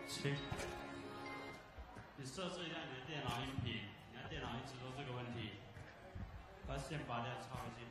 请你设置一下你的电脑音频，你的电脑一直都这个问题，把线拔掉插回去。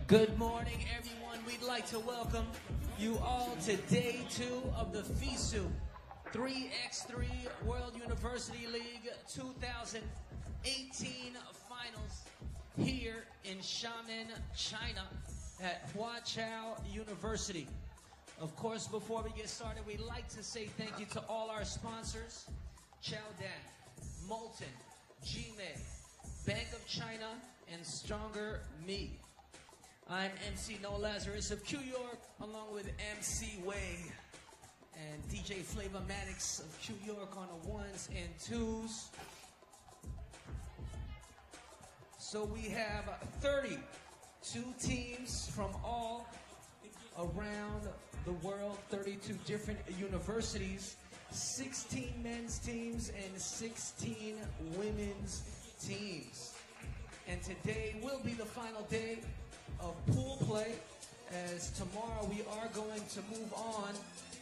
Good morning, everyone. We'd like to welcome you all to day 2 of the FISU 3x3 World University League 2018 finals here in Xiamen, China at Huaqiao University. Of course, before we get started, we'd like to say thank you to all our sponsors: Xiaodan, Molten, Gmail, Bank of China, and Stronger Me. I'm MC No Lazarus of Q York, along with MC Way and DJ Flavor Maddox of Q York on the 1s and 2s. So we have 32 teams from all around the world, 32 different universities, 16 men's teams and 16 women's teams. And today will be the final day of pool play, as tomorrow we are going to move on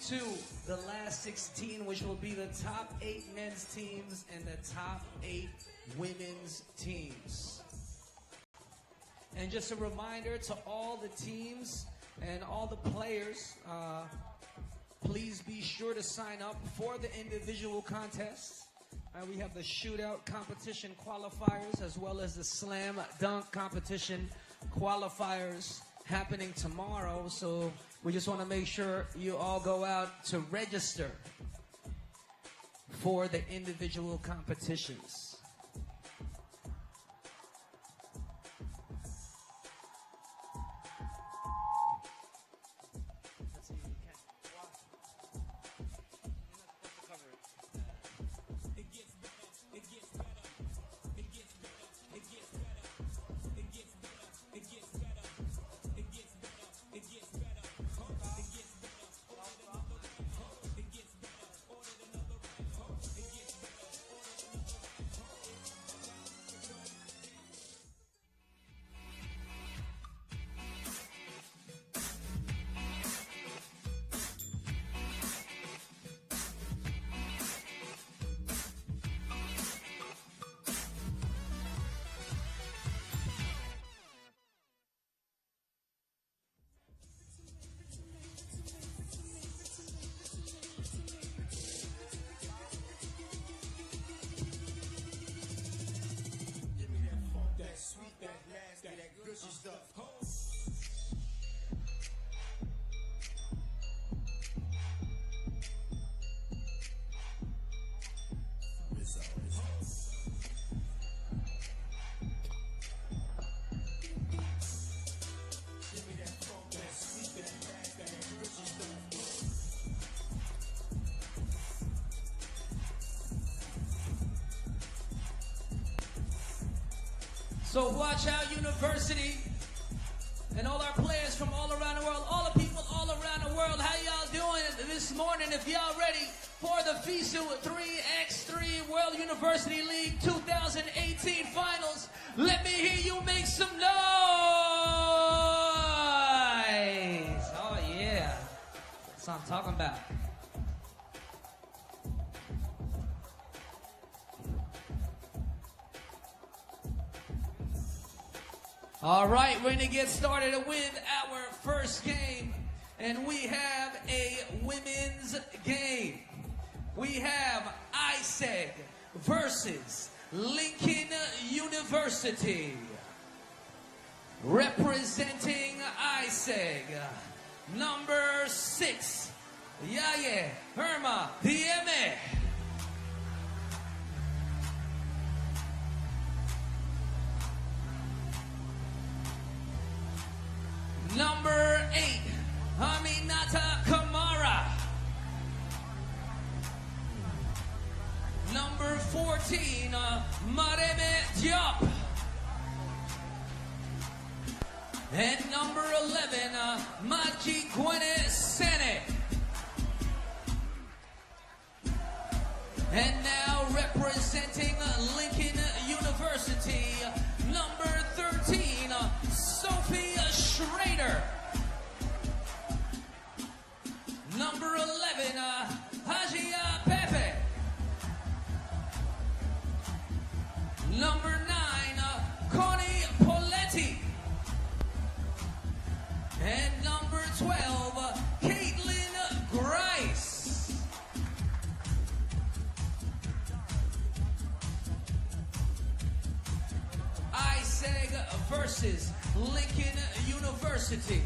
to the last 16, which will be the top 8 men's teams and the top 8 women's teams. And just a reminder to all the teams and all the players, please be sure to sign up for the individual contests. We have the shootout competition qualifiers as well as the slam dunk competition qualifiers happening tomorrow. So we just want to make sure you all go out to register for the individual competitions. So Huaqiao University and all our players from all around the world, all the people all around the world, how y'all doing this morning? If y'all ready for the FISU 3x3 World University League 2018 finals, let me hear you make some noise. Talking about. All right, we're going to get started with our first game, and we have a women's game. We have ISEG versus Lincoln University. Representing ISEG, number 6, Ndejje Uni. Number 8, Aminata Kamara. Number 14, Mareme Diop. And number 11, Maji Gwene Sene. And now representing Lincoln University, number 13, Sophia Schrader. Number 11, Hajia Pepe. Number 9, Connie Poletti. And number 12, Caitlin Grice. ISEG versus Lincoln University.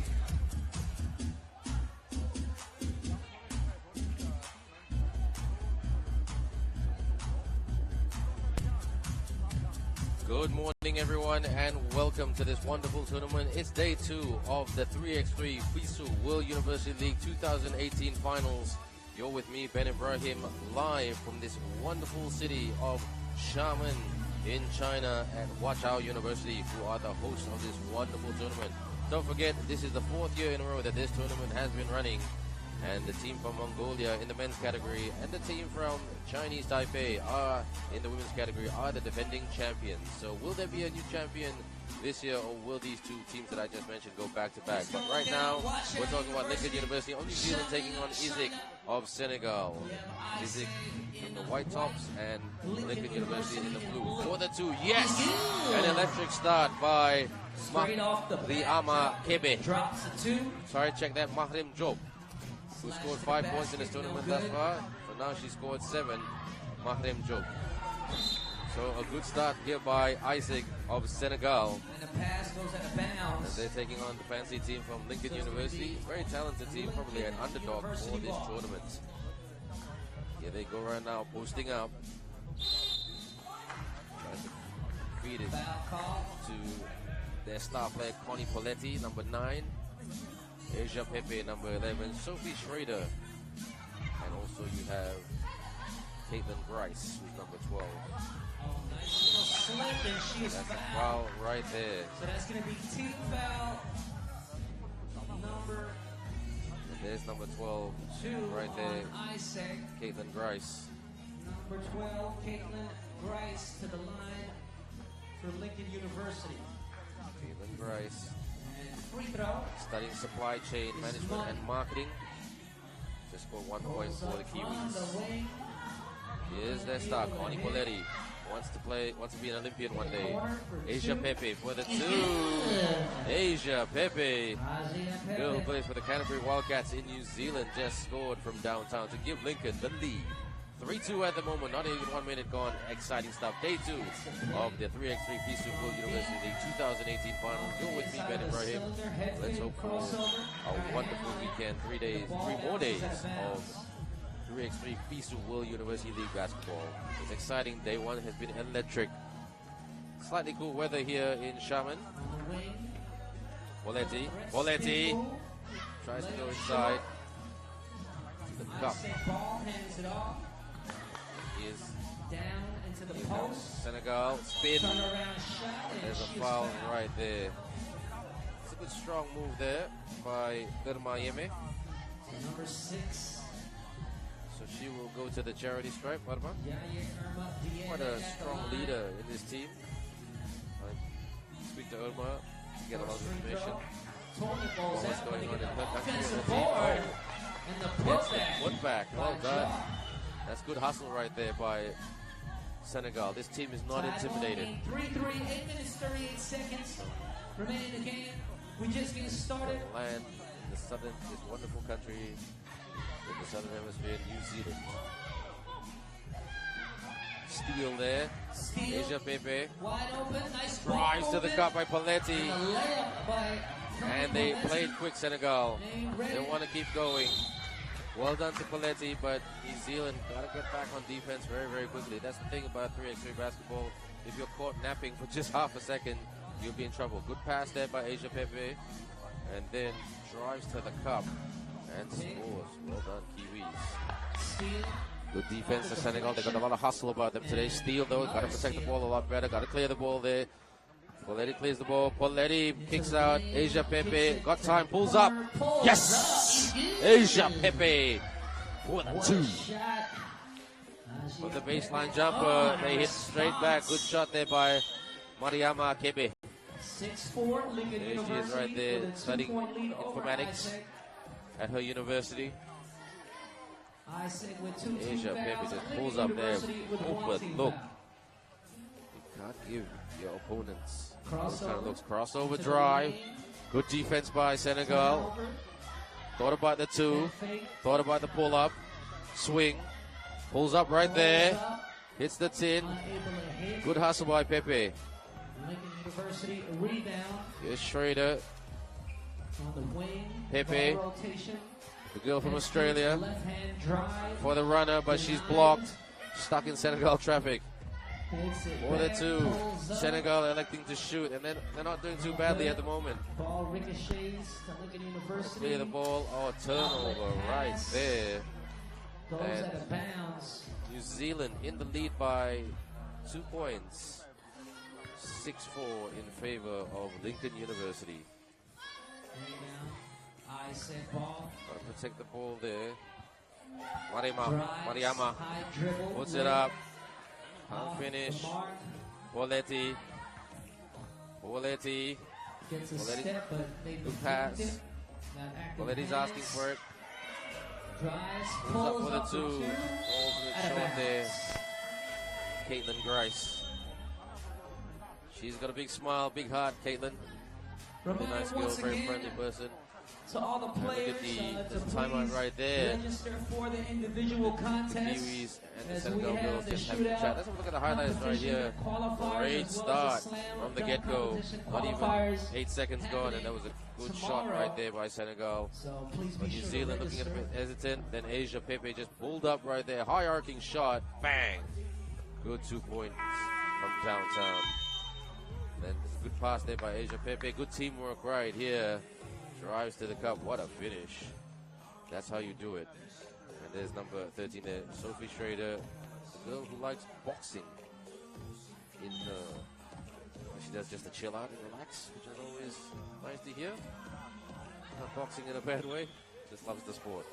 Good morning, everyone, and welcome to this wonderful tournament. It's day 2 of the 3x3 FISU World University League 2018 finals. You're with me, Ben Ibrahim, live from this wonderful city of Xiamen in China at Huaqiao University, who are the hosts of this wonderful tournament. Don't forget, this is the 4th year in a row that this tournament has been running. And the team from Mongolia in the men's category and the team from Chinese Taipei are in the women's category are the defending champions. So will there be a new champion this year, or will these two teams that I just mentioned go back to back? But right now, we're talking about Lincoln University of New Zealand taking on ISEG of Senegal. ISEG in the white tops and Lincoln University in the blue. For the two, yes! An electric start by Ama Kebe. Drops a 2. Sorry, check that. Mahrim Job, who scored 5 points in this tournament thus far. So now she scored 7, Mahrim Job. So a good start here by ISEG of Senegal. And the pass goes out of bounds. And they're taking on the fancy team from Lincoln University. Very talented team, probably an underdog for this tournament. Here they go right now, posting up. Trying to feed it to their star player, Connie Poletti, number 9. Asia Pepe, number 11, Sophie Schrader, and also you have Caitlin Grice, who's number 12. Oh, nice little slip, and she is That's a fouled. foul right there. So that's going to be team foul number And there's number 12, 2 right there, on ISEG. Caitlin Grice. Number 12, Caitlin Grice to the line for Lincoln University. Caitlin Grice, And free throw. studying supply chain management and marketing. Just scored 1 point for the On the Kiwis. wing. Here's their star, Connie Poletti. Wants to be an Olympian one day. Asia Pepe for the 2. Asia Pepe, girl who plays for the Canterbury Wildcats in New Zealand, just scored from downtown to give Lincoln the lead. 3-2 at the moment, not even 1 minute gone. Exciting stuff. Day 2 of the 3x3 FISU World University League 2018 finals. You're with me, Ben Ibrahim. Let's hope for a wonderful weekend. 3 more days of 3x3 FISU World University League basketball. It's exciting. Day 1 has been electric. Slightly cool weather here in Xiamen. Poletti tries to go inside the cup. Hands it off. Is Down into the post. Senegal spin. Turnaround shot. And There's a she is foul fouled. right there. It's a good strong move there by Payame. Number 6. So she will go to the charity stripe. What about? Ndejje Quite a strong leader in this team. I speak to Irma to get a lot of information. What's going on in her country? Offensive board. And the Gets the putback. putback. Well by done. Jaw. That's good hustle right there by Senegal. This team is not Tied intimidated. 3-3, 8 minutes, 38 seconds remaining in the game. We just getting started. Land in this wonderful country in the southern hemisphere, New Zealand. Steal there. Steal. Asia Pepe Wide open. Nice ball drives to the movement. cup by Paletti. And a layup by And they Paletti. played quick, Senegal. They They want to keep going. Well done to Paletti, but New Zealand got to get back on defense very, very quickly. That's the thing about 3x3 basketball. If you're caught napping for just half a second, you'll be in trouble. Good pass there by Asia Pepe. And then drives to the cup and scores. Well done, Kiwis. Steal. Good defense for Senegal. They got a lot of hustle about them today. Steal though, got to protect the ball a lot better. Got to clear the ball there. Poletti clears the ball. Poletti kicks out. Asia Pepe got time, pulls up. Yes! Asia Pepe for the two. Shot. From the baseline jumper, they hit straight back. Good shot there by Mariama Kebe. 6-4, Lincoln There she is University right there, with a studying 2-point lead over informatics ISEG. at her university. ISEG with 2 team Asia Pepe fouls. just Lincoln pulls up there. University with Oh, 1 but team look, foul. you can't give your opponents those kind of Crossover. looks. Crossover To the drive. lane. Good defense by Senegal. Turnover. Thought about the two. Fake. Thought about the pull up. Swing. Pulls up right there. Pulls up. Hits the tin. Unable to hit. Good hustle by Pepe. Lincoln University, a rebound Here's Schrader, on the wing. Pepe. Ball rotation. the girl from And Australia, left-hand drive. for the runner, but she's blocked. Stuck in Senegal traffic. Hits it For the back, two. pulls up. Senegal electing to shoot, and then they're not doing too badly at the moment. Ball ricochets to Lincoln University. Clear the ball. Oh, turnover right there. Goes and- out of bounds. New Zealand in the lead by 2 points. 6-4 in favor of Lincoln University. Rebound. ISEG ball. Gotta protect the ball there. Mariama Drives, high dribble, puts left it up. off Can't finish. the mark. Poletti. Gets a Poletti. step, but they Good pass. deflected. Not active Poletti's hands. asking for it. Drives, Pulls pulls up for the up for two. two. Falls it Out of short there. bounds. Caitlin Grice. She's got a big smile, big heart, Caitlin. Really Reminder nice girl, once very again friendly person. to all the And look players at the to there's a timeout please right there. register for the individual The contest. Kiwis and the As Senegal we have girls the just having a shootout chat. Let's have a look at the highlights right competition, here. the qualifiers, Great as well start as the slam from the dunk get-go. competition Not even qualifiers 8 seconds gone, and that was a good shot tomorrow. right there by Senegal. So please But be New sure Zealand to looking a register. bit hesitant. Then Asia Pepe just pulled up right there. High arcing shot. Bang. Good 2 points from downtown. Then there's a good pass there by Asia Pepe. Good teamwork right here. Drives to the cup. What a finish. That's how you do it. And there's number 13 there, Sophie Schrader, the girl who likes boxing. She does just to chill out and relax, which is always nice to hear. Not boxing in a bad way, just loves the sport.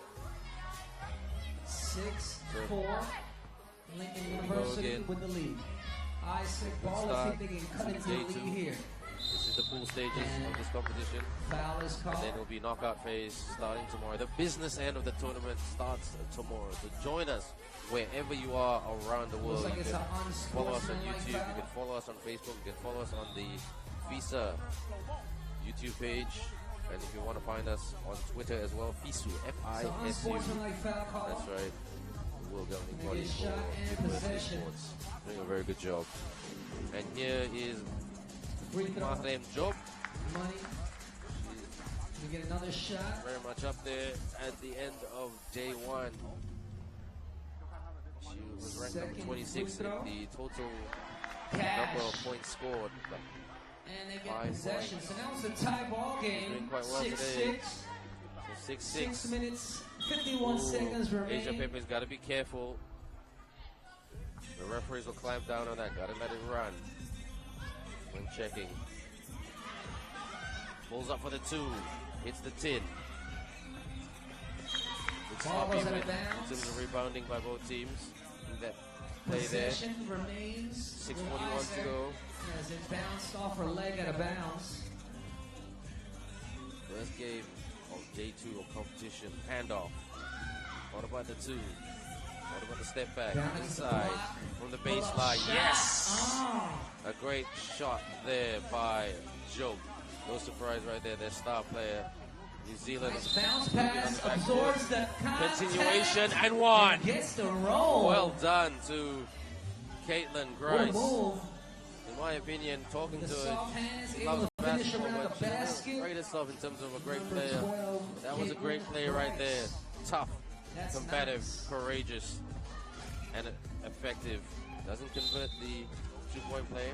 6-4. Lincoln we go University again. with the lead. ISEG ball. start. Let's see if they can cut into the Day lead two. here. This is the pool stages of this competition. Foul is And called. then it'll be knockout phase starting tomorrow. The business end of the tournament starts tomorrow. So join us wherever you are around the world. Looks like You it's can an follow us on unsportsmanlike YouTube. foul. You can follow us on Facebook. You can follow us on the FISA YouTube page. And if you want to find us on Twitter as well, FISU, So FISU. unsportsmanlike foul call. That's right. The World Governing They Body get for shot and University possession. Sports. Doing a very good job. And here is Free throw. Mahrem Job. Money. We get another shot. Very much up there at the end of day one. She was ranked number Second 26 free in throw. the total Cash. number of points scored. And they get 5 possession. So now it's a tie ball Doing game. quite well 6-6. today. So 6-6. 6 minutes, 51 seconds Asia remaining. Pepe's got to be careful. The referees will clamp down on that. Got to let it run when checking. Pulls up for the two. Hits the tin. Good Ball sloppy was out of win in bounds. terms of rebounding by both teams. In that play there. Possession remains. 6:41 to go. As it bounced off her leg out of bounds. First game of day two of competition. Handoff. What about the two? What about the step back? Down Inside from the baseline. Yes! A great shot there by Joe. No surprise right there. Their star player. New Zealand. Nice bounce pass, absorbs the contact. Continuation and one. And gets the roll. Well done to Caitlin Grice. Move. In my opinion, talking The to soft her, hands, she able loves to finish basketball, around but the she basket. rated herself in terms of a great Number player. 12, That was a great Caitlin play right there. Grice. Tough, That's combative, nice. courageous, and effective. Doesn't convert the two-point play.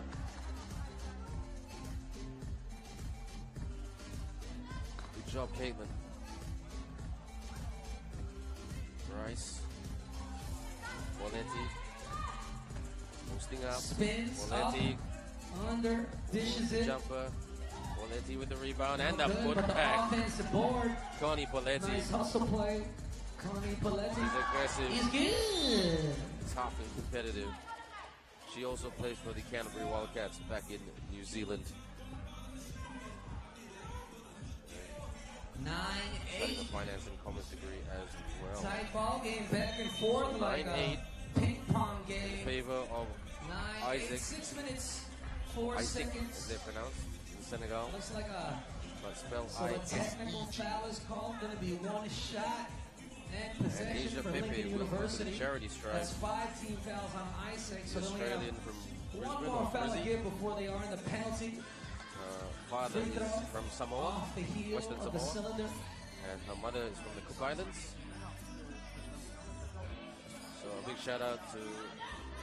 Good job, Caitlin. Rice. Boletti. Posting up. Spins Boletti. up, under, dishes it. Jumper. Boletti with the rebound and the Good, but the putback. offensive board. Connie Boletti. Nice hustle play. Connie Boletti. He's aggressive, He's good. tough, and competitive. She also plays for the Canterbury Wildcats back in New Zealand. 9-8. Studying a finance and commerce degree as well. Tight ball game, back and forth like 9-8 a ping pong in game. favor of 9-8, Isaac. 6 minutes, 4 ISEG, as seconds. they're pronounced, in Senegal. Looks like a But spelled so a I-S-E-G. technical foul is called. Going to be one shot and possession Ndejje for Lincoln Uni with the University. charity stripe. That's 5 team fouls on ISEG. So they only Australian have from one Brisbane more or foul to Brizzy. give before they are in the penalty. Father Free throw is from Samoa, off the heel Western of the Samoa, cylinder. and her mother is from the Cook Islands. So a big shout out to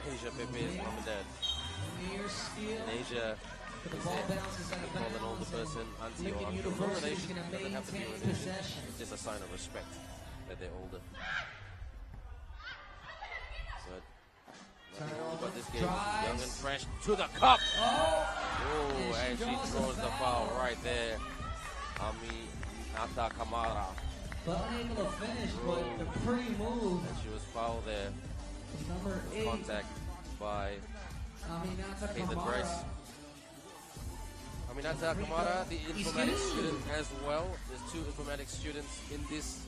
Asia Pepe's mom and dad. Near steal. In Asia, But the is ball that bounces out we of call an older bounds. person auntie or Lincoln uncle. No University is relation, going to doesn't have to be maintain relation. possession. It's just a sign of respect that they're older. But nothing wrong about this game. Drives. Young and fresh to the cup. Oh! Oh, and she throws the foul right there. Aminata Kamara. But unable to finish, but a pretty move. And she was fouled there. Number 8, Contact by Aminata Caitlin Kamara. Grice. Aminata Kamara, the informatics student as well. There's 2 informatics students in this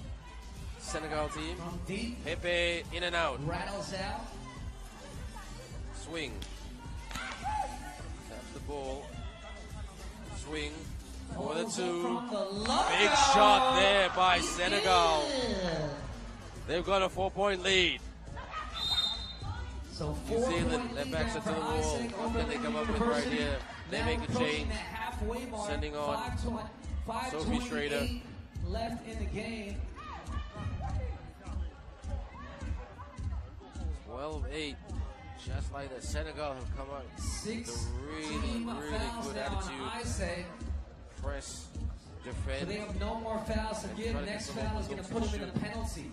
Senegal team. From deep, Pepe in and out. rattles out. Swing. Taps the ball. Swing for the Pulls 2. from the logo. Big shot there by He's Senegal. in. They've got a 4-point lead. So New 4 Zealand, their backs are to the wall. What can they come up with right here? They make a change. Sending on Sophie Schrader. Left in the game. 12-8. Just like the Senegal have come out 6 with a really, team really fouls good now on attitude. ISEG. Press, So defend. they have no more fouls to give. try to Next get some foul is going to put looks him to in a penalty.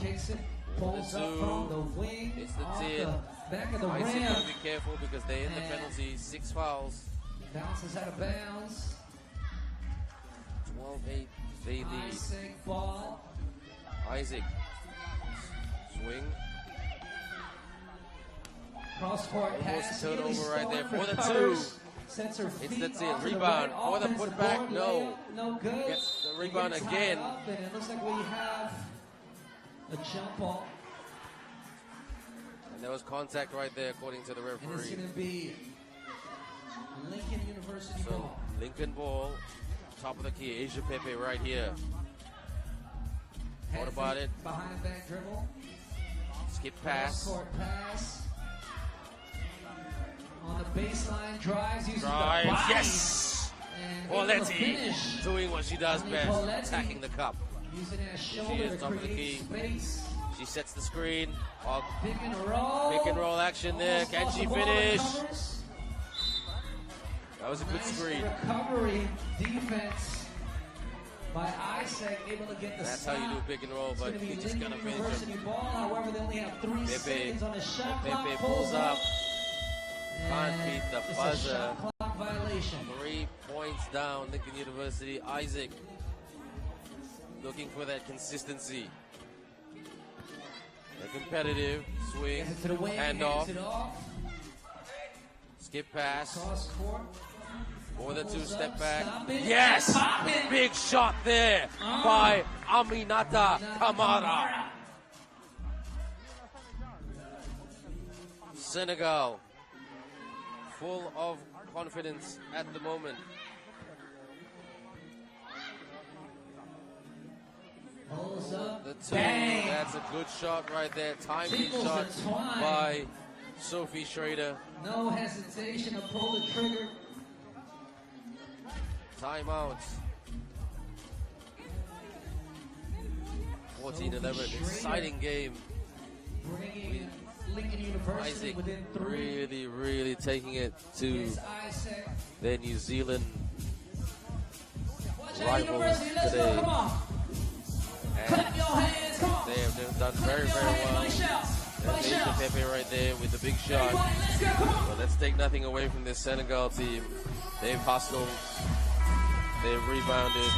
Kicks it, pulls up two. from the wing, It's the off 10. the back of the ISEG rim. gotta be careful because they're in the And- penalty. 6 fouls. Bounces out of bounds. 12-8. They lead. ISEG ball. Isaac. Swing. Cross court Almost pass. a turnover Haley right there Storm for the recovers, 2. Sets her feet It's the off to rebound right. for the Offensive putback, board, no. layup, no good. Gets the rebound It gets again. high up, and it looks like we have a jump ball. And there was contact right there according to the And it's referee. going to be Lincoln University So ball. Lincoln ball, top of the key. Asia Pepe right here. What Head about fake it? Behind back dribble. Skip pass. Cross court pass. On the baseline, drives, uses Drives. the body. Yes! And able to Poletti finish. doing what she does Connie best, Poletti. attacking the cup. Using that She shoulder is to top of the create key. space. She sets the screen. Pick and roll. Pick and roll action there. Almost Can lost she the ball, finish? recovers. That was a good Nice screen. recovery defense by ISEG, able to get the That's stop. how you do pick and roll, It's but gonna be you just Lincoln gotta finish University them. ball. However, they only have 3 Pepe. seconds on the shot clock. Pepe pulls up. Can't And beat the it's a buzzer. shot clock violation. 3 points down, Lincoln University. Isaac looking for that consistency. A competitive swing, Gets it to the wing, hand hands off, it off. skip pass, Cross court. for the Pulls 2-step up, back. stop it, Yes! and pop it. Big shot there by Aminata Kamara. Senegal, full of confidence at the moment. The two, that's a good shot right there. Timely shot by Sophie Schrader. No hesitation to pull the trigger. Timeout. 14-11, exciting game. Bringing Lincoln University ISEG within 3. really taking it to their New Zealand rivals today. And they have done very well. Ndejje Pepe right there with the big shot. But let's take nothing away from this Senegal team. They've hustled, they've rebounded,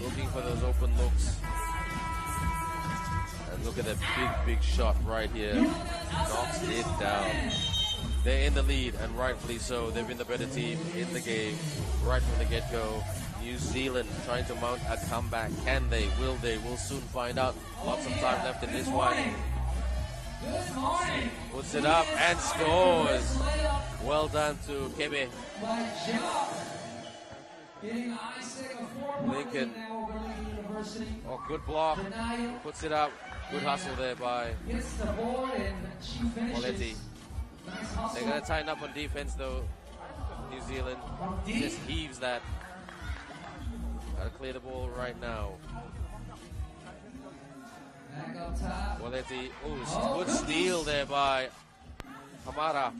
looking for those open looks. And look at that big shot right here. Knocks it down. They're in the lead, and rightfully so. They've been the better team in the game right from the get-go. New Zealand trying to mount a comeback. Can they? Will they? We'll soon find out. Lots of time left in this one. Puts it up and scores. Well done to Kebe. Lincoln. Oh, good block. Puts it up. Good hustle there by Moletti. They're going to tighten up on defense though. New Zealand just heaves that. Got to clear the ball right now. Moletti. Oh, good steal there by Kamara.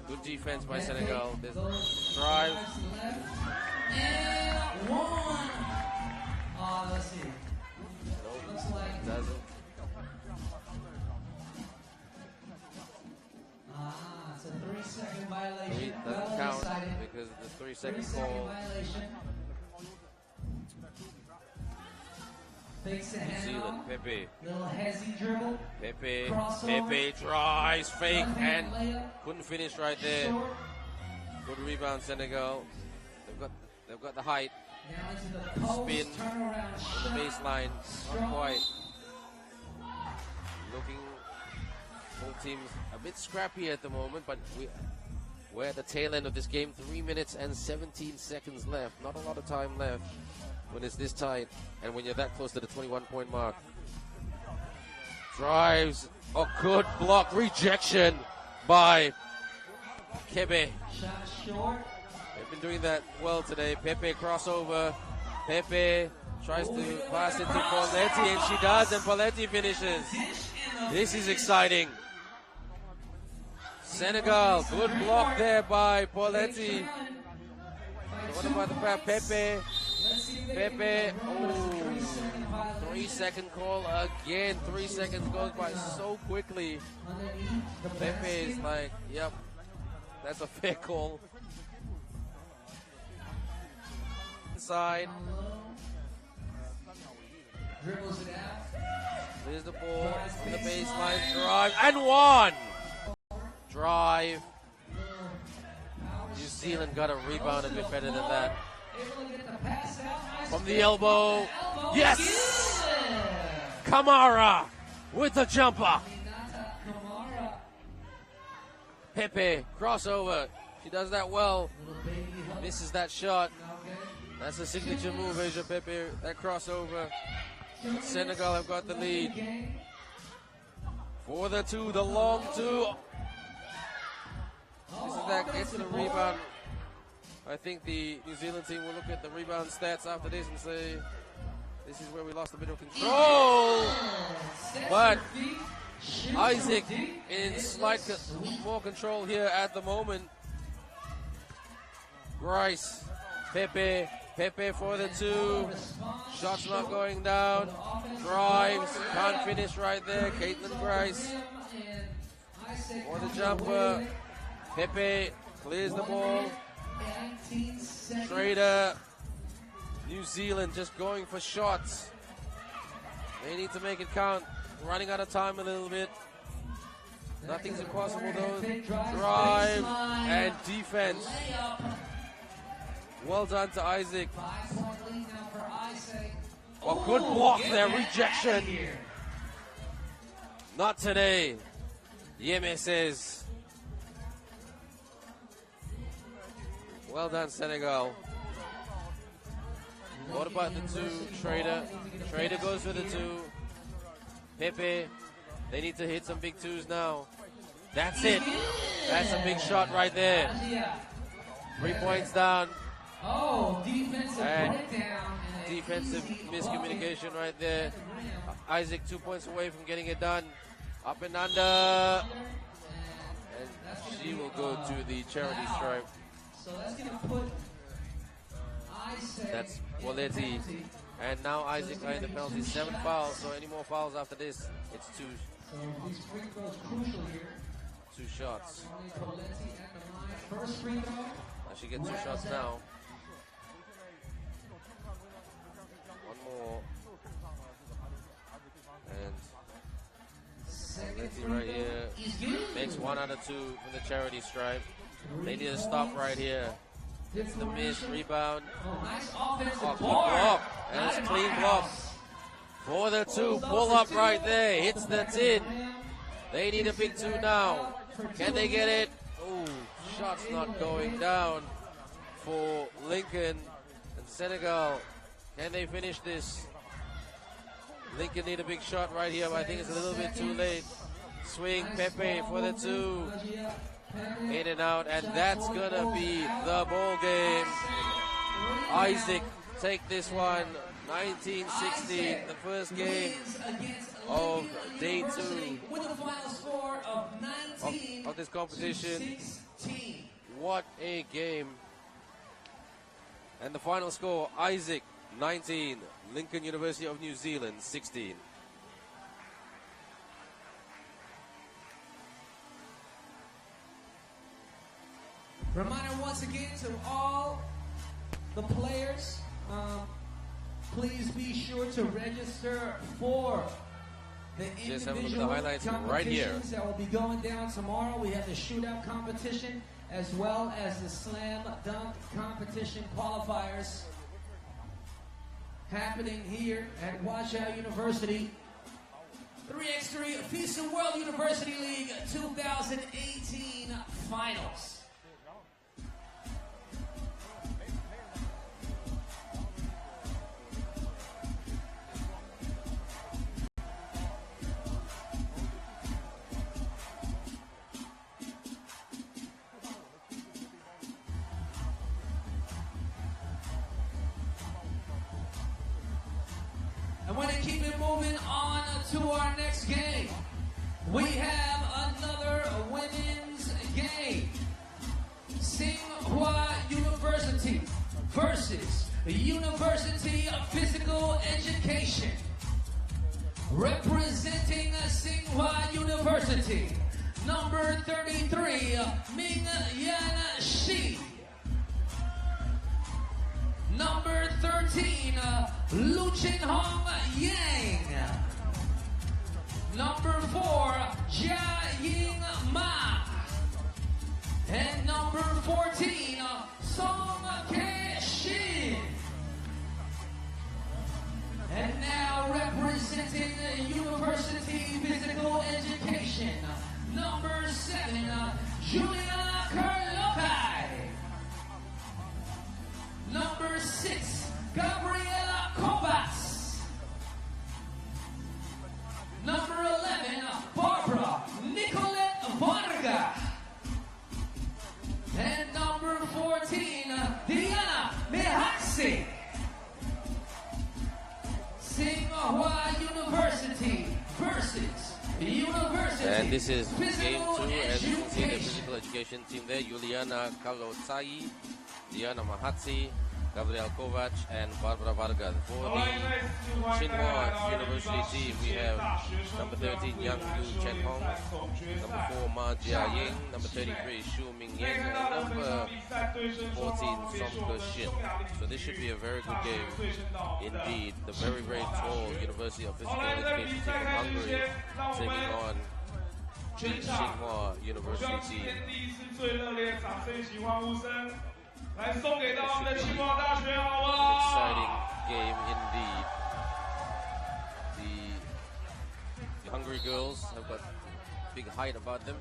Good defense by Senegal. There's drive. And one. Oh, let's see. Nope, Looks like doesn't. It's a 3-second violation. Doesn't count because of the 3-second call. Violation. Fakes a New Zealand, handoff. Pepe. Little hezzy dribble. Pepe drives, fake, and couldn't finish right there. Short. Good rebound, Senegal. They've got the height. Now into the post. Spin Turnaround on the shot. baseline. Not quite. Looking, both teams a bit scrappy at the moment, but we're at the tail end of this game. 3 minutes and 17 seconds left. Not a lot of time left when it's this tight and when you're that close to the 21-point mark. Drives. Oh, good block. Rejection by Kebe. Shot short. They've been doing that well today. Pepe crossover. Pepe tries to pass it to Poletti, and she does, and Poletti finishes. This is exciting. Senegal, good block there by Poletti. What about the Pepe? Pepe, 3-second call again. 3 seconds goes by so quickly. Pepe is like, yep, that's a fair call. Inside. Dribbles it out. There's the ball in the baseline. Drive and one. Drive. New Zealand got a rebound a bit better than that. From the elbow. Yes! Kamara with the jumper. Pepe, crossover. She does that well. Misses that shot. That's a signature move, Asia Pepe. That crossover. Senegal have got the lead. For the two, the long two. This is that gets the rebound. I think the New Zealand team will look at the rebound stats after this and say, this is where we lost a bit of control. But ISEG in slight more control here at the moment. Grice, Pepe for the two. Shots not going down. Drives, can't finish right there. Caitlin Grice for the jumper. Pepe clears the ball. Schrader. New Zealand just going for shots. They need to make it count. Running out of time a little bit. Nothing's impossible though. Drive and defense. Well done to ISEG. Oh, good block there, rejection. Not today. Yeme says. Well done, Senegal. What about the two? Trader. Trader goes for the two. Pepe. They need to hit some big twos now. That's it. That's a big shot right there. 3 points down. Oh, defensive breakdown. Defensive miscommunication right there. ISEG 2 points away from getting it done. Up and under. And she will go to the charity stripe. So that's going to put ISEG. That's Waleti. And now ISEG are in the penalty. 7 fouls. So any more fouls after this, it's 2. So these free throws crucial here. 2 shots. First free throw. Now she gets 2 shots now. One more. And Waleti right here makes 1 out of 2 from the charity stripe. They need to stop right here. It's the miss, rebound. Nice offensive good block. And it's clean block. For the 2, pull up right there. Hits the tin. They need a big 2 now. Can they get it? Oh, shot's not going down for Lincoln and Senegal. Can they finish this? Lincoln need a big shot right here, but I think it's a little bit too late. Swing, Pepe for the 2. In and out, and that's gonna be the ball game. ISEG take this one, 19-16, the first game of day 2 of this competition. What a game. And the final score, ISEG 19, Lincoln University of New Zealand 16. Reminder once again to all the players, please be sure to register for the individual competitions that will be going down tomorrow. We have the shootout competition as well as the slam dunk competition qualifiers happening here at Huaqiao University. 3x3 FISU World University League 2018 Finals. And we're going to keep it moving on to our next game. We have another women's game. Tsinghua University versus the University of Physical Education. Representing Tsinghua University, number 33, Ming-Yan Shi. Number 13, Lu Chin-Hong Yang. Number 4, Jia Ying Ma. And number 14, Song Ke-shin. And now representing the University Physical Education, number 7, Julia Kerlokai. Number 6, Gabriela Kovas. Number 11, Barbara Nicolette Varga. And number 14, Diana Mehasi. Tsinghua University versus University. And this is game 2, and you can see the Education. physical education team there. Juliana Kalotai, Diana Mahatsi, Gabriel Kovac, and Barbara Varga. For the Tsinghua University team, we have number 13, Yang Yu Chen Hong, number 4, Ma Jia Ying, number 33, Shu Ming Yang, and number 14, Song Ke-shin. So this should be a very good game indeed. The very, very tall University of Physical Education team from Hungary taking on the Tsinghua University team. Exciting game indeed. Hungry girls have got big height about them.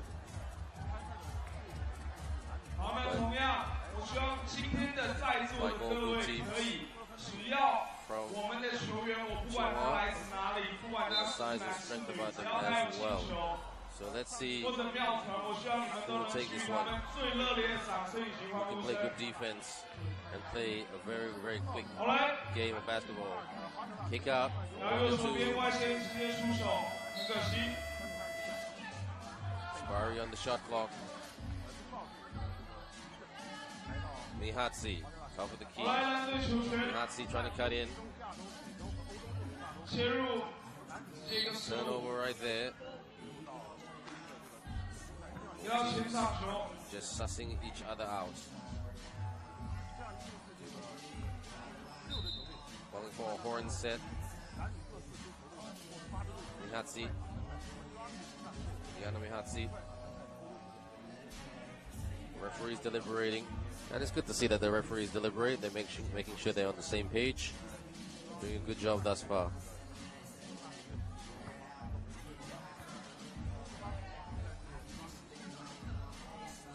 好，那同样，我希望今天的在座的各位可以，只要我们的球员，我不管他来自哪里，不管他是男是女，只要他有进球。 So let's see who will take this one. Who can play good defense defense and play a very, very quick game of basketball. Kick out. 然后右手边外线直接出手，很可惜。 Sparry on the shot clock. Mihatsi, top of the key. Mihatsi trying to cut in. Turnover right there. Just sussing each other out. Calling for a horn set. Mihatsi. Yana Mihatsi. Referees deliberating. And it's good to see that the referees deliberate. They're making sure they're on the same page. Doing a good job thus far.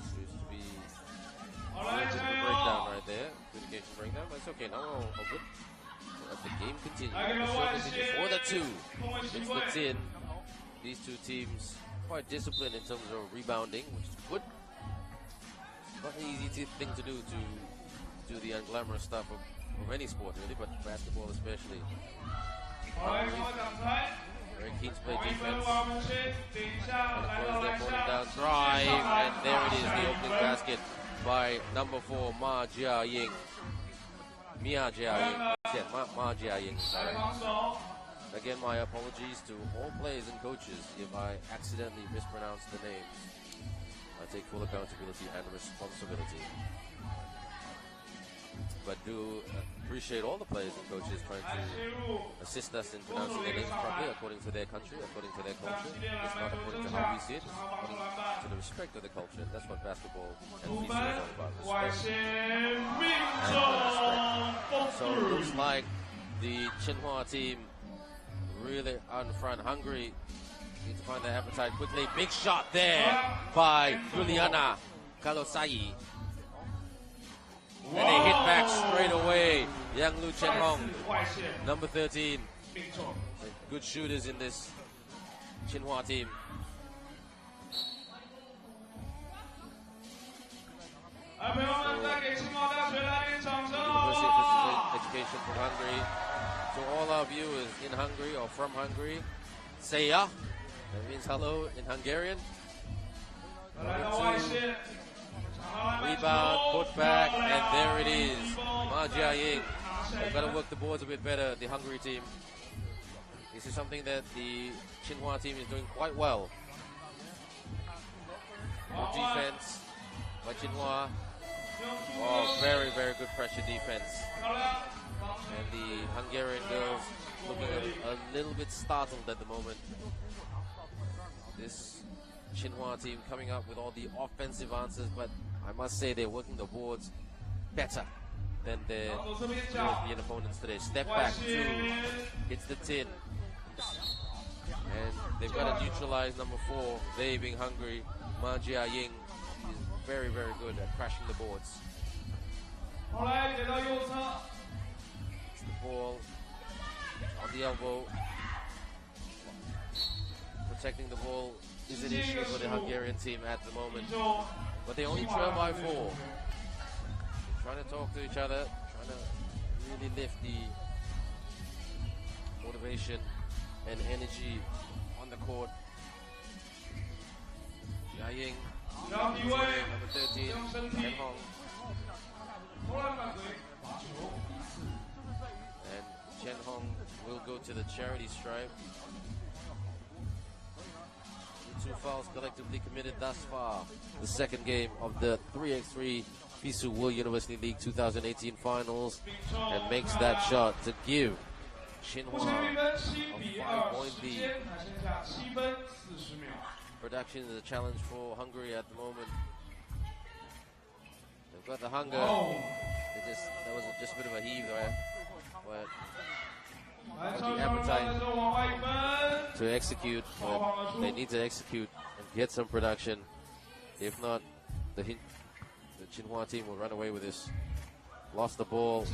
Seems to be a breakdown right there. Communication breakdown, but it's okay. Now we're good. As the game continues. For the 2. It's the 10. These two teams quite disciplined in terms of rebounding, which is good. Not an easy thing to do the unglamorous stuff of any sport really, but basketball especially. Very keen to play defense. And of course they're pulling down drive, and there it is, the opening basket by number 4, Ma Jiaying. Mia Jiaying. Yeah, Ma Jiaying, sorry. Again, my apologies to all players and coaches if I accidentally mispronounce the names. I take full accountability and responsibility. But do appreciate all the players and coaches trying to assist us in pronouncing their names properly according to their country, according to their culture. It's not according to how we see it, it's according to the respect of the culture. That's what basketball and FISU is all about. Respect. So it looks like the Tsinghua team really out in front, hungry. Need to find their appetite quickly. Big shot there by Ljubljana Kalosai. And they hit back straight away. Yang Lu Chen Hong, number 13. Good shooters in this Tsinghua team. University of Physical Education from Hungary. To all our viewers in Hungary or from Hungary, Seya. That means hello in Hungarian. Rebound, put back, and there it is. Ma Jiaying. They've got to work the boards a bit better, the Hungary team. This is something that the Tsinghua team is doing quite well. Good defense by Tsinghua. Oh, very, very good pressure defense. And the Hungarian girls looking a little bit startled at the moment. This Tsinghua team coming up with all the offensive answers, but I must say they're working the boards better than their European opponents today. Step back, 2, hits the 10. And they've got to neutralize number 4, they being Hungary. Ma Jiaying is very, very good at crashing the boards. It's the ball on the elbow. Protecting the ball is an issue for the Hungarian team at the moment. But they only trail by 4. They're trying to talk to each other, trying to really lift the motivation and energy on the court. Jiaying, number 13, Chen Hong. And Chen Hong will go to the charity stripe. 2 fouls collectively committed thus far. The second game of the 3x3 FISU World University League 2018 finals, and makes that shot to give Tsinghua a 5-point lead. Production is a challenge for Hungary at the moment. They've got the hunger. That was just a bit of a heave there, but the appetite to execute, but they need to execute and get some production. If not, the Tsinghua team will run away with this. Lost the ball.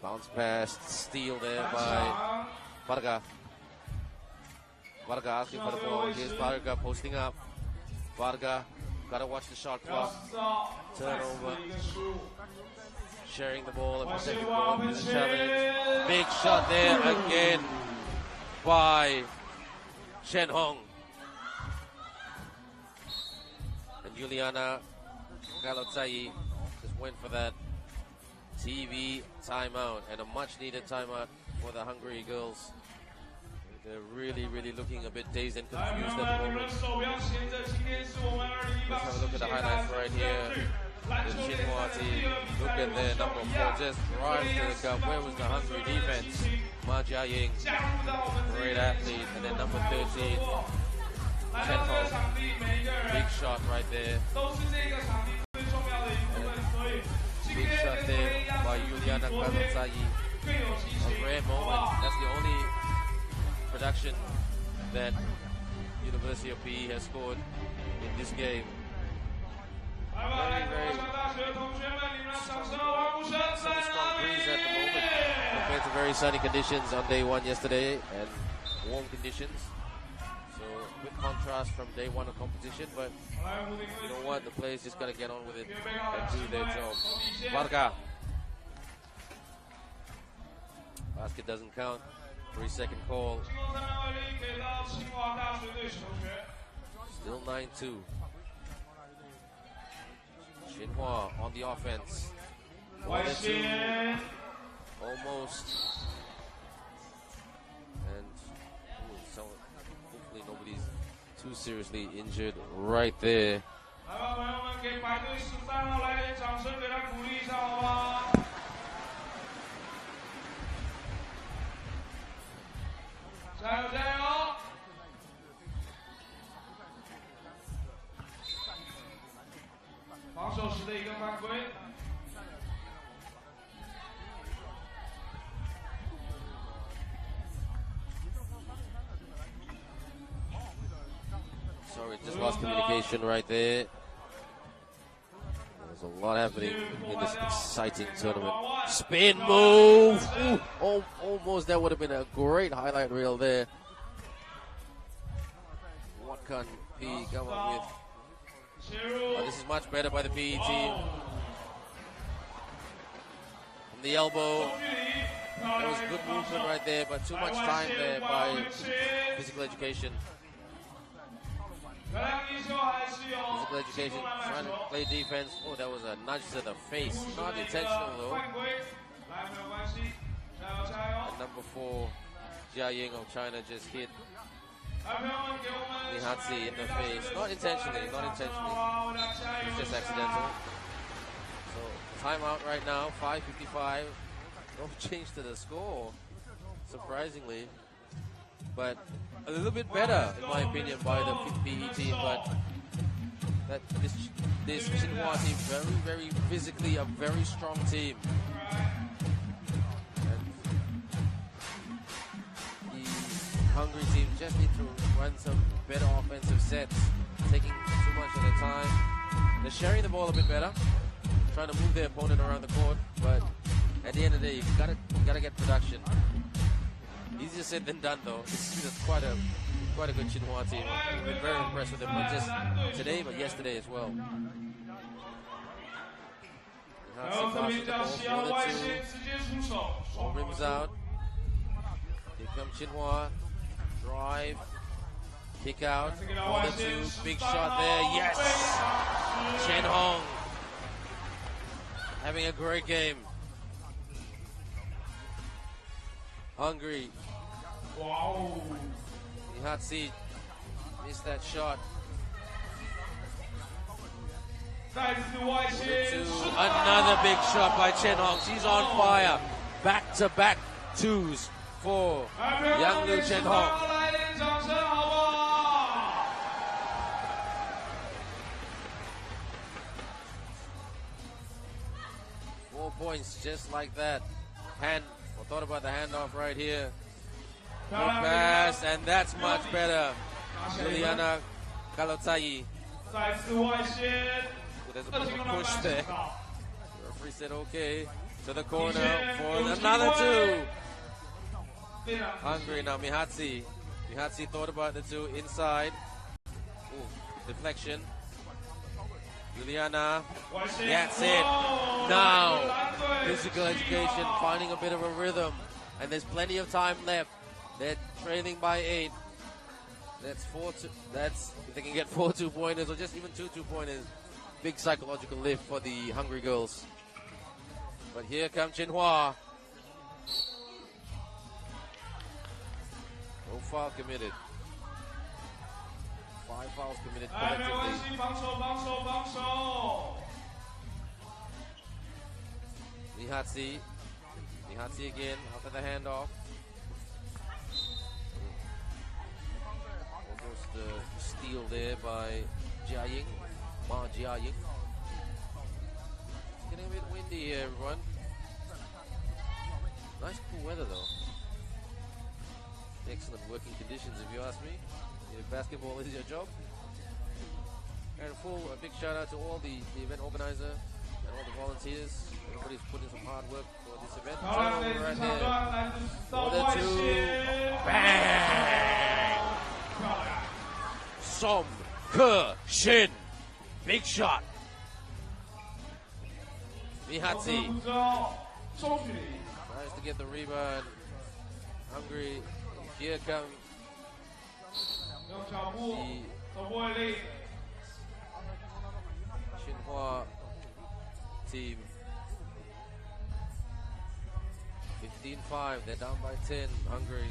Bounce pass, steal there by Varga. Varga asking for the ball. Here's Varga posting up. Varga, gotta watch the shot clock. Turnover. Sharing the ball and protecting the ball. Challenge. Big shot there again by Shen Hong. And Juliana Galotzai just went for that TV timeout, and a much needed timeout for the Hungary girls. They're really looking a bit dazed and confused at the moment. Let's have a look at the highlights right here. The Tsinghua team, look at their number 4, just drives to the cup. Where was the Hungary defense? Ma Jiaying, great athlete. And then number 13, Chen Hong, big shot right there. Big shot there by Juliana Kazantzai. A rare moment. That's the only production that University of PE has scored in this game. Very strong breeze at the moment compared to very sunny conditions on day 1 yesterday and warm conditions. So a bit contrast from day 1 of competition, but you know what? The players just gotta get on with it and do their job. Varga. Basket doesn't count. 3-second call. Still 9-2. Tsinghua on the offense. 1-2. Almost. And so hopefully nobody's too seriously injured right there. Sorry, just lost communication right there. There's a lot happening in this exciting tournament. Spin move! Ooh, almost that would have been a great highlight reel there. What can PE come up with? Oh, this is much better by the PE team. From the elbow. There was good movement right there, but too much time there by physical education. Physical education trying to play defense. Oh, that was a nudge to the face. Not intentional though. And number 4, Jia Ying of China just hit Nihatsi in the face. Not intentionally. It was just accidental. So, timeout right now, 5:55. No change to the score, surprisingly. But a little bit better, in my opinion, by the PE team. But this Tsinghua team, very physically a very strong team. And the Hungary team just need to run some better offensive sets, taking too much of the time. They're sharing the ball a bit better, trying to move their opponent around the court. But at the end of the day, you gotta get production. Easier said than done, though. This is quite a good Tsinghua team. I've been very impressed with them, not just today, but yesterday as well. All rims out. Here comes Tsinghua. Drive. Kick out. 1-2. Big shot there. Yes! Chen Hong. Having a great game. Hungary. Wow. Nihatsi missed that shot. 2. Another big shot by Chen Hong. She's on fire. Back-to-back 2s for young Liu Chen Hong. Four points just like that. Hand for thought about the handoff right here. Good pass, and that's much better. Juliana Kalotai. There's a bit of a push there. The referee said okay. To the corner for another two. Hungry now, Mihatsi. Mihatsi thought about the two inside. Ooh, deflection. Juliana. That's it. Now, physical education finding a bit of a rhythm. And there's plenty of time left. They're trailing by 8. That's 4-2. That's if they can get 4 2-pointers or just even 2 2-pointers. Big psychological lift for the hungry girls. But here comes Tsinghua. No foul committed. 5 fouls committed collectively. Mihatsi. Mihatsi again after the handoff. Almost a steal there by Jiaying. Ma Jiaying. It's getting a bit windy here, everyone. Nice cool weather though. Excellent working conditions, if you ask me. If basketball is your job. And a big shout out to all the event organizer and all the volunteers. Everybody's putting some hard work for this event. Right there. For the two. Bang! Som Ke Shin. Big shot. Mihatsi tries to get the rebound. Hungry. Here comes the Tsinghua team. 15-5. They're down by 10. Hungry.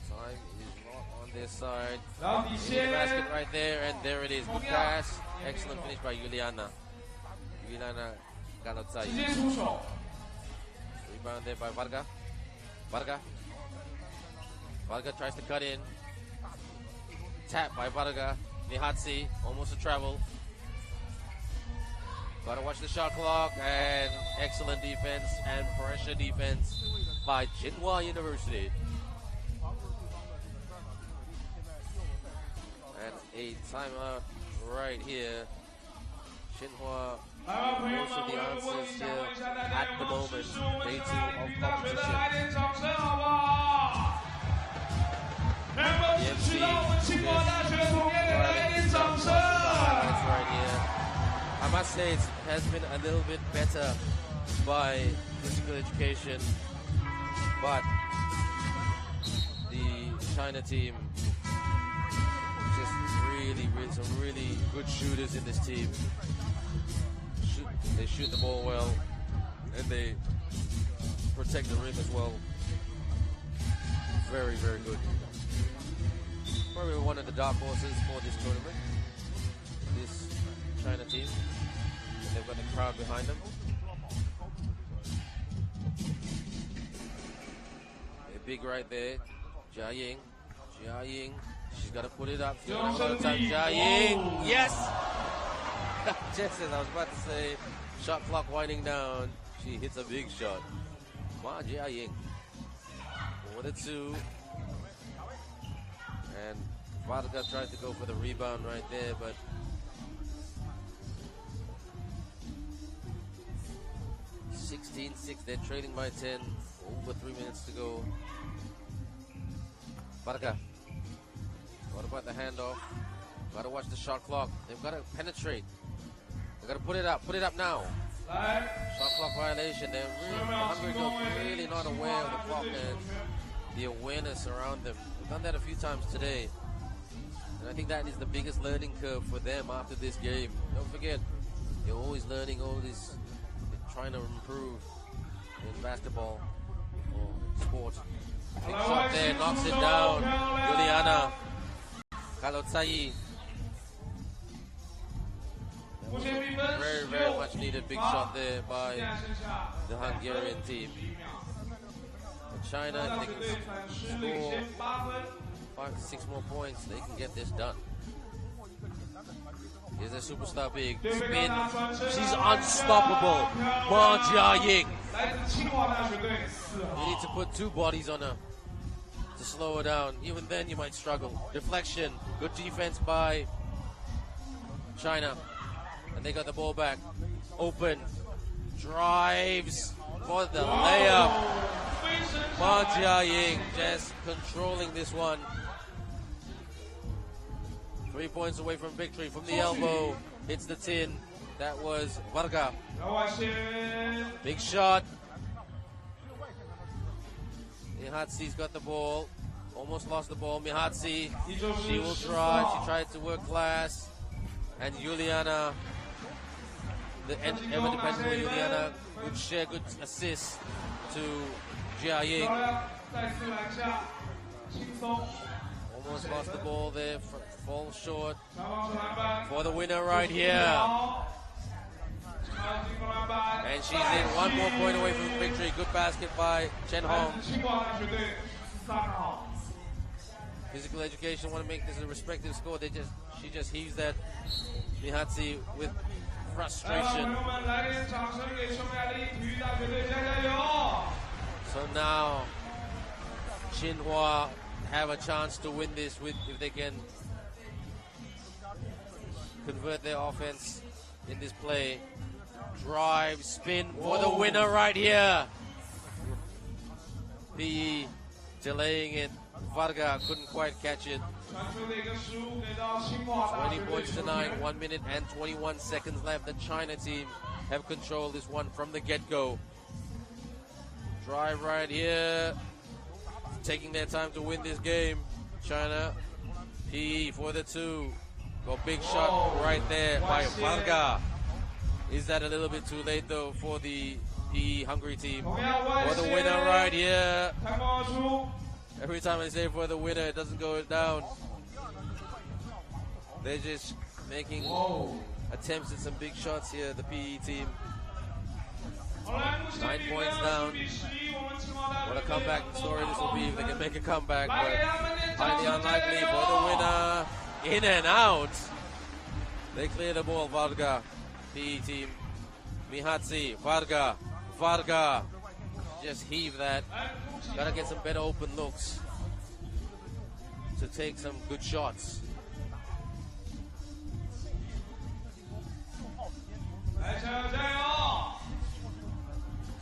Time is not on their side. The basket right there, and there it is. Good pass. Excellent finish by Juliana. Juliana Galotsai. Rebound there by Varga. Varga tries to cut in. Tap by Varga. Mihatsi, almost a travel. Gotta watch the shot clock, and excellent defense and pressure defense by Tsinghua University. And a timeout right here. Tsinghua, most of the answers here at the moment. Day 2 of competition. That's right here. I must say it has been a little bit better by physical education, but the China team just really some really good shooters in this team. They shoot the ball well, and they protect the rim as well. Very, very good. Probably one of the dark horses for this tournament. This China team. And they've got the crowd behind them. They're big right there. Jiaying. She's got to put it up. She's got a lot of time. Jiaying. Yes! Just as I was about to say, shot clock winding down. She hits a big shot. Ma Jiaying. 4-2. And Varga tries to go for the rebound right there, but they're trailing by 10. Over 3 minutes to go. Varga. What about the handoff? Gotta watch the shot clock. They've got to penetrate. They've got to put it up now. Shot clock violation. They're really not aware of the clock and the awareness around them. We've done that a few times today. And I think that is the biggest learning curve for them after this game. Don't forget, you're always learning, always trying to improve in basketball or sport. Big shot there, knocks it down. Juliana Kalotsai. Very, very much needed big shot there by the Hungarian team. China, if they can score 5 to 6 more points, they can get this done. Here's a superstar big spin. She's unstoppable. Ma Jiaying. You need to put 2 bodies on her to slow her down. Even then you might struggle. Deflection. Good defense by China. And they got the ball back. Open. Drives for the layup. Ndejje just controlling this one. 3 points away from victory. From the elbow. Hits the tin. That was Varga. Big shot. Mihatsi's got the ball. Almost lost the ball. Mihatsi. She will drive. She tried to work glass. And Juliana, the ever-dependable Juliana, would share good assists to Jia Ying. Almost lost the ball there. Falls short. For the winner right here. And she's in 1 more point away from victory. Good basket by Chen Hong. Physical education want to make this a respective score. She just heaves that Mihatsi with frustration. So now Tsinghua have a chance to win this if they can convert their offense in this play. Drive, spin for the winner right here. PE delaying it. Varga couldn't quite catch it. 20 points to 9, 1 minute and 21 seconds left. The China team have controlled this one from the get-go. Drive right here. Taking their time to win this game. China. PE for the 2. Got big shot right there by Varga. Is that a little bit too late though for the PE Hungary team? For the winner right here. Every time I say for the winner, it doesn't go down. They're just making attempts at some big shots here, the PE team. 9 points down. What a comeback story this will be if they can make a comeback, but highly unlikely for the winner. In and out. They clear the ball, Varga. PE team. Mihatsi, Varga. Just heave that. Gotta get some better open looks to take some good shots.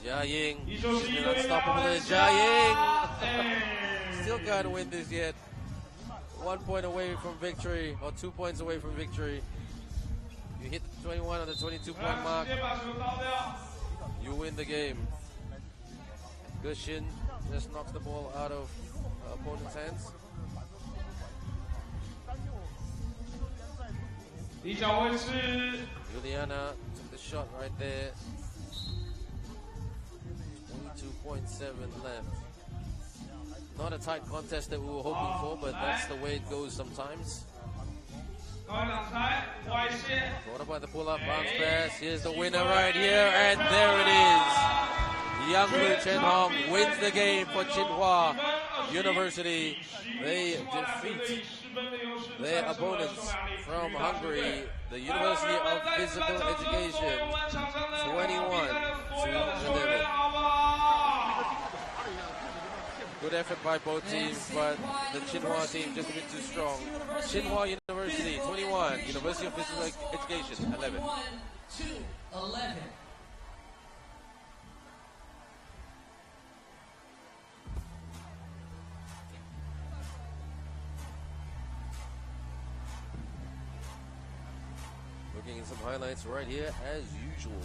Jia Ying, she's been unstoppable there. Jia Ying still can't win this yet. 1 point away from victory, or 2 points away from victory. You hit the 21 or the 22 point mark, you win the game. Gushin just knocks the ball out of opponent's hands. Juliana took the shot right there. 22.7 left. Not a tight contest that we were hoping for, but that's the way it goes sometimes. Caught up by the pull-up bounce pass. Here's the winner right here, and there it is. Young Lu Chen Hong wins the game for Tsinghua University. They defeat their opponents from Hungary, the University of Physical Education, 21-11. Good effort by both teams, but the Tsinghua team just a bit too strong. Tsinghua University, 21. University of Physical Education, 11. 11. Looking at some highlights right here, as usual.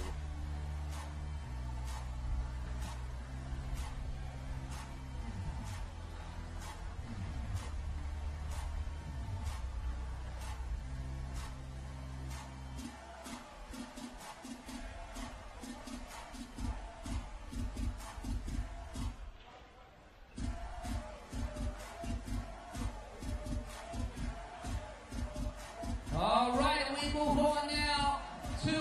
All right, we move on now to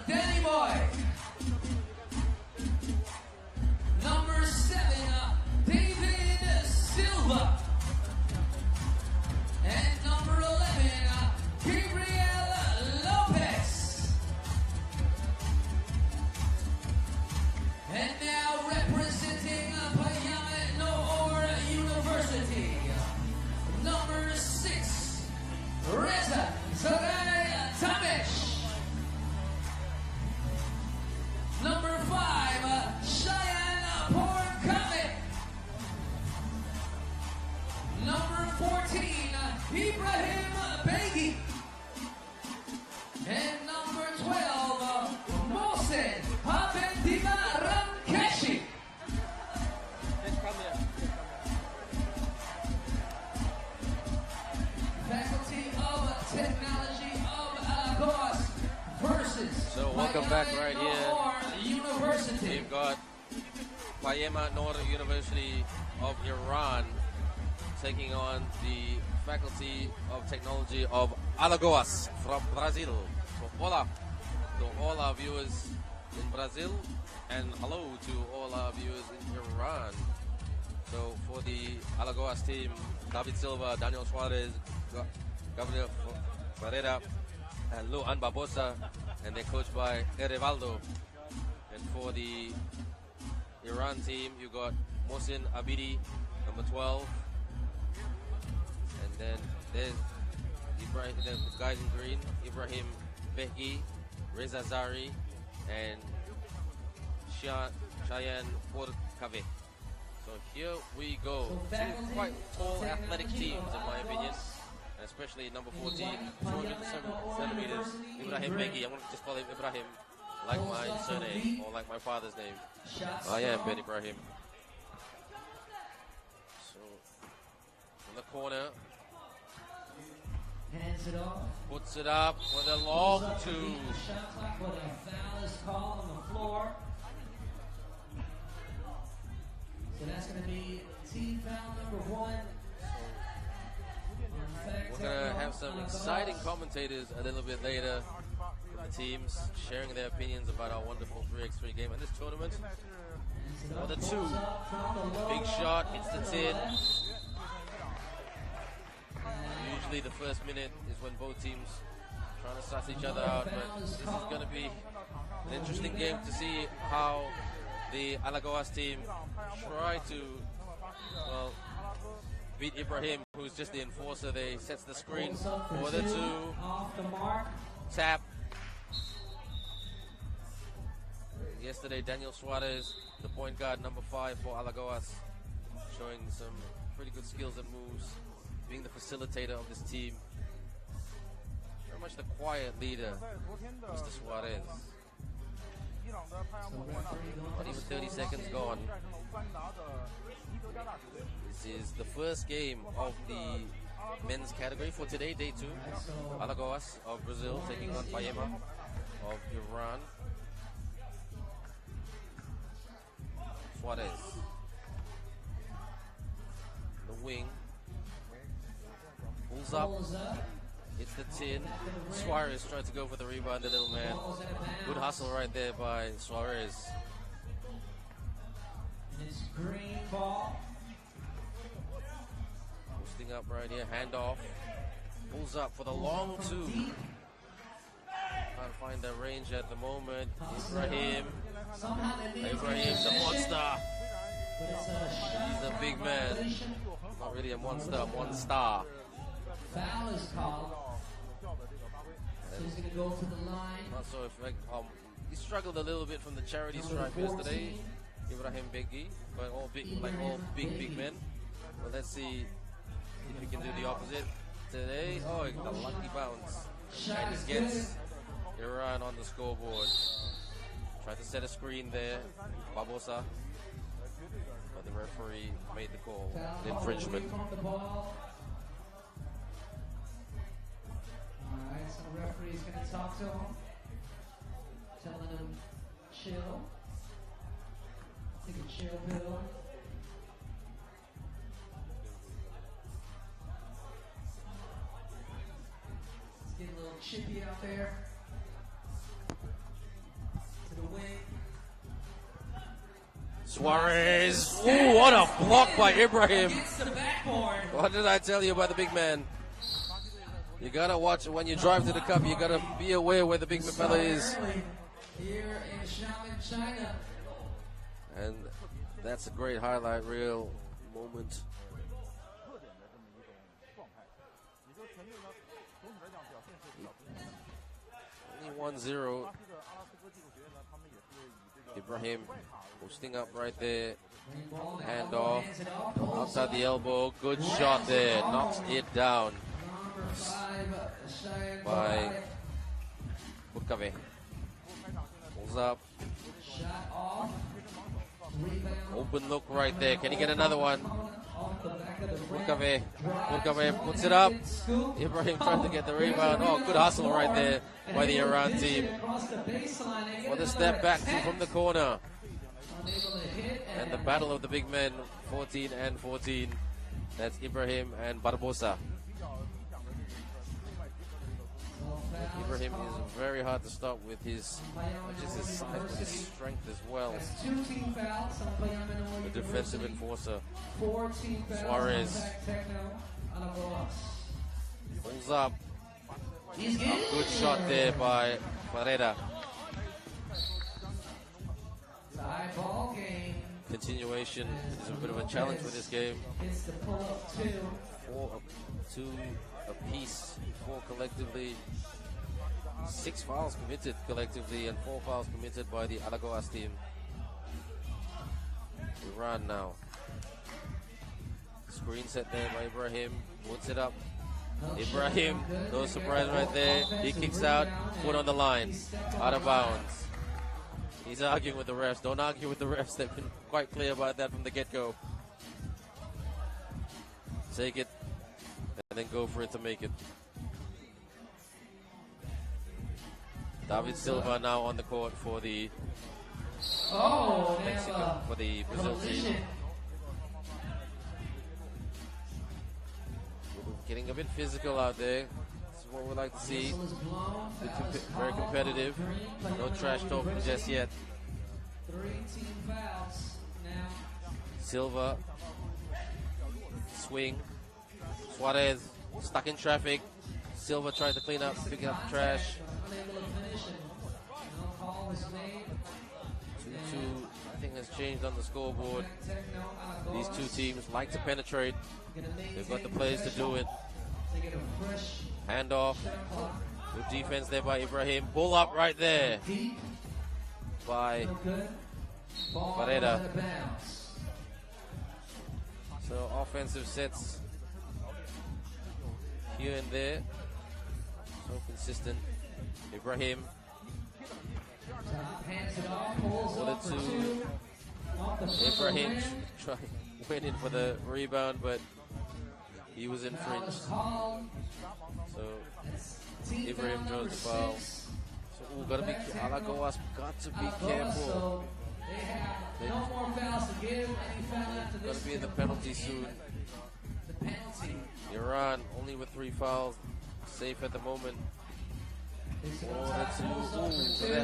Danny Boy. Number 7, David Silva. And number 11, Gabriel Lopez. And now representing Payame Noor University, number 6, Reza Sarai Tamish. Number 5, Xiamen Porkame. Number 14, Ibrahim Beghi. And number 12, Mohsen Habediba Ramkeshi. Faculty of Technology of Alagoas versus. So welcome back right here. University. We've got Payame Noor University of Iran taking on the Faculty of Technology of Alagoas from Brazil. So hola to all our viewers in Brazil and hello to all our viewers in Iran. So for the Alagoas team, David Silva, Daniel Suarez, Gabriel Ferreira, and Luan Barbosa, and they're coached by Erevaldo. And for the Iran team, you got Mohsen Abidi, number 12. And then there's Ibrahim, the guys in green, Ibrahim Beghi, Reza Zari, and Xiamen Porkave. So here we go. Two quite tall, athletic teams, in my opinion. And especially number 14, 207 centimeters, Ibrahim Beghi. I'm going to just call him Ibrahim, like my surname, or like my father's name. I am Ben Ibrahim. So, in the corner, hands it off. Puts it up with a long two. But a foul is called on the floor. So that's going to be team foul number 1. We're going to have some exciting commentators a little bit later. The teams sharing their opinions about our wonderful 3x3 game and this tournament. For the 2, big shot, hits the tin. Usually the first minute is when both teams trying to suss each other out, but this is going to be an interesting game to see how the Alagoas team try to, well, beat Ibrahim, who's just the enforcer. They sets the screen for the 2. Tap. Yesterday, Daniel Suarez, the point guard, number 5 for Alagoas, showing some pretty good skills and moves, being the facilitator of this team. Very much the quiet leader, Mr. Suarez. Not even 30 seconds gone. This is the first game of the men's category for today, day 2. Alagoas of Brazil taking on Payame of Iran. Suarez. The wing. Pulls up. It's the tin. Suarez tried to go for the rebound, the little man. Good hustle right there by Suarez. It's green ball. Posting up right here, handoff. Pulls up for the long 2. Can't find the range at the moment. Ibrahim, the monster. He's a big man. Not really a monster, a monster. Foul is called. So he's going to go to the line. Not so effective. He struggled a little bit from the charity stripe yesterday. Ibrahim Beghi, but all big, like all big men. But let's see if he can do the opposite today. Oh, the lucky bounce. And just gets Iran on the scoreboard. Tried to set a screen there, Barbosa. But the referee made the call. An infringement. Alright, so the referee's going to talk to him. Telling him, chill. Take a chill pill. It's getting a little chippy out there. Suarez. Ooh, what a block by Ibrahim. Against the backboard. What did I tell you about the big man? You gotta watch it when you drive to the cup. You gotta be aware where the big fella is. Here in Xiamen, China. And that's a great highlight reel moment. Only 1-0. Ibrahim posting up right there. Hand off. Outside the elbow. Good shot there. Knocks it down by Butkave. Pulls up. Open look right there. Can he get another one? Butkave puts it up. Ibrahim trying to get the rebound. Oh, good hustle right there by the Iran team. What a step back from the corner. And the battle of the big men, 14 and 14. That's Ibrahim and Barbosa. Ibrahim is very hard to stop with his, not just his size, but his strength as well. The defensive enforcer. Suarez pulls up. A good shot there by Fareda. Continuation is a bit of a challenge for this game. 2 apiece, 4 collectively. 6 fouls committed collectively and 4 fouls committed by the Alagoas team. Iran now. Screen set there by Ibrahim. Puts it up. Ibrahim, no surprise right there. He kicks out, foot on the line. Out of bounds. He's arguing with the refs. Don't argue with the refs. They've been quite clear about that from the get-go. Take it and then go for it to make it. David Silva now on the court for the Mexico, for the Brazil team. Getting a bit physical out there. This is what we like to see. Very competitive. No trash talking just yet. Silva. Swing. Suarez stuck in traffic. Silva tried to clean up, pick up trash. 2-2, nothing has changed on the scoreboard. These two teams like to penetrate. They've got the players to do it. Hand off. Good defense there by Ibrahim. Pull up right there by Fareda. So offensive sets here and there. So consistent. Ibrahim. Ibrahim went in for the rebound, but he was infringed. So Ibrahim draws the foul. So Alagoas got to be careful. Got to be in the penalty soon. Iran only with 3 fouls, safe at the moment.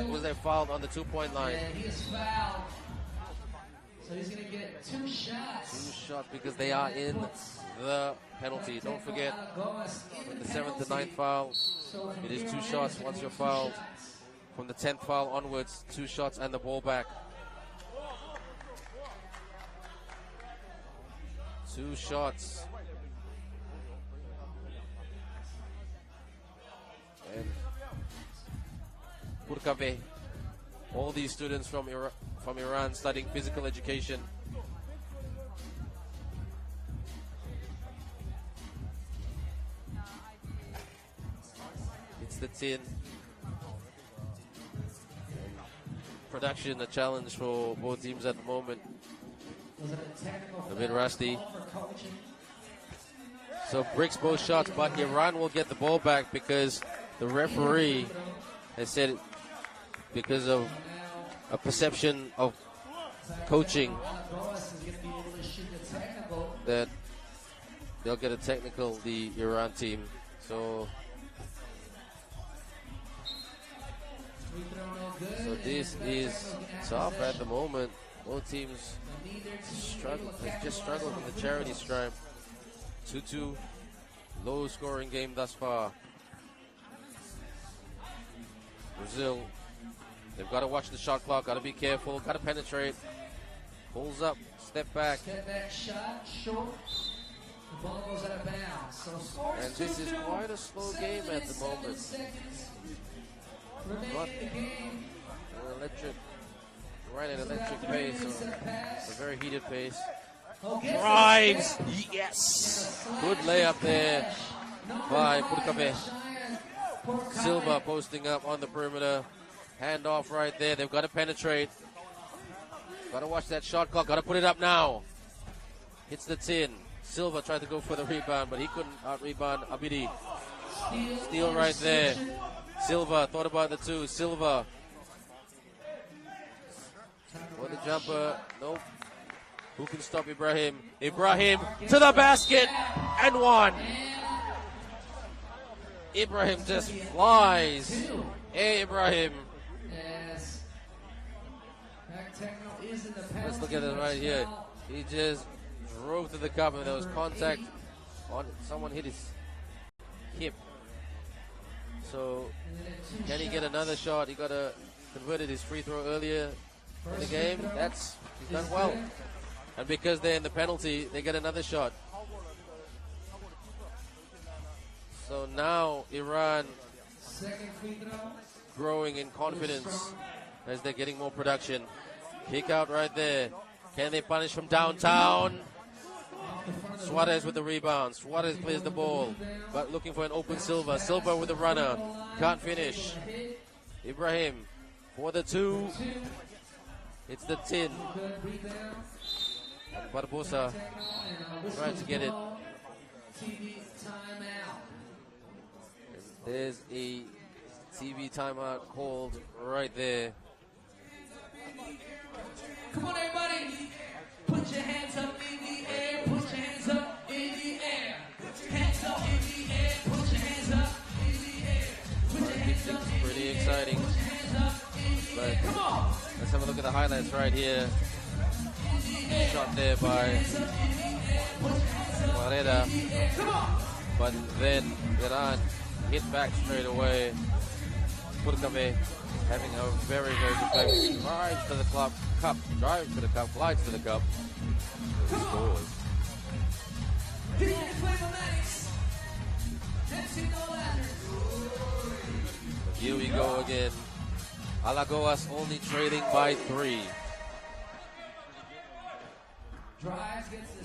Was they fouled on the 2-point line? Yeah, he is fouled. So he's going to get 2 shots. 2 shots because they are in the penalty. Don't forget, from the 7th to 9th foul, it is 2 shots once you're fouled. From the 10th foul onwards, 2 shots and the ball back. 2 shots. And Burkave, all these students from Iran studying physical education. It's the tin. Production, a challenge for both teams at the moment. A bit rusty. So breaks both shots, but Iran will get the ball back because the referee has said it because of a perception of coaching that they'll get a technical, the Iran team. So This is tough at the moment. Both teams just struggled in the charity stripe. 2-2, low scoring game thus far. Brazil, they've got to watch the shot clock, got to be careful, got to penetrate. Pulls up, step back. Step back shot, short. The ball goes out of bounds. So And this is quite a slow game at the moment. But an electric, right at electric pace, a very heated pace. Drives, yes! Good layup there by Purkabe. Silva posting up on the perimeter. Hand off right there. They've got to penetrate. Got to watch that shot clock. Got to put it up now. Hits the tin. Silva tried to go for the rebound, but he couldn't out-rebound Abidi. Steal right there. Silva thought about the two. Silva for the jumper. Nope. Who can stop Ibrahim? Ibrahim to the basket and one. Ibrahim just flies. Hey, Ibrahim. Yes. Techno is in the Let's look at it right here. He just drove to the cup and there was contact on someone hit his hip. So can he get another shot? He got converted his free throw earlier in the game. He's done well. And because they're in the penalty, they get another shot. So now Iran growing in confidence as they're getting more production. Kick out right there. Can they punish from downtown? Suarez with the rebound. Suarez plays the ball, but looking for an open Silva. Silva with the runner. Can't finish. Ibrahim for the two. It's the tin. And Barbosa trying to get it. There's a TV timeout called right there. Come on, everybody. Put your hands up in the air. Put your hands up in the air. Hands up in the air. Put your hands up in the air. Put your hands up in the air. Pretty exciting. But come on. Let's have a look at the highlights right here. Shot there by Varela. But then Iran hit back straight away. Purkabe having a very, very good play. Drives to the cup, drives to the cup, glides to the cup. He scores. Here we go again. Alagoas only trailing by 3.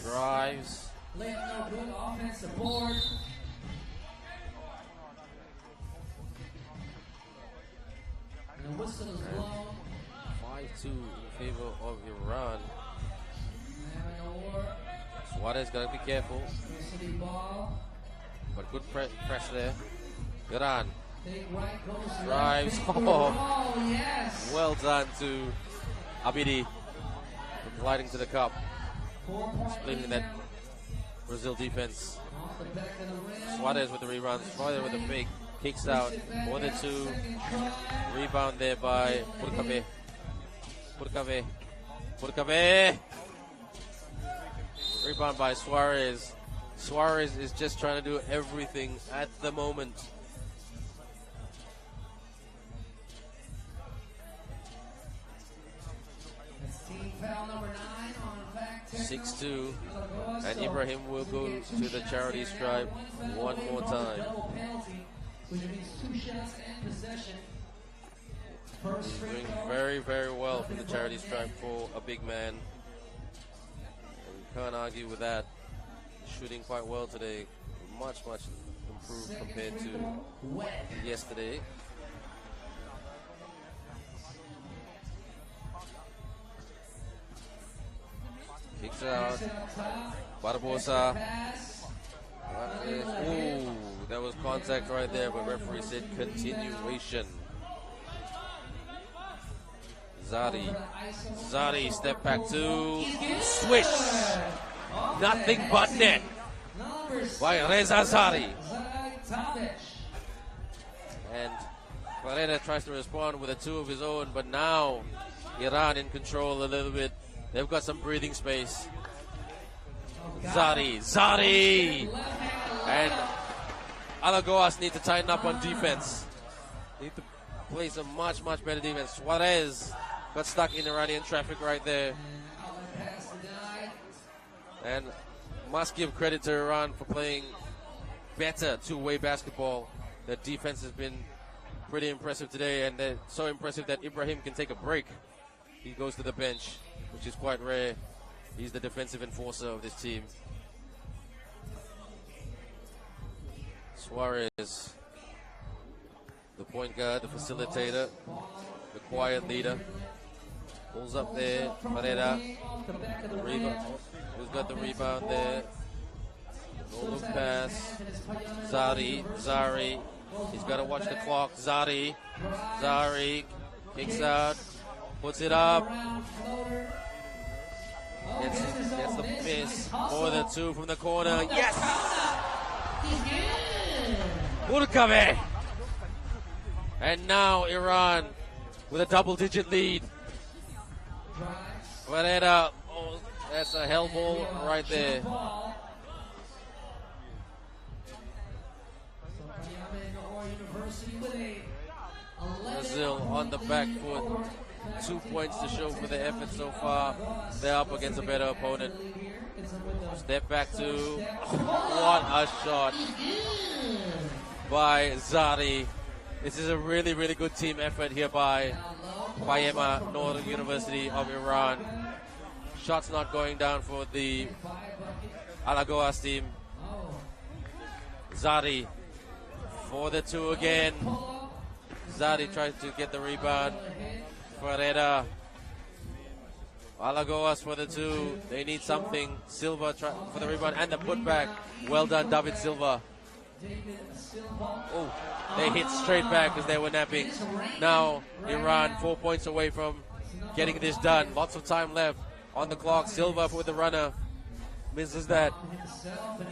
Drives. Layup no good. Offensive board. And the whistle is blown. 5-2 in favor of Iran. Suarez got to be careful. But good press there. Iran drives. Oh, yes. Well done to Abidi. Gliding to the cup. Splitting that Brazil defense. Suarez with the rebound. Suarez with a big kicks out. For the two. Rebound there by Purkabe. Purkabe. Rebound by Suarez. Suarez is just trying to do everything at the moment. Team foul number 9 on 6-2, and Ibrahim will go to the charity stripe one more time. He's doing very, very well from the charity stripe for a big man. And we can't argue with that. Shooting quite well today. Much, much improved compared to yesterday. Kicks out. Barbosa. Ooh, that was contact right there, but referee said continuation. Zari, step back two. Swish. Nothing but net. By Reza Zari. And Vrije tries to respond with a 2 of his own, but now Iran in control a little bit. They've got some breathing space. Zari! And Alagoas need to tighten up on defense. Need to play some much better defense. Suarez got stuck in Iranian traffic right there. And must give credit to Iran for playing better two-way basketball. Their defense has been pretty impressive today, and they're so impressive that Ibrahim can take a break. He goes to the bench, which is quite rare. He's the defensive enforcer of this team. Suarez, the point guard, the facilitator, the quiet leader. Pulls up there. Vrije, the rebound. Who's got the rebound there? No look pass. Zari. He's got to watch the clock. Zari kicks out, puts it up. Gets the miss for the 2 from the corner. Yes! Urkave! And now Iran with a double-digit lead. Vrije, oh, that's a hell ball right there. Vasyl on the back foot. 2 points to show for the effort so far. They're up against a better opponent. Step back 2. What a shot by Zari. This is a really good team effort here by Payame, Noor University of Iran. Shots not going down for the Alagoas team. Zari for the 2 again. Zari tries to get the rebound. Vrije. Alagoas for the 2. They need something. Silva for the rebound and the putback. Well done, David Silva. Oh, they hit straight back as they were napping. Now Iran 4 points away from getting this done. Lots of time left on the clock. Silva for the runner. Misses that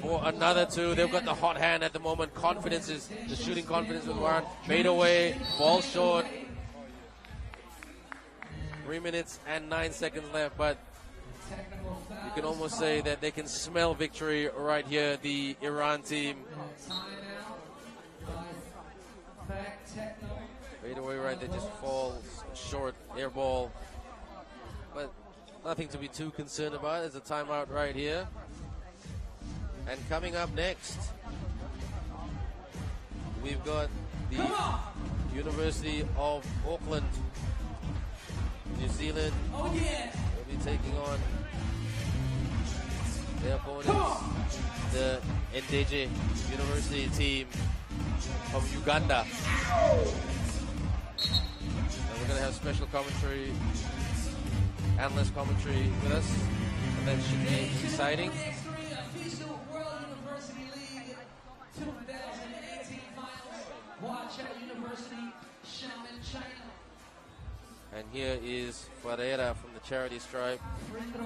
for another 2. They've got the hot hand at the moment. The shooting confidence with Iran. Made away, ball short. 3 minutes and 9 seconds left, but you can almost say that they can smell victory right here, the Iran team. Made away right there, just falls short, air ball. But nothing to be too concerned about. There's a timeout right here. And coming up next, we've got the University of Auckland, New Zealand. Will be taking on their opponents, the Ndejje University team from Uganda. And we're going to have special commentary, analyst commentary with us. And that should be exciting. FISU World University League 2018 finals. Huaqiao University, Xiamen, China. And here is Vrije from the charity stripe.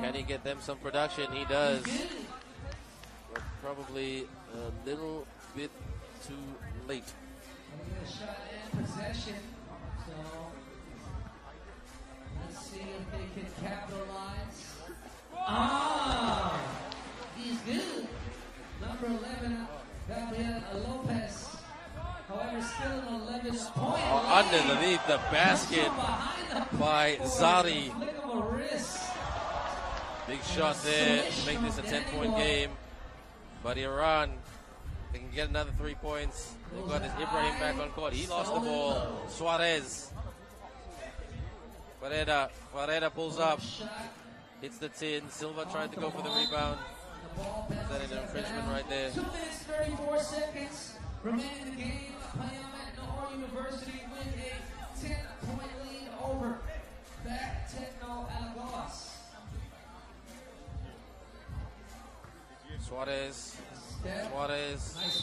Can he get them some production? He does. But probably a little bit too late. Shot and possession. So let's see if they can capitalize. He's good. Number 11, Gabriel Lopez. However, still an 11 point. Underneath the basket by Zari. Big shot there to make this a 10-point game. But Iran, they can get another 3 points. They've got this Ibrahim back on court. He lost the ball. Suarez. Vrije pulls up. Hits the tin. Silva tried to go for the rebound. Is that an infringement right there? 2 minutes, 34 seconds. Remaining in the game. Payame, Noor University win a 10-point lead over that Techno Alagoas. Suarez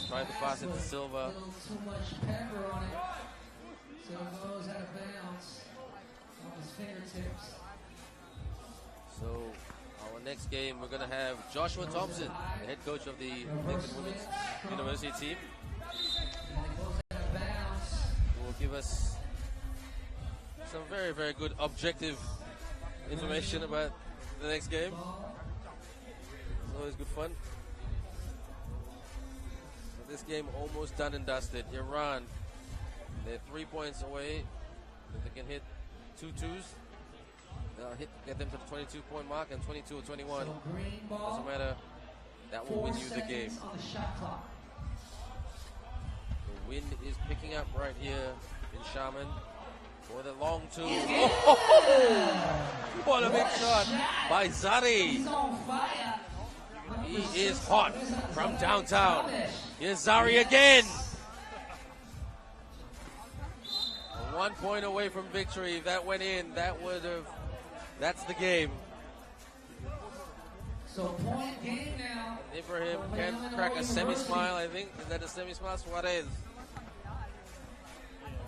tried to pass it to Silva. A little too much pepper on it. So it goes out of bounds on his fingertips. So our next game, we're going to have Joshua Thompson, the head coach of the Lincoln Uni University team, who will give us some very, very good objective information about the next game. It's always good fun. So this game almost done and dusted. Iran, they're 3 points away. If they can hit 2 twos, they'll get them to the 22-point mark, and 22 or 21. Doesn't matter. That will win you the game. The wind is picking up right here in Xiamen for the long two. Oh, what a big shot by Zari. He is hot from downtown. Here's Zari again. 1 point away from victory. If that went in, that would have. That's the game. So point game now. Ibrahim can crack a semi-smile, I think. Is that a semi-smile? Suarez.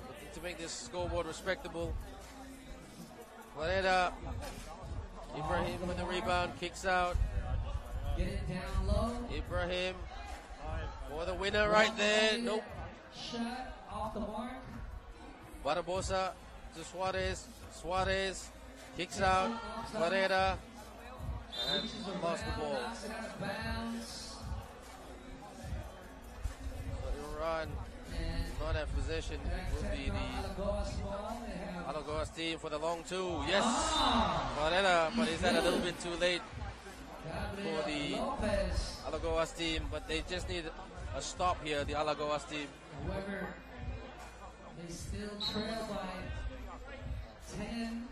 Looking to make this scoreboard respectable. Vareda. Ibrahim with the rebound, kicks out. Get it down low. Ibrahim for the winner right there. Nope. Shot off the mark. Barbosa to Suarez. Suarez kicks out. Vareda. And lost the ball. So Iran not have possession. It will be the Alagoas team for the long two. Yes, Varela, but is that a little bit too late for the Alagoas team? But they just need a stop here, the Alagoas team. However, they still trail by 10.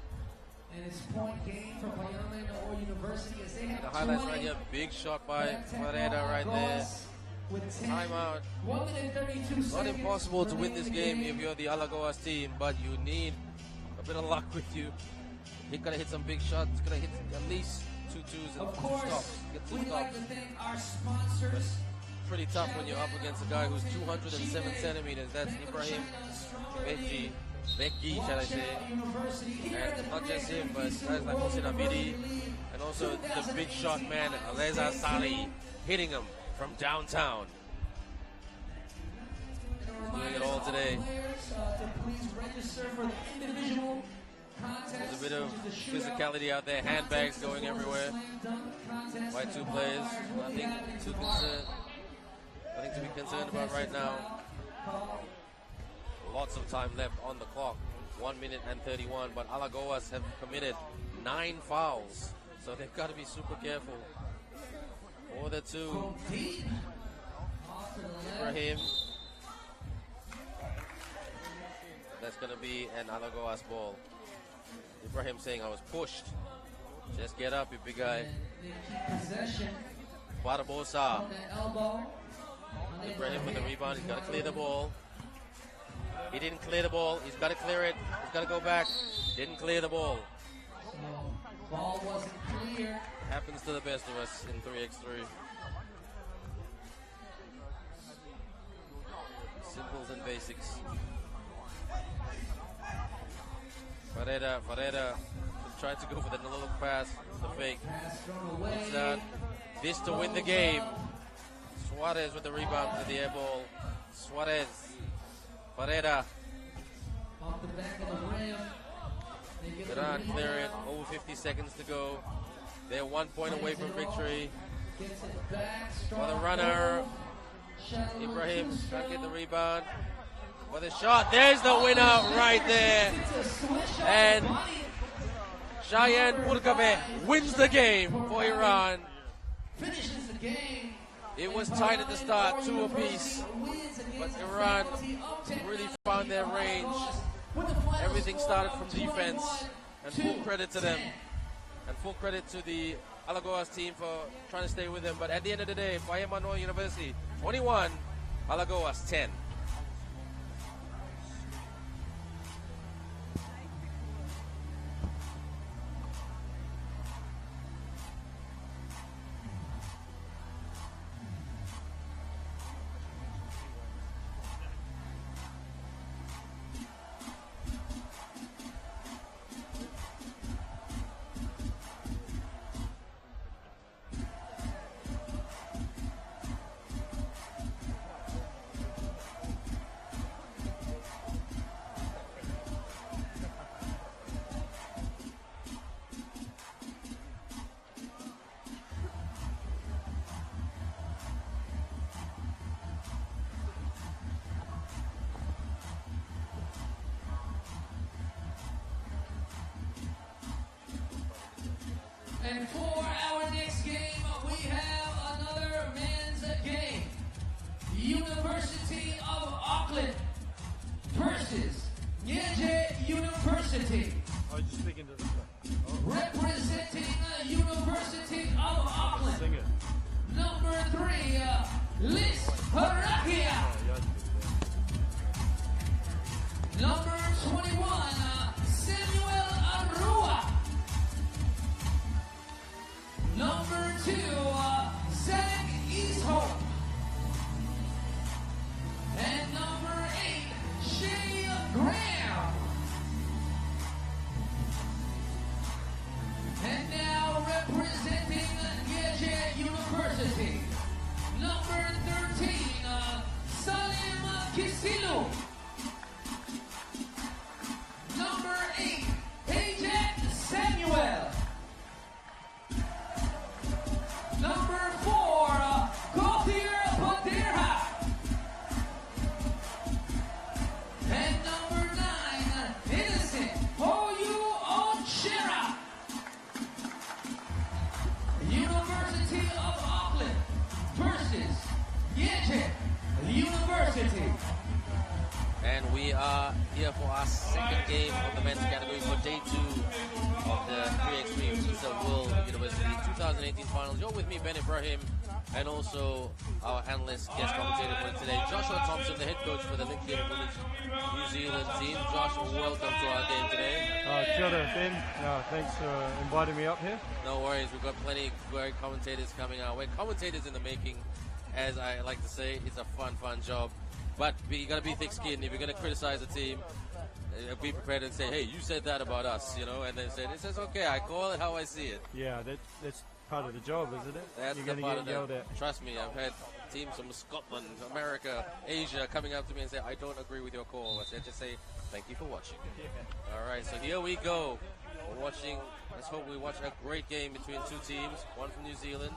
And it's point game for Payame or University as they have the highlights right here. Big shot by Vareda right there. Timeout. 1 minute 32 seconds. Not impossible to win this game if you're the Alagoas team, but you need a bit of luck with you. He's gonna hit some big shots. He's gonna hit at least 2 twos and 2 stops. Get 2 we'd stops. like to thank our sponsors. Pretty tough when you're up against a guy who's 207 centimeters. That's Ibrahim Becky, shall I say. And not just him, but guys like Hossein Abidi, and also the big shot man, Aleza Sali, hitting him from downtown. Doing it all today. There's a bit of physicality out there, handbags going everywhere by 2 players. Nothing to be concerned about right now. Lots of time left on the clock, 1 minute and 31, but Alagoas have committed 9 fouls, so they've got to be super careful. For the 2, Ibrahim. That's going to be an Alagoas ball. Ibrahim saying, I was pushed. Just get up, you big guy. Barbosa. Ibrahim with the rebound, he's got to clear the ball. He didn't clear the ball. He's got to clear it. He's got to go back. Didn't clear the ball. Ball wasn't clear. Happens to the best of us in 3x3. Simples and basics. Vareda tried to go for the little pass. The fake. It's that. This to win the game. Suarez with the rebound to the air ball. Suarez. Vareda. Off the back of the rim. Iran clear it. Over 50 seconds to go. They're 1 point away from victory. For the runner, Ibrahim can't get the rebound. For the shot, there's the winner right there. And Xiamen Purkabe wins the game for Iran. Finishes the game. It was tight at the start, 2 apiece. But Iran really found their range. Everything started from defense. And full credit to them. And full credit to the Alagoas team for trying to stay with them. But at the end of the day, Payame University 21, Alagoas 10. And for our next game, we have another men's game. University of Auckland versus Ndejje University. I was just speaking to the Representing University of Auckland. Sing it. Number 3, Liz Huaqiao. Number 21, Samuel Arua. Number 2, Zach Easthope. And number 8, Shay Graham. And now representing Ndejje University, number 13, Salim Kisilu. Number 8, Ajak Samuel. Number 4, Gauthier Baderha. And number 9, Innocent Oyu Onchera. University of Auckland versus Ndejje University. And we are here for our second game of the men's category for day 2 of the 3x3 FISU World University League 2018 finals. You're with me, Ben Ibrahim, and also our analyst, guest commentator for today, Joshua Thompson, the head coach for the Lincoln Uni New Zealand team. Josh, welcome to our game today. Kia ora, Ben. Thanks for inviting me up here. No worries, we've got plenty of great commentators coming our way. Commentators in the making, as I like to say. It's a fun job. But you got to be thick-skinned. If you're going to criticize a team, be prepared and say, hey, you said that about us, you know, and then say, it says, okay, I call it how I see it. Yeah, that's part of the job, isn't it? That's You're the going part to get of yelled that. at. Trust me, I've had teams from Scotland, America, Asia coming up to me and say, I don't agree with your call. I said, just say, thank you for watching. All right, so here we go. We're watching, let's hope we watch a great game between two teams, one from New Zealand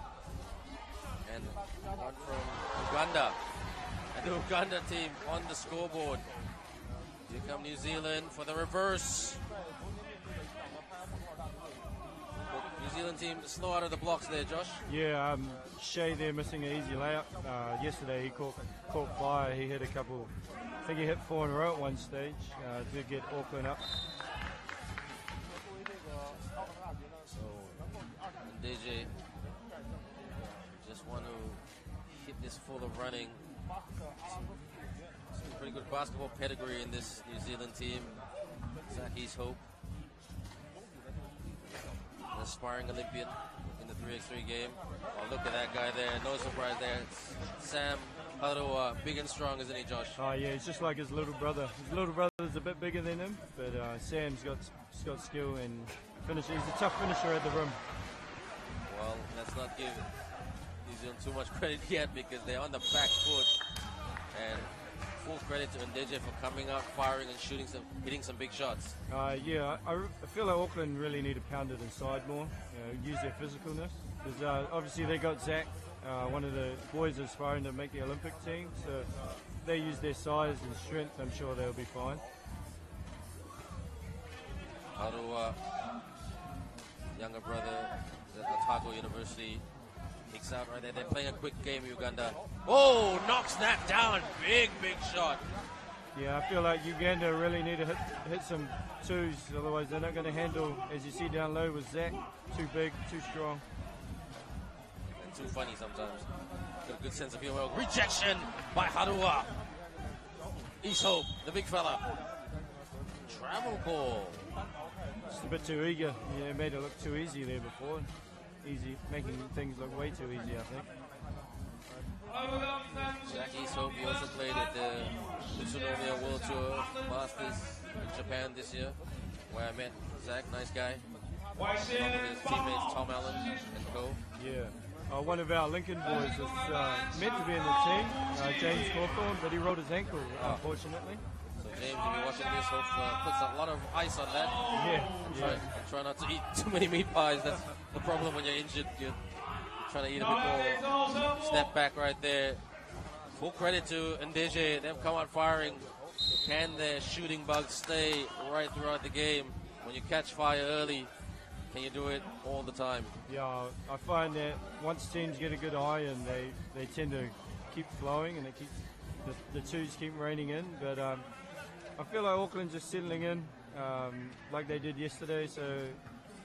and one from Uganda. And the Uganda team on the scoreboard. Here come New Zealand for the reverse. The New Zealand team slow out of the blocks there, Josh. Yeah, Shay there missing an easy layup. Yesterday he caught fire. He hit a couple, I think he hit 4 in a row at one stage. Did get Auckland up. So, Ndejje just want to hit this full of running. Some pretty good basketball pedigree in this New Zealand team. Zaki's hope. An aspiring Olympian in the 3x3 game. Oh, look at that guy there. No surprise there. It's Sam Haroa, big and strong, isn't he, Josh? Oh yeah, he's just like his little brother. His little brother's a bit bigger than him, but Sam's got skill and finisher. He's a tough finisher at the rim. Well, let's not give New Zealand too much credit yet because they're on the back foot. And full credit to Ndejje for coming up, firing and hitting some big shots. Yeah, I feel like Auckland really need to pound it inside more, use their physicalness. Because obviously they got Zach, one of the boys aspiring to make the Olympic team, so if they use their size and strength, I'm sure they'll be fine. Haroa, younger brother at Otago University, kicks out right there. They're playing a quick game, Uganda. Oh, knocks that down. Big shot. Yeah, I feel like Uganda really need to hit some twos, otherwise they're not going to handle, as you see down low with Zach, too big, too strong. And too funny sometimes. Got a good sense of humor. Rejection by Haroa. East Hope, the big fella. Travel call. Just a bit too eager. Yeah, made it look too easy there before. Easy, making things look way too easy, I think. Zach East Hope, he also played at the Tsinghua World Tour Masters in Japan this year, where I met Zach, nice guy. Along with his teammates Tom Allen and co. Yeah. One of our Lincoln boys is meant to be in the team, James Hawthorne, but he rolled his ankle, unfortunately. So James, if you're watching this, hope puts a lot of ice on that. Yeah. Try not to eat too many meat pies. That's the problem when you're injured. You're trying to eat a bit more. Snap back right there. Full credit to Ndejje. They've come out firing. Can their shooting bug stay right throughout the game? When you catch fire early, can you do it all the time? Yeah, I find that once teams get a good eye and they tend to keep flowing and it keeps the twos keep raining in. But I feel like Auckland's just settling in like they did yesterday, so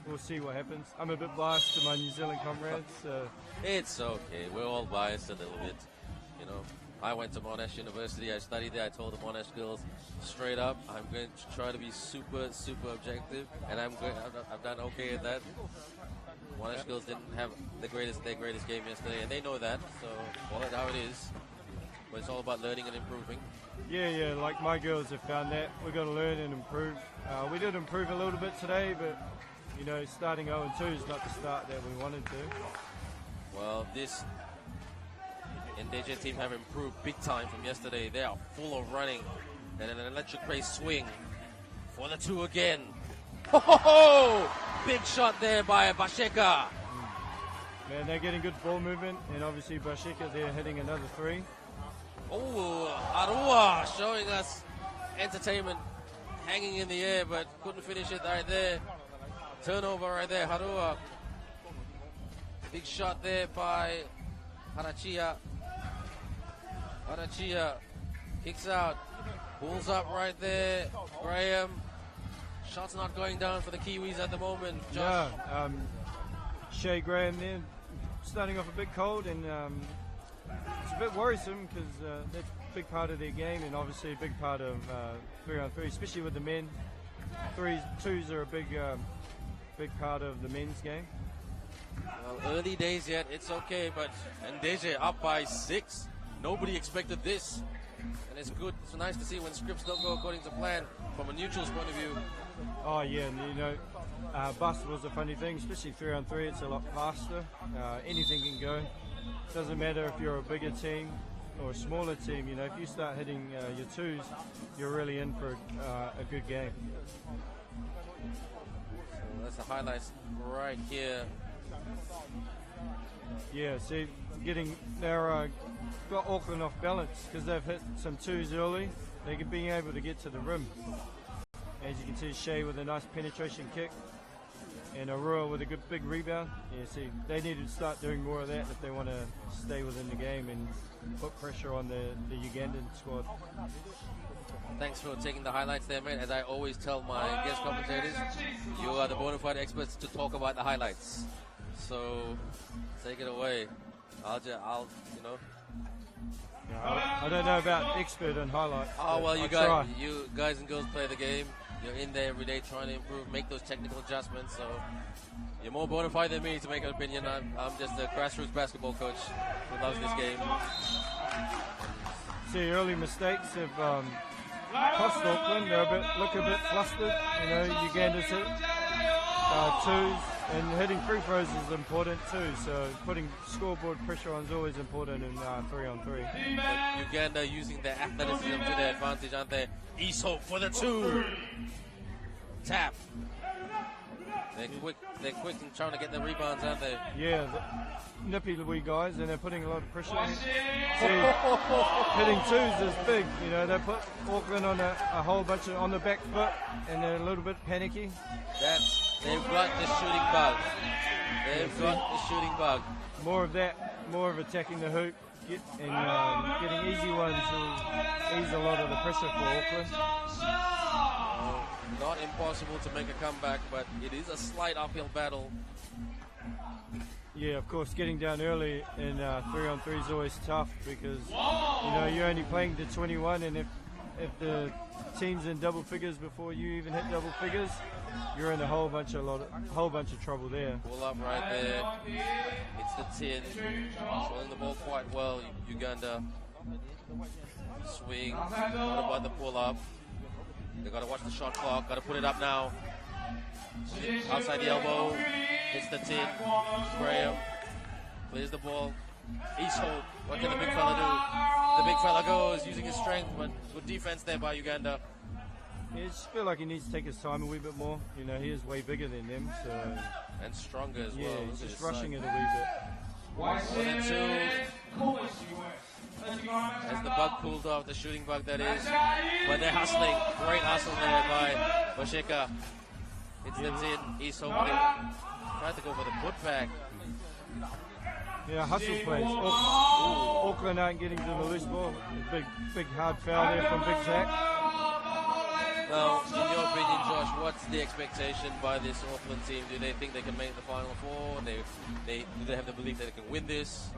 we'll see what happens. I'm a bit biased to my New Zealand comrades. So. It's okay. We're all biased a little bit, you know. I went to Monash University. I studied there. I told the Monash girls straight up, I'm going to try to be super, super objective, and I've done okay at that. Monash girls didn't have their greatest game yesterday, and they know that. So call it how it is. But it's all about learning and improving. Yeah. Like my girls have found that we're going to learn and improve. We did improve a little bit today, but you know, starting 0-2 is not the start that we wanted to. Well, this Ndejje team have improved big time from yesterday. They are full of running and an electric race swing for the 2 again. Ho ho ho! Big shot there by Basheka. Man, they're getting good ball movement, and obviously Basheka, they're hitting another 3. Oh, Arua showing us entertainment, hanging in the air, but couldn't finish it right there. Turnover right there, Harua. Big shot there by Harachia. Harachia kicks out, pulls up right there. Graham, shot's not going down for the Kiwis at the moment. Josh. Yeah, Shea Graham there, starting off a bit cold, and it's a bit worrisome because that's a big part of their game, and obviously a big part of 3-on-3, especially with the men. 2s are a big part of the men's game. Well, early days yet, it's okay, but Ndejje up by 6. Nobody expected this, and it's good. It's nice to see when scripts don't go according to plan from a neutral's point of view. Oh yeah, and you know, bust was a funny thing, especially 3-on-3. It's a lot faster. Anything can go. Doesn't matter if you're a bigger team or a smaller team. You know, if you start hitting your 2s, you're really in for a good game. So that's the highlights right here. Yeah, see, they're got Auckland off balance because they've hit some 2s early. They're being able to get to the rim. As you can see, Shea with a nice penetration kick, and Arua with a good big rebound. Yeah, see, they need to start doing more of that if they want to stay within the game and put pressure on the Ugandan squad. Thanks for taking the highlights there, man. As I always tell my guest commentators, you are the bona fide experts to talk about the highlights. So take it away. I'll you know. Yeah, I don't know about expert on highlights. Oh well, you guys and girls play the game. You're in there every day trying to improve, make those technical adjustments. So you're more bona fide than me to make an opinion. I'm just a grassroots basketball coach who loves this game. See, early mistakes have cost Auckland. They look a bit flustered. You know, Uganda's hit 2s, and hitting free throws is important too. So putting scoreboard pressure on is always important in 3-on-3. But Uganda using their athleticism to their advantage, aren't they? Iso for the 2. Tap. They're quick in trying to get the rebounds, aren't they? Yeah, nippy wee guys, and they're putting a lot of pressure on. See, hitting 2s is big. You know, they put Auckland on a whole bunch on the back foot, and they're a little bit panicky. They've got the shooting bug. They've got the shooting bug. More of that, more of attacking the hoop, and getting easy ones will ease a lot of the pressure for Auckland. Not impossible to make a comeback, but it is a slight uphill battle. Yeah, of course, getting down early in 3-on-3 is always tough because you know you're only playing to 21, and if the team's in double figures before you even hit double figures, you're in a whole bunch of trouble there. Pull up right there. It's the 10. Showing the ball quite well. Uganda swing. What about the pull up? They got to watch the shot clock. Got to put it up now. Outside the elbow. Hits the 10. Graham clears the ball. Iso. What can the big fella do? The big fella goes using his strength, but good defense there by Uganda. Yeah, I just feel like he needs to take his time a wee bit more. You know, he is way bigger than them, so and stronger as well. Yeah, he's just rushing it a wee bit. 1-2. As the bug pulled off, the shooting bug that is. But they're hustling. Great hustle there by Basheka. It's the tin. East opening. Tried to go for the putback. Yeah, hustle plays. Auckland aren't getting to the loose ball. Big hard foul there from Big Zach. Now, in your opinion, Josh, what's the expectation by this Auckland team? Do they think they can make the Final Four? Do they have the belief that they can win this?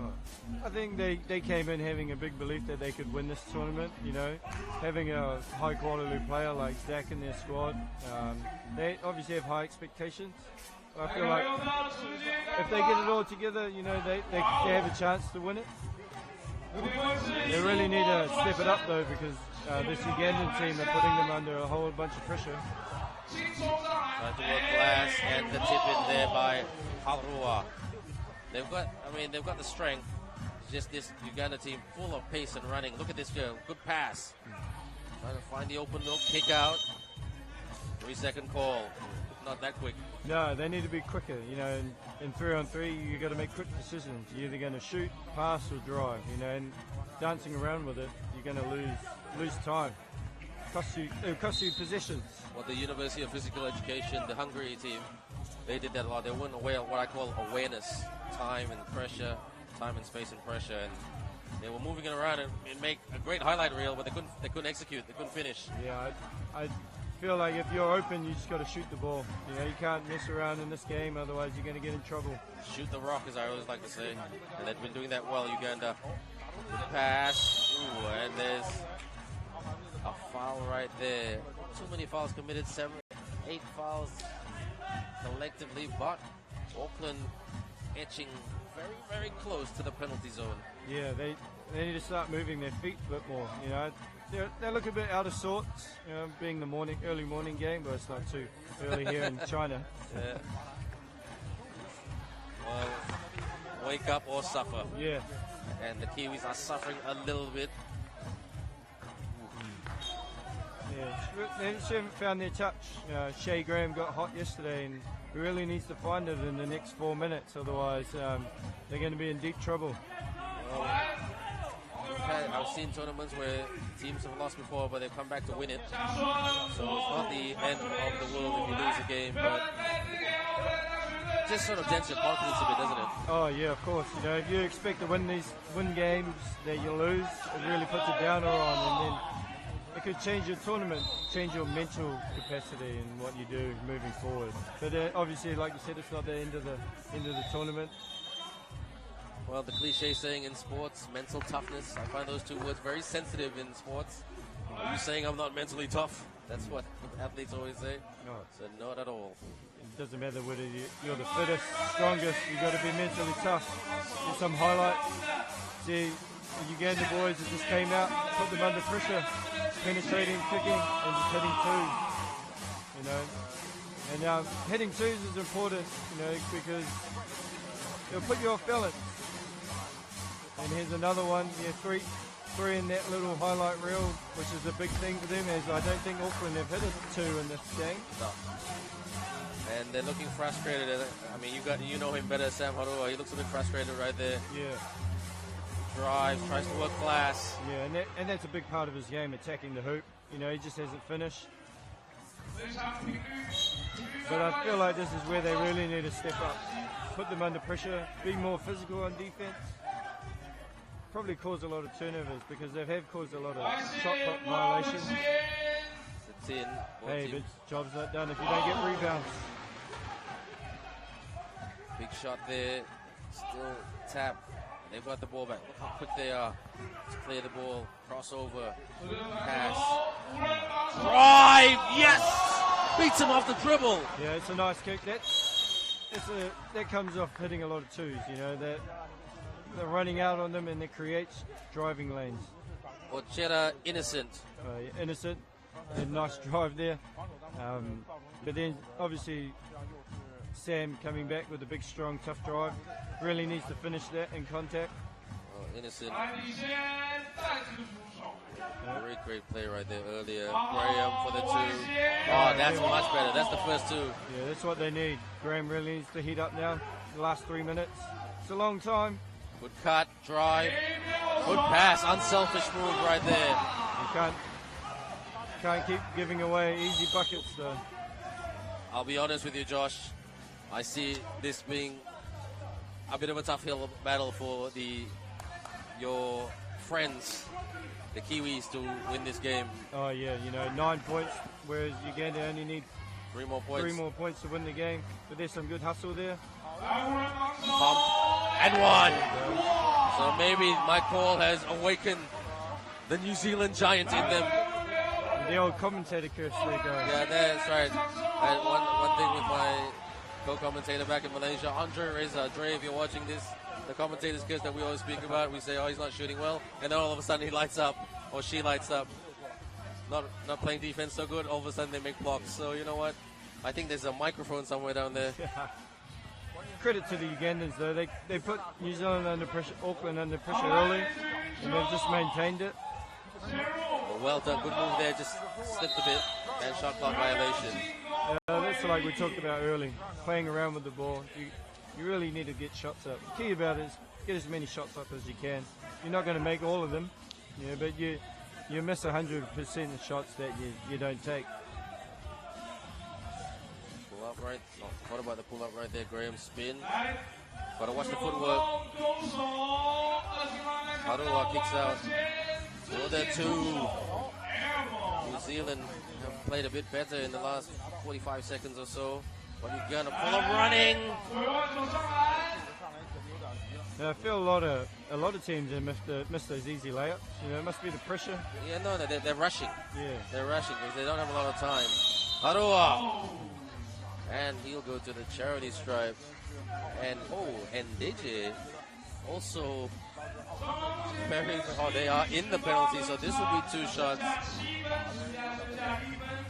I think they came in having a big belief that they could win this tournament, you know. Having a high-quality player like Zach in their squad, they obviously have high expectations. I feel like if they get it all together, you know, they have a chance to win it. They really need to step it up, though, because this Ugandan team are putting them under a whole bunch of pressure. Trying to work glass, and the tip in there by Harua. They've got the strength. It's just this Uganda team full of pace and running. Look at this girl, good pass. Trying to find the open look, kick out. 3-second call. Not that quick. No, they need to be quicker. You know, in 3-on-3, you got to make quick decisions. You're either going to shoot, pass, or drive. You know, and dancing around with it, you're going to lose time. It'll cost you possessions. Well, the University of Physical Education, the Hungary team, they did that a lot. They went away what I call awareness, time and pressure, time and space and pressure, and they were moving it around and make a great highlight reel, but they couldn't execute, they couldn't finish. Yeah, I feel like if you're open, you just got to shoot the ball. You know, you can't mess around in this game, otherwise you're going to get in trouble. Shoot the rock, as I always like to say, and they've been doing that well, Uganda. Good pass, and there's a foul right there. Too many fouls committed, 8 fouls collectively, but Auckland etching very, very close to the penalty zone. Yeah, they need to start moving their feet a bit more. You know, they look a bit out of sorts, you know, being the early morning game, but it's not too early here in China. Yeah. Well, wake up or suffer. Yeah. And the Kiwis are suffering a little bit. Yeah, they just haven't found their touch. Shea Graham got hot yesterday, and he really needs to find it in the next 4 minutes. Otherwise, they're going to be in deep trouble. Well, I've seen tournaments where teams have lost before, but they've come back to win it. So it's not the end of the world if you lose a game, but just sort of dents your confidence a bit, doesn't it? Oh yeah, of course. You know, if you expect to win games that you lose, it really puts a downer on, and then it could change your tournament, change your mental capacity and what you do moving forward. But obviously, like you said, it's not the end of the tournament. Well, the cliche saying in sports, mental toughness, I find those two words very sensitive in sports. Are you saying I'm not mentally tough? That's what athletes always say. No. So not at all. It doesn't matter whether you're the fittest, strongest, you've got to be mentally tough. Here's some highlights. See, the Uganda boys that just came out, put them under pressure, penetrating, kicking, and just hitting twos. You know, and hitting twos is important, you know, because it'll put you off balance. And here's another one, yeah, three in that little highlight reel, which is a big thing for them, as I don't think Auckland have hit a 2 in this game. No. And they're looking frustrated. I mean, you know him better, Sam Harua. He looks a bit frustrated right there. Yeah. Drives, tries to work glass. Yeah, and that's a big part of his game, attacking the hoop. You know, he just hasn't finished. But I feel like this is where they really need to step up. Put them under pressure, be more physical on defense. Probably cause a lot of turnovers because they have caused a lot of shot clock violations. It's in. Hey, but job's not done if you don't get rebounds. Big shot there. Still tap. They've got the ball back. Look how quick they are to clear the ball. Crossover. Pass. Drive! Yes! Beats him off the dribble. Yeah, it's a nice kick. That comes off hitting a lot of twos, you know. They're running out on them and it creates driving lanes. Ochera innocent. Innocent. A nice drive there. But then obviously Sam coming back with a big, strong, tough drive. Really needs to finish that in contact. Innocent. Great play right there earlier. Graham for the 2. Oh, that's much better. That's the first 2. Yeah, that's what they need. Graham really needs to heat up now. The last 3 minutes. It's a long time. Good cut, drive, good pass, unselfish move right there. You can't keep giving away easy buckets though. I'll be honest with you, Josh. I see this being a bit of a tough hill battle for your friends, the Kiwis, to win this game. Oh yeah, 9 points, whereas Uganda only need 3 more points. 3 more points to win the game. But there's some good hustle there. Pump and one. So maybe my call has awakened the New Zealand giant in them. The old commentator curse there going. Yeah, that's right. And one thing with my co-commentator back in Malaysia, Andre Reza, Dre, if you're watching this, the commentator's curse that we always speak about, we say, oh, he's not shooting well, and then all of a sudden he lights up, or she lights up. Not playing defense so good, all of a sudden they make blocks. So you know what? I think there's a microphone somewhere down there. Credit to the Ugandans though, they put New Zealand under pressure, Auckland under pressure early, and they've just maintained it. Well done, good move there, just slipped a bit, and shot clock violation. That's like we talked about early, playing around with the ball. You really need to get shots up. The key about it is get as many shots up as you can. You're not going to make all of them, but you miss 100% of shots that you don't take. Pull up right. Oh, what about the pull up right there? Graham spin. Gotta watch the footwork. Harua kicks out. So there two. New Zealand have played a bit better in the last 45 seconds or so. But Uganda pull up running. Now, I feel a lot of teams have missed those easy layups. It must be the pressure. Yeah, no, they're rushing. Yeah. They're rushing because they don't have a lot of time. Harua. And he'll go to the charity stripe. And Ndejje also they are in the penalty, so this will be 2 shots.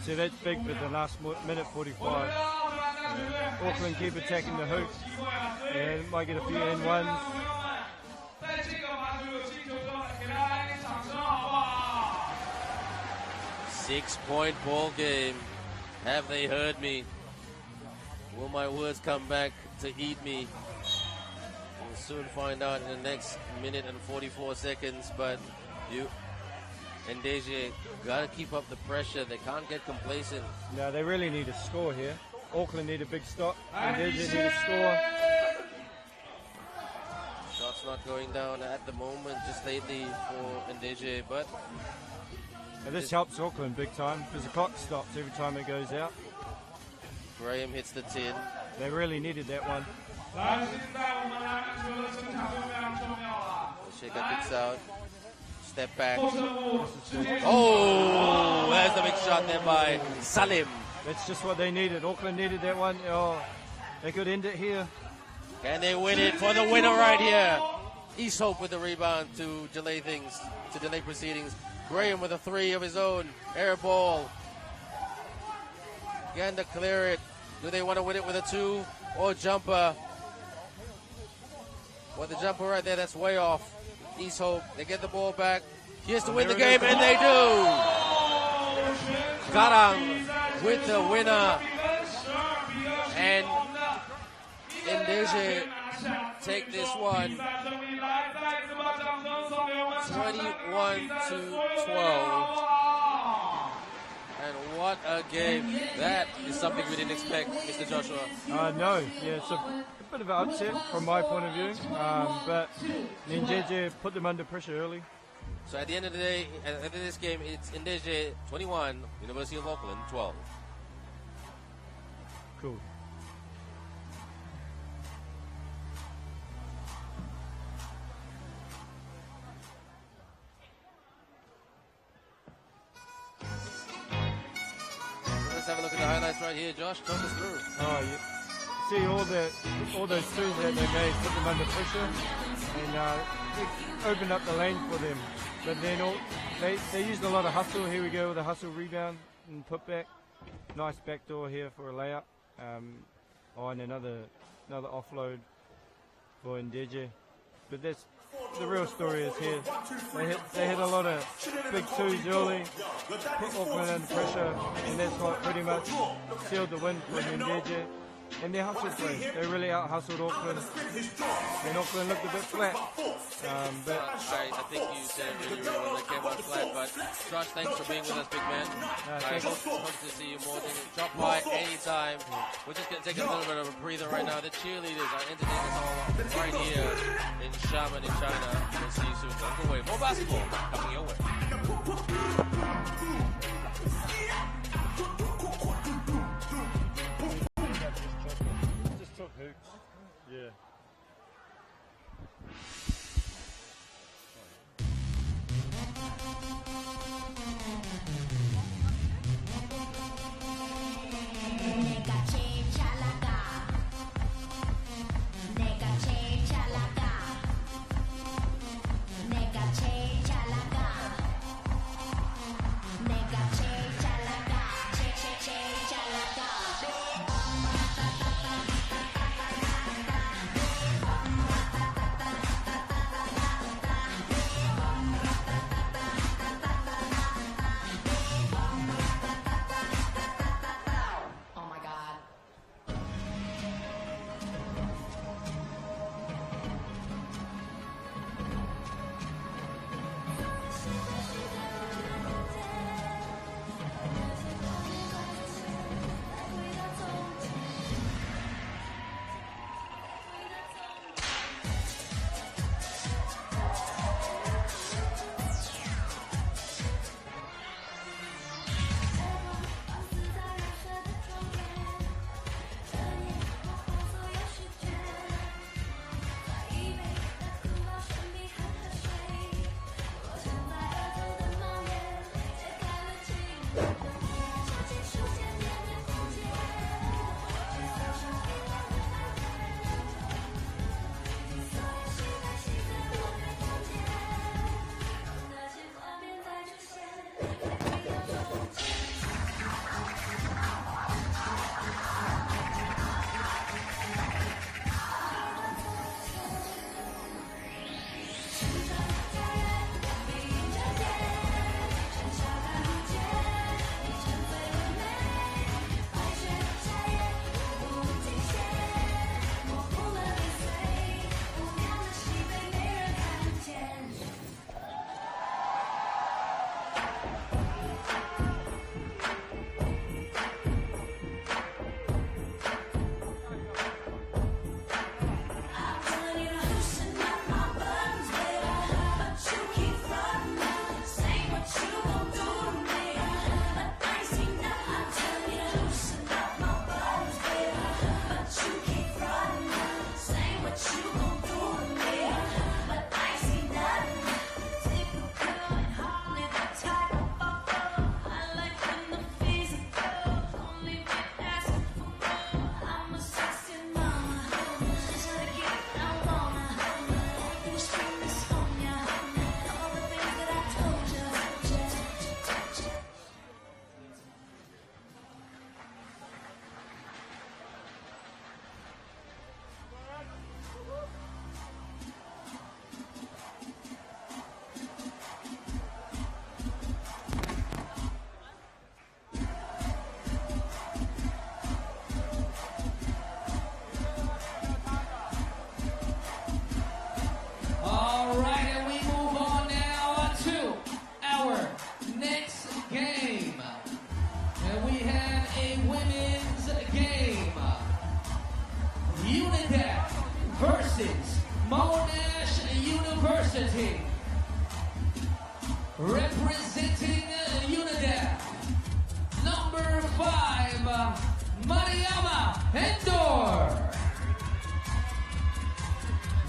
See, that's big with the last minute 45. Auckland keep attacking the hoop. And might get a few N1s. Six-point ball game. Have they heard me? Will my words come back to eat me? We'll soon find out in the next minute and 44 seconds. But Ndejje, gotta keep up the pressure. They can't get complacent. No, they really need a score here. Auckland need a big stop. Ndejje need a score. Shots not going down at the moment, just lately for Ndejje, but this helps Auckland big time because the clock stops every time it goes out. Graham hits the tin. They really needed that one. Shaker kicks out. Step back. Oh, there's the big shot there by Salim. That's just what they needed. Auckland needed that one. Oh, they could end it here. Can they win it for the winner right here? East Hope with the rebound to delay things, to delay proceedings. Graham with a 3 of his own. Air ball. Uganda clear it. Do they want to win it with a 2 or jumper? Well, the jumper right there, that's way off. East Hope, they get the ball back. Here's to win the game, and they do. Garang with the winner. And Ndejje take this one 21-12. And what a game. That is something we didn't expect, Mr. Joshua. No, yeah, it's a bit of an upset from my point of view. But Ndejje put them under pressure early. So at the end of the day, at the end of this game, it's Ndejje 21, University of Auckland 12. Cool. Let's have a look at the highlights right here, Josh. Talk us through. Oh, yeah. See all those twos that they made, put them under pressure, and it opened up the lane for them. But then they used a lot of hustle. Here we go with a hustle rebound and putback. Nice backdoor here for a layup. And another offload for Ndejje. But that's the real story is here. They hit a lot of big twos early, put Auckland under pressure, and that's what pretty much sealed the win for Ndejje. and their hustle play. They really out-hustled Auckland. And Auckland looked a bit flat. But guys, I think you said it really well. They came out flat, but Josh, thanks for being with us, big man. I hope to see you more. Drop by anytime. We're just going to take a little bit of a breather right now. The cheerleaders are entertaining us all right here in Xiamen in China. We'll see you soon. Don't go away. More basketball coming your way. just took hoops. Yeah. UNIDAF versus Monash University. Representing UNIDAF, number 5, Payame Noor.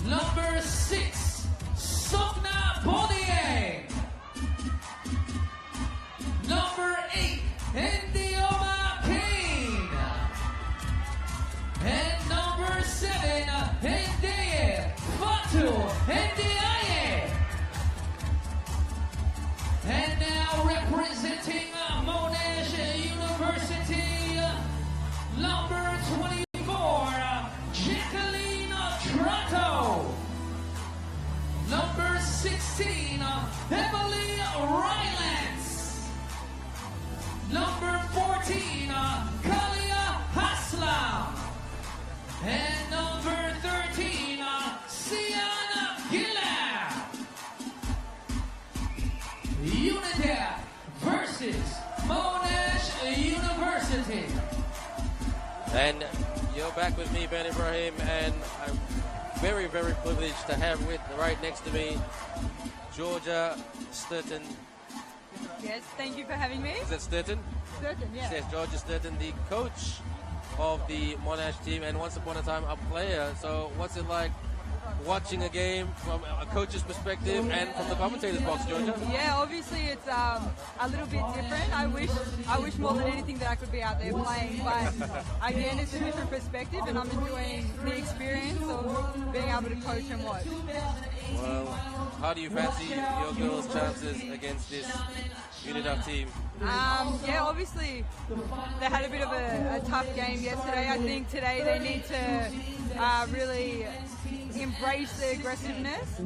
Number 6, Sokna Bodier. Number 8, Ndejje Uni. And number 7, Ndejje Uni. And now representing Monash University, number 24, Jacqueline Tronto. And you're back with me, Ben Ibrahim, and I'm very, very privileged to have right next to me Georgia Sturton. Yes, thank you for having me. Is it Sturton? Sturton, yeah. Yes, Georgia Sturton, the coach of the Monash team, and once upon a time a player. So what's it like watching a game from a coach's perspective and from the commentator's box, Georgia? Yeah, obviously it's a little bit different. I wish more than anything that I could be out there playing, but again, it's a different perspective, and I'm enjoying the experience of being able to coach and watch. Well, how do you fancy your girls' chances against this UNIDAF team? Yeah, obviously they had a bit of a tough game yesterday. I think today they need to really embrace the aggressiveness.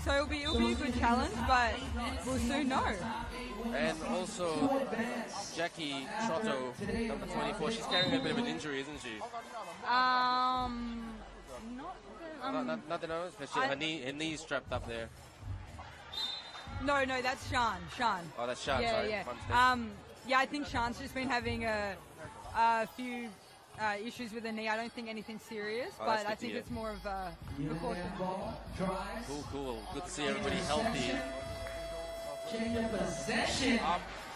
So it'll be a good challenge, but we'll soon know. And also Jackie Trotto, number 24, she's carrying a bit of an injury, isn't she? Nothing else, but her knee's strapped up there. No, that's Sean. Oh, that's Sean. Yeah, sorry. yeah. Yeah, I think Sean's just been having a few issues with the knee. I don't think anything serious, but I think it's more of a precaution. Cool. Good to see everybody healthy. Possession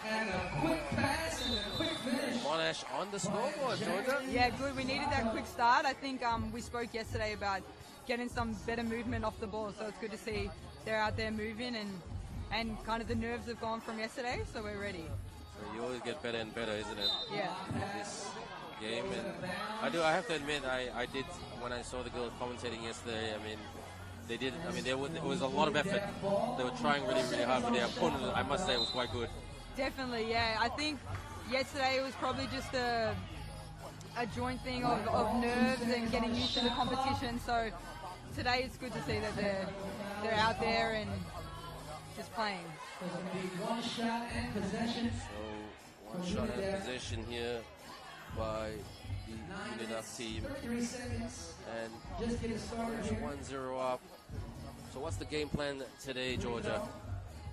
and a quick pass and a quick finish. Monash on the scoreboard, Georgia. Yeah, good. We needed that quick start. I think we spoke yesterday about getting some better movement off the ball, so it's good to see they're out there moving and kind of the nerves have gone from yesterday, so we're ready. So you always get better and better, isn't it? Yeah. This game, and I have to admit, I did when I saw the girls commentating yesterday. I mean, they did. I mean, there was a lot of effort. They were trying really, really hard, but their opponent, I must say, was quite good. Definitely, yeah. I think yesterday it was probably just a joint thing of nerves and getting used to the competition. So today it's good to see that they're out there and just playing. So one shot and possession. So one shot and possession here by the UNIDAF team. And just getting started here. 1-0 up. So what's the game plan today, Georgia?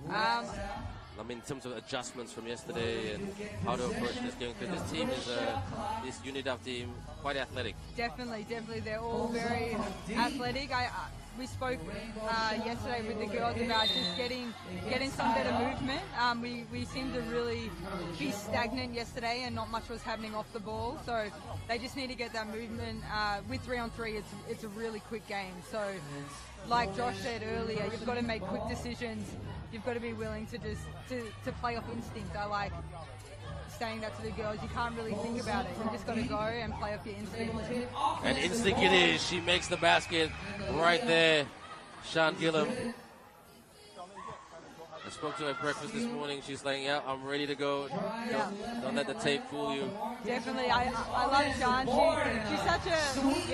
I mean, in terms of adjustments from yesterday and how to approach this game, because this team is this UNIDAF team quite athletic. Definitely. They're all very athletic. We spoke yesterday with the girls about just getting some better movement. We seemed to really be stagnant yesterday, and not much was happening off the ball. So they just need to get that movement. With 3-on-3, it's a really quick game. So, like Josh said earlier, you've got to make quick decisions. You've got to be willing to just to play off instinct. I like saying that to the girls. You can't really think about it. You just got to go and play off your instinct. And instinct it is. She makes the basket right there. Sian Gillam. I spoke to her at breakfast this morning. She's like, yeah, I'm ready to go. Don't let the tape fool you. Definitely. I love Sian. She's such a,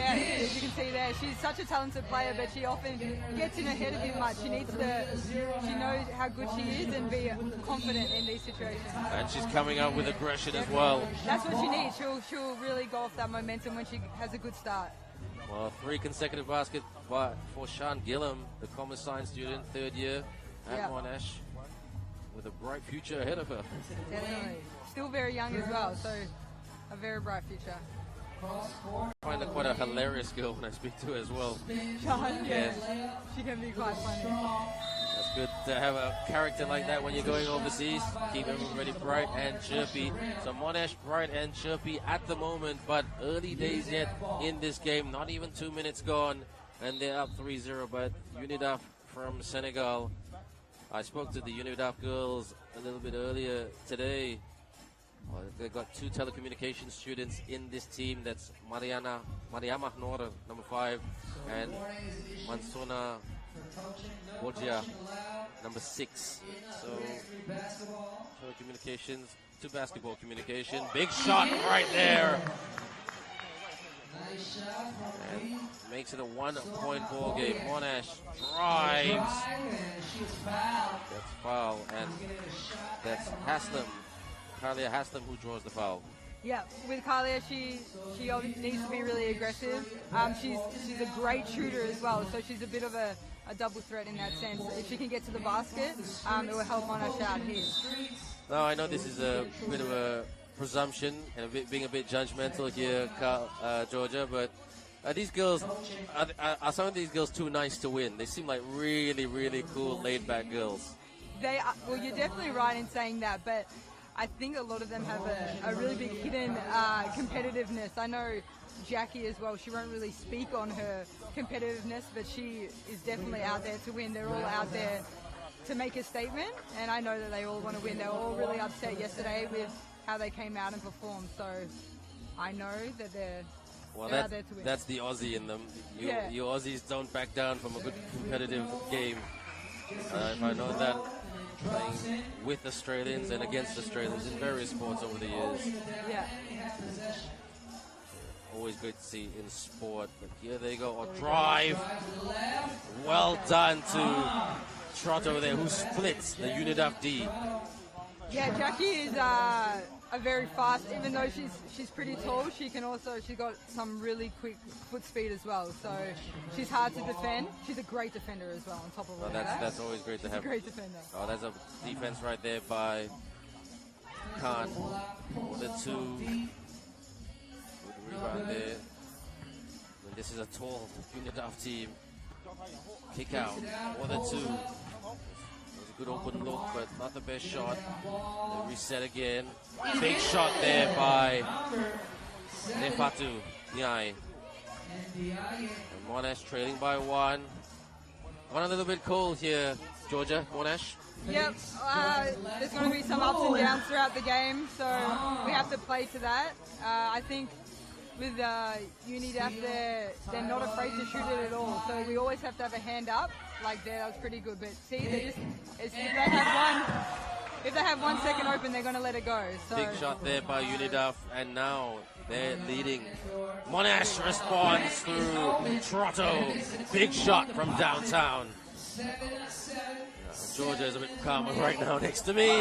as you can see there, she's such a talented player, but she often gets in her head a bit much. She knows how good she is and be confident in these situations. And she's coming up with aggression as well. That's what she needs. She'll really go off that momentum when she has a good start. Well, 3 consecutive baskets for Sian Gillam, the commerce science student, 3rd year at Monash, with a bright future ahead of her. Definitely. Still very young as well, so a very bright future. I find her quite a hilarious girl when I speak to her as well. Sian, yes. She can be quite funny. That's good to have a character like that when you're going overseas. Keep everybody bright and chirpy. So Monash bright and chirpy at the moment, but early days yet in this game. Not even 2 minutes gone, and they're up 3-0. But UNIDAF from Senegal. I spoke to the UNIDAF girls a little bit earlier today. They've got 2 telecommunication students in this team. That's Mariama Noor, number 5, and Mansona Borgia, number 6. So, telecommunications to basketball communication. Big shot right there. And makes it a 1-point ball game. Monash drives. That's foul, and that's Haslam. Kalia Haslam who draws the foul. Yeah, with Kalia, she needs to be really aggressive. She's a great shooter as well, so she's a bit of a double threat in that sense. If she can get to the basket, it will help Monash out here. Now I know this is a bit of a presumption and being a bit judgmental here, Georgia, but these girls, are some of these girls too nice to win? They seem like really, really cool, laid-back girls. They are, well, you're definitely right in saying that, but I think a lot of them have a really big hidden competitiveness. I know Jackie as well, she won't really speak on her competitiveness, but she is definitely out there to win. They're all out there to make a statement, and I know that they all want to win. They were all really upset yesterday with how they came out and performed, so I know that they're out there to win. That's the Aussie in them. Yeah. You Aussies don't back down from a good competitive game. If I know that, playing with Australians and against Australians in various sports over the years. Yeah. Always great to see in sport. But here they go. A drive. Well done to Trot over there, who splits the UNIDAF D. Yeah, Jackie is a very fast, even though she's pretty tall, she's got some really quick foot speed as well, so she's hard to defend. She's a great defender as well, on top of all that. That's always great to have. She's a great defender. Oh, that's a defense right there by Khan. The 2. Good rebound there. And this is a tall UNIDAF team. Kick out. Or the 2. Good open look, but not the best shot. They reset again. Big shot there by Nefatu Nyai. And Monash trailing by 1. Gone a little bit cold here, Georgia. Monash? Yep, there's going to be some ups and downs throughout the game, so we have to play to that. I think with UNIDAF, they're not afraid to shoot it at all, so we always have to have a hand up. Like there, that was pretty good. But see, if they have 1 second open, they're going to let it go. So. Big shot there by UNIDAF, and now they're leading. Monash responds through Trotto. Big shot from downtown. Georgia is a bit calmer right now next to me.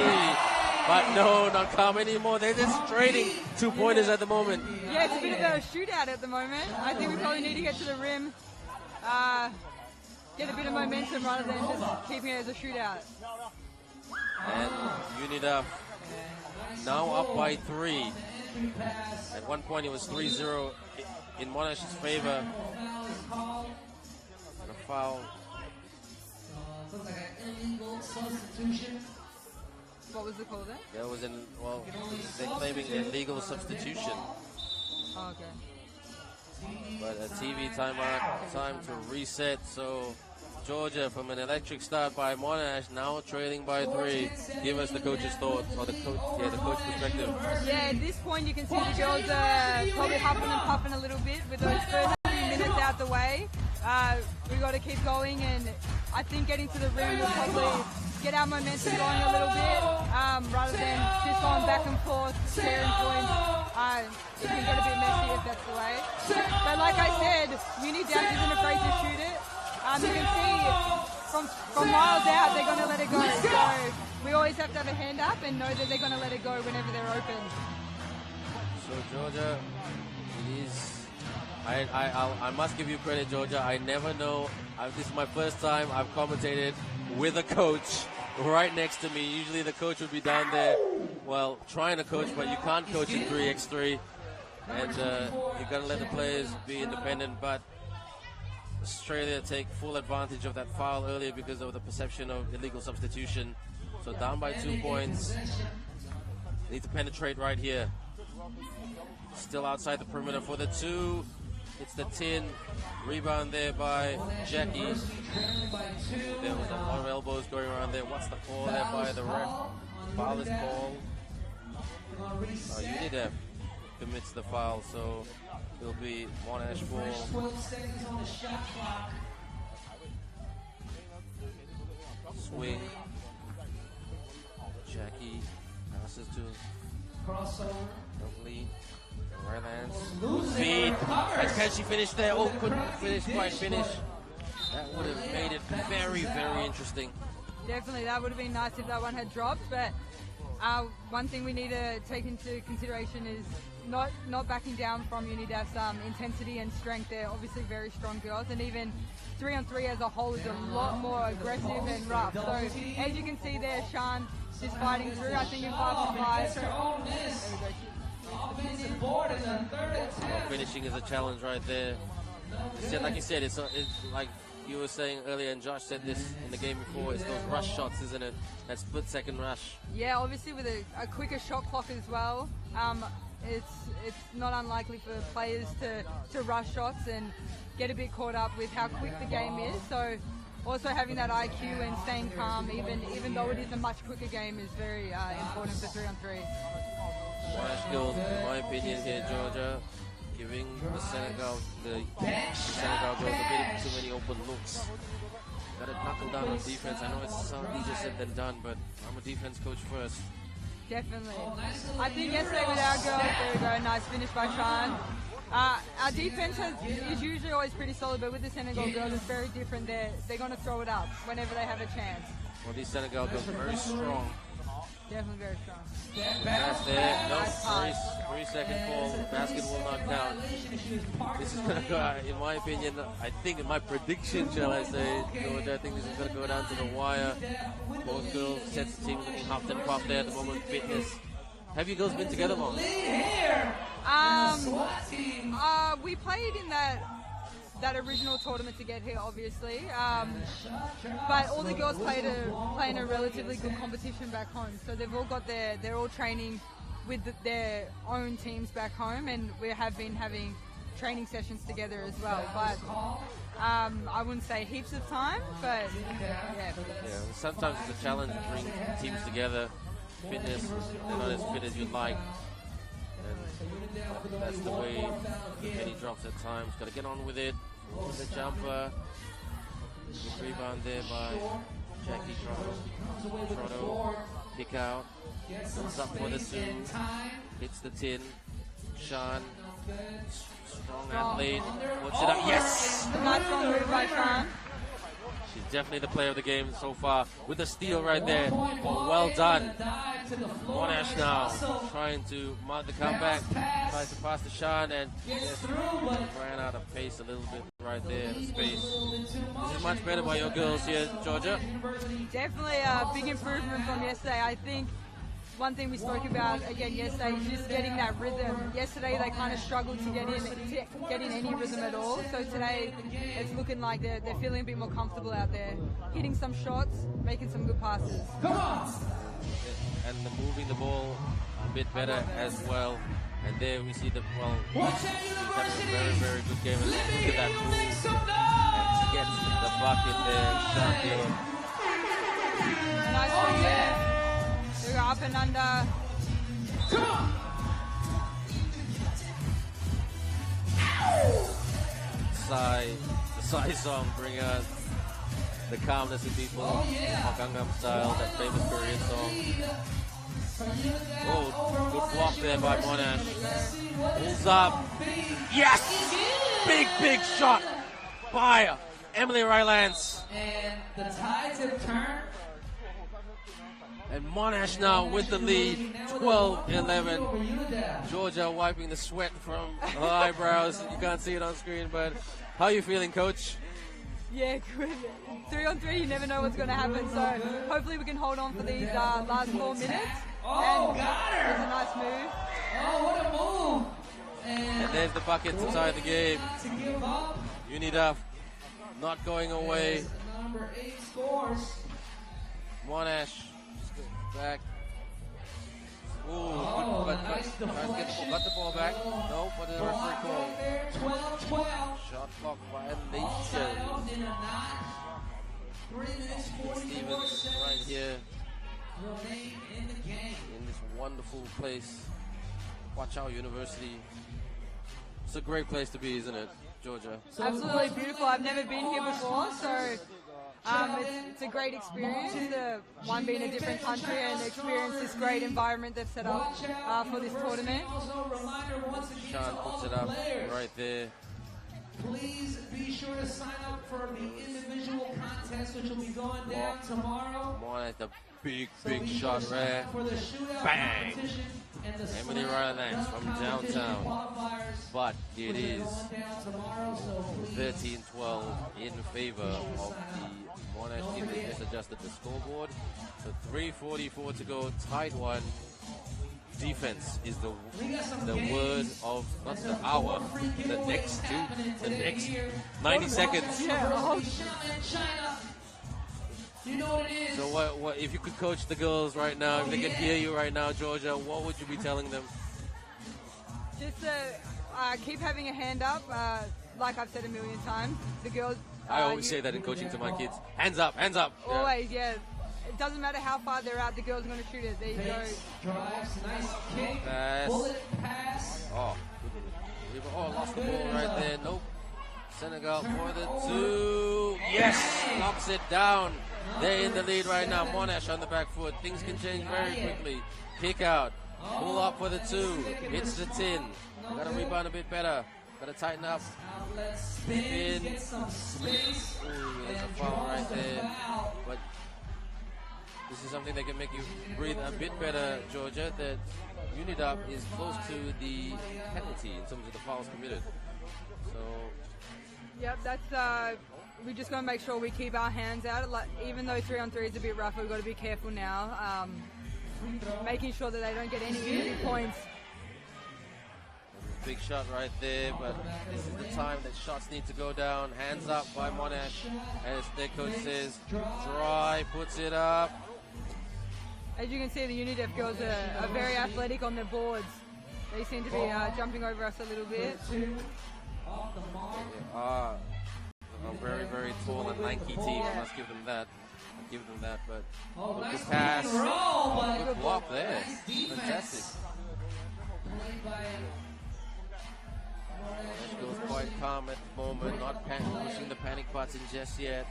But no, not calm anymore. They're just trading 2-pointers at the moment. Yeah, it's a bit of a shootout at the moment. I think we probably need to get to the rim. Get a bit of momentum rather than just keeping it as a shootout. And UNIDAF now up by 3. At one point it was 3-0 in Monash's favor. And a foul. What was the call there? There was they're claiming illegal substitution. Oh, okay. But a TV timeout, time to reset. So Georgia from an electric start by Monash, now trailing by 3. Give us the coach's thoughts, or the coach perspective. Yeah, at this point you can see the girls are probably huffing and puffing a little bit with those first few minutes out the way. We've got to keep going, and I think getting to the rim will probably get our momentum going a little bit, rather than just going back and forth, sharing points. It can get a bit messy if that's the way. But like I said, UNIDAF isn't afraid to shoot it. You can see from miles out they're going to let it go. So we always have to have a hand up and know that they're going to let it go whenever they're open. So Georgia, it is. I must give you credit, Georgia. I never know. This is my first time I've commentated with a coach right next to me. Usually the coach would be down there, well, trying to coach, but you can't coach in 3x3. And you've got to let the players be independent. But Australia take full advantage of that foul earlier because of the perception of illegal substitution. So down by 2 points. Need to penetrate right here. Still outside the perimeter for the 2. It's the 10. Rebound there by Jackie. There was a lot of elbows going around there. What's the call there by the ref? Foul is called. UNIDAF commits the foul, so it'll be Monash ball. Swing. Jackie passes to Lovely. Right hands. Feed. And can she finish there? Oh, couldn't quite finish. That would have made it very, very interesting. Definitely, that would have been nice if that one had dropped, but one thing we need to take into consideration is not backing down from UNIDAF's intensity and strength. They're obviously very strong girls, and even 3-on-3 as a whole is a lot more aggressive and rough. So as you can see there, Sean is fighting through. I think in 5-on-5. Finishing is a challenge right there. Like you said, it's like you were saying earlier, and Josh said this in the game before, it's those rush shots, isn't it? That split-second rush. Yeah, obviously with a quicker shot clock as well. It's not unlikely for players to rush shots and get a bit caught up with how quick the game is. So also having that IQ and staying calm, even though it is a much quicker game, is very important for 3-on-3. Monash skills, in my opinion, here, Georgia, giving the Senegal girls a bit too many open looks. Got to knuckle down on defense. I know it's easier said than done, but I'm a defense coach first. Definitely. I think yesterday with our girls, there we go, nice finish by Sean. Our defense is usually always pretty solid, but with the Senegal girls, it's very different. They're going to throw it up whenever they have a chance. Well, these Senegal girls are very strong. Definitely very strong. Pass there. No, 3-second fall. Basket will not count. This is going to go, in my opinion, I think in my prediction, shall I say, Georgia, I think this is going to go down to the wire. Both girls, sets the team looking huffed and puffed there at the moment. Fitness. Have you girls been together long? We played in that original tournament to get here, obviously. But all the girls play in a relatively good competition back home. So they've all got they're all training with their own teams back home, and we have been having training sessions together as well. But I wouldn't say heaps of time, but yeah. Sometimes it's a challenge to bring teams together. Fitness, they're not as fit as you'd like. And that's the way the penny drops at times. Got to get on with it. The jumper. Good rebound there by Jackie Trotto. Kick out. Comes up for the two. Hits the tin. Sean. Strong athlete. Puts it up. Yes! Nice strong move by Sean. She's definitely the player of the game so far with the steal right there. Well done. Monash now trying to mount the comeback. Tries to pass to Sean and just ran out of pace a little bit right there. The space. This is much better by your girls here, Georgia. Definitely a big improvement from yesterday. I think one thing we spoke about again yesterday is just getting that rhythm. Yesterday they kind of struggled to get in any rhythm at all. So today it's looking like they're feeling a bit more comfortable out there, hitting some shots, making some good passes. Come on! And moving the ball a bit better as well. And there we see she's having a very, very good game. And look at that move. And she gets the bucket there. Nice one there. They go up and under. Come on! The Psy song bring us the calmness in people. Gangnam Style, that famous Korean song. Oh, good block there by Monash. Pulls up. Yes! Big shot by Emily Rylance. And the tides have turned. And Monash now with the lead, 12-11. Georgia wiping the sweat from her eyebrows. You can't see it on screen, but how are you feeling, Coach? Yeah, good. 3-on-3, you never know what's going to happen. So hopefully we can hold on for these last 4 minutes. Oh, and got her! It's a nice move. Oh, what a move! And there's the buckets inside the game. UNIDAF not going away. Number 8 scores. Monash back. Ooh, nice deflection. got the ball back. No, but the referee call. 12-12. Shot clock violation. 3 minutes 44 Stevens seconds right here remain in the game. in this wonderful place, Huaqiao University. It's a great place to be, isn't it, Georgia? Absolutely beautiful. I've never been here before, so it's a great experience. One being a different country and experience this great environment they've set up for this tournament. Sean puts it up right there. Please be sure to sign up for the individual contest, which will be going down tomorrow. Monash, the big shot there. For the shootout Bang! competition and the Emily Rylands from downtown. But it is 13-12 in favor of the Monash team. They just adjusted the scoreboard. So 3:44 to go, tied one. Defense is the word of, not the hour, the next 90 seconds. You know what it is. So what if you could coach the girls right now, if they could hear you right now, Georgia, what would you be telling them? Just keep having a hand up, like I've said a million times. The girls. I always say that in coaching to my kids. Hands up, hands up. Always, yeah. It doesn't matter how far they're out, the girls are going to shoot it. There you go. Drives, nice kick, Pass. bullet pass. Oh, lost the ball right there. Nope. Senegal for the two. Yes, knocks it down. They're in the lead right now. Monash on the back foot. Things can change very quickly. Kick out. Pull up for the two. Hits the tin. Got to rebound a bit better. Got to tighten up. Spin. Get some space. Ooh, there's a foul right there. But this is something that can make you breathe a bit better, Georgia, that UNIDAF is close to the penalty in terms of the fouls committed. So, yep, that's. We just got to make sure we keep our hands out. Like, even though 3-on-3 is a bit rough, we've got to be careful now. Making sure that they don't get any easy points. big shot right there, but this is the time that shots need to go down. Hands up by Monash, as their coach says, dry, puts it up. As you can see, the UNIDAF girls are very athletic on their boards. They seem to be jumping over us a little bit. They are a very, very tall and lanky team. I must give them that. But good pass. Good block there. Fantastic. Monash goes quite calm at the moment, not pushing the panic buttons just yet.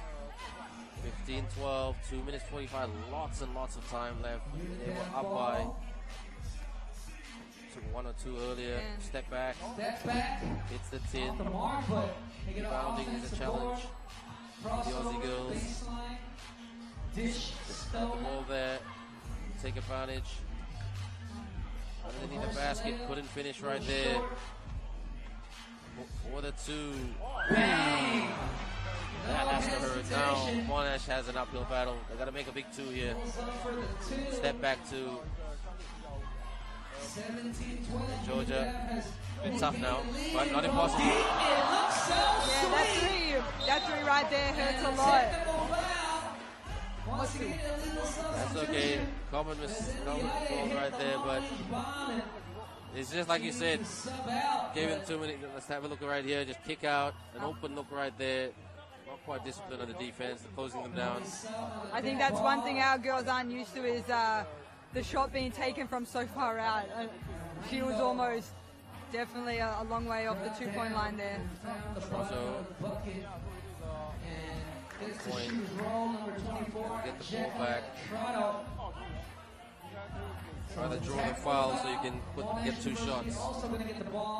15-12, 2 minutes 45, lots and lots of time left. They were up by one or two earlier. Step back. Hits the tin. Rebounding is a challenge. The Aussie girls. Just got the ball there. Take advantage. Underneath the basket. Couldn't finish right there. For the two. Bang! That has to hurt. Now Monash has an uphill battle. They got to make a big two here. Step back two. Georgia, it's tough now, but not impossible. Yeah, that three right there hurts a lot. That's okay. Common call right there, but it's just like you said. Gave him 2 minutes. Let's have a look right here. Just kick out, an open look right there. Not quite disciplined on the defense, closing them down. I think that's one thing our girls aren't used to is the shot being taken from so far out. She was almost definitely a long way off the 2-point line there. Also, point. Get the ball back. Try to draw the foul so you can get 2 shots. If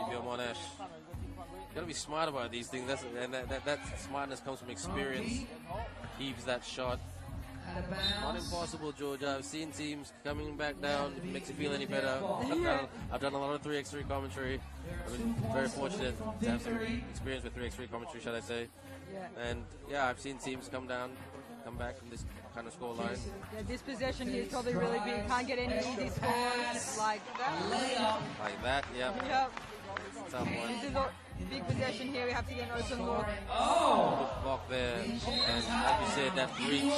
you're Monash. You gotta be smart about these things. That smartness comes from experience. Heaves that shot. Not impossible, Georgia. I've seen teams coming back down. If it makes you feel any better. I've done a lot of 3x3 commentary. I've been very fortunate to have some experience with 3x3 commentary, shall I say. Yeah. And yeah, I've seen teams come back from this kind of score line. Yeah, this possession here is probably really big. Can't get any easy scores like that. Like that, yeah. Yep. It's a tough one. This is a big possession here. We have to get an open look. Good block there. And like you said, that reach,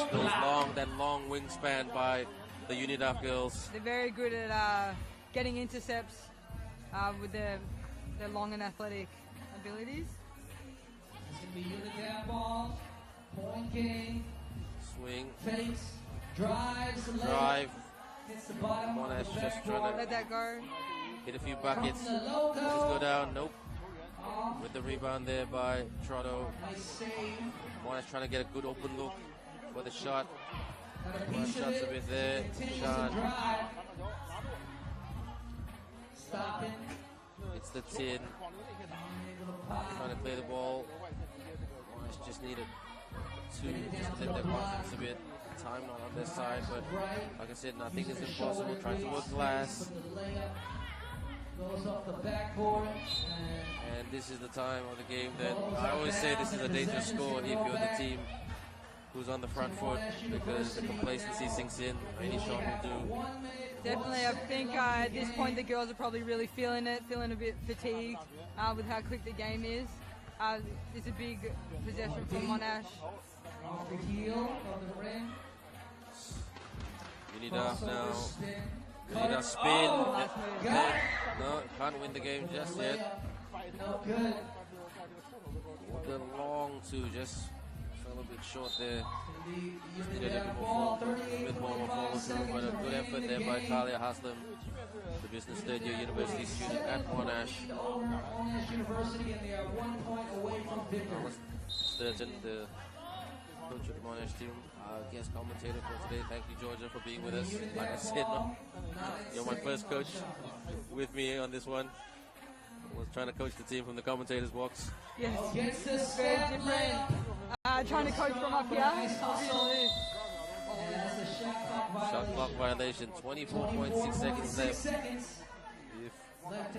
that long wingspan by the UNIDAF girls. They're very good at getting intercepts with their long and athletic abilities. It's going to be UNIDAF ball. Point game. Swing. Fakes. Drives. Drive. Hits the bottom. Monash just trying to let that go. Hit a few buckets. Just go down. Nope. With the rebound there by Trotto. Monash trying to get a good open look for the shot. Shots a bit there. Sean. It's the tin. Trying to play the ball. Monash just needed to just let their confidence a bit. Time not on their side, but like I said, nothing is impossible. Trying to work glass. And this is the time of the game that I always say this is a dangerous score if you're the team who's on the front foot, because the complacency sinks in. Any shot will do. Definitely, I think at this point the girls are probably really feeling it, feeling a bit fatigued with how quick the game is. It's a big possession for Monash. Off the heel of the ring. UNIDAF now. UNIDAF spin. No, can't win the game just yet. No good. Walker long too, just fell a bit short there. Just needed a bit more follow through, but a good effort there by Talia Haslam, the business third year university student at Monash. Monash University, and they are 1 point away from victory. Sturgeon, the coach of the Monash team, guest commentator for today. Thank you, Georgia, for being with us. Like I said, you're my first coach with me on this one. I was trying to coach the team from the commentator's box. Yes, very different. Trying to coach from up here. Obviously. Shot clock violation, 24.6 seconds left. If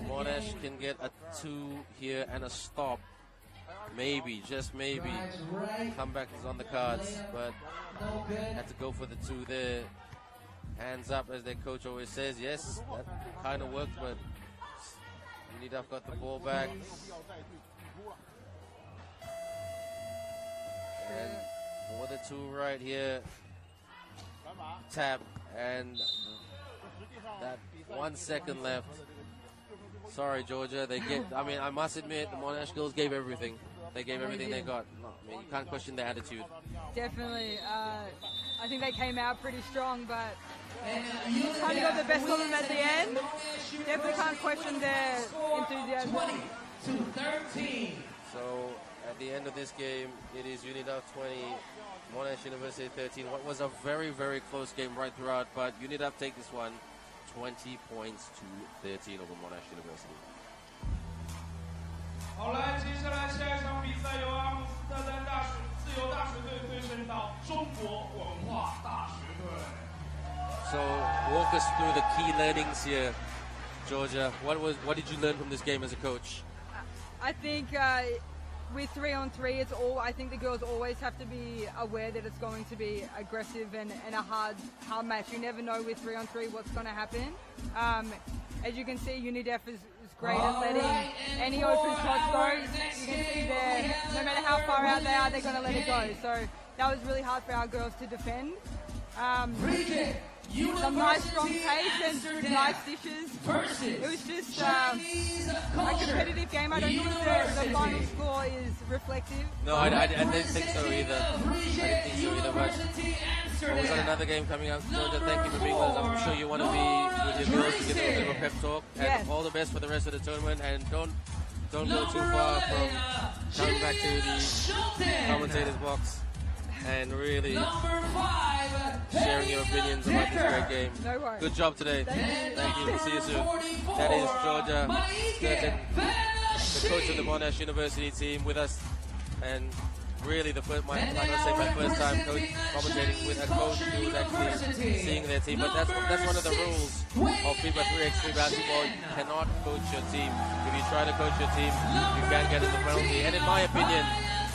Monash can get a 2 here and a stop, maybe, just maybe, comeback is on the cards, but had to go for the 2 there. Hands up, as their coach always says. Yes, that kind of worked, but UNIDAF got the ball back. And for the 2 right here, tap, and that 1 second left. Sorry, Georgia. I must admit, the Monash girls gave everything. They gave everything they got. You can't question their attitude. Definitely. I think they came out pretty strong, but kind of got the best of them at the end. Definitely can't question their enthusiasm. 20-13. So at the end of this game, it is UNIDAF 20, Monash University 13. What was a very, very close game right throughout, but UNIDAF take this one 20 points to 13 over Monash University. 好来，接下来下一场比赛由阿姆斯特丹自由大学队对阵到中国文化大学队。 So walk us through the key learnings here, Georgia. What did you learn from this game as a coach? I think with 3-on-3, I think the girls always have to be aware that it's going to be aggressive and a hard match. You never know with 3-on-3 what's going to happen. As you can see, UNIDAF is great at letting any open shots go. You can see there, no matter how far out they are, they're going to let it go. So that was really hard for our girls to defend. Some nice strong pace and nice dishes. It was just a competitive game. I don't think the final score is reflective. No, I didn't think so either. But was that another game coming up? Georgia, thank you for being with us. I'm sure you want to be with your girls to give them a bit of a pep talk. And all the best for the rest of the tournament. And don't go too far from coming back to the commentator's box and really sharing your opinions about this great game. No worries. Good job today. Thank you. See you soon. That is Georgia Sturgeon, the coach of the Monash University team, with us. And really, my first time commentating with a coach who was actually seeing their team. But that's one of the rules of FIBA 3x3 basketball. You cannot coach your team. If you try to coach your team, you can't get in the penalty. And in my opinion,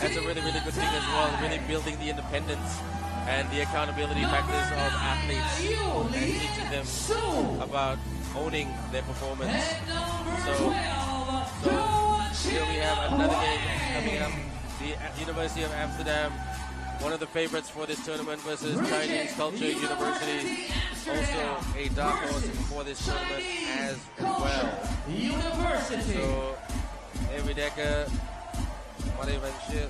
that's a really, really good thing as well. Really building the independence and the accountability factors of athletes and teaching them about owning their performance. So here we have another game coming up. The University of Amsterdam, one of the favorites for this tournament, versus Chinese Culture University, also a dark horse for this tournament as well. So, Ndejje, Marie van Schil,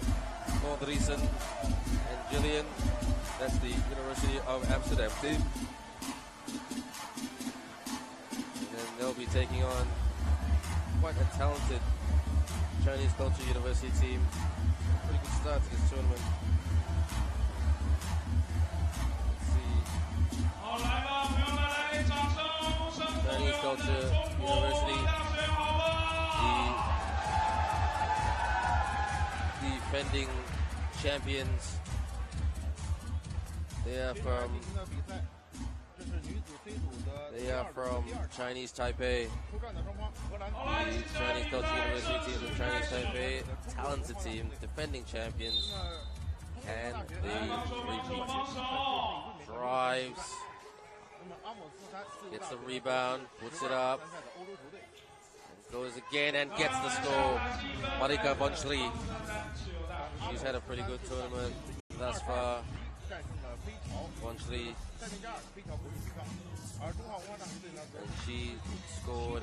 Noor, and Gillian, that's the University of Amsterdam team. And then they'll be taking on quite a talented Chinese Culture University team. Pretty good start to this tournament. Let's see. Chinese Culture University defending champions. They are from Chinese Taipei. The Chinese Culture University team of Chinese Taipei, talented team, defending champions, and they repeat. Drives, gets the rebound, puts it up, and goes again and gets the score. Marika Bonchli. She's had a pretty good tournament thus far. Bonchli. And she scored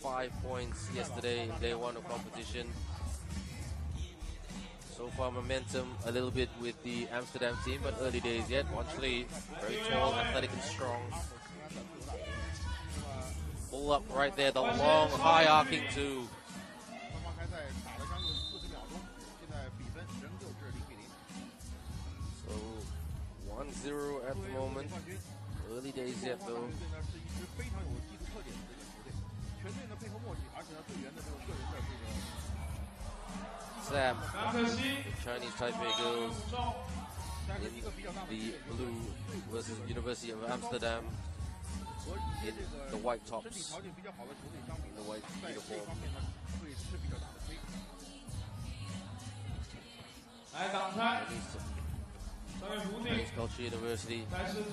5 points yesterday in day one of competition. So far momentum a little bit with the Amsterdam team, but early days yet. Bonchli, very tall, athletic and strong. Pull up right there, the long, high arcing two. So 1-0 at the moment. Early days yet though. Sam, the Chinese Taipei girls in the blue versus University of Amsterdam in the white tops, in the white uniform. Chinese Culture University,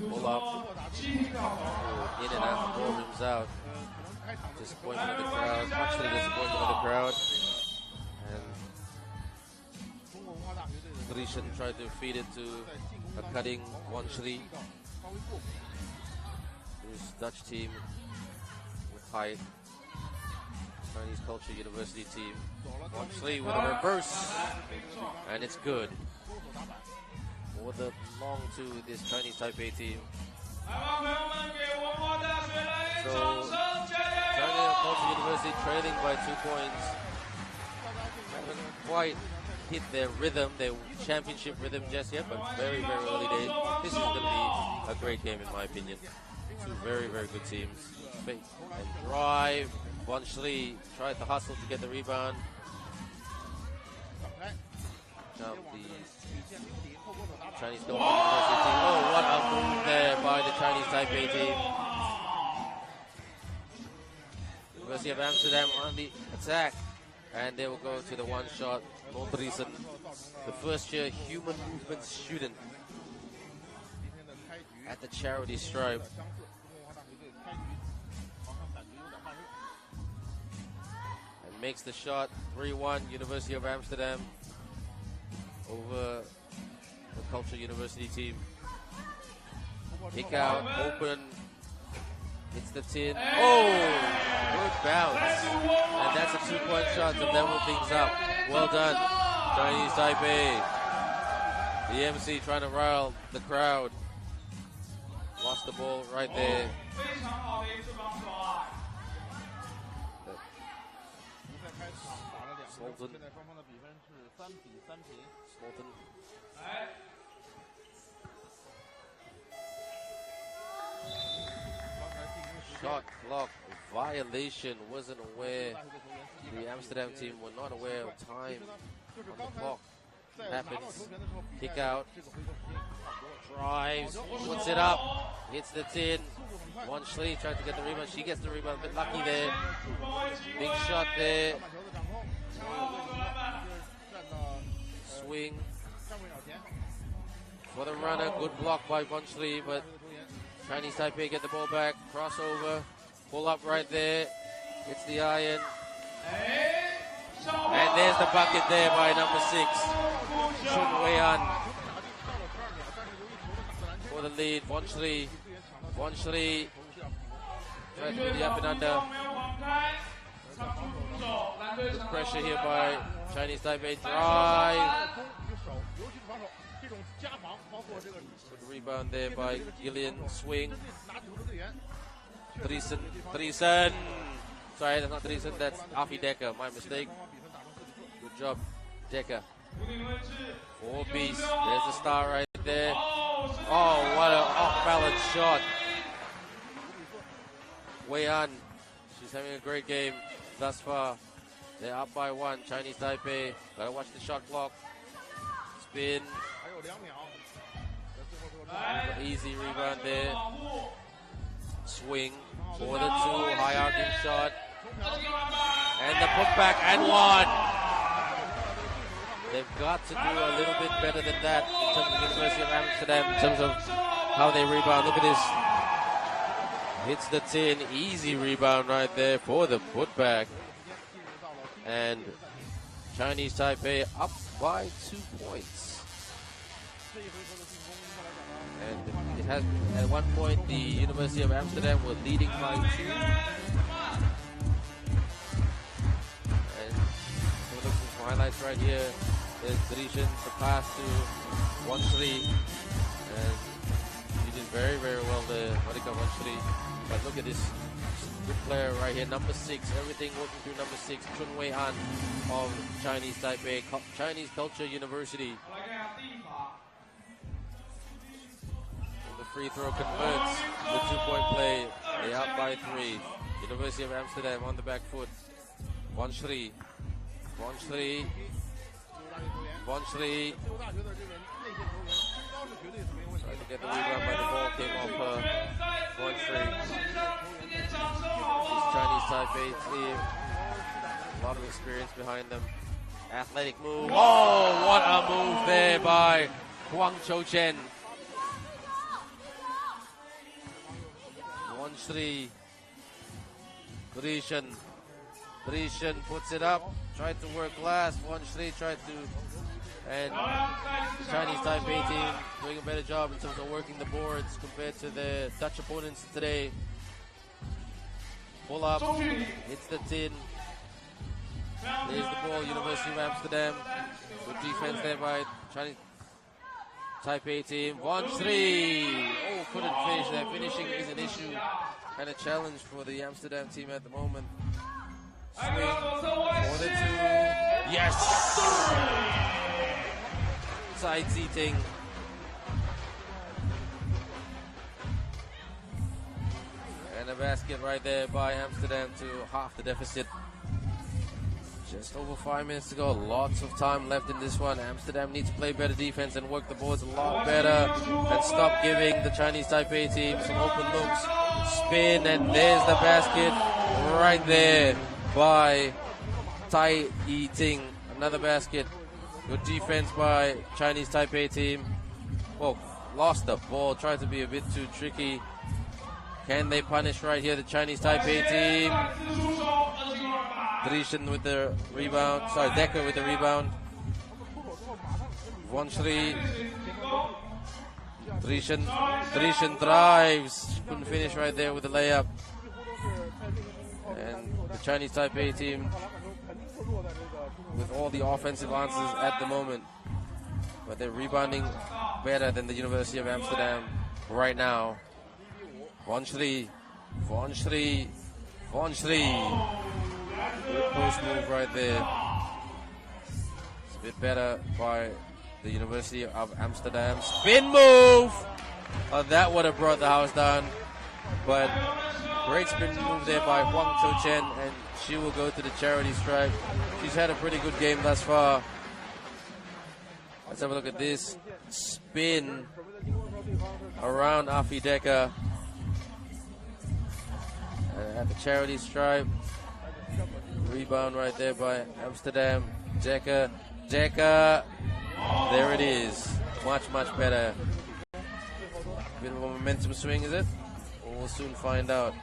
pull up, in and out, the ball rims out. Disappointment of the crowd, much to the disappointment of the crowd. And Grishan tried to feed it to a cutting Bonchli. This Dutch team with height. Chinese Culture University team. Bonchli with a reverse, and it's good. For the long to this Chinese Taipei team. So, Chinese Culture University trailing by 2 points. Haven't quite hit their rhythm, their championship rhythm just yet, but very, very early days. This is going to be a great game in my opinion. Two very, very good teams. Fake and drive. Bonchli tried to hustle to get the rebound. Now the Chinese Culture University team. Oh, what a move there by the Chinese Taipei team. University of Amsterdam on the attack. And they will go to the one shot. Moldrisen, the first year human movement student at the charity stripe. And makes the shot. 3-1 University of Amsterdam over the Culture University team. Kick out, open. It's the tin. Oh, good bounce. And that's a 2-point shot to level things up. Well done, Chinese Taipei. The MC trying to rile the crowd. Lost the ball right there. Sultan. Shot clock violation. Wasn't aware. The Amsterdam team were not aware of time on the clock. Happens. Kick out. Drives. Puts it up. Hits the tin. Bonchli trying to get the rebound. She gets the rebound. A bit lucky there. Big shot there. Swing. For the runner. Good block by Bonchli, but Chinese Taipei get the ball back. Crossover. Pull up right there. It's the iron. And there's the bucket there by number 6. Chun Wei-an for the lead. Bonchli tries to do the up and under. Good pressure here by Chinese Taipei. Drive. Good rebound there by Gillian. Swing. Driessen. Sorry, that's not Driessen, that's Afi Dekker. My mistake. Good job, Dekker. 4 piece. There's the star right there. Oh, what an off-balance shot. Wei-an. She's having a great game thus far. They're up by 1. Chinese Taipei. Gotta watch the shot clock. spin. Easy rebound there. Swing for the 2, high arcing shot. And the putback and 1. They've got to do a little bit better than that in terms of the University of Amsterdam, in terms of how they rebound. Look at this. Hits the tin. Easy rebound right there for the putback. And Chinese Taipei up by 2 points. And it has, at one point, the University of Amsterdam were leading by 2. And we'll look at some highlights right here. There's Drishan, the pass to 1-3. And he did very, very well there. Rica 1-3. But look at this good player right here, number 6. Everything working through number 6. Chun Wei Han of Chinese Taipei, Chinese Culture University. And the free throw converts. The 2-point play. They up by 3. University of Amsterdam on the back foot. 1-3. 1-3. 1-3. Tried to get the rebound, but the ball came off 1-3. This Chinese Taipei team, a lot of experience behind them. Athletic move. Oh, what a move there by Huang Chou-chen. 1-3. Drishan puts it up. Tried to work glass. 1-3 tried to. And the Chinese Taipei team doing a better job in terms of working the boards compared to the Dutch opponents today. Pull up, hits the tin. There's the ball, University of Amsterdam. Good defense there by Chinese Taipei team. 1-3. Oh, couldn't finish there. Finishing is an issue and a challenge for the Amsterdam team at the moment. Swing for the 2. Yes! Side seating. And a basket right there by Amsterdam to half the deficit. Just over 5 minutes to go. Lots of time left in this one. Amsterdam needs to play better defense and work the boards a lot better and stop giving the Chinese Taipei team some open looks. Spin, and there's the basket right there by Tai Yi-ting. Another basket. Good defense by Chinese Taipei team. Well, lost the ball. Tried to be a bit too tricky. Can they punish right here the Chinese Taipei team? Drishan with the rebound. Sorry, Decker with the rebound. 1-3. Drishan drives. Couldn't finish right there with the layup. And the Chinese Taipei team with all the offensive answers at the moment. But they're rebounding better than the University of Amsterdam right now. 1-3. 1-3. 1-3. Good post move right there. It's a bit better by the University of Amsterdam. Spin move! Oh, that would have brought the house down. But great spin move there by Huang Chou-chen, and she will go to the charity stripe. She's had a pretty good game thus far. Let's have a look at this. Spin around Afi Decker. At the charity stripe. Rebound right there by Amsterdam. Decker. There it is. Much, much better. Bit of a momentum swing, is it? We'll soon find out.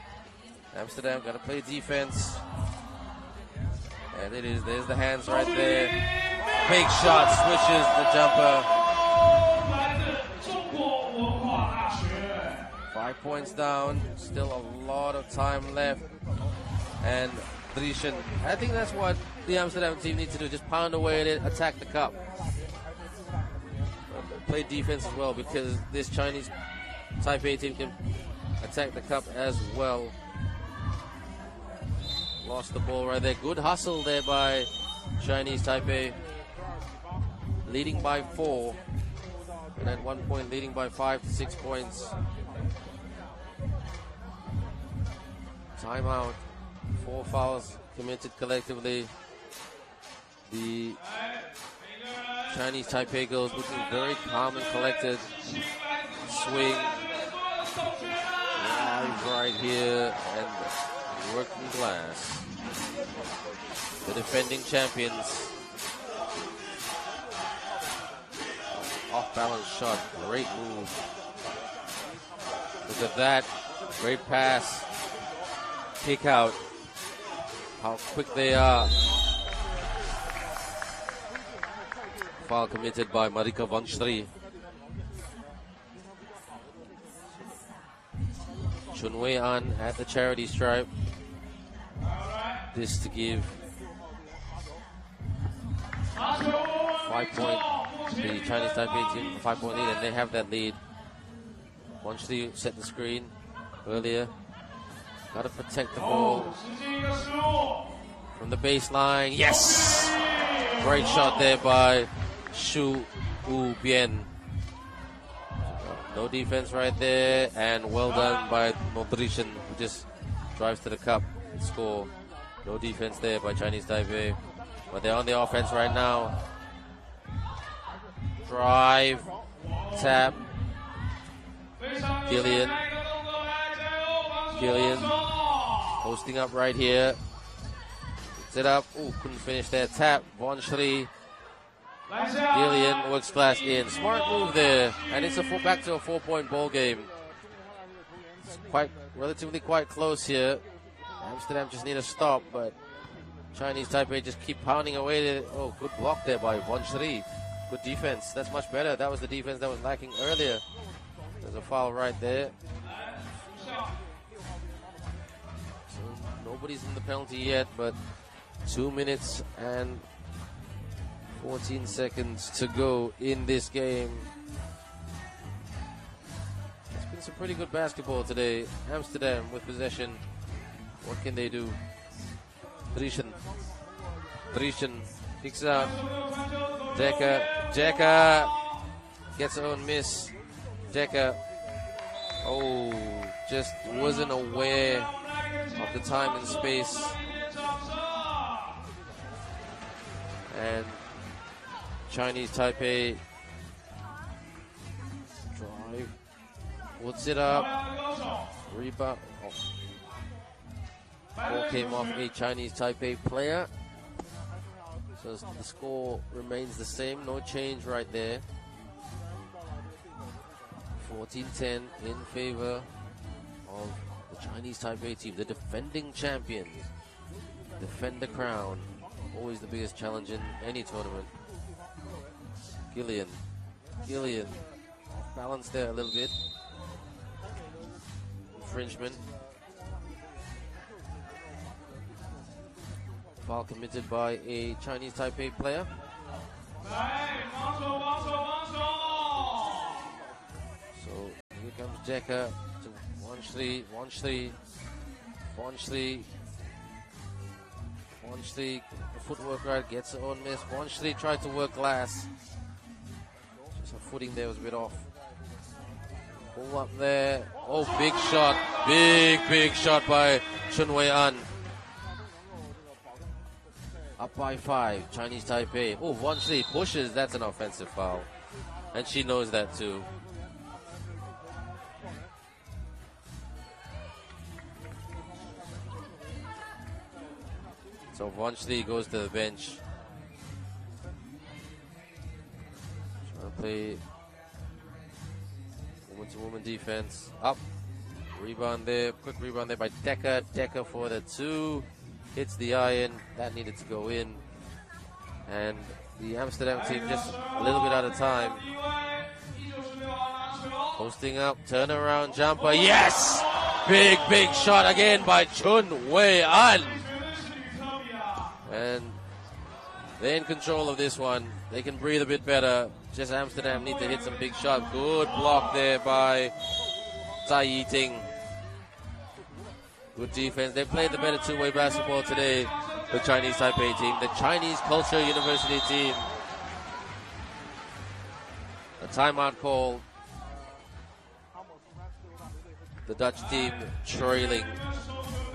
Amsterdam got to play defense. And it is. There's the hands right there. Big shot. Switches the jumper. 5 points down. Still a lot of time left. And Drishan. I think that's what the Amsterdam team needs to do. Just pound away at it. Attack the cup. Play defense as well, because this Chinese Taipei team can attack the cup as well. Lost the ball right there. Good hustle there by Chinese Taipei. Leading by 4. And at one point leading by 5 to 6 points. Timeout. 4 fouls committed collectively. The Chinese Taipei girls looking very calm and collected. Swing. Live right here and working glass. The defending champions. Off balance shot. Great move. Look at that. Great pass. Kick out. How quick they are. Foul committed by Marika Vanstri. Chun Wei An at the charity stripe. This to give 5 point the Chinese Taipei team 5 point lead, and they have that lead. Vanstri set the screen earlier. Got to protect the ball from the baseline. Yes! Great shot there by Xu Wu Bian. No defense right there, and well done by Modrician, who just drives to the cup and score. No defense there by Chinese Taipei, but they're on the offense right now. Drive, tap. Gillian posting up right here. Set up. Ooh, couldn't finish that tap. Vanstri. Gillian works glass in. Smart move there. And it's back to a 4-point ball game. It's relatively quite close here. Amsterdam just need a stop, but Chinese Taipei just keep pounding away at it. Oh, good block there by Vanstri. Good defense. That's much better. That was the defense that was lacking earlier. There's a foul right there. So nobody's in the penalty yet, but 2 minutes and 14 seconds to go in this game. It's been some pretty good basketball today. Amsterdam with possession. What can they do? Drieschen kicks out. Ndejje gets her own miss. Ndejje, just wasn't aware of the time and space. And Chinese Taipei drive, puts it up, rebound. Ball came off a Chinese Taipei player. So the score remains the same, no change right there. 14-10 in favor of the Chinese Taipei team, the defending champions. Defend the crown. Always the biggest challenge in any tournament. Gillian. Off balance there a little bit. Infringement. Foul committed by a Chinese Taipei player. So here comes Ndejje to Vanstri, the footwork right, gets her own miss. Vanstri tried to work glass. Just her footing there was a bit off. Pull up there. Oh, big shot. Big shot by Chun Wei An. Up by 5, Chinese Taipei. Oh, Vanstri pushes. That's an offensive foul. And she knows that too. So Vanstri goes to the bench. Trying to play woman-to-woman defense. Up. Rebound there. Quick rebound there by Ndejje. Ndejje for the 2. Hits the iron. That needed to go in. And the Amsterdam team just a little bit out of time. Posting up. Turnaround jumper. Yes! Big shot again by Chun Wei An. And they're in control of this one. They can breathe a bit better. Just Amsterdam need to hit some big shots. Good block there by Tsai Yiting. Good defense. They played the better two-way basketball today, the Chinese Taipei team. The Chinese Culture University team. A timeout call. The Dutch team trailing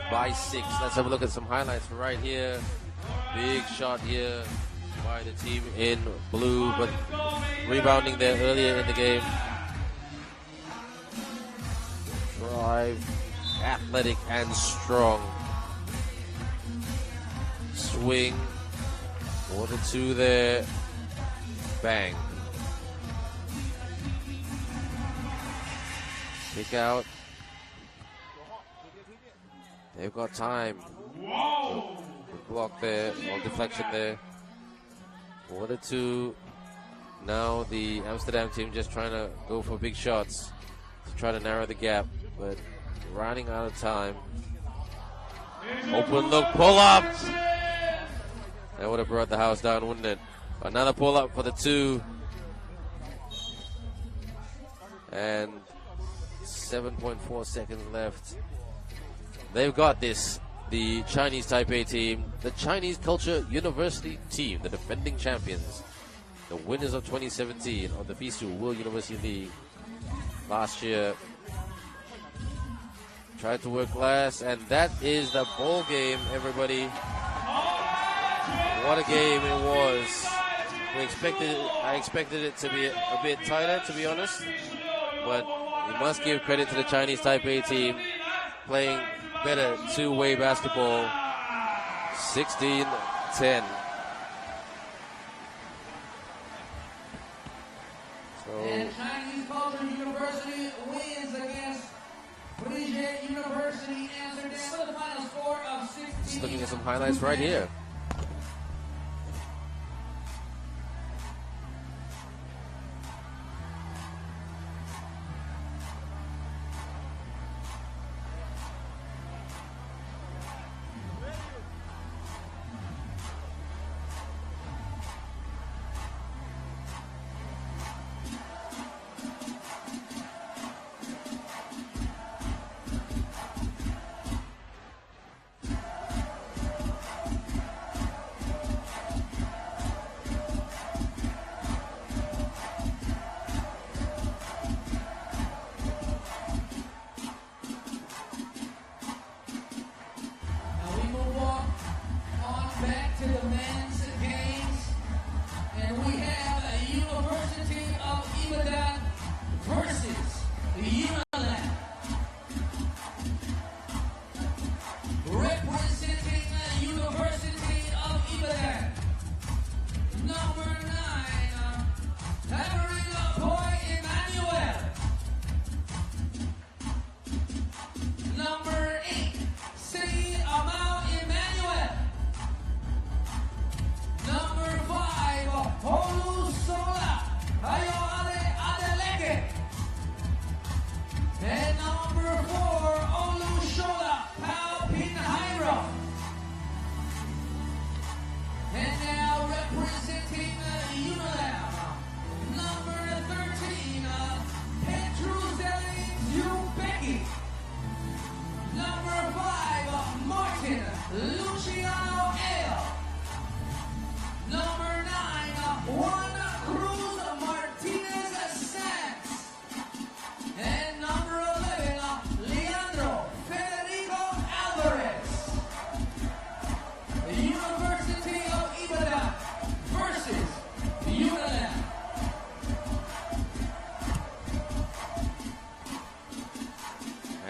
by 6. Let's have a look at some highlights right here. Big shot here. by the team in blue, but rebounding there earlier in the game. Drive, athletic and strong. Swing, 1-2 there. Bang. Kick out. They've got time. Good block there, or deflection there. 1-2. Now the Amsterdam team just trying to go for big shots to try to narrow the gap, but running out of time. Open look, pull up. That would have brought the house down, wouldn't it? Another pull up for the 2. And 7.4 seconds left. They've got this. The Chinese Taipei team, the Chinese Culture University team, the defending champions, the winners of 2017 of the FISU World University League last year. Tried to work glass, and that is the ball game, everybody. What a game it was. I expected it to be a bit tighter, to be honest, but you must give credit to the Chinese Taipei team playing better two-way basketball. 16-10. And Chinese Culture University wins against Vrije University Amsterdam with the final score of 16. Just looking at some highlights right here.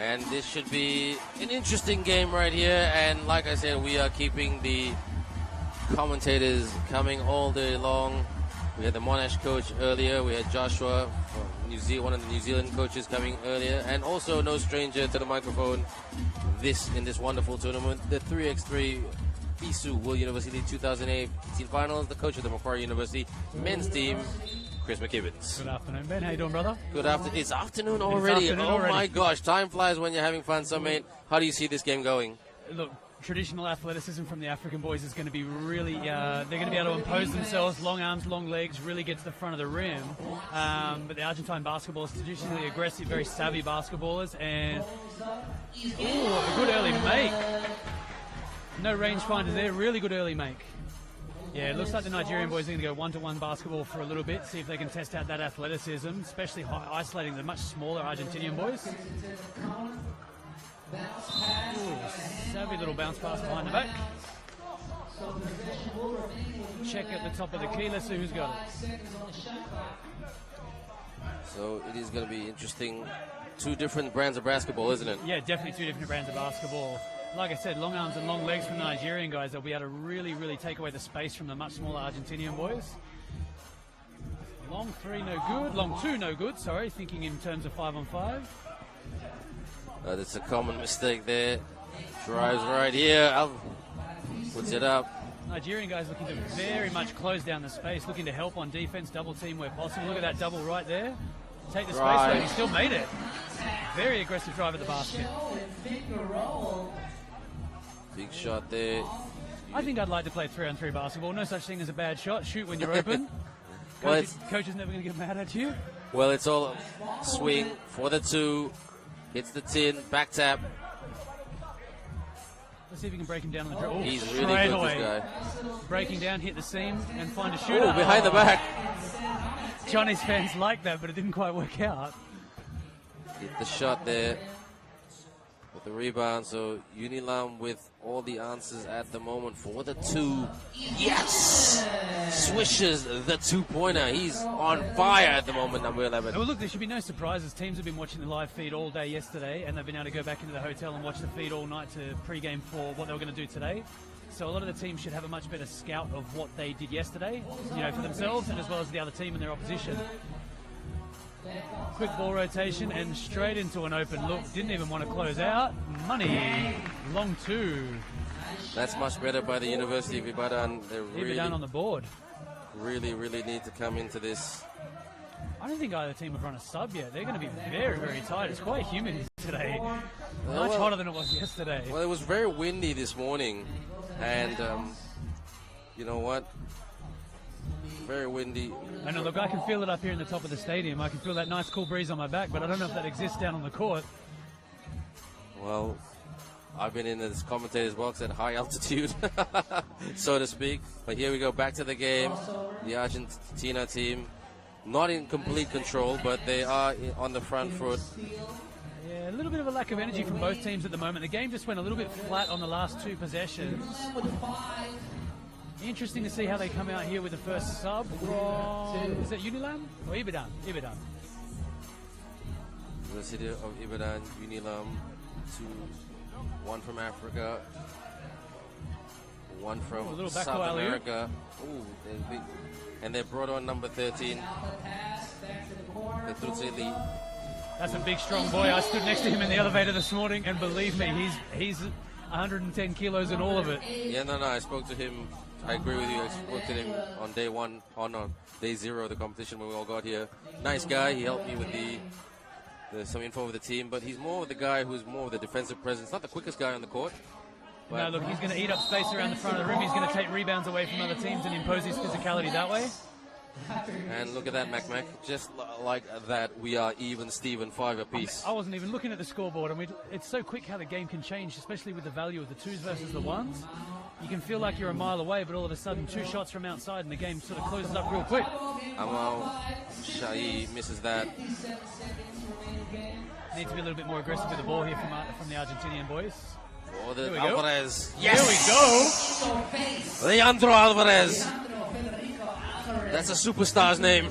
And this should be an interesting game right here. And like I said, we are keeping the commentators coming all day long. We had the Monash coach earlier. We had Joshua from New Zealand, one of the New Zealand coaches coming earlier. And also no stranger to the microphone in this wonderful tournament, the 3x3 FISU World University League 2018 finals, the coach of the Macquarie University men's team, Chris McKibbins. Good afternoon, Ben. How you doing, brother? Good afternoon. It's afternoon already. My gosh, time flies when you're having fun. So, mate, how do you see this game going? Look, traditional athleticism from the African boys is going to be really, they're going to be able to impose themselves, long arms, long legs, really get to the front of the rim. But the Argentine basketballers, traditionally aggressive, very savvy basketballers, and a good early make. No rangefinder there, really good early make. Yeah, it looks like the Nigerian boys are going to go one-to-one basketball for a little bit, see if they can test out that athleticism, especially isolating the much smaller Argentinian boys. Ooh, savvy little bounce pass behind the back. check at the top of the key. Let's see who's got it. So it is going to be interesting. Two different brands of basketball, isn't it? Yeah, definitely two different brands of basketball. Like I said, long arms and long legs from the Nigerian guys. They'll be able to really, really take away the space from the much smaller Argentinian boys. Long 3, no good. Long 2, no good. Sorry, thinking in terms of 5-on-5. That's a common mistake there. Drives right here. Puts it up. Nigerian guys looking to very much close down the space, looking to help on defense, double team where possible. Look at that double right there. Take the space away. He still made it. Very aggressive drive at the basket. Big shot there. I think I'd like to play 3-on-3 basketball. No such thing as a bad shot. Shoot when you're open. Coach is never going to get mad at you. Well, it's all swing for the 2. Hits the tin. Back tap. Let's see if we can break him down on the dribble. He's really good, this guy. Breaking down, hit the seam, and find a shooter. Oh, behind the back. Chinese fans like that, but it didn't quite work out. Hit the shot there with the rebound. So UNILAM with all the answers at the moment for the 2. Yes! Swishes the 2-pointer. He's on fire at the moment, number 11. Well, look, there should be no surprises. Teams have been watching the live feed all day yesterday, and they've been able to go back into the hotel and watch the feed all night to pre-game for what they were going to do today. So a lot of the teams should have a much better scout of what they did yesterday, you know, for themselves and as well as the other team and their opposition. Quick ball rotation and straight into an open look. Didn't even want to close out. Money. Long 2. That's much better by the University of Ibadan. They're Ibadan on the board. Really need to come into this. I don't think either team have run a sub yet. They're going to be very, very tight. It's quite humid today. Much hotter than it was yesterday. Well, it was very windy this morning. And you know what? Very windy. I know, look, I can feel it up here in the top of the stadium. I can feel that nice cool breeze on my back, but I don't know if that exists down on the court. Well, I've been in this commentator's box at high altitude, so to speak. But here we go, back to the game. The Argentina team, not in complete control, but they are on the front foot. Yeah, a little bit of a lack of energy from both teams at the moment. The game just went a little bit flat on the last 2 possessions. Interesting to see how they come out here with the first sub from, is it UNILAM or Ibadan? Ibadan. The city of Ibadan, UNILAM, 1 from Africa, 1 from South America. Ooh, and they brought on number 13, the Trutzeli. That's a big, strong boy. I stood next to him in the elevator this morning, and believe me, he's 110 kilos in all of it. Yeah, no, I spoke to him. I agree with you. I spoke to him on day 1, on day 0 of the competition when we all got here. Nice guy. He helped me with some info of the team, but he's more of the guy who's more of the defensive presence. Not the quickest guy on the court. No, look, he's going to eat up space around the front of the rim. He's going to take rebounds away from other teams and impose his physicality that way. And look at that, Mac. Just like that, we are even Steven 5 apiece. I wasn't even looking at the scoreboard. I mean, it's so quick how the game can change, especially with the value of the 2s versus the 1s. You can feel like you're a mile away, but all of a sudden 2 shots from outside and the game sort of closes up real quick. Amal Shai misses that. Needs to be a little bit more aggressive with the ball here from the Argentinian boys. Oh, the Alvarez. Go. Yes! Here we go. Leandro Alvarez. That's a superstar's name.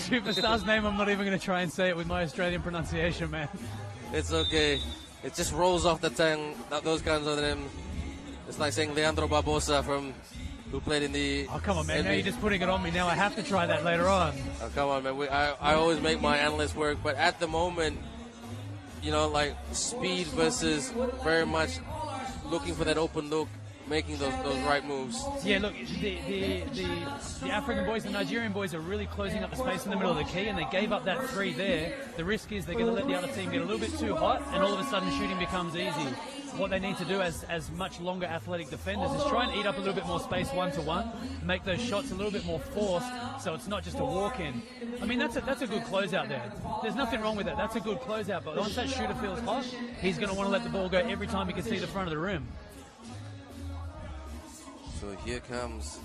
Superstar's name, I'm not even going to try and say it with my Australian pronunciation, man. It's okay. It just rolls off the tongue, those kinds of names. It's like saying Leandro Barbosa who played in the... Oh, come on, man. Now you're just putting it on me. Now I have to try that later on. Oh, come on, man. I always make my analysts work, but at the moment, you know, like speed versus very much looking for that open look, making those right moves. Yeah, look, the African boys, the Nigerian boys are really closing up the space in the middle of the key, and they gave up that 3 there. The risk is they're going to let the other team get a little bit too hot, and all of a sudden shooting becomes easy. What they need to do as much longer athletic defenders is try and eat up a little bit more space one-to-one, make those shots a little bit more forced, so it's not just a walk-in. I mean, that's a good closeout there. There's nothing wrong with that. That's a good closeout, but once that shooter feels hot, he's going to want to let the ball go every time he can see the front of the rim. So here comes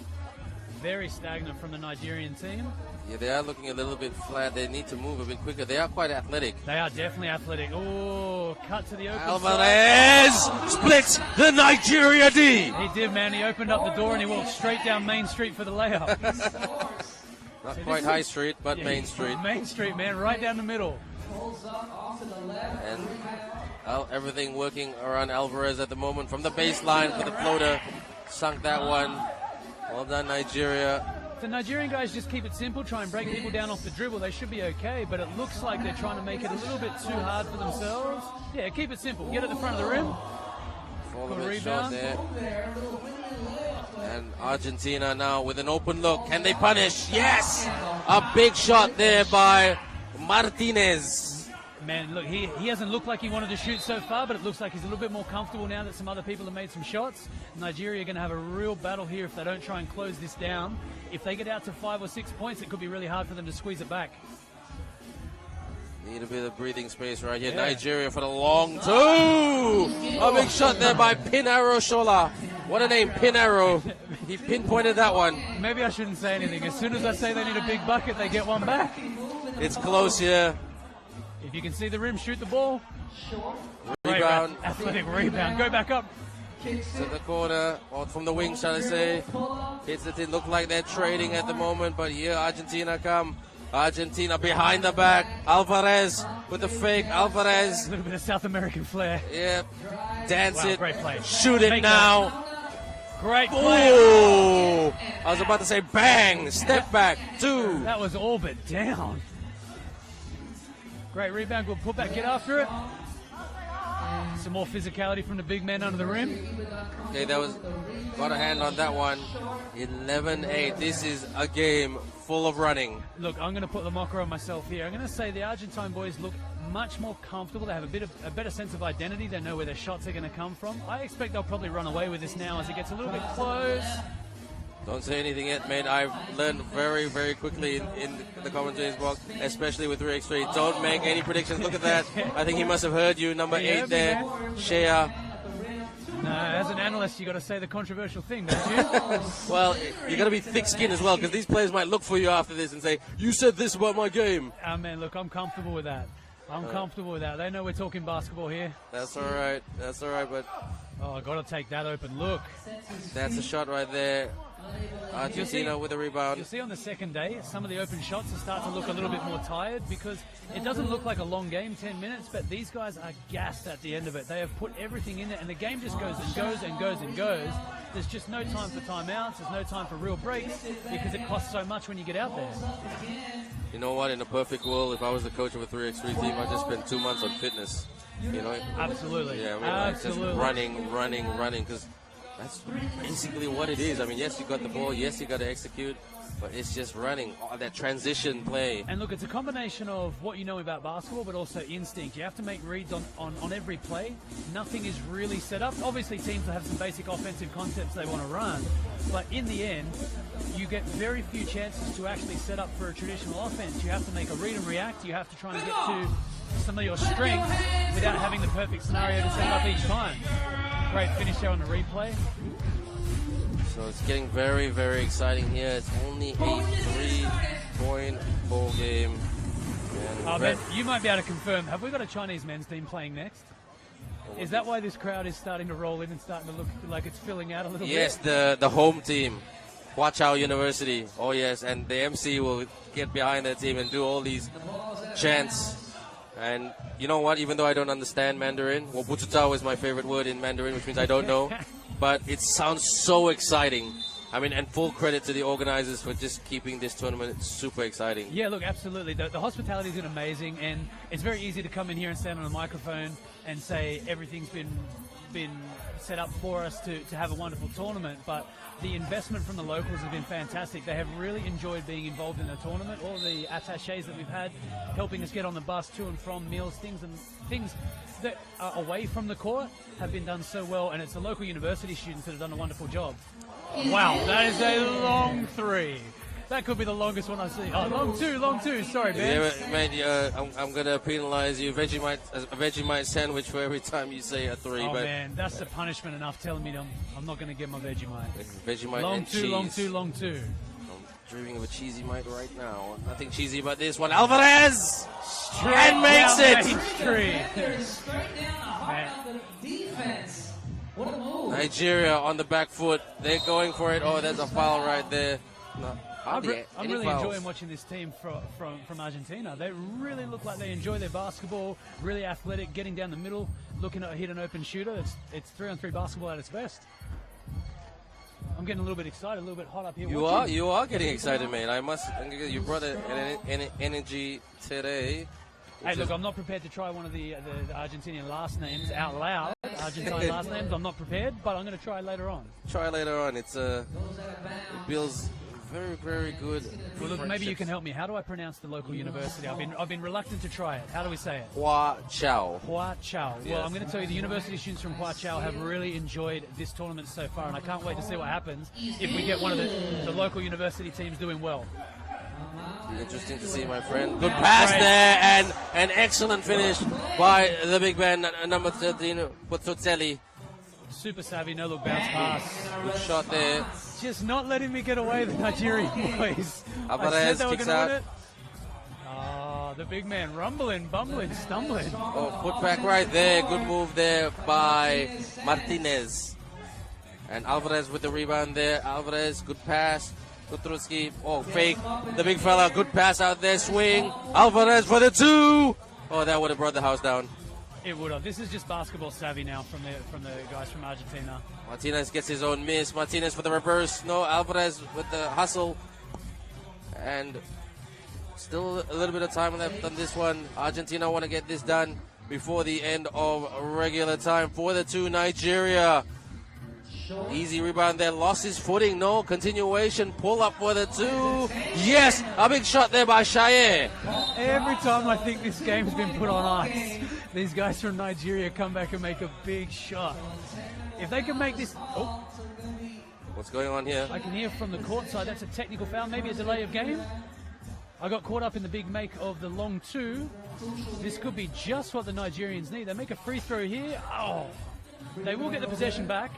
very stagnant from the Nigerian team. Yeah, they are looking a little bit flat. They need to move a bit quicker. They are quite athletic. They are definitely athletic. Oh, cut to the open Alvarez splits the Nigeria D. He did, man. He opened up the door and he walked straight down Main Street for the layup. Not quite High Street, but Main Street. Main Street, man, right down the middle. And everything working around Alvarez at the moment from the baseline for the floater. Sunk that one. Well done, Nigeria. The Nigerian guys just keep it simple, try and break people down off the dribble. They should be okay, but it looks like they're trying to make it a little bit too hard for themselves. Yeah, keep it simple. Get at the front of the rim. Fall a bit short there. And Argentina now with an open look. Can they punish? Yes! A big shot there by Martinez. Man, look, he hasn't looked like he wanted to shoot so far, but it looks like he's a little bit more comfortable now that some other people have made some shots. Nigeria are going to have a real battle here if they don't try and close this down. If they get out to 5 or 6 points, it could be really hard for them to squeeze it back. Need a bit of breathing space right here. Yeah. Nigeria for the long two. A big shot there by Pinaro Shola. What a name, Pinaro. He pinpointed that one. Maybe I shouldn't say anything. As soon as I say they need a big bucket, they get one back. It's close here. If you can see the rim, shoot the ball. Rebound. Athletic rebound. Go back up. To the corner, or from the wing, shall I say. Hits it in. Look like they're trading at the moment, but here Argentina come. Argentina behind the back. Alvarez with the fake. Alvarez. A little bit of South American flair. Yeah. Dance it. Great play. Shoot it now. Great play. Oh! I was about to say bang. Step back. Two. That was all but down. Great rebound. Good putback. Get after it. Some more physicality from the big man under the rim. Okay, got a hand on that one. 11-8. This is a game full of running. Look, I'm going to put the mocker on myself here. I'm going to say the Argentine boys look much more comfortable. They have a better sense of identity. They know where their shots are going to come from. I expect they'll probably run away with this now as it gets a little bit close. Don't say anything yet, mate. I've learned very, very quickly in the commentator's box, especially with 3x3. Don't make any predictions. Look at that. I think he must have heard you. Number 8 there, Shea. No, as an analyst, you got to say the controversial thing, don't you? Well, you got to be thick-skinned as well, because these players might look for you after this and say, "You said this about my game." Man, look, I'm comfortable with that. I'm comfortable with that. They know we're talking basketball here. That's all right. That's all right, but oh, I got to take that open look. That's a shot right there. Argentina with a rebound. You'll see on the second day, some of the open shots will start to look a little bit more tired because it doesn't look like a long game, 10 minutes, but these guys are gassed at the end of it. They have put everything in there, and the game just goes and goes and goes and goes. There's just no time for timeouts. There's no time for real breaks because it costs so much when you get out there. You know what? In a perfect world, if I was the coach of a 3x3 team, I'd just spend 2 months on fitness. You know? Absolutely. Yeah, I mean, absolutely. Like just running, because that's basically what it is. I mean, yes, you got the ball. Yes, you got to execute. But it's just running, that transition play. And look, it's a combination of what you know about basketball, but also instinct. You have to make reads on every play. Nothing is really set up. Obviously, teams will have some basic offensive concepts they want to run. But in the end, you get very few chances to actually set up for a traditional offense. You have to make a read and react. You have to try and get to some of your strengths without having the perfect scenario to set up each time. Great finish there on the replay. So it's getting very, very exciting here. It's only a 3-point ball game. Ben, you might be able to confirm, have we got a Chinese men's team playing next? Is that why this crowd is starting to roll in and starting to look like it's filling out a little bit? Yes, the home team, Huaqiao University. Oh, yes, and the MC will get behind their team and do all these chants. And you know what? Even though I don't understand Mandarin, well, Bututao is my favorite word in Mandarin, which means I don't know. But it sounds so exciting. I mean, and full credit to the organizers for just keeping this tournament super exciting. Yeah, look, absolutely. The hospitality has been amazing, and it's very easy to come in here and stand on a microphone and say everything's been set up for us to have a wonderful tournament. But the investment from the locals has been fantastic. They have really enjoyed being involved in the tournament. All the attachés that we've had helping us get on the bus to and from meals, things that are away from the court have been done so well, and it's the local university students that have done a wonderful job. Wow, that is a long three. That could be the longest one I've seen. Oh, long two. Sorry, Ben. Yeah, mate, I'm going to penalise you. A Vegemite sandwich for every time you say a 3. Oh, but man, that's the punishment enough telling me I'm not going to get my Vegemite. Vegemite Long and two, cheese. long two. I'm dreaming of a cheesy mite right now. Nothing cheesy about this one. Alvarez! Straight and makes down it! Main Street. Straight down the heart of the defense. What a move. Nigeria on the back foot. They're going for it. Oh, there's a foul right there. No. I'm really enjoying watching this team from Argentina. They really look like they enjoy their basketball, really athletic, getting down the middle, looking to hit an open shooter. It's 3-on-3 basketball at its best. I'm getting a little bit excited, a little bit hot up here. You are getting excited, man. You brought an energy today. Hey, look, I'm not prepared to try one of the Argentinian last names out loud. Argentine last names, I'm not prepared, but I'm going to try later on. It feels very, very good. Well, look, maybe you can help me. How do I pronounce the local university? I've been reluctant to try it. How do we say it? Huaqiao. Huaqiao. Yes. Well, I'm going to tell you, the university students from Huaqiao have really enjoyed this tournament so far, and I can't wait to see what happens if we get one of the local university teams doing well. Interesting to see, my friend. Good pass there, and an excellent finish by the big man, number 13, Bottotelli. Super savvy, no look bounce pass. Good shot there. Just not letting me get away, the Nigerian boys. Alvarez kicks out. Oh, the big man rumbling, bumbling, stumbling. Oh, put back right there. Good move there by Martinez. And Alvarez with the rebound there. Alvarez, good pass. Kutruski, oh, fake. The big fella, good pass out there, swing. Alvarez for the 2. Oh, that would have brought the house down. It would have. This is just basketball savvy now from the guys from Argentina. Martinez gets his own miss. Martinez for the reverse. No, Alvarez with the hustle. And still a little bit of time left on this one. Argentina want to get this done before the end of regular time. For the 2, Nigeria. Easy rebound there. Lost his footing. No, continuation. Pull up for the 2. Yes, a big shot there by Xiamen. Every time I think this game's been put on ice, these guys from Nigeria come back and make a big shot. If they can make this... Oh. What's going on here? I can hear from the court side that's a technical foul, maybe a delay of game. I got caught up in the big make of the long 2. This could be just what the Nigerians need. They make a free throw here. Oh, they will get the possession back.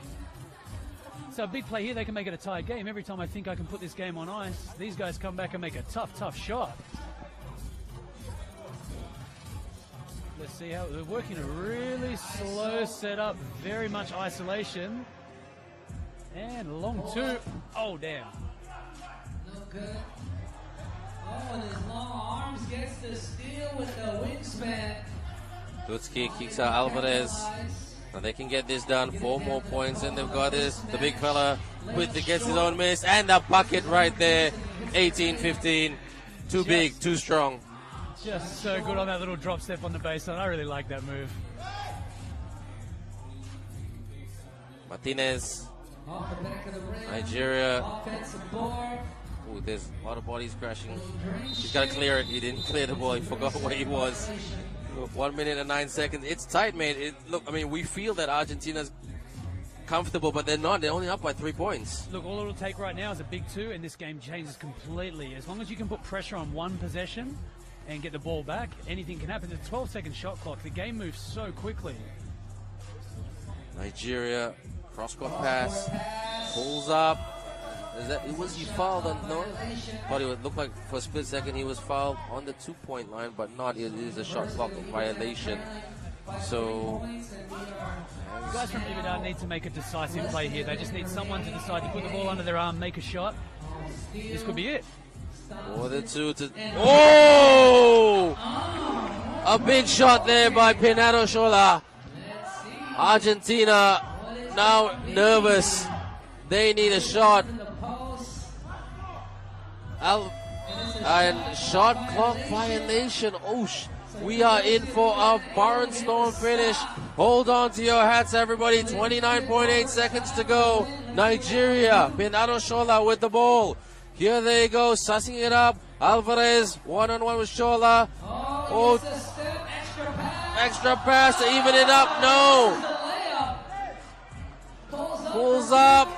So a big play here, they can make it a tied game. Every time I think I can put this game on ice, these guys come back and make a tough shot. Let's see how they're working a really slow setup, very much isolation. And long 2. Oh, damn. No good. Oh, and his long arms gets the steal with the wingspan. Dutski kicks out Alvarez. Now they can get this done. 4 more points, and they've got this. The big fella gets his own miss, and the bucket right there. 18-15. Too big, too strong. Just so good on that little drop step on the baseline. I really like that move. Martinez. Off the back of the rim. Nigeria. Offensive board. Ooh, there's a lot of bodies crashing. He's got to clear it. He didn't clear the ball. He forgot where he was. 1 minute and 9 seconds. It's tight, mate. Look, I mean, we feel that Argentina's comfortable, but they're not. They're only up by 3 points. Look, all it'll take right now is a big 2, and this game changes completely. As long as you can put pressure on one possession and get the ball back, anything can happen. It's a 12-second shot clock. The game moves so quickly. Nigeria, cross-court pass, pulls up. Was he fouled on? No? Thought it looked like for a split second he was fouled on the 2-point line, but not. It is a shot clock violation. So the guys from Ibadan need to make a decisive play here. They just need someone to decide to put the ball under their arm, make a shot. This could be it. For the 2 to... Oh! A big shot there by Pinado Shola. Argentina now nervous. They need a shot. And shot clock violation. Oh, we are in for a barnstorm finish. Hold on to your hats, everybody. 29.8 seconds to go. Nigeria, Pinado Shola with the ball. Here they go, sussing it up. Alvarez, one-on-one with Shola. Oh, extra pass to even it up. No. Pulls up.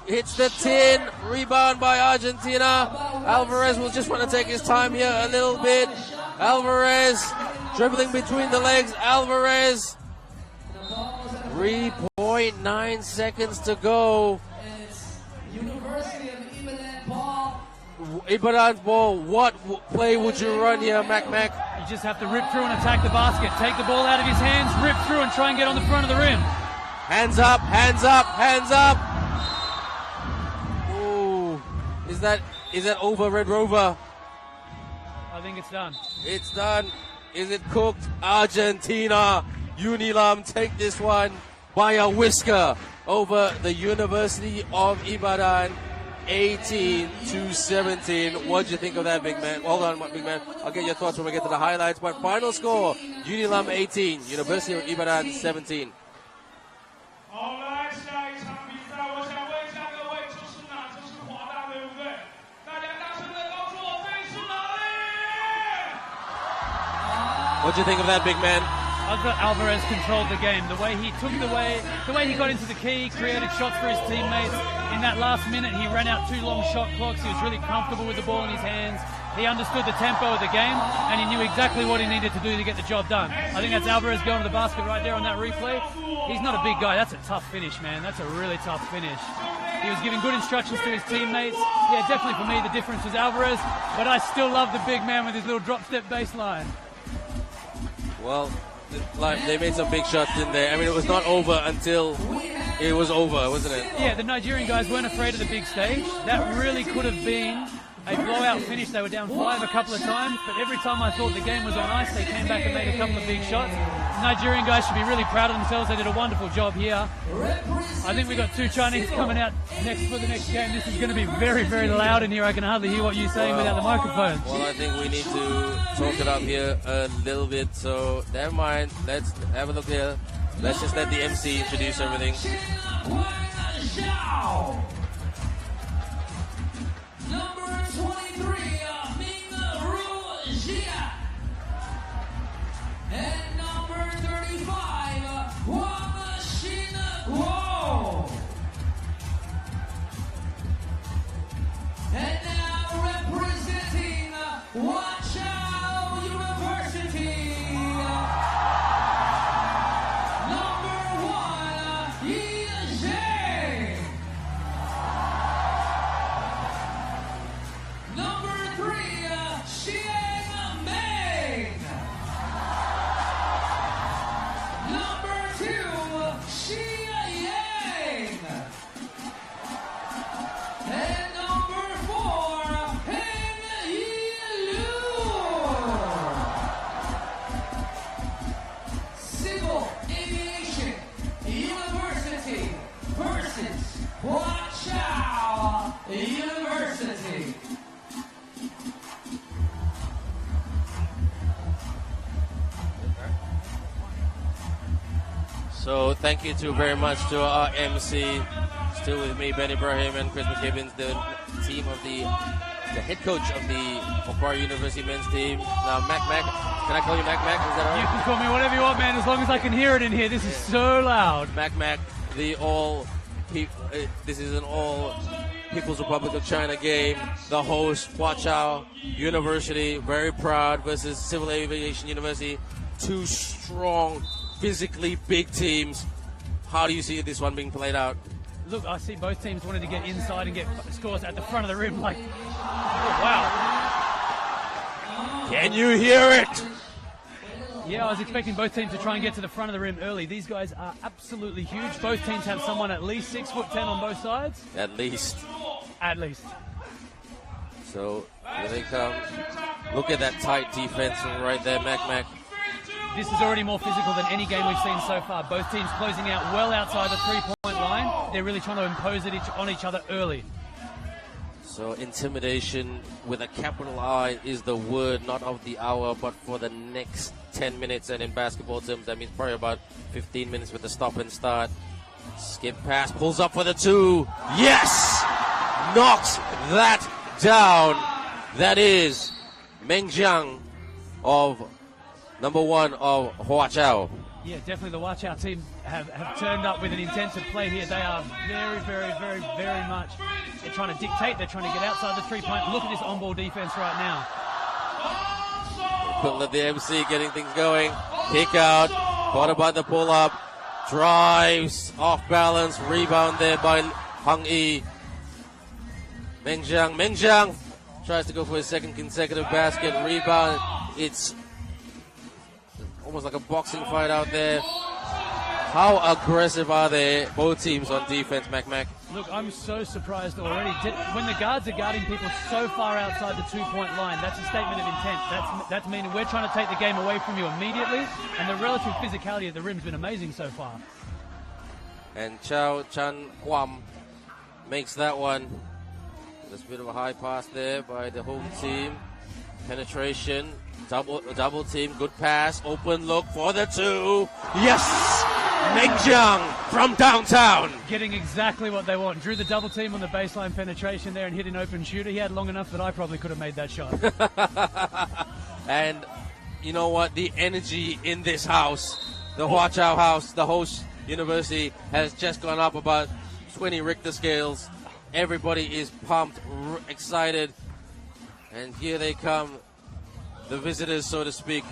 hits the tin. Rebound by Argentina. Alvarez will just want to take his time here a little bit. Alvarez dribbling between the legs. Alvarez. 3.9 seconds to go. University of Ibadan ball. Ibadan's ball. What play would you run here, Mac? You just have to rip through and attack the basket. Take the ball out of his hands, rip through and try and get on the front of the rim. Hands up, hands up, hands up. Ooh, is that over, Red Rover? I think it's done. It's done. Is it cooked? Argentina. UNILAM take this one by a whisker over the University of Ibadan, 18-17. What do you think of that, big man? Hold on, big man. I'll get your thoughts when we get to the highlights. But final score, UNILAM 18, University of Ibadan 17. 好，来下一场比赛，我想问一下各位，这是哪？这是华大，对不对？大家大声的告诉我，这是哪里？ What do you think of that, big man? I thought Alvarez controlled the game. The way he got into the key, created shots for his teammates. In that last minute, he ran out 2 long shot clocks. He was really comfortable with the ball in his hands. He understood the tempo of the game, and he knew exactly what he needed to do to get the job done. I think that's Alvarez going to the basket right there on that replay. He's not a big guy. That's a tough finish, man. That's a really tough finish. He was giving good instructions to his teammates. Yeah, definitely for me, the difference was Alvarez, but I still love the big man with his little drop step baseline. Well, like they made some big shots in there. I mean, it was not over until it was over, wasn't it? Yeah, the Nigerian guys weren't afraid of the big stage. That really could have been a blowout finish. They were down 5 a couple of times, but every time I thought the game was on ice, they came back and made a couple of big shots. The Nigerian guys should be really proud of themselves. They did a wonderful job here. I think we've got 2 Chinese coming out next for the next game. This is going to be very, very loud in here. I can hardly hear what you're saying without the microphone. Well, I think we need to talk it up here a little bit, so never mind. Let's have a look here. Let's just let the MC introduce everything. Number 23, and number 35, and now representing Huaqiao University, number 1, ISEG. Number 3, Xiamen. Number 2, Xiamen. And number 4, Ndejje Civil Aviation University versus Huaqiao University. So thank you very much to our MC. Still with me, Ben Ibrahim and Chris McKibbins, the team of the head coach of the Vrije University men's team. Now, Mac, can I call you Mac? Is that all right? You can call me whatever you want, man, as long as I can hear it in here. This is so loud. Mac, this is an all People's Republic of China game. The host, Huaqiao University, very proud versus Civil Aviation University. 2 strong, physically big teams. How do you see this one being played out? Look, I see both teams wanted to get inside and get scores at the front of the rim. Like, oh, wow. Can you hear it? Yeah, I was expecting both teams to try and get to the front of the rim early. These guys are absolutely huge. Both teams have someone at least 6'10" on both sides. At least. So, here they come. Look at that tight defense right there, Mac. This is already more physical than any game we've seen so far. Both teams closing out well outside the 3-point line. They're really trying to impose it on each other early. So intimidation with a capital I is the word, not of the hour, but for the next 10 minutes. And in basketball terms, that means probably about 15 minutes with the stop and start. Skip pass, pulls up for the 2. Yes! Knocks that down. That is Meng Jiang of number 1 of Huaqiao. Yeah, definitely the Huaqiao team have turned up with an intent to play here. They are very, very, very, very much. They're trying to dictate. They're trying to get outside the 3-point. Look at this on-ball defense right now. But the MC getting things going. Kick out. Caught by the pull-up. Drives. Off balance. Rebound there by Hung Yi. Meng Jiang tries to go for his second consecutive basket. Rebound. It's almost like a boxing fight out there. How aggressive are they, both teams, on defense, Mac? Look, I'm so surprised already. When the guards are guarding people so far outside the 2-point line, that's a statement of intent. That's meaning we're trying to take the game away from you immediately, and the relative physicality of the rim's been amazing so far. And Chao Chan Kwam makes that one. There's a bit of a high pass there by the home team. Penetration, double team, good pass, open look for the 2. Yes! Meng Jiang from downtown. Getting exactly what they want. Drew the double team on the baseline penetration there and hit an open shooter. He had long enough that I probably could have made that shot. And you know what? The energy in this house, the Huaqiao house, the host university, has just gone up about 20 Richter scales. Everybody is pumped, excited. And here they come, the visitors, so to speak.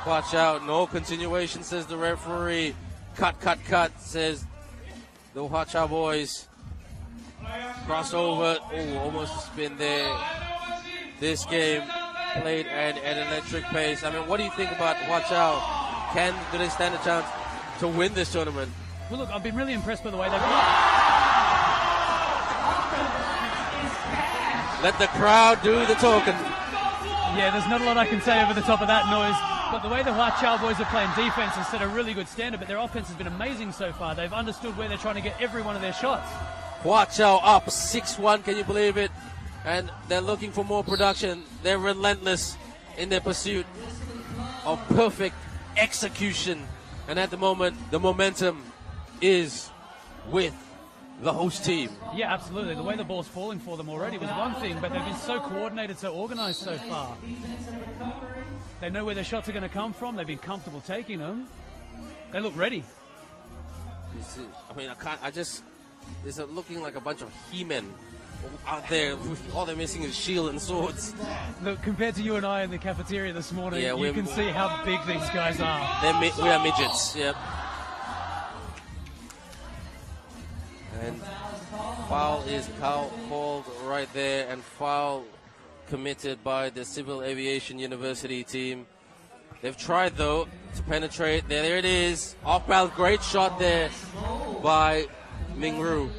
Huaqiao, no continuation, says the referee. Cut, says the Huaqiao boys. Crossover. Oh, almost a spin there. This game played at an electric pace. I mean, what do you think about Huaqiao? Do they stand a chance to win this tournament? Well, look, I've been really impressed by the way they've... Let the crowd do the talking. Yeah, there's not a lot I can say over the top of that noise. But the way the Huaqiao boys are playing defense has set a really good standard, but their offense has been amazing so far. They've understood where they're trying to get every one of their shots. Huaqiao up 6-1, can you believe it? And they're looking for more production. They're relentless in their pursuit of perfect execution. And at the moment, the momentum is with the host team. Yeah, absolutely. The way the ball's falling for them already was one thing, but they've been so coordinated, so organized so far. They know where their shots are going to come from. They've been comfortable taking them. They look ready. I mean, it's looking like a bunch of he-men out there. All they're missing is shield and swords. Look, compared to you and I in the cafeteria this morning, yeah, you can see how big these guys are. We are midgets, yep. And foul is called right there, and foul committed by the Civil Aviation University team. They've tried, though, to penetrate. There it is. Off-balance, great shot there by Mingru.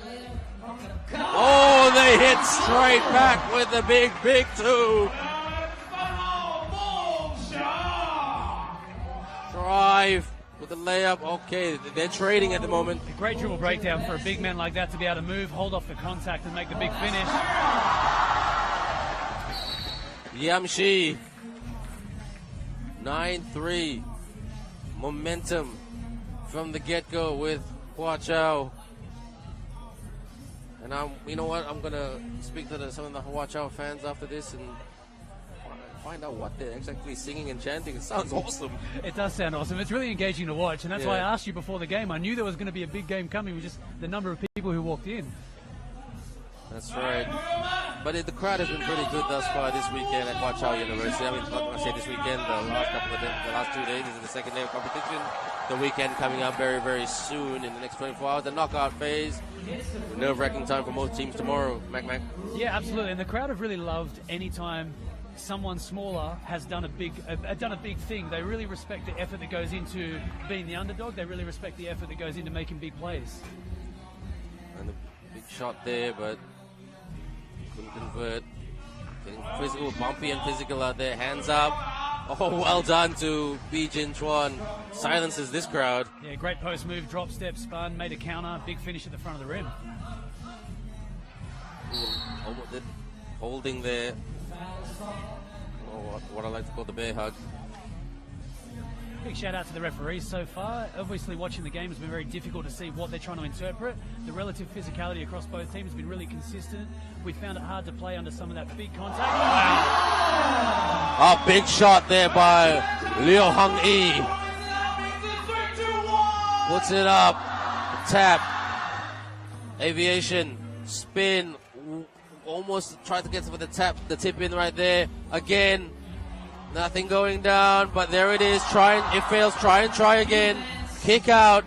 Oh, they hit straight back with the big 2. Drive with the layup. Okay, they're trading at the moment. A great dribble breakdown for a big man like that to be able to move, hold off the contact, and make the big finish. Yamshi, 9-3. Momentum from the get-go with Huaqiao. And you know what? I'm going to speak to some of the Huaqiao fans after this and find out what they're exactly singing and chanting. It sounds awesome. It does sound awesome. It's really engaging to watch, and that's why I asked you before the game. I knew there was going to be a big game coming with just the number of people who walked in. That's right. But the crowd has been pretty good thus far this weekend at Huaqiao University. I mean, not going to say this weekend, the last 2 days. This is the second day of competition. The weekend coming up very, very soon in the next 24 hours. The knockout phase. Nerve-wracking time for most teams tomorrow. Mac. Yeah, absolutely. And the crowd have really loved any time someone smaller has done a big thing. They really respect the effort that goes into being the underdog. They really respect the effort that goes into making big plays. And the big shot there, but couldn't convert. Getting physical, bumpy and physical out there. Hands up. Oh, well done to Bi Jin Chuan. Silences this crowd. Yeah, great post move, drop step, spun, made a counter, big finish at the front of the rim. Holding there. Oh, what I like to call the bear hug. Big shout out to the referees so far. Obviously watching the game has been very difficult to see what they're trying to interpret. The relative physicality across both teams has been really consistent. We found it hard to play under some of that big contact. Wow. A big shot there by Liu Hung Yi. Puts it up. Tap. Aviation. Spin. Almost tried to get for the tip in right there. Again. Nothing going down, but there it is. It fails. Try and try again. Kick out.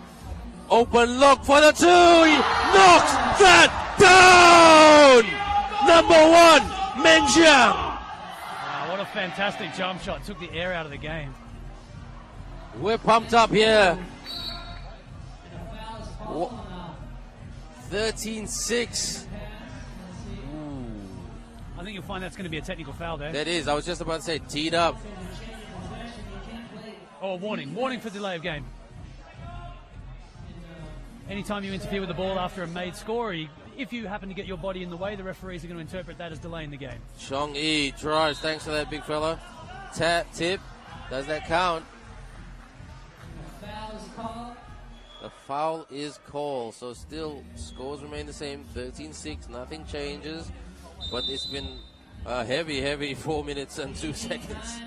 Open look for the 2. He knocks that down. Number 1, Ndejje. Wow, what a fantastic jump shot. Took the air out of the game. We're pumped up here. 13-6. I think you'll find that's going to be a technical foul there. That is. I was just about to say, teed up. Oh, warning. Warning for delay of game. Anytime you interfere with the ball after a made score, if you happen to get your body in the way, the referees are going to interpret that as delaying the game. Chong-E drives. Thanks for that, big fella. Tip. Does that count? The foul is called. So still, scores remain the same. 13-6. Nothing changes. But it's been a heavy 4 minutes and 2 seconds.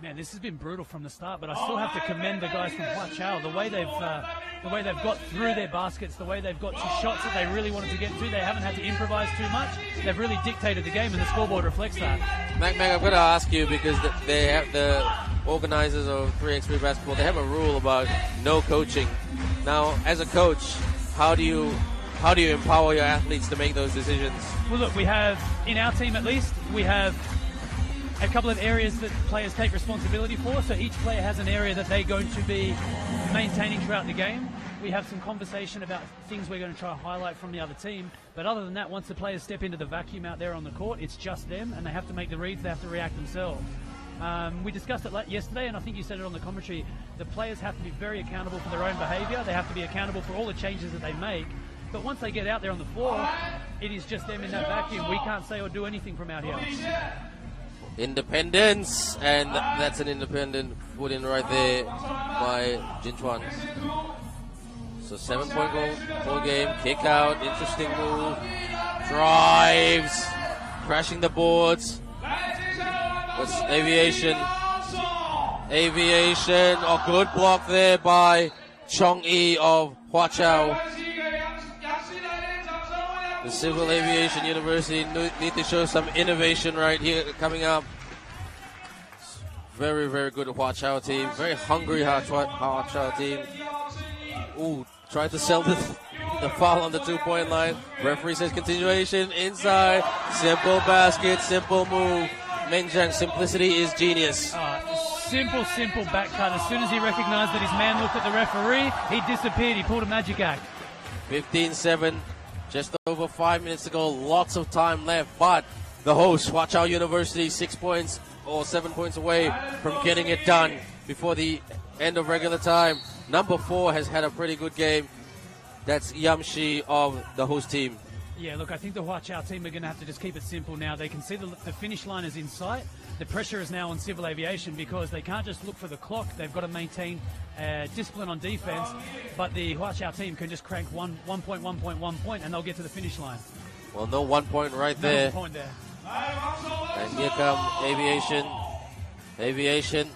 Man, this has been brutal from the start, but I still have to commend the guys from Huaqiao. The way they've got through their baskets, the way they've got to shots that they really wanted to get to. They haven't had to improvise too much. They've really dictated the game, and the scoreboard reflects that. Mac, I've got to ask you, because they have the organizers of 3x3 basketball, they have a rule about no coaching. Now, as a coach, how do you empower your athletes to make those decisions? Well, look, we have, in our team at least, we have a couple of areas that players take responsibility for. So each player has an area that they're going to be maintaining throughout the game. We have some conversation about things we're going to try to highlight from the other team. But other than that, once the players step into the vacuum out there on the court, it's just them, and they have to make the reads, they have to react themselves. We discussed it yesterday, and I think you said it on the commentary. The players have to be very accountable for their own behaviour. They have to be accountable for all the changes that they make. But once they get out there on the floor, it is just them in that vacuum. We can't say or do anything from out here. Independence, and that's an independent put in right there by Jinchuan. So 7-point goal game, kick out, interesting move, drives, crashing the boards. That's Aviation, a good block there by Chong-E of Huaqiao. The Civil Aviation University need to show some innovation right here coming up. Very, very good Huaqiao team. Very hungry Huaqiao team. Ooh, tried to sell the foul on the 2-point line. Referee says continuation inside. Simple basket, simple move. Ndejje, simplicity is genius. Simple back cut. As soon as he recognized that his man looked at the referee, he disappeared. He pulled a magic act. 15-7. Just over 5 minutes to go, lots of time left, but the host, Huaqiao University, 6 points or 7 points away from getting it done before the end of regular time. Number 4 has had a pretty good game. That's Yamshi of the host team. Yeah, look, I think the Huaqiao team are going to have to just keep it simple now. They can see the finish line is in sight. The pressure is now on Civil Aviation because they can't just look for the clock. They've got to maintain discipline on defense. But the Huaqiao team can just crank one point, and they'll get to the finish line. Well, no 1 point right there. No 1 point there. And here come Aviation. Aviation,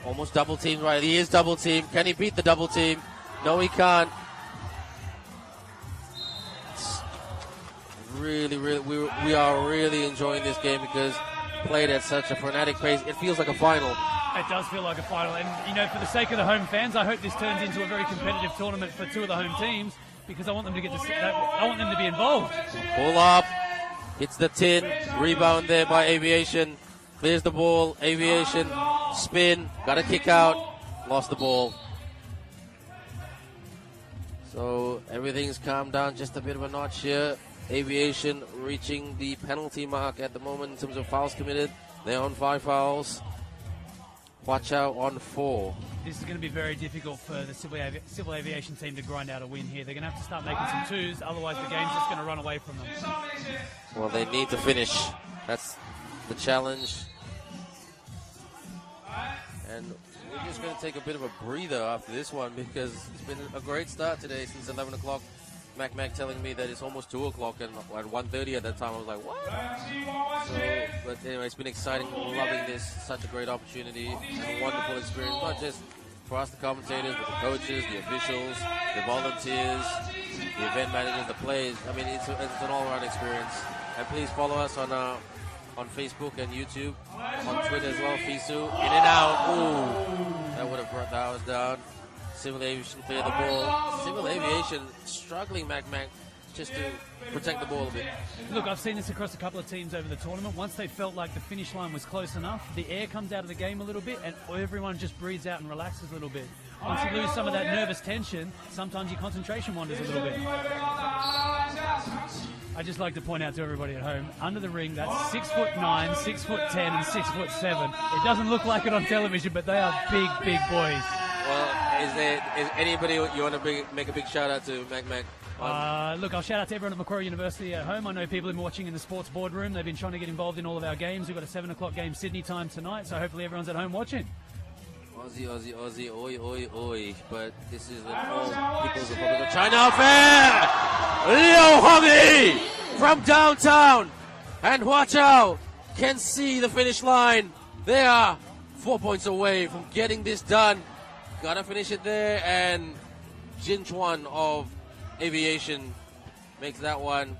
almost double teamed right. He is double teamed. Can he beat the double team? No, he can't. Really, we are really enjoying this game because played at such a frenetic pace. It feels like a final. It does feel like a final, and for the sake of the home fans, I hope this turns into a very competitive tournament for 2 of the home teams because I want them to I want them to be involved. Pull up, hits the tin, rebound there by Aviation, clears the ball. Aviation, spin, got a kick out, lost the ball. So everything's calmed down, just a bit of a notch here. Aviation reaching the penalty mark at the moment in terms of fouls committed. They're on 5 fouls. Huaqiao on 4. This is going to be very difficult for the Civil Aviation team to grind out a win here. They're going to have to start making some 2s, otherwise the game's just going to run away from them. Well, they need to finish. That's the challenge. And we're just going to take a bit of a breather after this one because it's been a great start today since 11 o'clock. Mac telling me that it's almost 2 o'clock and at 1:30 at that time I was like, what? But anyway, it's been exciting. Loving this. Such a great opportunity and a wonderful experience. Not just for us, the commentators, with the coaches, the officials, the volunteers, the event managers, the players. I mean, it's an all-around experience. And please follow us on Facebook and YouTube, on Twitter as well. FISU, in and out. Ooh, that would have brought the house down. Civil Aviation cleared the ball. Civil Aviation struggling, Mac, just to protect the ball a bit. Look, I've seen this across a couple of teams over the tournament. Once they felt like the finish line was close enough, the air comes out of the game a little bit and everyone just breathes out and relaxes a little bit. Once you lose some of that nervous tension, sometimes your concentration wanders a little bit. I just like to point out to everybody at home, under the ring, that's 6'9", 6'10", and 6'7". It doesn't look like it on television, but they are big, big boys. Well, is anybody you want to make a big shout out to, Mac? Look, I'll shout out to everyone at Macquarie University at home. I know people have been watching in the sports boardroom. They've been trying to get involved in all of our games. We've got a 7 o'clock game Sydney time tonight, so hopefully everyone's at home watching. Aussie, oi. But this is the All People's Republic of China affair! Liu Hongyi from downtown, and Huaqiao can see the finish line. They are 4 points away from getting this done. Gotta finish it there, and Jin Chuan of Aviation makes that one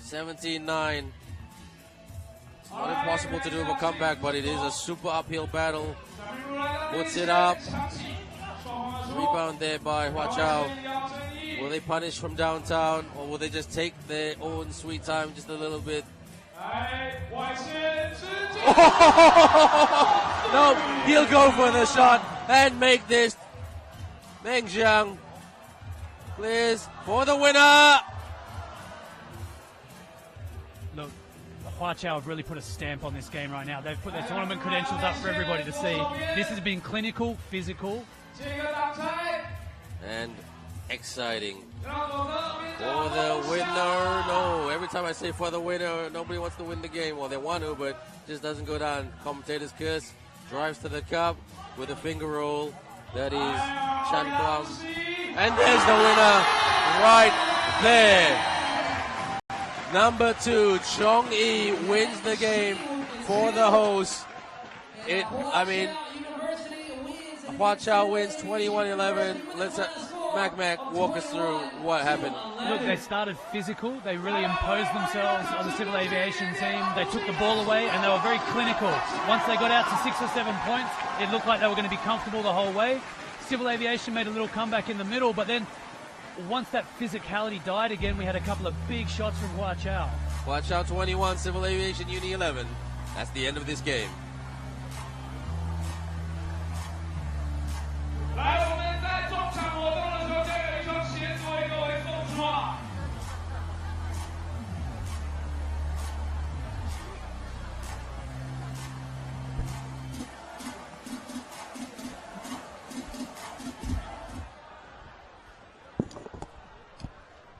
17-9. It's not impossible to do a comeback, but it is a super uphill battle. Puts it up. Rebound there by Huaqiao. Will they punish from downtown, or will they just take their own sweet time just a little bit? No, he'll go for the shot and make this. Meng Jiang clears for the winner. Look, Huaqiao have really put a stamp on this game right now. They've put their tournament credentials up for everybody to see. This has been clinical, physical, and exciting. For the winner. No, every time I say for the winner, nobody wants to win the game. Well, they want to, but just doesn't go down. Commentators curse. Drives to the cup with a finger roll. That is Chan Plum. And there's the winner right there. Number 2, Chong Yi wins the game for the host. Huaqiao wins 21-11. Let's Mac walk us through what happened. Look, they started physical. They really imposed themselves on the Civil Aviation team. They took the ball away and they were very clinical. Once they got out to 6 or 7 points, it looked like they were going to be comfortable the whole way. Civil Aviation made a little comeback in the middle, but then once that physicality died again, we had a couple of big shots from Huaqiao. Huaqiao 21, Civil Aviation Uni 11. That's the end of this game.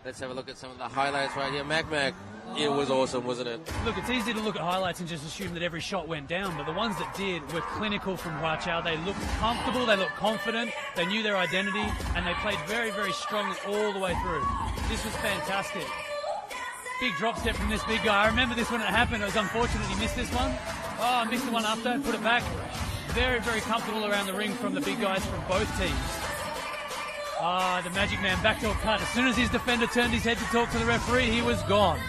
Let's have a look at some of the highlights right here. Mac, it was awesome, wasn't it? Look, it's easy to look at highlights and just assume that every shot went down, but the ones that did were clinical from Huaqiao. They looked comfortable, they looked confident, they knew their identity, and they played very, very strongly all the way through. This was fantastic. Big drop step from this big guy. I remember this when it happened. It was unfortunate he missed this one. Oh, missed the one after, put it back. Very, very comfortable around the ring from the big guys from both teams. The Magic Man backdoor cut. As soon as his defender turned his head to talk to the referee, he was gone.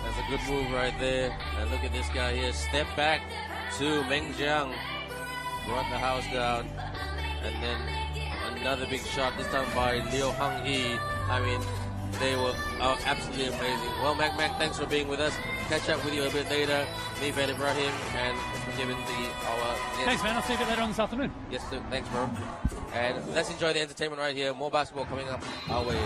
That's a good move right there. And look at this guy here. Step back to Meng Jiang. Brought the house down. And then another big shot, this time by Liu Hongyi. I mean, they were absolutely amazing. Well, Mac, thanks for being with us. Catch up with you a bit later. Me, Ben Ibrahim, and for giving our... Thanks, man. I'll see you a bit later on this afternoon. Yes, sir. Thanks, bro. And let's enjoy the entertainment right here. More basketball coming up our way.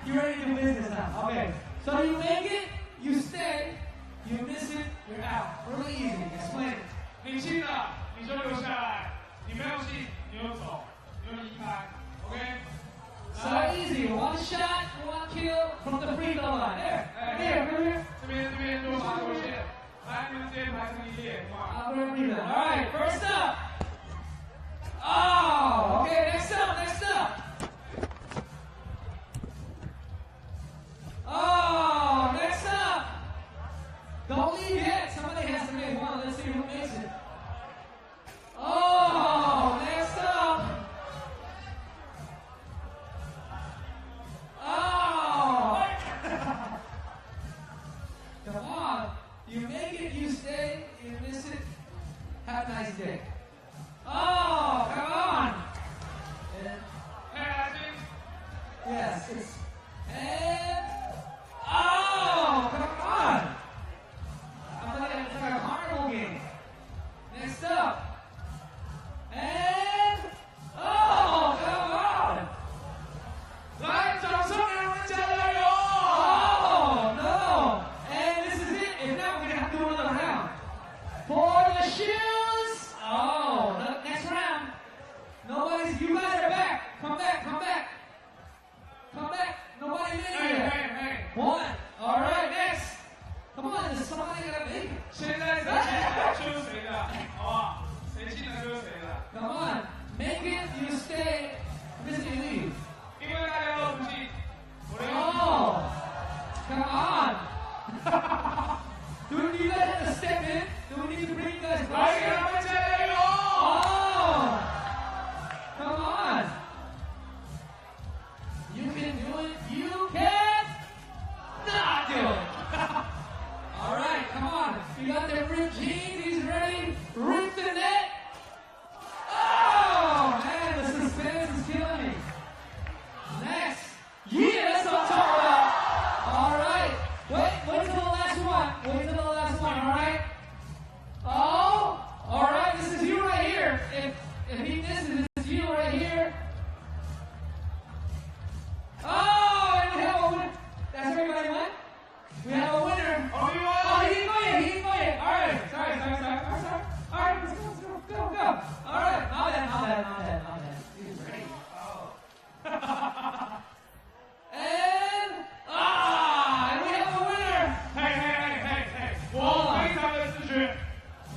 You ready to do business now? Okay. So you make it, you stay, you miss it, you're out. Really easy. Explain it. 你进了你就留下来，你没有进你就走，你就离开。OK。 So easy. One shot, one kill from the free throw line. There. Here, come here. 这边多发多线，来你们这边排成一列，哇。 All right, first up. Oh, okay, next up. Oh, next up. Don't leave yet. Somebody has to make one. Let's see who makes it. Oh, next up. Oh. Come on. You make it, you stay, you miss it. Have a nice day. Oh, come on. And, yes, it's, and, oh, come on. I'm like it's like a carnival game. Next up. And, oh, come on. 来，掌声给我们加油！ Oh, no. And this is it. If not, we're going to have to do another round. For the shoes. Oh, next round. Nobody's, you guys are back. Come back. Nobody made it yet. Hey. One. All right, next. Come on, there's somebody gotta make it. 现在谁进了就是谁的，好不好？谁进了就是谁的。 Come on, make it, you stay, miss it, you leave. 因为大家都不进，我的。 Oh, come on. Do you guys have to step in? Do we need to bring you guys 来给 closer? 他们加油！ Oh, come on. You can do it. You can not do it. All right, come on. You got the ripped jeans. He's ready. Rip the net. Oh, man, the suspense is killing me. Next. Yeah, that's what I'm talking about. All right. Wait till the last one. All right. Oh, all right. This is you right here. If he misses, it's you right here. Oh, and we have a winner. That's everybody won? We have a winner. Oh, you won! Oh, he didn't win it. All right. Sorry. All right, let's go. All right. Not bad. He's ready. Oh. and we have a winner. 嘿，我非常的自觉。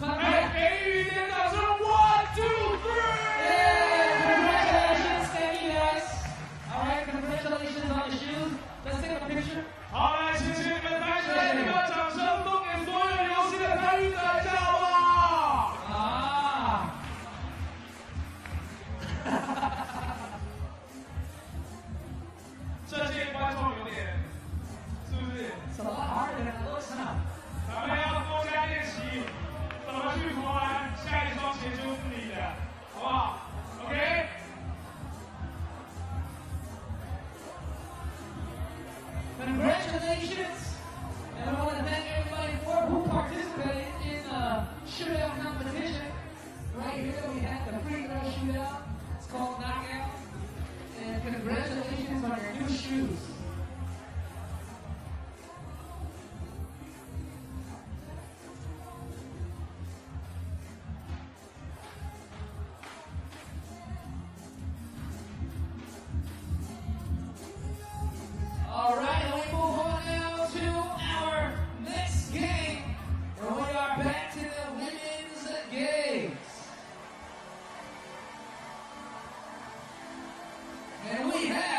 来，给予一点掌声 ！One, two, three！ Congratulations, thank you guys. All right, congratulations on the shoes. Let's take a picture. 好，来，谢谢你们，来，来，你们掌声送给所有游戏的参与者，一下好不好？啊。这届观众有点，是不是？ It's a lot harder than it looks now. 咱们要多加练习，怎么去投篮，下一双鞋就是你的，好不好 ？OK。 Congratulations! And I want to thank everybody who participated in the shootout competition. Right here we have the free throw shootout. It's called Knockout. And congratulations on your new shoes. All right, and we move on now to our next game. And we are back to the women's games. And we have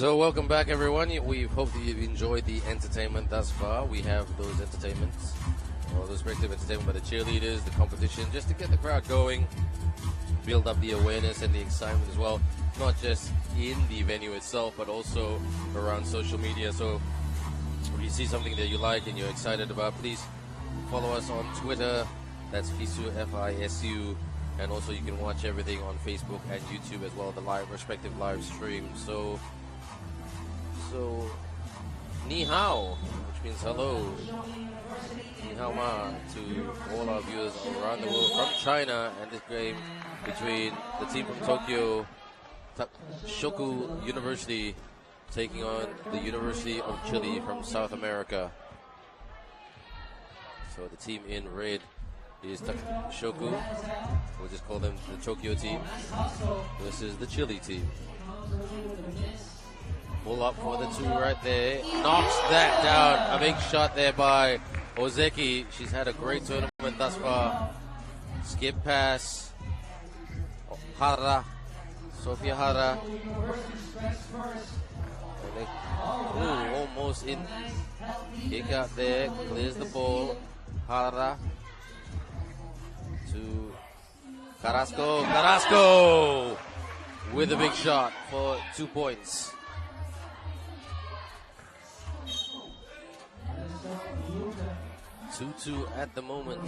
So welcome back, everyone. We hope that you've enjoyed the entertainment thus far. We have those entertainments, or the respective entertainment by the cheerleaders, the competition, just to get the crowd going, build up the awareness and the excitement as well, not just in the venue itself, but also around social media. So if you see something that you like and you're excited about, please follow us on Twitter. That's FISU, FISU. And also you can watch everything on Facebook and YouTube as well, the respective live stream. So ni hao, which means hello, ni hao ma, to all our viewers around the world from China, and this game between the team from Tokyo, Takushoku University, taking on the University of Chile from South America. So the team in red is Takushoku, we'll just call them the Tokyo team, versus the Chile team. Pull up for the two right there. Knocks that down. A big shot there by Ozeki. She's had a great tournament thus far. Skip pass. Hara. Sophia Hara. Almost in. Kick out there. Clears the ball. Hara. To Carrasco. Carrasco! With a big shot for 2 points. 2-2 at the moment.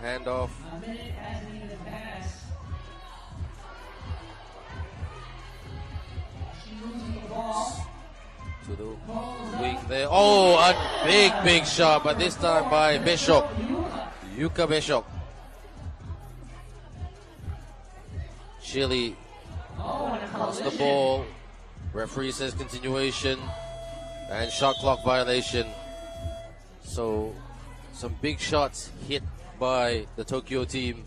Hand off. To the wing there. Oh, a big shot, but this time by Bishop. Yuka Bishop. Chile lost the ball. Referee says continuation and shot clock violation. So some big shots hit by the Tokyo team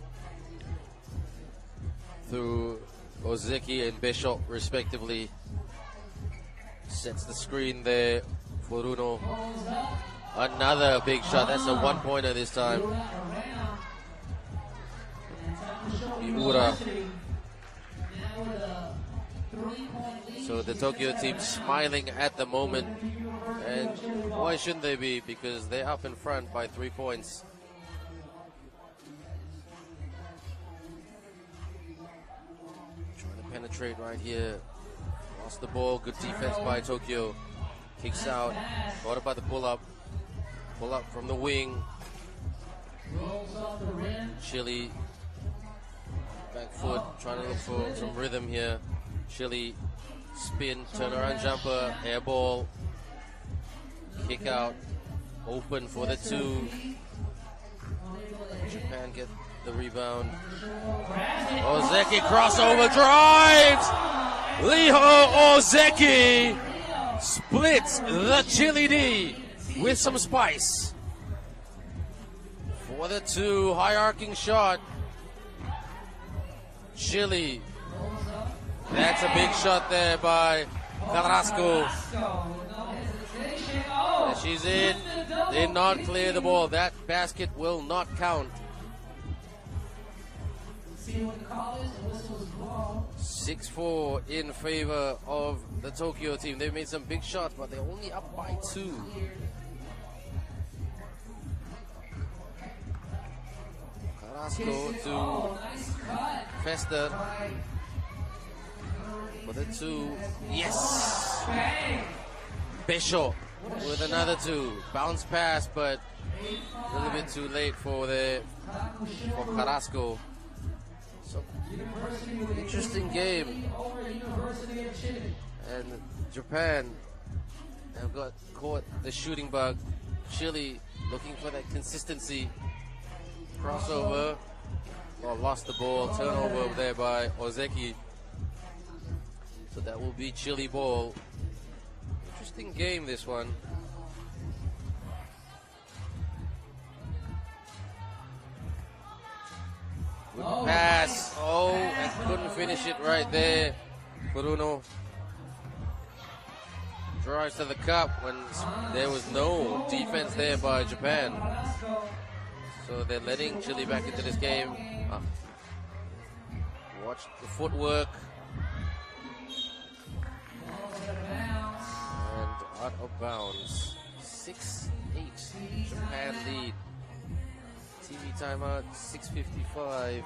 through Ozeki and Bishop respectively. Sets the screen there for Runo. Another big shot. That's a 1-pointer this time. Iura. So the Tokyo team smiling at the moment, and why shouldn't they be, because they're up in front by 3 points. Trying to penetrate right here. Lost the ball. Good defense by Tokyo. Kicks out. What about the pull-up? Pull-up from the wing. Chile. Back foot. Trying to look for some rhythm here. Chile. Spin. Turnaround jumper. Air ball. Kick out. Open for the two. Japan get the rebound. Ozeki crossover drives! Liho Ozeki splits the Chile D with some spice. For the two, high arcing shot. Chile. That's a big shot there by Carrasco. And she's in. Did not clear the ball. That basket will not count. 6-4 in favor of the Tokyo team. They've made some big shots, but they're only up by 2. Carrasco to Fester for the 2. Yes! Bishop with another 2. Bounce pass, but a little bit too late for Carrasco. So, interesting game. And Japan have got caught the shooting bug. Chile looking for that consistency. Crossover. Well, lost the ball. Turnover there by Ozeki. So that will be Chile ball. Interesting game, this one. Good pass. Oh, and couldn't finish it right there. Bruno. drives to the cup when there was no defense there by Japan. So they're letting Chile back into this game. Watch the footwork. And out of bounds. 6-8. Japan lead. TV timeout, 6:55.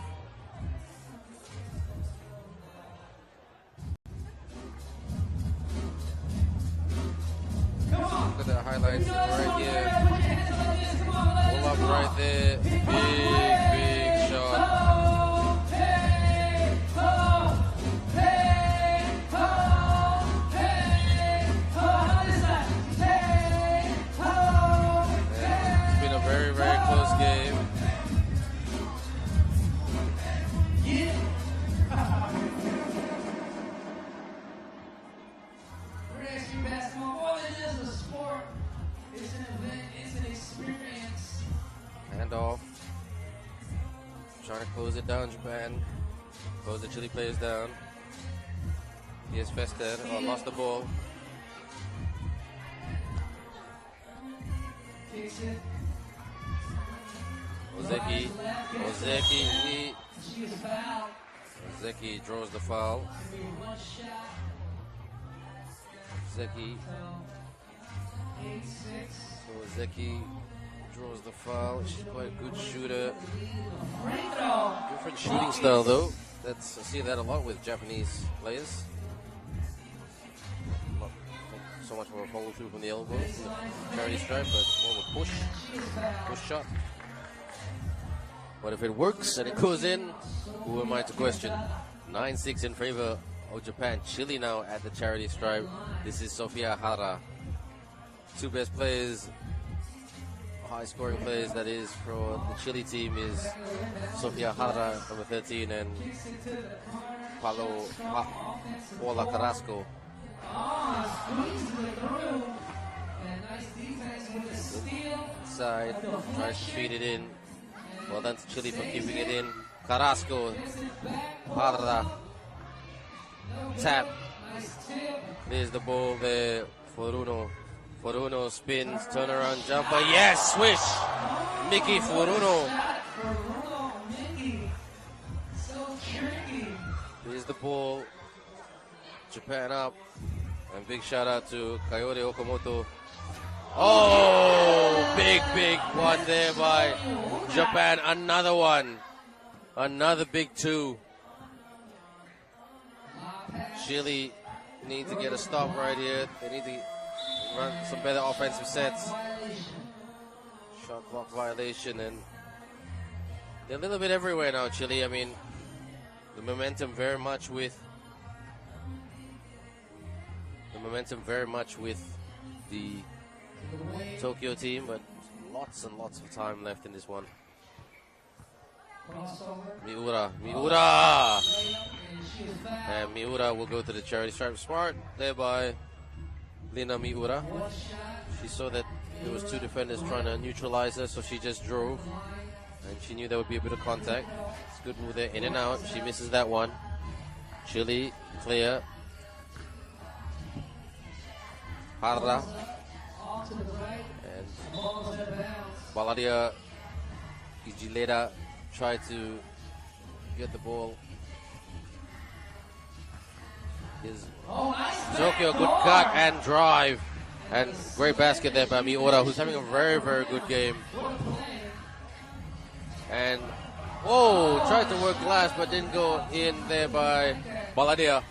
Look at the highlights right here. Pull up right there. Big shot. It's been a very, very close game. Off. Trying to close it down, Japan. Close the Chile players down. Here's Fester. Oh, lost the ball. Ozeki. Ozeki draws the foul. Ozeki. So Ozeki draws the foul. She's quite a good shooter. Different shooting style though. I see that a lot with Japanese players. Not so much more a follow through from the elbow, from the charity stripe, but more of a push shot. But if it works and it goes in, who am I to question? 9-6 in favor of Japan. Chile now at the charity stripe. This is Sofia Hara. Two best players, high-scoring players, that is, for the Chile team is Sofia Hara, number 13, and Paula Carrasco. Inside, tries to feed it in. Well done to Chile for keeping it in. Carrasco, Hara, tap. There's the ball there for Uno. Furuno spins, turnaround jumper. Yes, swish! Miki Furuno. Here's the ball. Japan up. And big shout out to Kaori Okamoto. Oh, big one there by Japan. Another one. Another big two. Chile need to get a stop right here. They need to run some better offensive sets. Shot clock violation, and they're a little bit everywhere now, Chile. I mean, the momentum very much with the Tokyo team, but lots and lots of time left in this one. Miura. And Miura will go to the charity stripe. Smart there by Lina Miura. She saw that there was two defenders trying to neutralize her, so she just drove. And she knew there would be a bit of contact. It's a good move there, in and out. She misses that one. Chile, clear. Hara. And Baladia Ijileda tried to get the ball. Is Tokyo, good cut and drive. And great basket there by Miura, who's having a very, very good game. And, tried to work glass, but didn't go in there by Baladia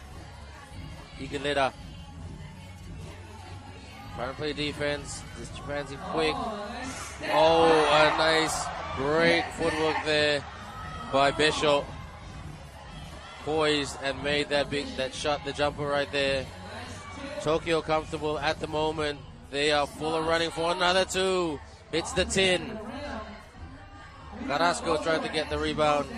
Ijileda. Trying to play defense. This Japan team quick. A nice, great footwork there by Besho. Poised and made that shot, the jumper right there. Tokyo comfortable at the moment. They are full of running for another two. Hits the tin. Carrasco tried to get the rebound.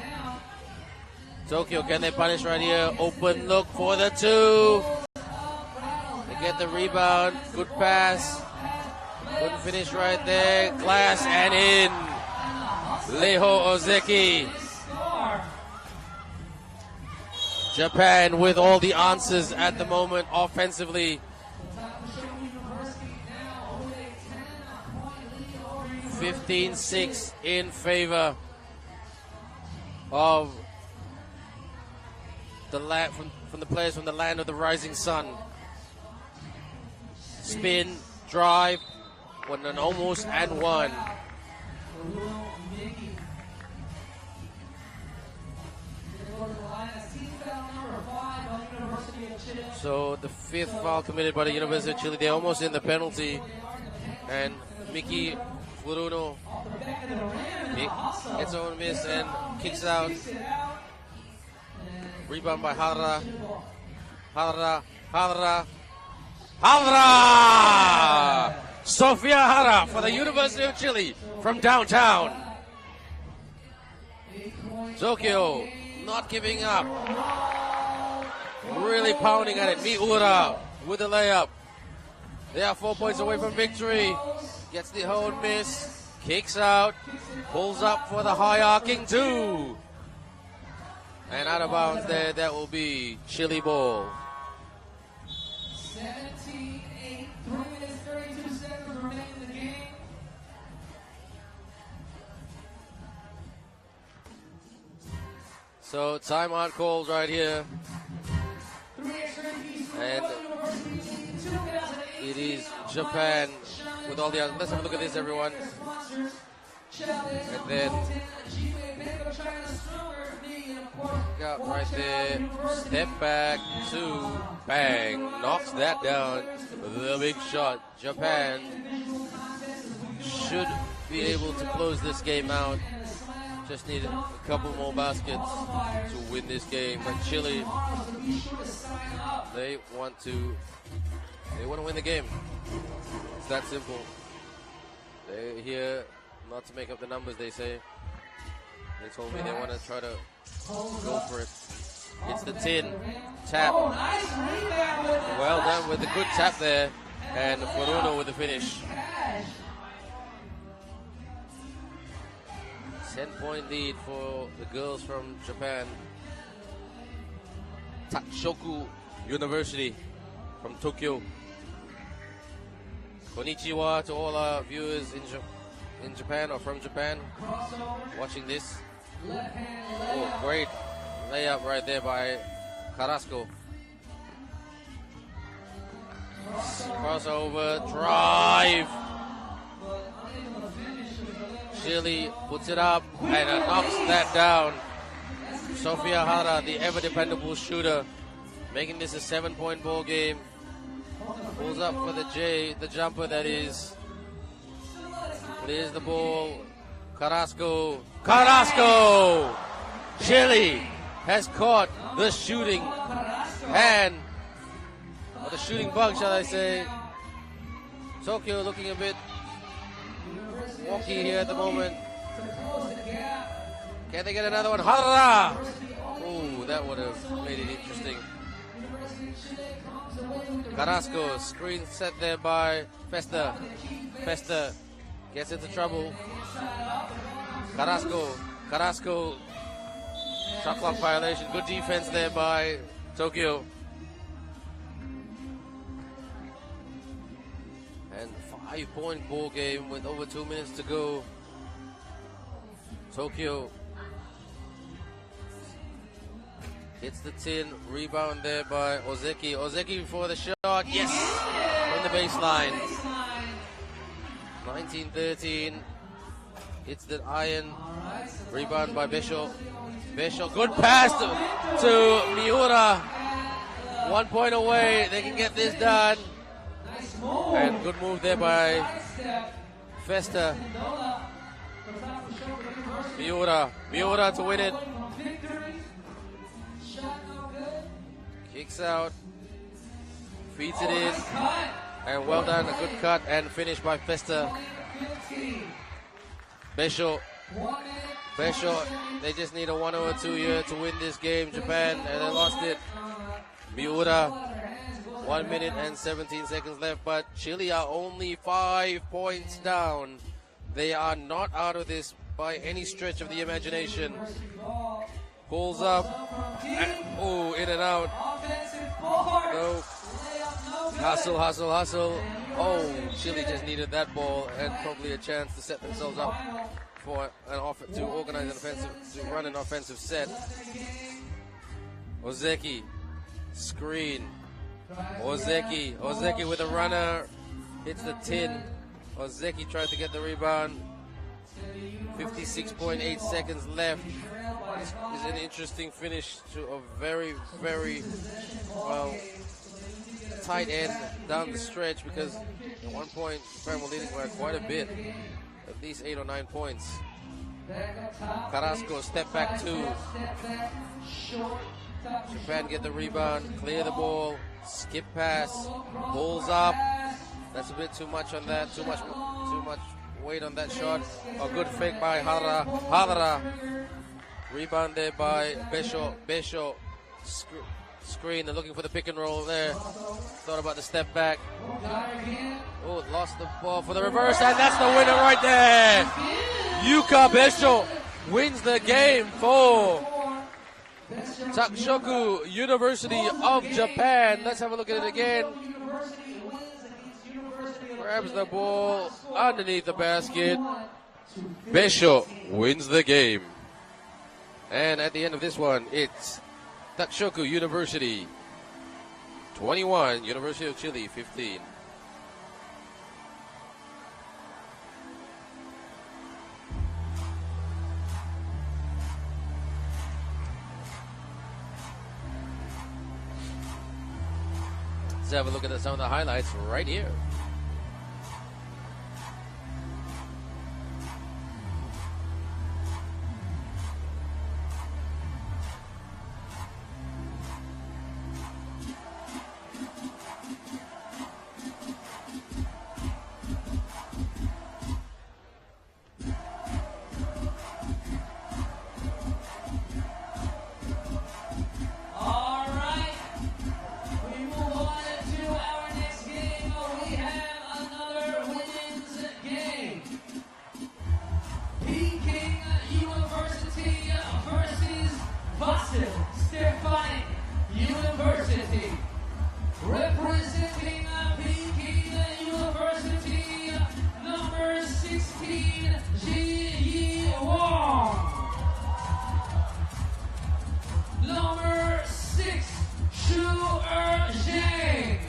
Tokyo, can they punish right here? Open look for the two. They get the rebound. Good pass. Couldn't finish right there. Glass and in. Leho Ozeki. Japan with all the answers at the moment offensively. 15-6 in favor of the land from the players from the land of the rising sun. Spin, drive, one and almost and one. So the fifth foul committed by the University of Chile. They're almost in the penalty. And Mickey Furuno gets on miss and kicks out. Rebound by Hara. Sofia Hara for the University of Chile from downtown. Tokyo not giving up. Really pounding at it. Miura with the layup. They are 4 points away from victory. Gets the hold miss. Kicks out. Pulls up for the high arcing two. And out of bounds there, that will be Chile ball. 17-8, 3 minutes 32 seconds remaining in the game. So timeout calls right here. And it is Japan with all the others. Let's have a look at this, everyone. And then got right there, step back, two, bang, knocks that down. The big shot. Japan should be able to close this game out. Just need a couple more baskets to win this game. But Chile, they want to win the game. It's that simple. They're here not to make up the numbers, they say. They told me they want to try to go for it. It's the tin tap. Well done with the good tap there. And Furuno with the finish. 10-point lead for the girls from Japan. Takushoku University from Tokyo. Konnichiwa to all our viewers in Japan or from Japan watching this. Oh, great layup right there by Carrasco. Crossover, drive. Chile puts it up and knocks that down. Sofia Hara, the ever-dependable shooter, making this a 7-point ball game. Pulls up for the jumper that is. Clears the ball. Carrasco. Chile has caught the shooting hand, or the shooting bug, shall I say. Tokyo looking a bit wonky here at the moment. Can they get another one? Hara! Oh, that would have made it interesting. Carrasco, screen set there by Festa. Festa gets into trouble. Carrasco, shot clock violation. Good defense there by Tokyo. And 5-point ball game with over 2 minutes to go. Tokyo hits the tin. Rebound there by Ozeki. Ozeki for the shot. Yes! From the baseline. 19-13. Hits the iron. Rebound by Vasyl. Good pass to Miura. 1 point away. They can get this done. And good move there by Festa. Miura to win it. Kicks out. Feeds it in. And well done. A good cut and finish by Festa. Vasyl, they just need a 1 or 2 year to win this game. Japan, and they lost it. Miura, 1 minute and 17 seconds left, but Chile are only 5 points down. They are not out of this by any stretch of the imagination. Pulls up, and, oh, in and out. No. Hustle. Oh, Chile just needed that ball and probably a chance to set themselves up for to organize an offensive, to run an offensive set. Ozeki, screen. Ozeki with a runner, hits the tin. Ozeki tried to get the rebound. 56.8 seconds left. This is an interesting finish to a very, very tight end down the stretch, because at one point Japan were leading by quite a bit, at least 8 or 9 points. Carrasco, step back 2. Japan get the rebound, clear the ball, skip pass, pulls up. That's a bit too much on that, too much weight on that shot. A good fake by Hadara. Rebound there by Besho. Screen, they're looking for the pick and roll there. Thought about the step back. Oh, lost the ball for the reverse, and that's the winner right there. Yuka Besho wins the game for Takushoku University of Japan. Let's have a look at it again. Grabs the ball underneath the basket. Besho wins the game. And at the end of this one, it's Takushoku University 21, University of Chile 15. Let's have a look at some of the highlights right here. Vasyl, Stefanyk University, representing Peking University, number 16, Ji Wong, number 6, Shu Zheng,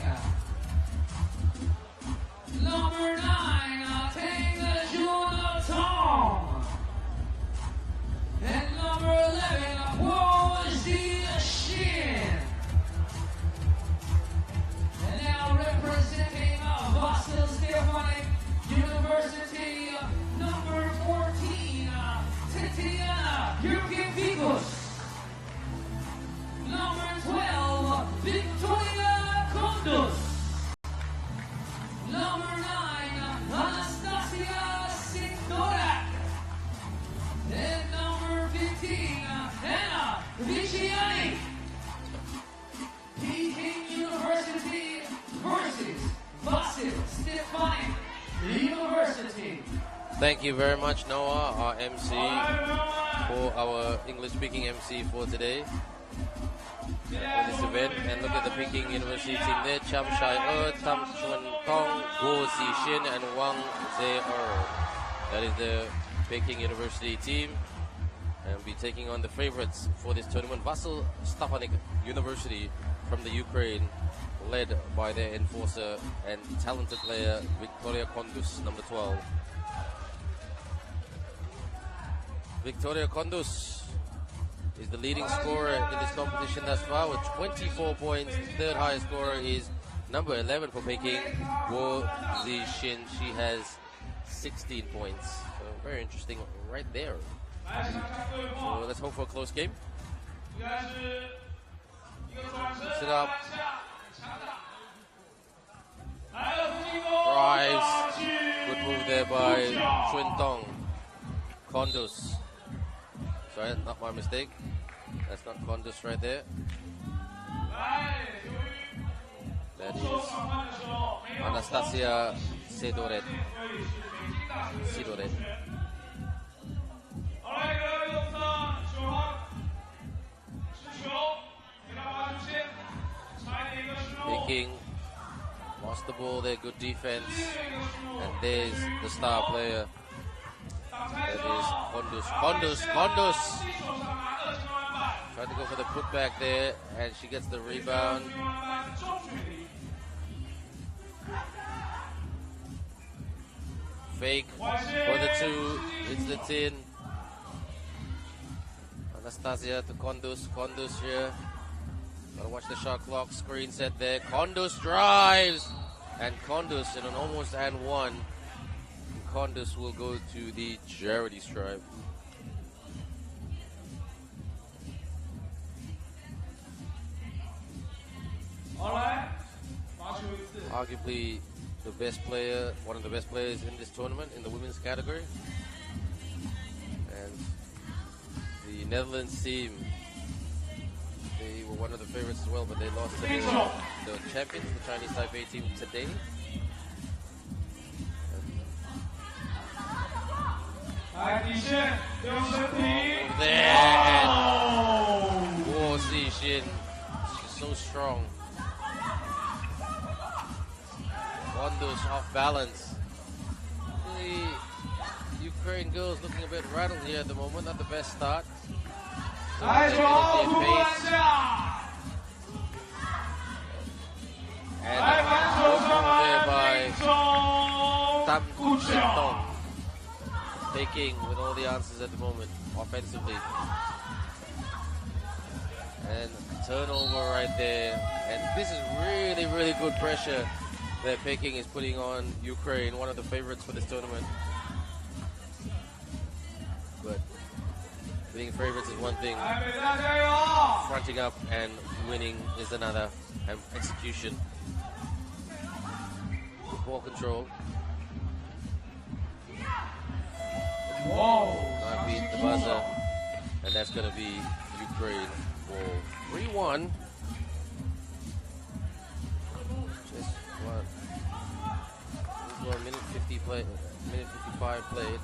number 9, Tang Jun Tong, and number 11, and now representing Vasyl Stefanyk University, number 14, Tatiana Yurkivikus, number 12, Victoria Kondus, number 9, Anastasia Sindorak, and number 15, Anna Vichiani. Peking University versus Vasyl Stefanyk University. Thank you very much, Noah, our MC, for our English-speaking MC for today, for this event. And look at the Peking University team there: Cham Shai Tam Chun Tong, Guo Zixin, and Wang Ze. That is the Peking University team, and will be taking on the favorites for this tournament, Vasyl Stefanyk University from the Ukraine, led by their enforcer and talented player Victoria Kondus, number 12. Victoria Kondus is the leading scorer in this competition thus far with 24 points. The third highest scorer is number 11 for Peking, Guo Zixin. She has 16 points. So very interesting right there. So let's hope for a close game. Sit up. Drives. Good move there by Chun Tong. Kondus. Sorry, not my mistake. That's not Kondus right there. That is Anastasia Sidoret. Peking Lost the ball there, good defense. And there's the star player. That is Kondus. Tried to go for the putback there, and she gets the rebound. Fake for the 2, it's the 10. Anastasia to Kondus here. Gotta watch the shot clock, screen set there. Kondus drives, and Kondus in an almost and 1. Kondus will go to the charity stripe. Arguably the best player, one of the best players in this tournament in the women's category. And the Netherlands team, they were one of the favorites as well, but they lost to the champions, the Chinese Taipei team today. There, and Guo Zixin, she's so strong. Kondus off balance. The Ukraine girls looking a bit rattled here at the moment, not the best start. So and there by Tam Peking with all the answers at the moment, offensively. And turnover right there. And this is really, really good pressure that Peking is putting on Ukraine, one of the favorites for this tournament. But being favorites is one thing. Fronting up and winning is another. And execution. Ball control. Might beat the buzzer, and that's going to be Ukraine for 3-1. Just one minute 55 played.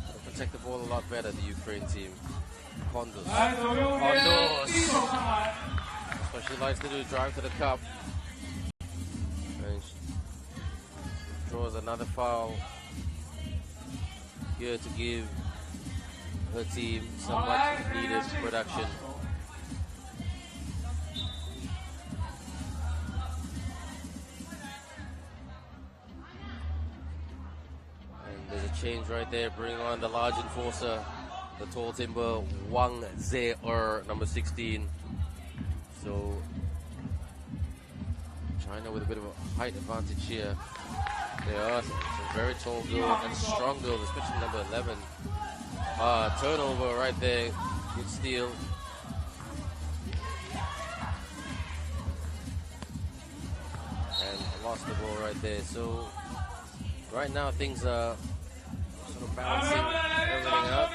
They'll protect the ball a lot better, the Ukraine team. Kondus. That's what she likes to do, drive to the cup. And she draws another foul here to give her team some much needed production. And there's a change right there, bring on the large enforcer, the tall timber, Wang Ze, number 16. So China with a bit of a height advantage here. There are some very tall girls and strong girls, especially number 11. Turnover right there. Good steal. And lost the ball right there. So right now things are sort of balancing everything out.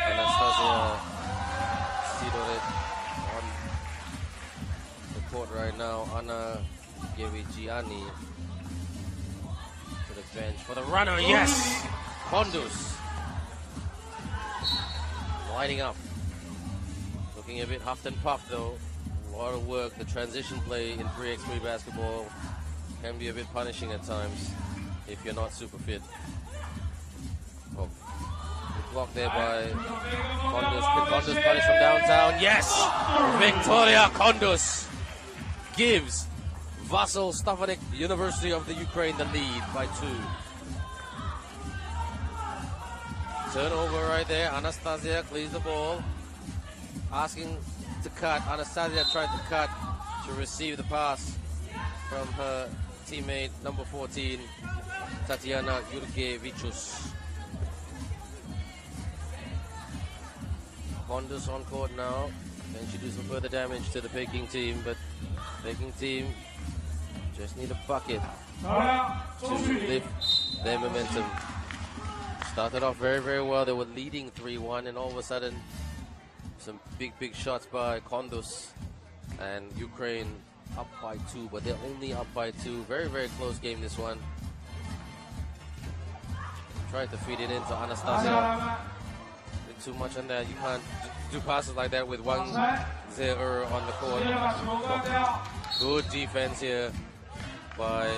Anastasia Sidoret on the court right now. Anna Gevigiani to the bench for the runner. Yes! Kondus lining up. Looking a bit huffed and puffed though. A lot of work. The transition play in 3x3 basketball can be a bit punishing at times if you're not super fit. Oh, blocked there by Kondus. Can Kondus punish from downtown? Yes! Victoria Kondus gives Vasyl Stefanyk, University of the Ukraine, the lead by 2. Turnover right there. Anastasia clears the ball. Asking to cut. Anastasia tried to cut to receive the pass from her teammate, number 14, Tatiana Jurkevichus. Kondus on court now. Can she do some further damage to the Peking team? But Peking team just need a bucket to lift their momentum. Started off very, very well. They were leading 3-1, and all of a sudden, some big, big shots by Kondus, and Ukraine up by 2, but they're only up by 2. Very, very close game, this one. Tried to feed it into Anastasia. Did too much on that. You can't do passes like that with 1-0 on the court. Good defense here by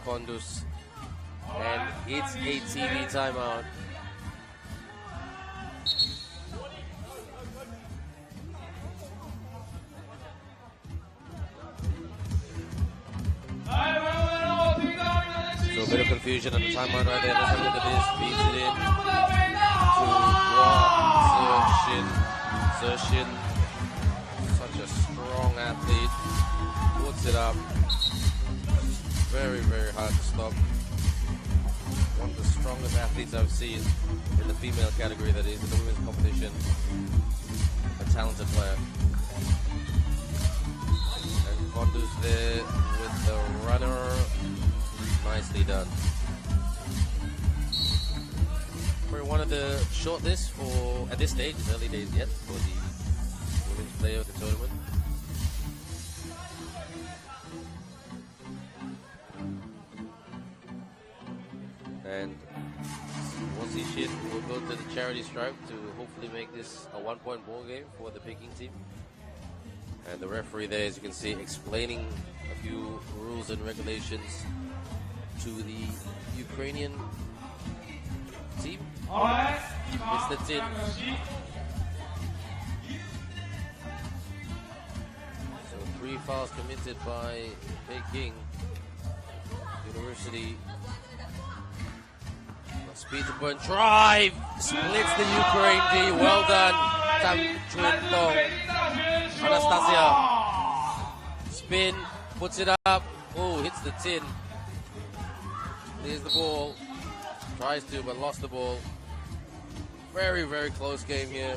Kondus. And it's a TV timeout. So a bit of confusion on the timeout right there. Let's have a look at this. Beats it in to Zershin. Such a strong athlete. Puts it up. Very, very hard to stop. One of the strongest athletes I've seen in the female category, that is, in the women's competition. A talented player. And Kondus there with the runner. Nicely done. We wanted to short this for, at this stage, it's early days yet, for the women's player of the tournament. And Vasyl will go to the charity stripe to hopefully make this a 1-point ball game for the Peking team. And the referee there, as you can see, explaining a few rules and regulations to the Ukrainian team. It's the tin. So 3 fouls committed by Peking University. Speed to burn, drive, splits the Ukraine D. Well done, Tam Chuentong. Anastasia, spin, puts it up. Oh, hits the tin. There's the ball. Tries to, but lost the ball. Very, very close game here.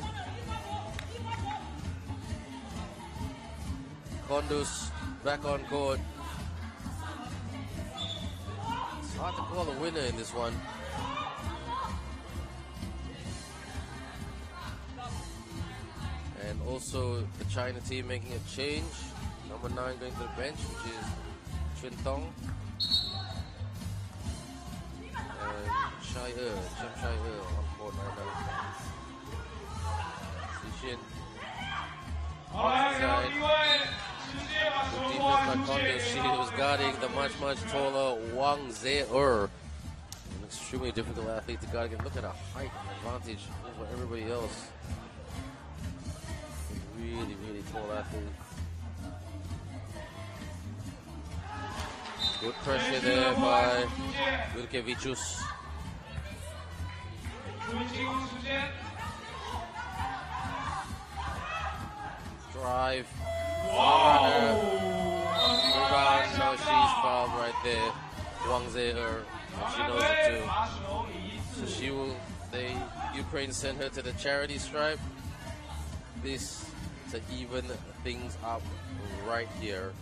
Kondus back on court. It's hard to call a winner in this one. And also the China team making a change. Number 9 going to the bench, which is Chuentong. Shai on court right now. Zishin. Outside. Good defense by Kondus. She was guarding the much taller Wang Zhe-er. An extremely difficult athlete to guard again. Look at her height advantage over everybody else. Really, really tall athlete. Good pressure there by Wilkevicius. Drive. Rebound. No, she's fouled right there. Wang Zhe-er. She knows it too. So she will, Ukraine send her to the charity stripe. This to even things up right here.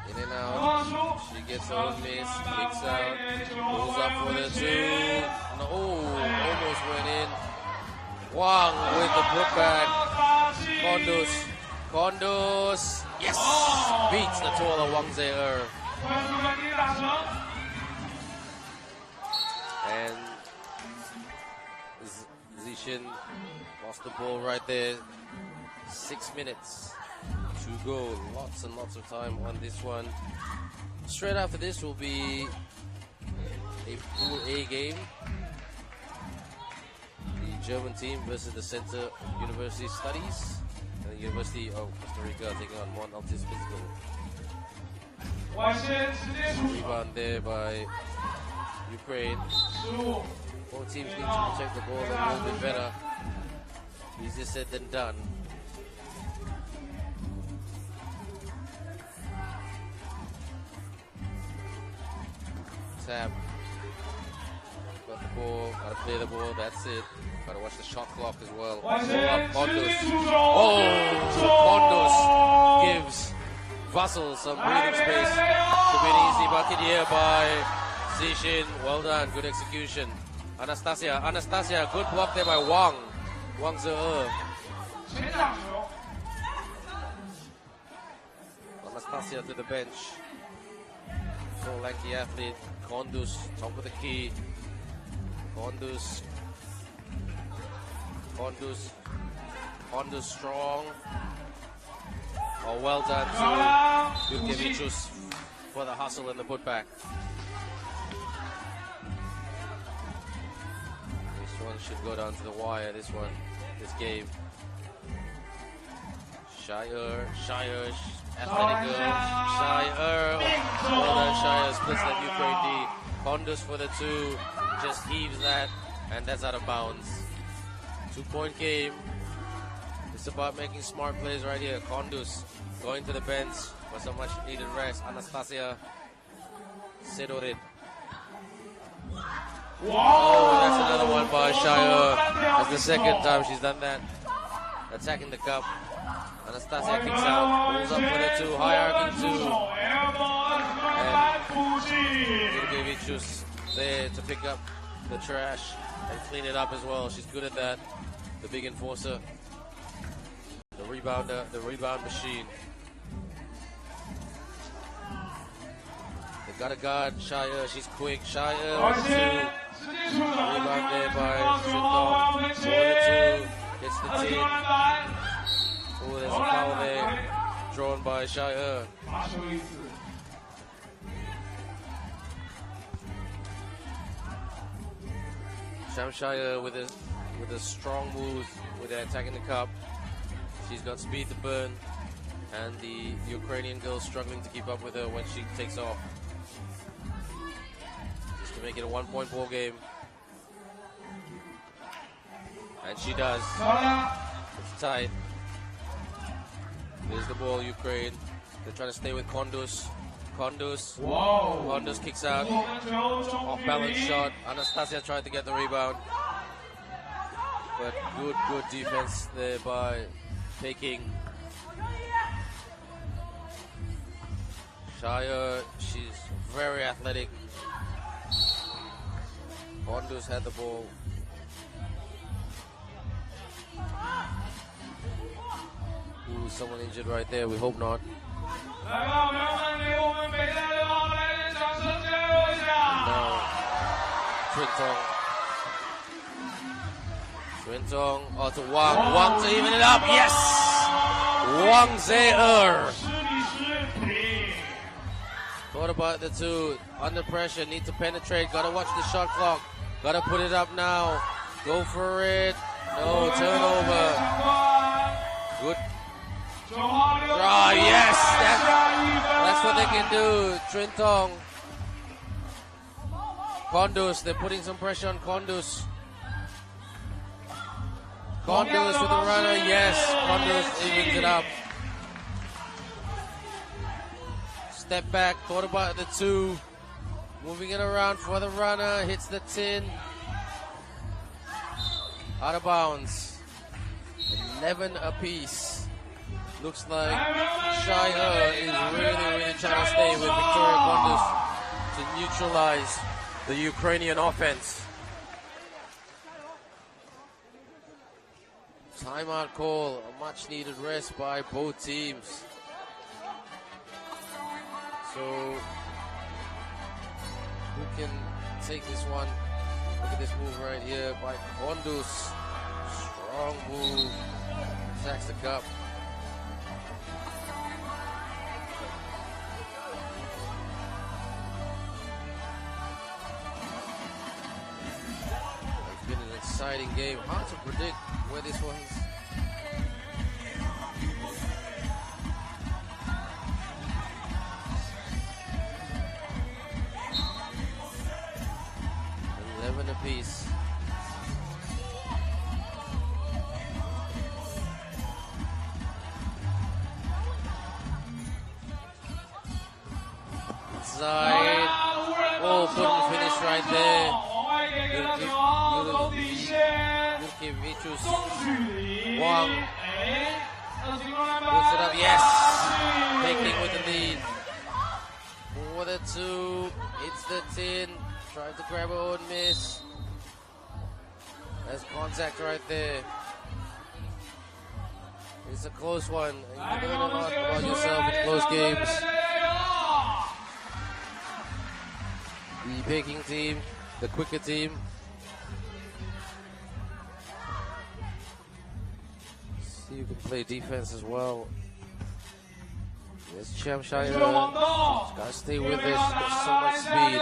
In and out. She gets a miss, kicks out, pulls up for the 2. No, almost went in. Wang with the putback. Kondus. Yes! Beats the taller Wang Zhe-er. And Zishin lost the ball right there. 6 minutes to go. Lots and lots of time on this one. Straight after this will be a Pool A game. The German team versus the Center University Studies. And the University of Costa Rica taking on Mon-Altius Physical. Rebound there by Ukraine. Both teams need to protect the ball a little bit better. Easier said than done. Tab. Got the ball, gotta play the ball, that's it. Gotta watch the shot clock as well. Kondus. Kondus gives Vasyl some breathing space. Could be an easy bucket here by Zishin. Well done, good execution. Anastasia, good block there by Wang Zhe-er. Anastasia to the bench. So lanky athlete. Kondus, top of the key. Kondus Kondus strong. Oh, well done to Ljubljana for the hustle and the putback. This one should go down to the wire, this game. Shire, athletic girl. Shire, well done Shire, splits that Ukraine D. Kondus for the 2, just heaves that, and that's out of bounds. 2-point game. It's about making smart plays right here. Kondus going to the bench for some much needed rest. Anastasia Sedorit. Oh, that's another one by Shire. That's the second time she's done that. Attacking the cup. Anastasia kicks out, pulls up for the 2, hierarchy 2. And Ljubljana there to pick up the trash and clean it up as well. She's good at that. The big enforcer. The rebounder, the rebound machine. They got a guard, Shire, she's quick. Shire, 2. Rebound there by Shintong. 4-2, gets the 10. Oh, there's a foul there, drawn by Shire. Shire with a strong move with her attacking the cup. She's got speed to burn, and the Ukrainian girl struggling to keep up with her when she takes off. Just to make it a 1-point ball game. And she does. It's tight. There's the ball, Ukraine. They're trying to stay with Kondus. Kondus kicks out. Off balance shot. Anastasia tried to get the rebound. But good defense there by Peking. Shire, she's very athletic. Kondus had the ball. Ooh, someone injured right there. We hope not. No. Trintong. Oh, to Wang. Wang to even it up. Yes! Wang Zhe-er. Thought about the 2. Under pressure. Need to penetrate. Gotta watch the shot clock. Gotta put it up now. Go for it. No, turnover. Good. Oh, yes! That's what they can do. Trintong. Kondus, they're putting some pressure on Kondus. Kondus with the runner, yes. Kondus evens it up. Step back, thought about the 2. Moving it around for the runner, hits the 10. Out of bounds. 11 apiece. Looks like Shire is really trying to stay with Victoria Kondus to neutralize the Ukrainian offense. Timeout call, a much needed rest by both teams. So, who can take this one? Look at this move right here by Kondus. Strong move. Attacks the cup. It's been an exciting game. Hard to predict where this one's. Apiece. Inside. Oh, couldn't finish right there. Wang. Puts it up. Yes. Peking with the lead. For the 2. It's the 10. Trying to grab her own miss. There's contact right there. It's a close one. You learn a lot about yourself in close games. The Peking team, the quicker team. See who can play defense as well. There's Xiamen. Gotta stay with this. Got so much speed.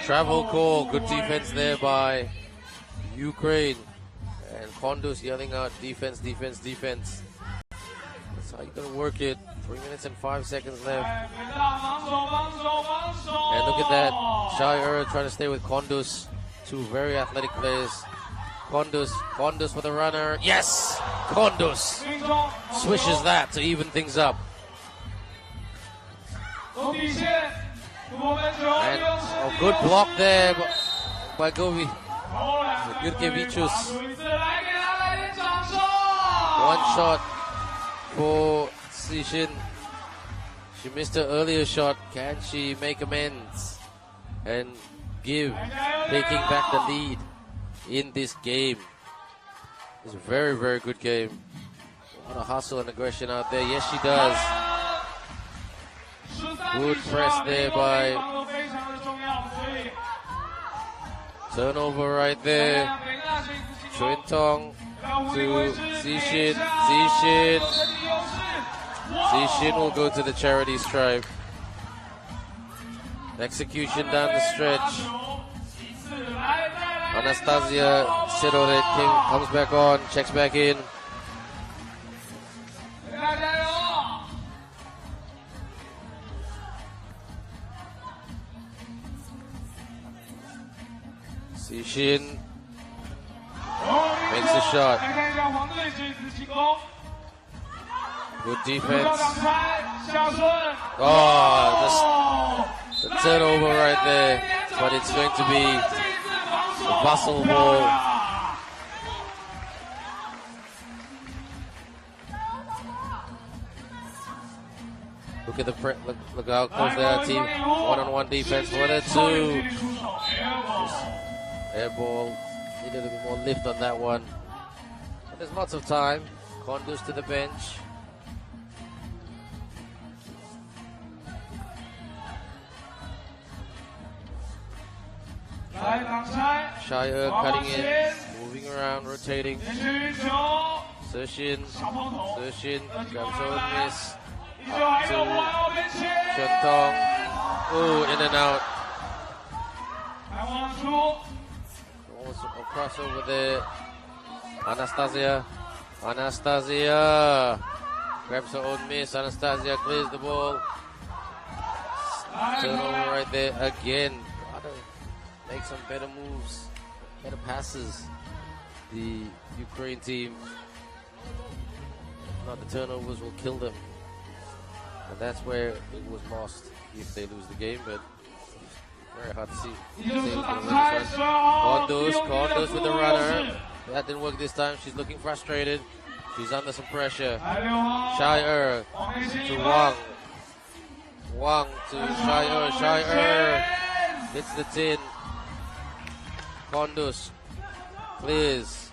Travel call. Good defense there by Ukraine. And Kondus yelling out defense, defense, defense. That's how you're gonna work it. 3 minutes and 5 seconds left. And look at that. Shire trying to stay with Kondus. Two very athletic players. Kondus for the runner. Yes! Kondus swishes that to even things up. And a good block there by Govi. Gurkevicius. One shot for Sishin. She missed her earlier shot. Can she make amends and give Peking back the lead in this game? It's a very, very good game. A lot of hustle and aggression out there. Yes, she does. Good press there by turnover right there. Chuintong to Zishin. Zishin will go to the charity stripe. Execution down the stretch. Anastasia Siroret comes back on, checks back in. Zishin makes a shot. Good defense. Oh, the turnover right there. But it's going to be a Vasyl ball. Look at the look how close they are, team. One-on-one defense for the two. Air ball. Needed a bit more lift on that one. But there's lots of time. Kondus to the bench. Shire cutting in, moving around, rotating. Sershin grabs her miss. Up to Chuintong. Ooh, in and out. Almost a crossover there. Anastasia grabs her own miss. Anastasia clears the ball. Turnover right there again. Make some better moves, better passes. The Ukraine team. Not the turnovers will kill them. And that's where it was lost if they lose the game, but very hard to see. Kondus with the runner. That didn't work this time. She's looking frustrated. She's under some pressure. Shire to Wang. Wang to Shire. Hits the tin. Kondus clears.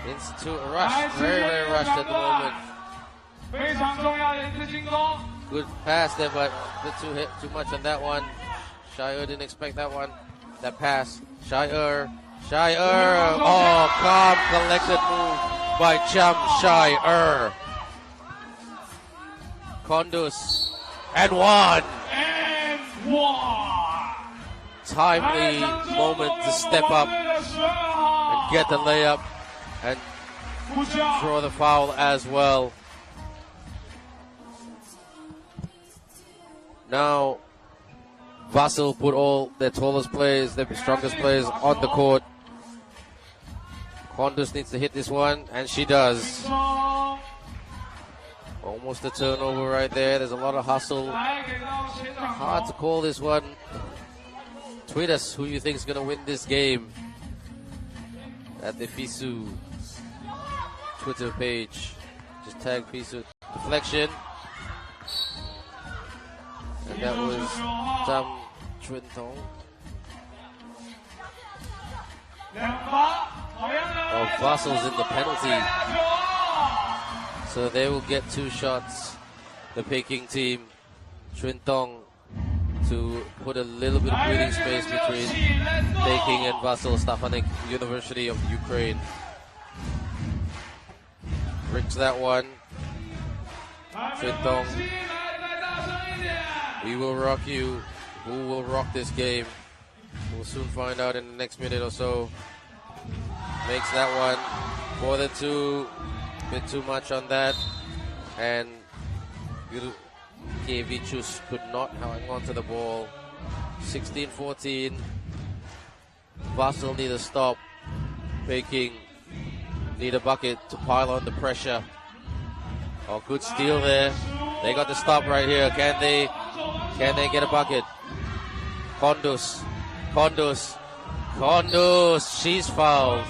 Into a rush. Very, very rushed at the moment. Good pass there, but a bit too much on that one. Shire didn't expect that one. That pass. Shire. Oh, calm, collected move by Shire. Kondus. And one. Timely moment to step up and get the layup and draw the foul as well. Now Vasyl put all their tallest players, their strongest players on the court. Kondus needs to hit this one, and she does. Almost a turnover right there. There's a lot of hustle. Hard to call this one. Tweet us who you think is going to win this game at the FISU Twitter page. Just tag FISU. Deflection. And that was Tam Chuintong. Oh, Vasyl's in the penalty. So they will get 2 shots. The Peking team. Chuintong to put a little bit of breathing space between Peking and Vasyl. Stefanyk, University of Ukraine. Tricks that one. Chintong. We will rock you. Who will rock this game? We'll soon find out in the next minute or so. Makes that one. 4-2. Bit too much on that. And Ljubljana could not hang on to the ball. 16-14. Vasyl need a stop. Peking need a bucket to pile on the pressure. Oh, good steal there. They got the stop right here. Can they get a bucket? Kondus. She's fouled.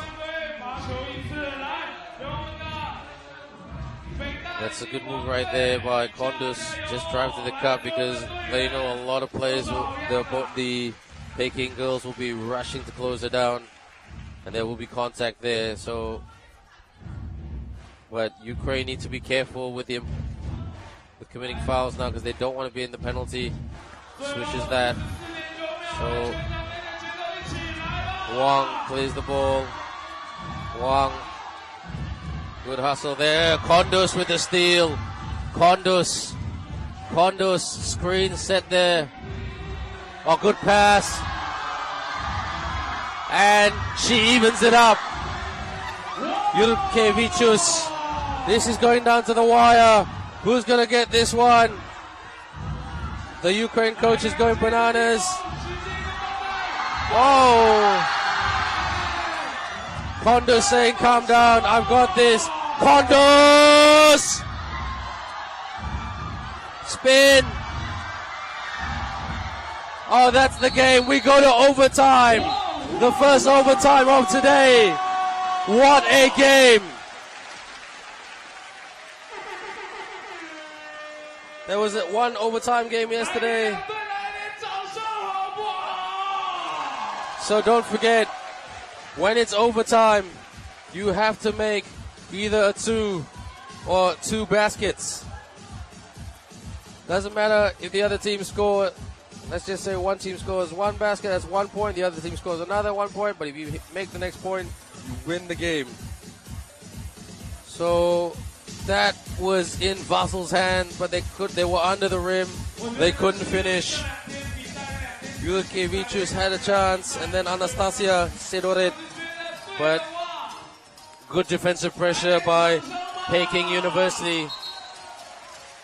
That's a good move right there by Kondus. Just drive to the cup because they know a lot of players, the Peking girls will be rushing to close it down. And there will be contact there. So, but Ukraine need to be careful with committing fouls now because they don't want to be in the penalty. Swishes that. So, Wang plays the ball. Wang. Good hustle there. Kondus with the steal. Kondus screen set there. Oh, good pass. And she evens it up. Ljubljana. This is going down to the wire. Who's going to get this one? The Ukraine coach is going bananas. Oh. Kondus saying, calm down, I've got this. Kondus! Spin. Oh, that's the game. We go to overtime. The first overtime of today. What a game. There was one overtime game yesterday. So don't forget, when it's overtime, you have to make either a 2 or 2 baskets. Doesn't matter if the other team score. Let's just say one team scores 1 basket, that's 1 point. The other team scores another 1 point. But if you make the next point, you win the game. So that was in Vasyl's hand, but they were under the rim. They couldn't finish. Ljubljana had a chance, and then Anastasia Sidorit. But good defensive pressure by Peking University.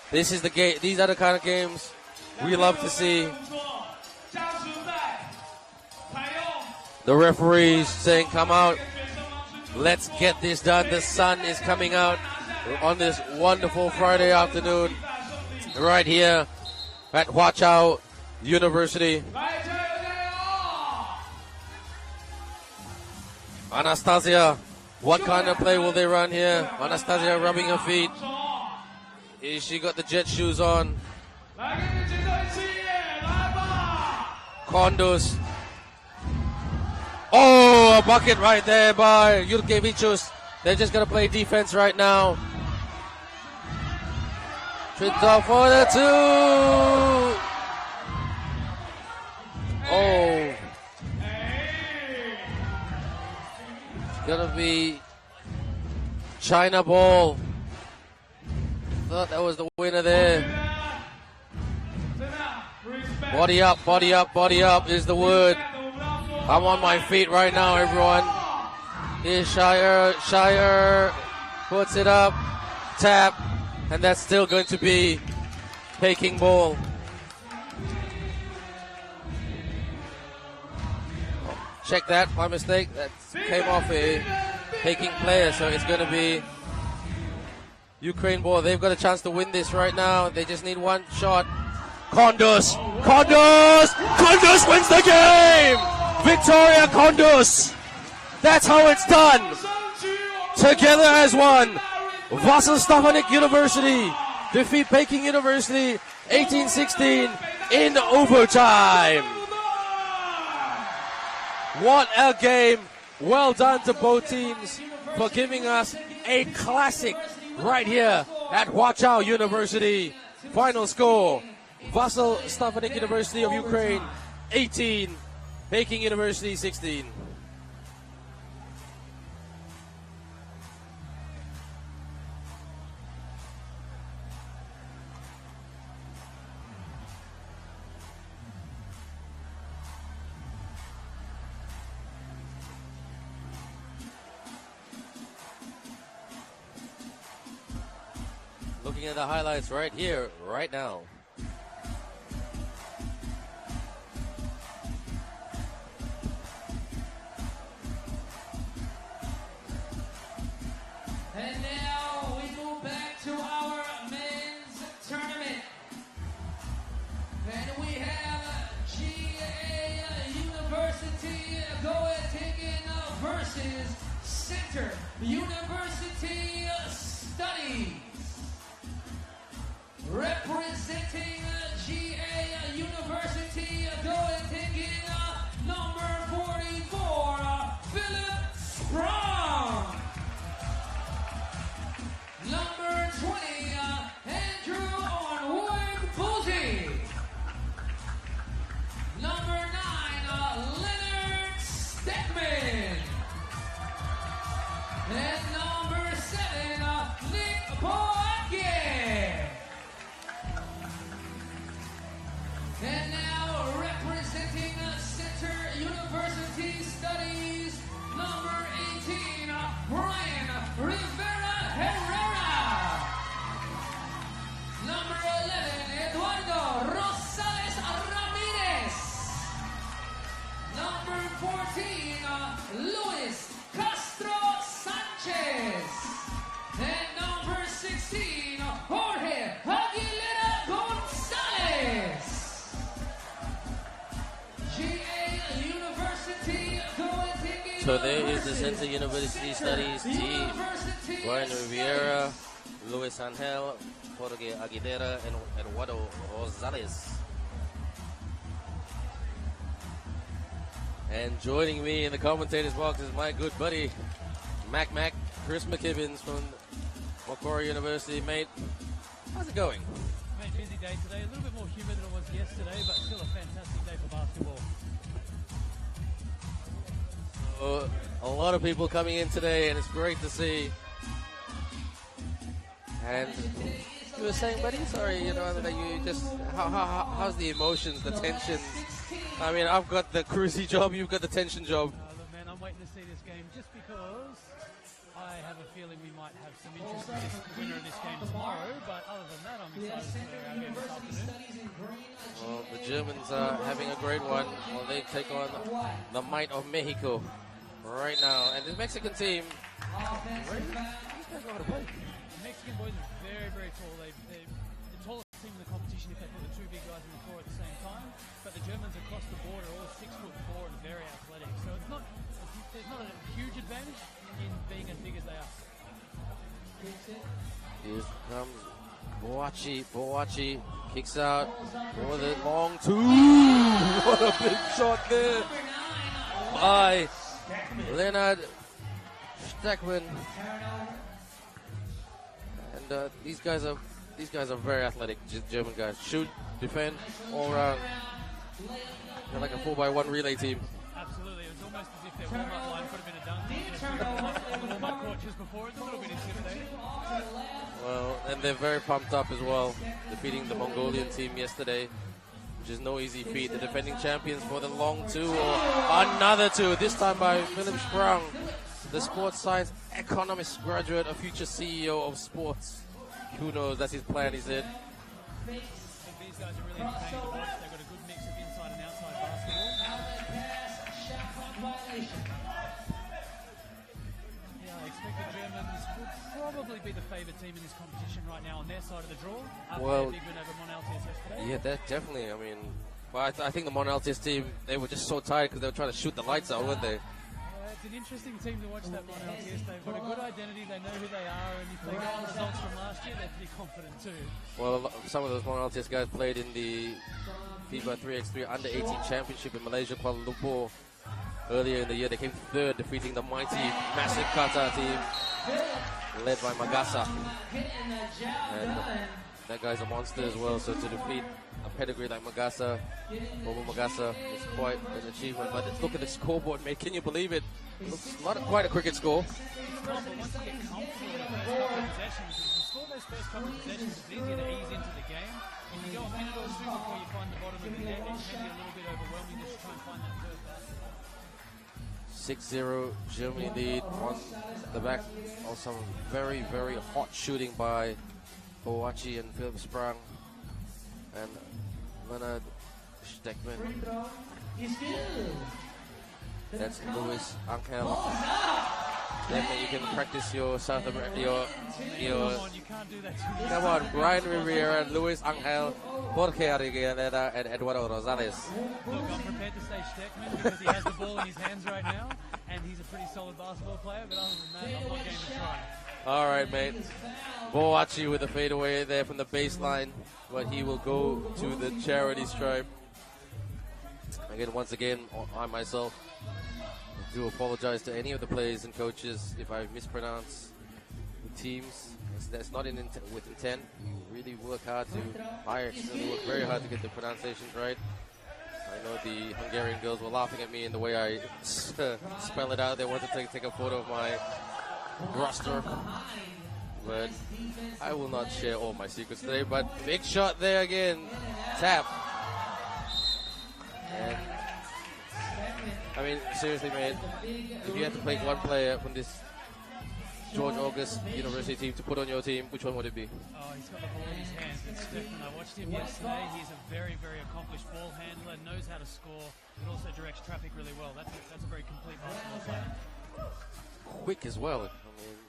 This is the game. These are the kind of games we love to see. The referees saying, come out. Let's get this done. The sun is coming out on this wonderful Friday afternoon right here at Huaqiao University. Anastasia, what kind of play will they run here? Anastasia rubbing her feet. She got the jet shoes on. Kondus. Oh, a bucket right there by Ljubljana. They're just going to play defense right now. Trinidad for the 2. Oh. It's going to be China ball. Thought that was the winner there. Body up, body up, body up is the word. I'm on my feet right now, everyone. Here's Shire puts it up, tap, and that's still going to be Peking ball. Check that, my mistake. That came off a Peking player, so it's going to be Ukraine ball. They've got a chance to win this right now. They just need one shot. Kondus wins the game. Victoria Kondus. That's how it's done. Together as one. Vasyl Stefanyk University defeat Peking University 18-16 in overtime. What a game. Well done to both teams for giving us a classic right here at Huaqiao University. Final score, Vasyl Stefanyk University of Ukraine 18, Peking University 16. looking at the highlights right here, right now. And now we move back to our men's tournament. And we have GA University Goettingen versus Center University Studies. Representing GA University Goettingen, number 44, Philip Sprung. Number 20, Andrew Onward Boozy. Number 9, Leonard Steckman. And number 7, Nick Boatke. And now representing Center University Studies, number 18, Brian Rivera Herrera. Number 11, Eduardo Rosales Ramirez. Number 14, Luis Castro Sanchez. And number 16, Jorge Aguilera Gonzalez. GA University Goettingen. So there is the Center University Studies team. Brian Rivera, Luis Angel, Jorge Aguilera, and Eduardo Rosales. And joining me in the commentators box is my good buddy, Mac, Chris McKibbins from Macquarie University. Mate, how's it going? Mate, busy day today. A little bit more humid than it was yesterday, but still a fantastic day for basketball. A lot of people coming in today, and it's great to see. And you were saying, buddy, sorry, that you just, how's the emotions, the tensions? I mean, I've got the cruisy job, you've got the tension job. Look, man, I'm waiting to see this game just because I have a feeling we might have some interest in this winner of this game tomorrow. But other than that, I'm excited for our game this afternoon. Well, the Germans are having a great one while they take on the might of Mexico right now. And the Mexican team, The Mexican boys are very, very tall. They're the tallest team in the competition if they put the two big guys in the floor at the same time. But the Germans across the board are all 6'4" and very athletic. So there's not a huge advantage in being as big as they are. here comes Boachi kicks out for the long two. What a big shot there by Leonard Steckman. And these guys are very athletic, German guys. Shoot, defend, all around. They're like a 4x1 relay team. Absolutely, it was almost as if their warm-up line could have been a dunk. The warm-up court just before, it's a little bit intimidating. Well, and they're very pumped up as well, defeating the Mongolian team yesterday, which is no easy feat. The defending champions for the long two, or another two, this time by Philip Sprung, the sports science economics graduate, a future CEO of sports. Who knows, that's his plan, he said. I think these guys are really entertaining to watch. They've got a good mix of inside and outside basketball. Yeah, I expect the Germans will probably be the favoured team in this competition right now on their side of the draw. After their big win over Mon-Altius yesterday. Yeah, that definitely, I mean, but I think the Mon-Altius team, they were just so tired because they were trying to shoot the lights out, weren't they? It's an interesting team to watch, that Mon-Altius. They've got a good identity, they know who they are, and if they get the results from last year, they're pretty confident too. Well, some of those Mon-Altius guys played in the FIBA 3x3 Under-18 Championship in Malaysia, Kuala Lumpur. Earlier in the year, they came third, defeating the mighty, massive Qatar team, led by Magasa. And that guy's a monster as well, so to defeat a pedigree like Magasa, Bobo Magasa, is quite an achievement. But look at the scoreboard, mate. Can you believe it? Looks quite a cricket score. It's not, but once you get comfortable with the first couple of possessions, if you score those first couple of possessions, it's easier to ease into the game. If you go a minute or two before you find the bottom of the net, it can be a little bit overwhelming just to try and find that third basket. 6-0 Germany lead on the back of some very, very hot shooting by Boachi and Philip Sprang and Leonard Steckman. That's Luis Angel. Definitely, you can practice your South America. You can't do that too much. Come on, Brian Rivera, Luis Angel, Jorge Arriguera, and Eduardo Rosales. Look, I'm prepared to say Steckman because he has the ball in his hands right now, and he's a pretty solid basketball player. But other than that, I'm not game to try. All right, mate. Boachi with a fadeaway there from the baseline, but he will go to the charity stripe. Again, once again, I myself do apologize to any of the players and coaches if I mispronounce the teams. That's not with intent. We really work hard I actually work very hard to get the pronunciations right. I know the Hungarian girls were laughing at me in the way I spell it out. They wanted to take a photo of my roster, but I will not share all my secrets today. But big shot there again, tap. And I mean, seriously, mate, if you had to pick one player from this George August University team to put on your team, which one would it be? Oh, he's got the ball in his hands. It's different. I watched him yesterday. He's a very, very accomplished ball handler, knows how to score, but also directs traffic really well. That's a very complete basketball player. Quick as well. I mean,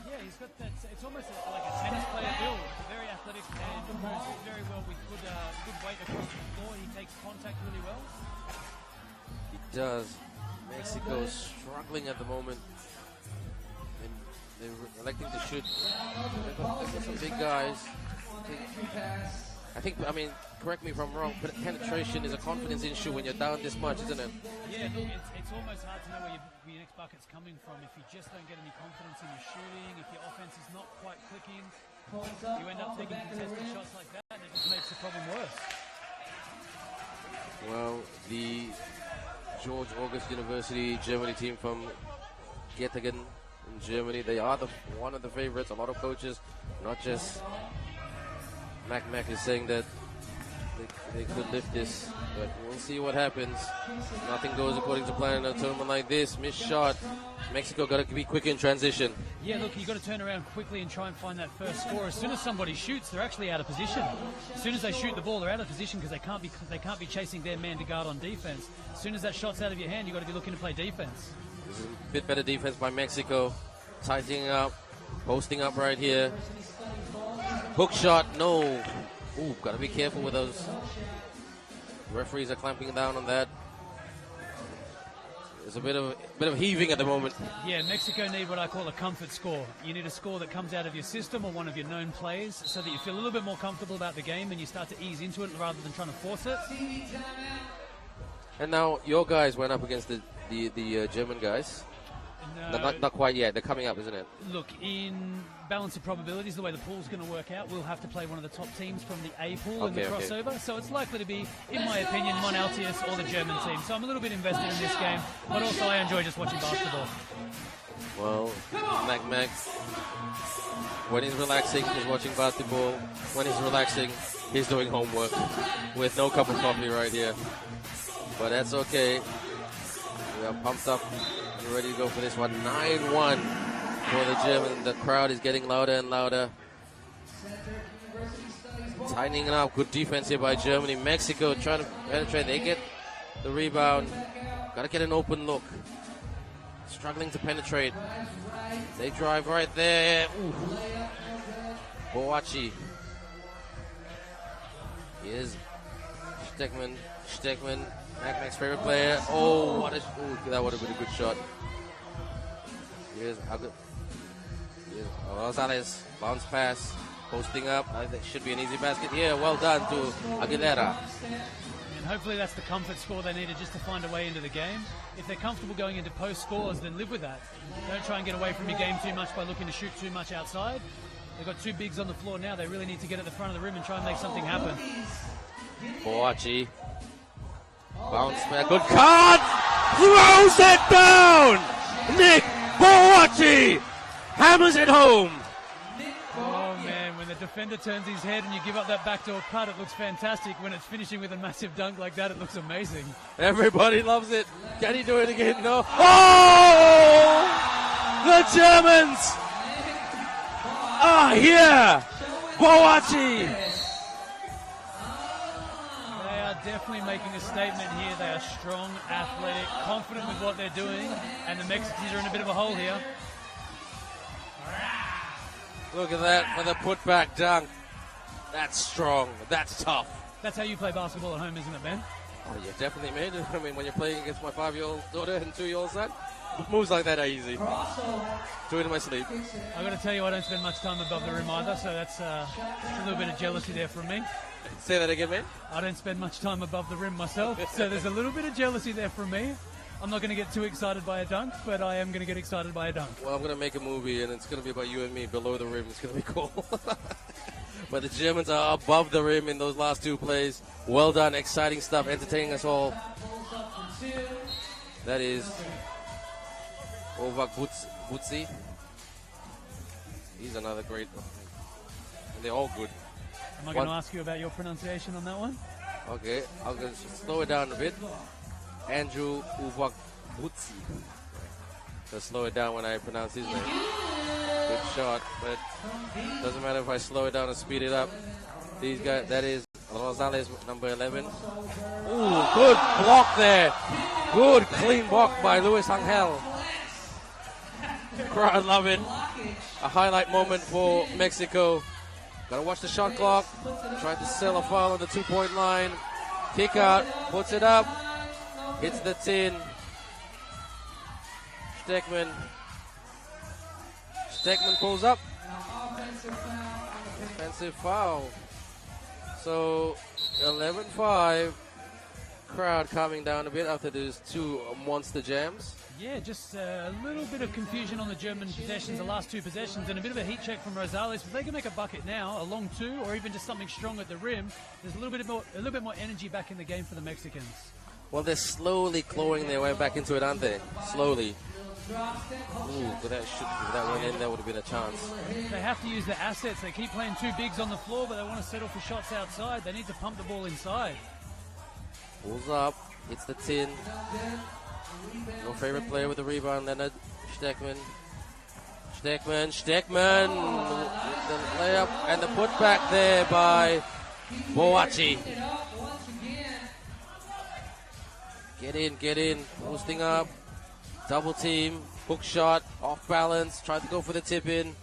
yeah, he's got that. It's almost like a tennis player build. Very athletic and moves very well with good weight across the floor. He takes contact really well. He does. Mexico is struggling at the moment. And they're electing to shoot. They've got some big guys. I mean, correct me if I'm wrong, but penetration is a confidence issue when you're down this much, isn't it? Yeah, look, it's almost hard to know where your next bucket's coming from. If you just don't get any confidence in your shooting, if your offense is not quite clicking, you end up taking contested shots like that, and it just makes the problem worse. Well, the George August University Germany team from Goettingen in Germany, they are one of the favorites. A lot of coaches, not just Mac is saying that they could lift this, but we'll see what happens. Nothing goes according to plan in a tournament like this. Missed shot. Mexico got to be quick in transition. Yeah, look, you've got to turn around quickly and try and find that first score. As soon as somebody shoots, they're actually out of position. As soon as they shoot the ball, they're out of position because they can't be chasing their man to guard on defense. As soon as that shot's out of your hand, you've got to be looking to play defense. This is a bit better defense by Mexico. Tightening up, posting up right here. Hook shot, no. Ooh, got to be careful with those. Referees are clamping down on that. There's a bit of heaving at the moment. Yeah, Mexico need what I call a comfort score. You need a score that comes out of your system or one of your known plays so that you feel a little bit more comfortable about the game and you start to ease into it rather than trying to force it. And now your guys went up against the German guys. No, not quite yet. They're coming up, isn't it? Look, in balance of probabilities, the way the pool's going to work out, we'll have to play one of the top teams from the A pool in the crossover. Okay. So it's likely to be, in my opinion, Mon-Altius or the German team. So I'm a little bit invested in this game, but also I enjoy just watching basketball. Well, Mac, when he's relaxing, he's watching basketball. When he's relaxing, he's doing homework with no cup of coffee right here. But that's okay. We are pumped up. We're ready to go for this one. 9-1 for the German. The crowd is getting louder and louder. Tightening it up. Good defense here by Germany. Mexico trying to penetrate. They get the rebound. Got to get an open look. Struggling to penetrate. They drive right there. Ooh. Boachi. Here's Steckman. Mac's favorite player. Oh, that would have been a good shot. Here's Rosales. Bounce pass. Posting up. I think it should be an easy basket here. Well done to Aguilera. And hopefully that's the comfort score they needed just to find a way into the game. If they're comfortable going into post scores, then live with that. Don't try and get away from your game too much by looking to shoot too much outside. They've got two bigs on the floor now. They really need to get at the front of the rim and try and make something happen. Boachi. Bounce back. Good card! Throws it down! Nick Boachi hammers it home. Oh man, when the defender turns his head and you give up that backdoor cut, it looks fantastic. When it's finishing with a massive dunk like that, it looks amazing. Everybody loves it. Can he do it again? No. Oh! The Germans Here! Boachi! They are definitely making a statement here. They are strong, athletic, confident with what they're doing, and the Mexicans are in a bit of a hole here. Look at that for the putback dunk. That's strong. That's tough. That's how you play basketball at home, isn't it, Ben? Oh, yeah, definitely, man. I mean, when you're playing against my 5-year-old daughter and 2-year-old son, moves like that are easy. Do it in my sleep. I got to tell you, I don't spend much time above the rim either, so that's a little bit of jealousy there from me. Say that again, man. I don't spend much time above the rim myself, so there's a little bit of jealousy there from me. I'm not going to get too excited by a dunk, but I am going to get excited by a dunk. Well, I'm going to make a movie, and it's going to be about you and me below the rim. It's going to be cool. But the Germans are above the rim in those last two plays. Well done. Exciting stuff. Entertaining us all. That is Ovak Butsi. He's another great one. And they're all good. Am I going to ask you about your pronunciation on that one? Okay. I'm going to slow it down a bit. Andrew Ovak Butsi. So slow it down when I pronounce his name. Good shot, but doesn't matter if I slow it down or speed it up. These guys, that is Rosales, number 11. Ooh, good block there. Good clean block by Luis Angel. Crowd love it. A highlight moment for Mexico. Gotta watch the shot clock. Tried to sell a foul on the 2-point line. Kick out, puts it up. Hits the tin. Steckman pulls up. Offensive foul. So 11-5. Crowd calming down a bit after those two monster jams. Yeah, just a little bit of confusion on the German possessions, the last two possessions, and a bit of a heat check from Rosales. If they can make a bucket now, a long two, or even just something strong at the rim, there's a little bit more energy back in the game for the Mexicans. Well, they're slowly clawing their way back into it, aren't they? Slowly. Ooh, if that went in, that would have been a chance. They have to use their assets. They keep playing two bigs on the floor, but they want to settle for shots outside. They need to pump the ball inside. Pulls up, hits the tin. Your favorite player with the rebound, Leonard Steckman. Steckman. The layup and the putback there by Boachi. Get in. Posting up. Double team. Hook shot. Off balance. Tried to go for the tip in.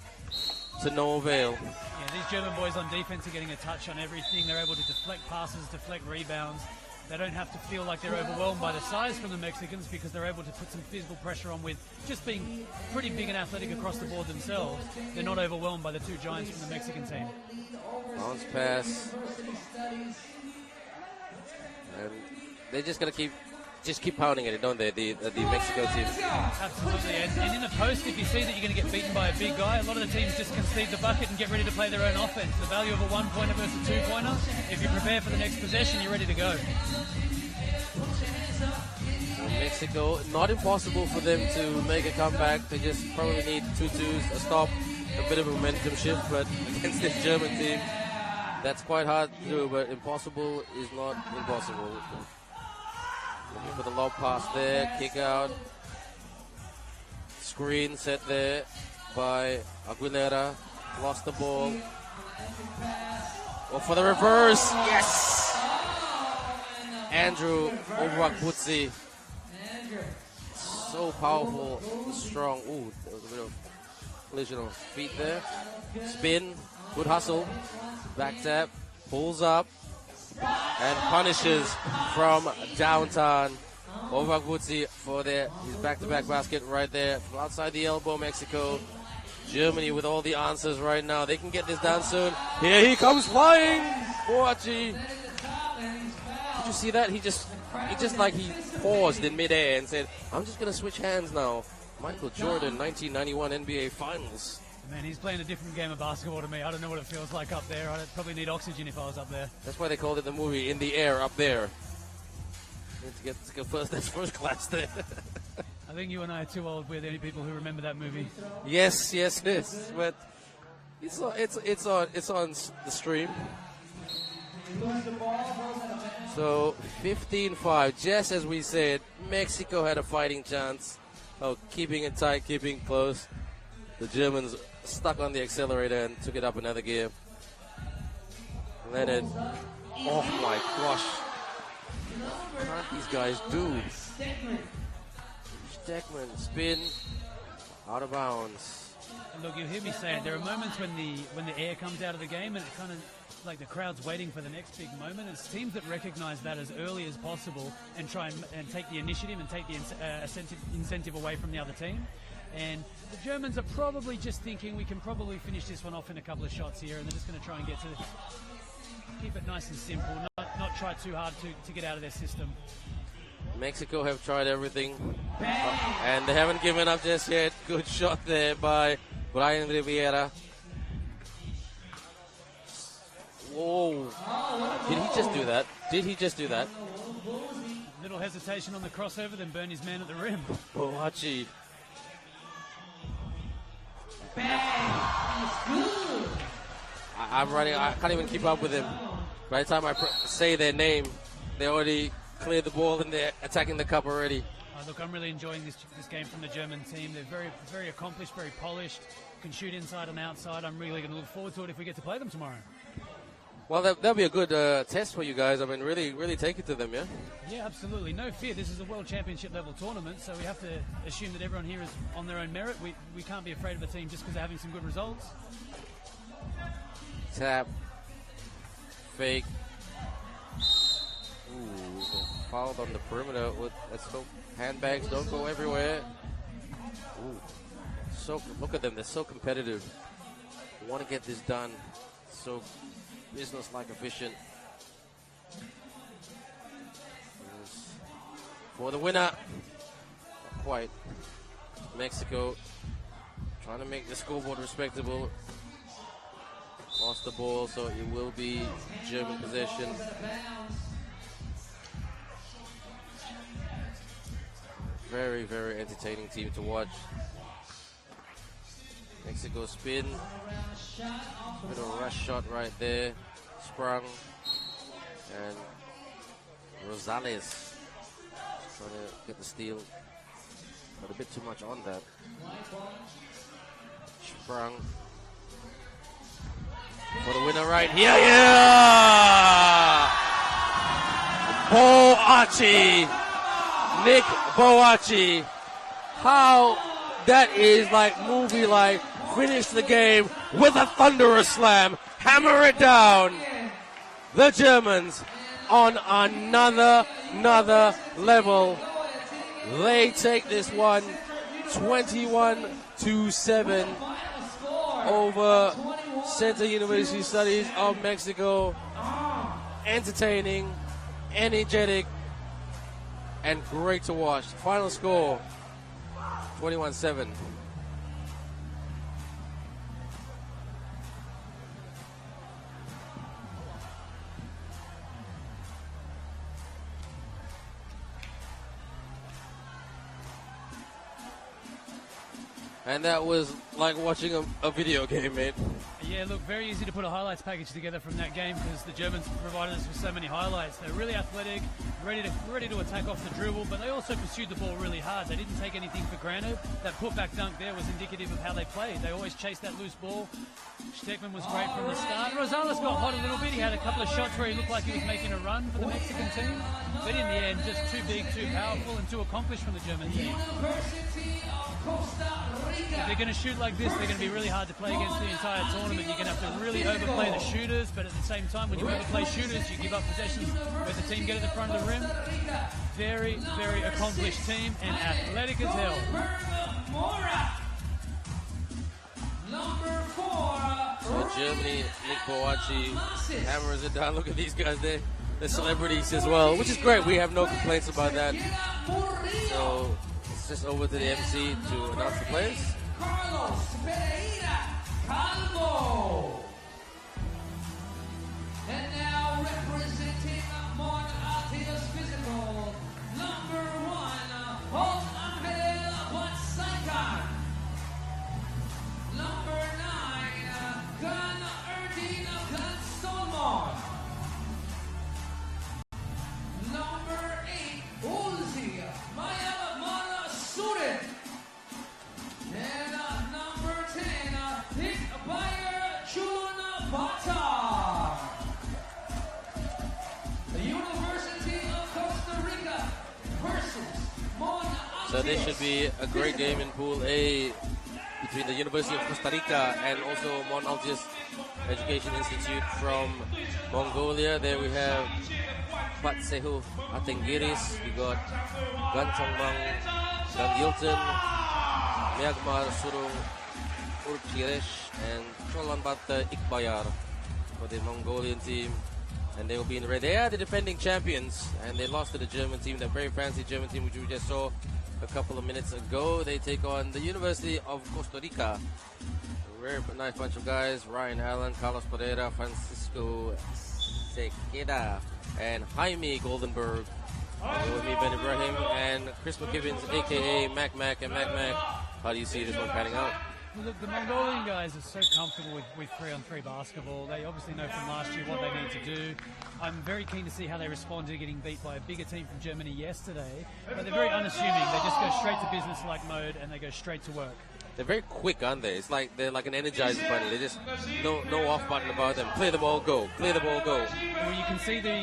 To no avail. Yeah, these German boys on defense are getting a touch on everything. They're able to deflect passes, deflect rebounds. They don't have to feel like they're overwhelmed by the size from the Mexicans because they're able to put some physical pressure on with just being pretty big and athletic across the board themselves. They're not overwhelmed by the two giants from the Mexican team. Bounce pass. And they're just going to keep pounding at it, don't they, the Mexico team? Absolutely, and in the post, if you see that you're going to get beaten by a big guy, a lot of the teams just concede the bucket and get ready to play their own offense. The value of a one-pointer versus a two-pointer, if you prepare for the next possession, you're ready to go. Mexico, not impossible for them to make a comeback. They just probably need 2-2s, a stop, a bit of a momentum shift, but against this German team, that's quite hard to do, but impossible is not impossible. Looking for the lob pass there, kick out. Screen set there by Aguilera. Lost the ball. Go for the reverse. Yes! Andrew Ovak-Butsi. So powerful, strong. Ooh, there was a bit of collision on feet there. Spin, good hustle. Back tap, pulls up. And punishes from downtown. Ovak-Butsi for his back-to-back basket right there. From outside the elbow, Mexico. Germany with all the answers right now. They can get this down soon. Here he comes flying. Boachi. Did you see that? He just paused in midair and said, I'm just going to switch hands now. Michael Jordan, 1991 NBA Finals. Man, he's playing a different game of basketball to me. I don't know what it feels like up there. I'd probably need oxygen if I was up there. That's why they called it the movie In the Air Up There. To get first class there. I think you and I are too old. We're the only people who remember that movie. Yes. But it's on the stream. So 15-5, just as we said, Mexico had a fighting chance of keeping it tight, keeping close. The Germans stuck on the accelerator and took it up another gear. Leonard. Oh my gosh. What can't these guys do? Stegman, spin, out of bounds. And look, you'll hear me say it. There are moments when the air comes out of the game, and it kind of like the crowd's waiting for the next big moment. It's teams that recognise that as early as possible and try and take the initiative and take the incentive away from the other team. And the Germans are probably just thinking we can probably finish this one off in a couple of shots here, and they're just going to try and keep it nice and simple, not try too hard to get out of their system. Mexico have tried everything, and they haven't given up just yet. Good shot there by Brian Riviera. Whoa. Did he just do that? Did he just do that? Little hesitation on the crossover, then burn his man at the rim. Boachi. I'm running. I can't even keep up with him. By the time I say their name, they already cleared the ball and they're attacking the cup already. Look, I'm really enjoying this game from the German team. They're very, very accomplished, very polished, can shoot inside and outside. I'm really going to look forward to it if we get to play them tomorrow. Well, that'll be a good test for you guys. I mean, really take it to them, yeah? Yeah, absolutely. No fear. This is a World Championship level tournament, so we have to assume that everyone here is on their own merit. We can't be afraid of a team just because they're having some good results. Tap. Fake. Ooh, fouled on the perimeter. Let's hope handbags don't go everywhere. Ooh. So look at them. They're so competitive. They want to get this done. So business-like, efficient. For the winner. Not quite. Mexico trying to make the scoreboard respectable. Lost the ball, so it will be German possession. Very, very entertaining team to watch. Mexico spin. Bit of a rush shot right there. Sprung. And Rosales trying to get the steal. Got a bit too much on that. Sprung. For the winner right here. Yeah! Boachi. Nick Boachi. How that is like movie-like. Finish the game with a thunderous slam. Hammer it down. The Germans on another level. They take this one 21-7 over Center University Studies of Mexico. Entertaining, energetic, and great to watch. Final score 21-7. And that was like watching a video game, mate. Yeah, look, very easy to put a highlights package together from that game because the Germans provided us with so many highlights. They're really athletic, ready to attack off the dribble, but they also pursued the ball really hard. They didn't take anything for granted. That putback dunk there was indicative of how they played. They always chased that loose ball. Stegman was great from the start. Rosales got hot a little bit. He had a couple of shots where he looked like he was making a run for the Mexican team, but in the end, just too big, too powerful, and too accomplished from the German team. If they're going to shoot like this, they're going to be really hard to play against the entire tournament. You're going to have to really overplay the shooters, but at the same time, when you overplay shooters, you give up possessions where the team get at the front of the rim. Very, very accomplished team and athletic as hell. So Germany, Nick Boachi hammers it down. Look at these guys there. They're celebrities as well, which is great. We have no complaints about that. So it's just over to the MC to announce the players. And now representing Mon-Altius Physical, number 1, Vasyl. Number 9, Number 8, Uzi, and number 10, Fatah. The University of Costa Rica versus Mon-Altius. So this should be a great game in Pool A between the University of Costa Rica and also Mon-Altius Education Institute from Mongolia. There we have Patsehu Atengiris, we got Ganchongbang Gangilton, Myanmar Surung Urchiresh, and Cholanbata Ikbayar for the Mongolian team. And they will be in red. They are the defending champions, and they lost to the German team, that very fancy German team which we just saw a couple of minutes ago. They take on the University of Costa Rica. A very nice bunch of guys. Ryan Allen, Carlos Pereira, Francisco Sequeda, and Jaime Goldenberg. With me, Ben Ibrahim, and Chris McKibbins, aka Mac Mac. And Mac Mac, how do you see this one panning out? Well, look, the Mongolian guys are so comfortable with 3-on-3 basketball. They obviously know from last year what they need to do. I'm very keen to see how they respond to getting beat by a bigger team from Germany yesterday. But they're very unassuming. They just go straight to business-like mode and they go straight to work. They're very quick, aren't they? It's like they're like an energizer bunny. They just no off button about them. Clear the ball, go. Clear the ball, go. Well, you can see the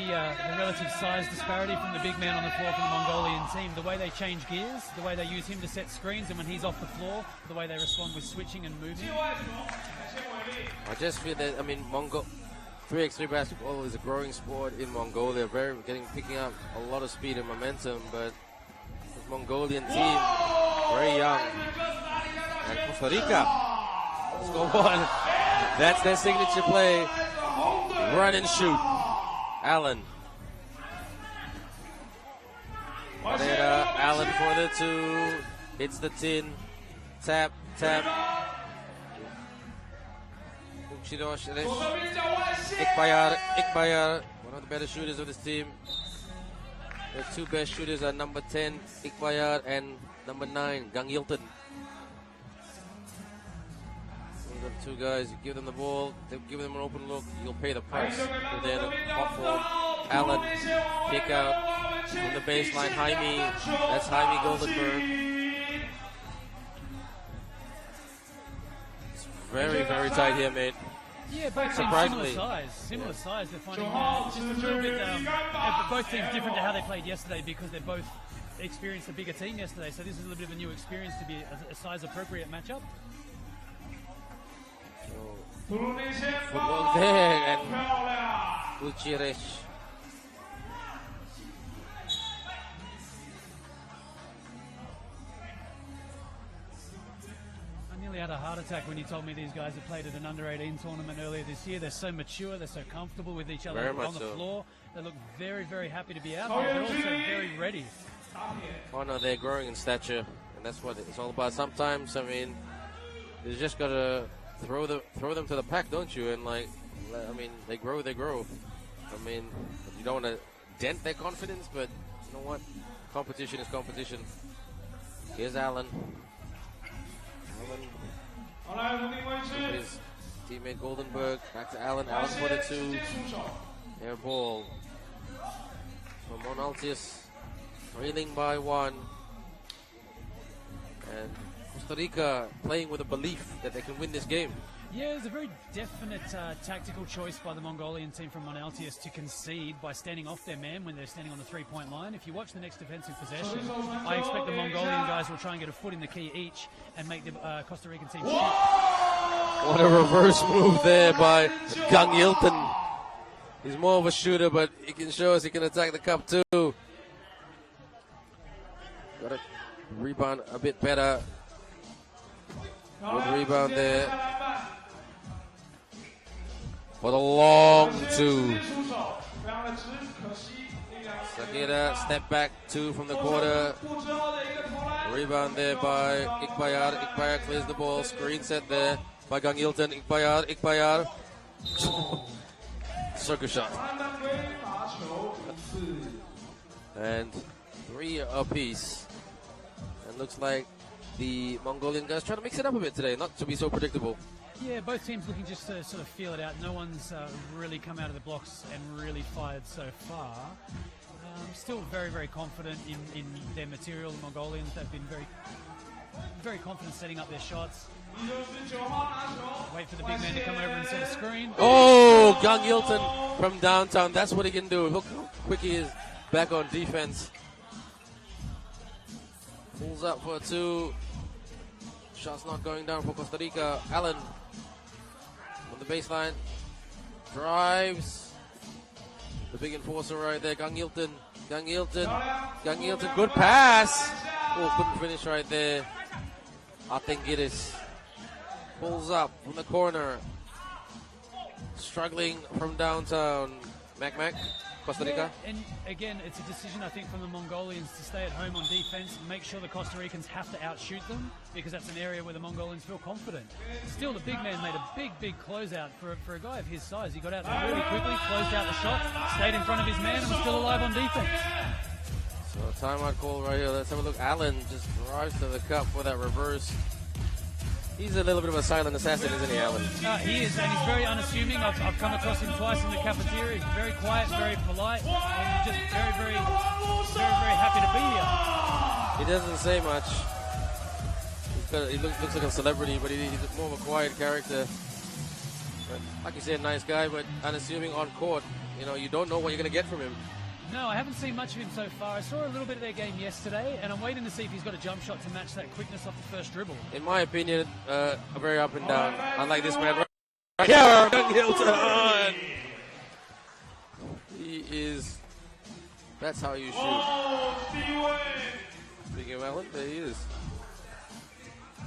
relative size disparity from the big man on the floor from the Mongolian team. The way they change gears, the way they use him to set screens, and when he's off the floor, the way they respond with switching and moving. I just feel that, I mean, 3x3 basketball is a growing sport in Mongolia. Picking up a lot of speed and momentum, but the Mongolian team, very young. And Costa Rica, let's go on. That's their signature play. Run and shoot. Allen. Pereira, Allen for the two. Hits the tin. Tap, tap. Ikbayar, one of the better shooters of this team. The two best shooters are number 10, Ikbayar, and number 9, Gangilton. Two guys, you give them the ball, they give them an open look, you'll pay the price. So they're the hot form. Allen, kick out from the baseline. Jaime, that's Jaime Goldenberg. It's very, very tight here, mate. Yeah, both teams similar size. They're finding just a little bit. Both teams different to how they played yesterday because they both experienced a bigger team yesterday. So this is a little bit of a new experience to be a size-appropriate matchup. Football there, and Uchiresh. I nearly had a heart attack when you told me these guys had played at an under-18 tournament earlier this year. They're so mature, they're so comfortable with each other on the floor. They look very, very happy to be out there, but also very ready. Oh no, they're growing in stature, and that's what it's all about. Sometimes, I mean, you just gotta throw them to the pack, don't you? And I mean, they grow. I mean, you don't want to dent their confidence, but you know what? Competition is competition. Here's Allen. His teammate Goldenberg. Back to Allen. Allen for the two. Air ball. So Mon-Altius trailing by 1. And Costa Rica playing with a belief that they can win this game. Yeah, it's a very definite tactical choice by the Mongolian team from Mon-Altius to concede by standing off their man when they're standing on the three-point line. If you watch the next defensive possession, I expect the Mongolian guys will try and get a foot in the key each and make the Costa Rican team shoot. What a reverse move there by Gangilton. He's more of a shooter, but he can show us he can attack the cup too. Got to rebound a bit better. Good rebound there. For the long two. Sakira, step back 2 from the quarter. Rebound there by Ikbayar. Ikbayar clears the ball. Screen set there by Gangilton. Ikbayar. Circus shot. And 3 apiece. And looks like the Mongolian guys trying to mix it up a bit today, not to be so predictable. Yeah, both teams looking just to sort of feel it out. No one's really come out of the blocks and really fired so far. Still very, very confident in their material. The Mongolians, they've been very, very confident setting up their shots. Wait for the big man to come over and set a screen. Oh, Gang Hilton from downtown. That's what he can do. Look how quick he is back on defense. Pulls up for a 2. Shot's not going down for Costa Rica. Allen on the baseline. Drives. The big enforcer right there. Gang Hilton. Gang Hilton. Gang Hilton. Good pass. Oh, couldn't finish right there. Atengiris pulls up from the corner. Struggling from downtown. Mac, Costa Rica. Yeah, and again, it's a decision, I think, from the Mongolians to stay at home on defense and make sure the Costa Ricans have to outshoot them, because that's an area where the Mongolians feel confident. Still, the big man made a big closeout for a guy of his size. He got out there really quickly, closed out the shot, stayed in front of his man, and was still alive on defense. So a timeout call right here. Let's have a look. Allen just drives to the cup for that reverse. He's a little bit of a silent assassin, isn't he, Allen? He is, and he's very unassuming. I've come across him twice in the cafeteria. He's very quiet, very polite, and just very happy to be here. He doesn't say much. He looks like a celebrity, but he's more of a quiet character. But like you said, nice guy, but unassuming on court. You know, you don't know what you're going to get from him. No, I haven't seen much of him so far. I saw a little bit of their game yesterday, and I'm waiting to see if he's got a jump shot to match that quickness off the first dribble. In my opinion, a very up and down. Unlike this man right here, Gang Hilton. He is. That's how you shoot. Speaking of Allen, there he is.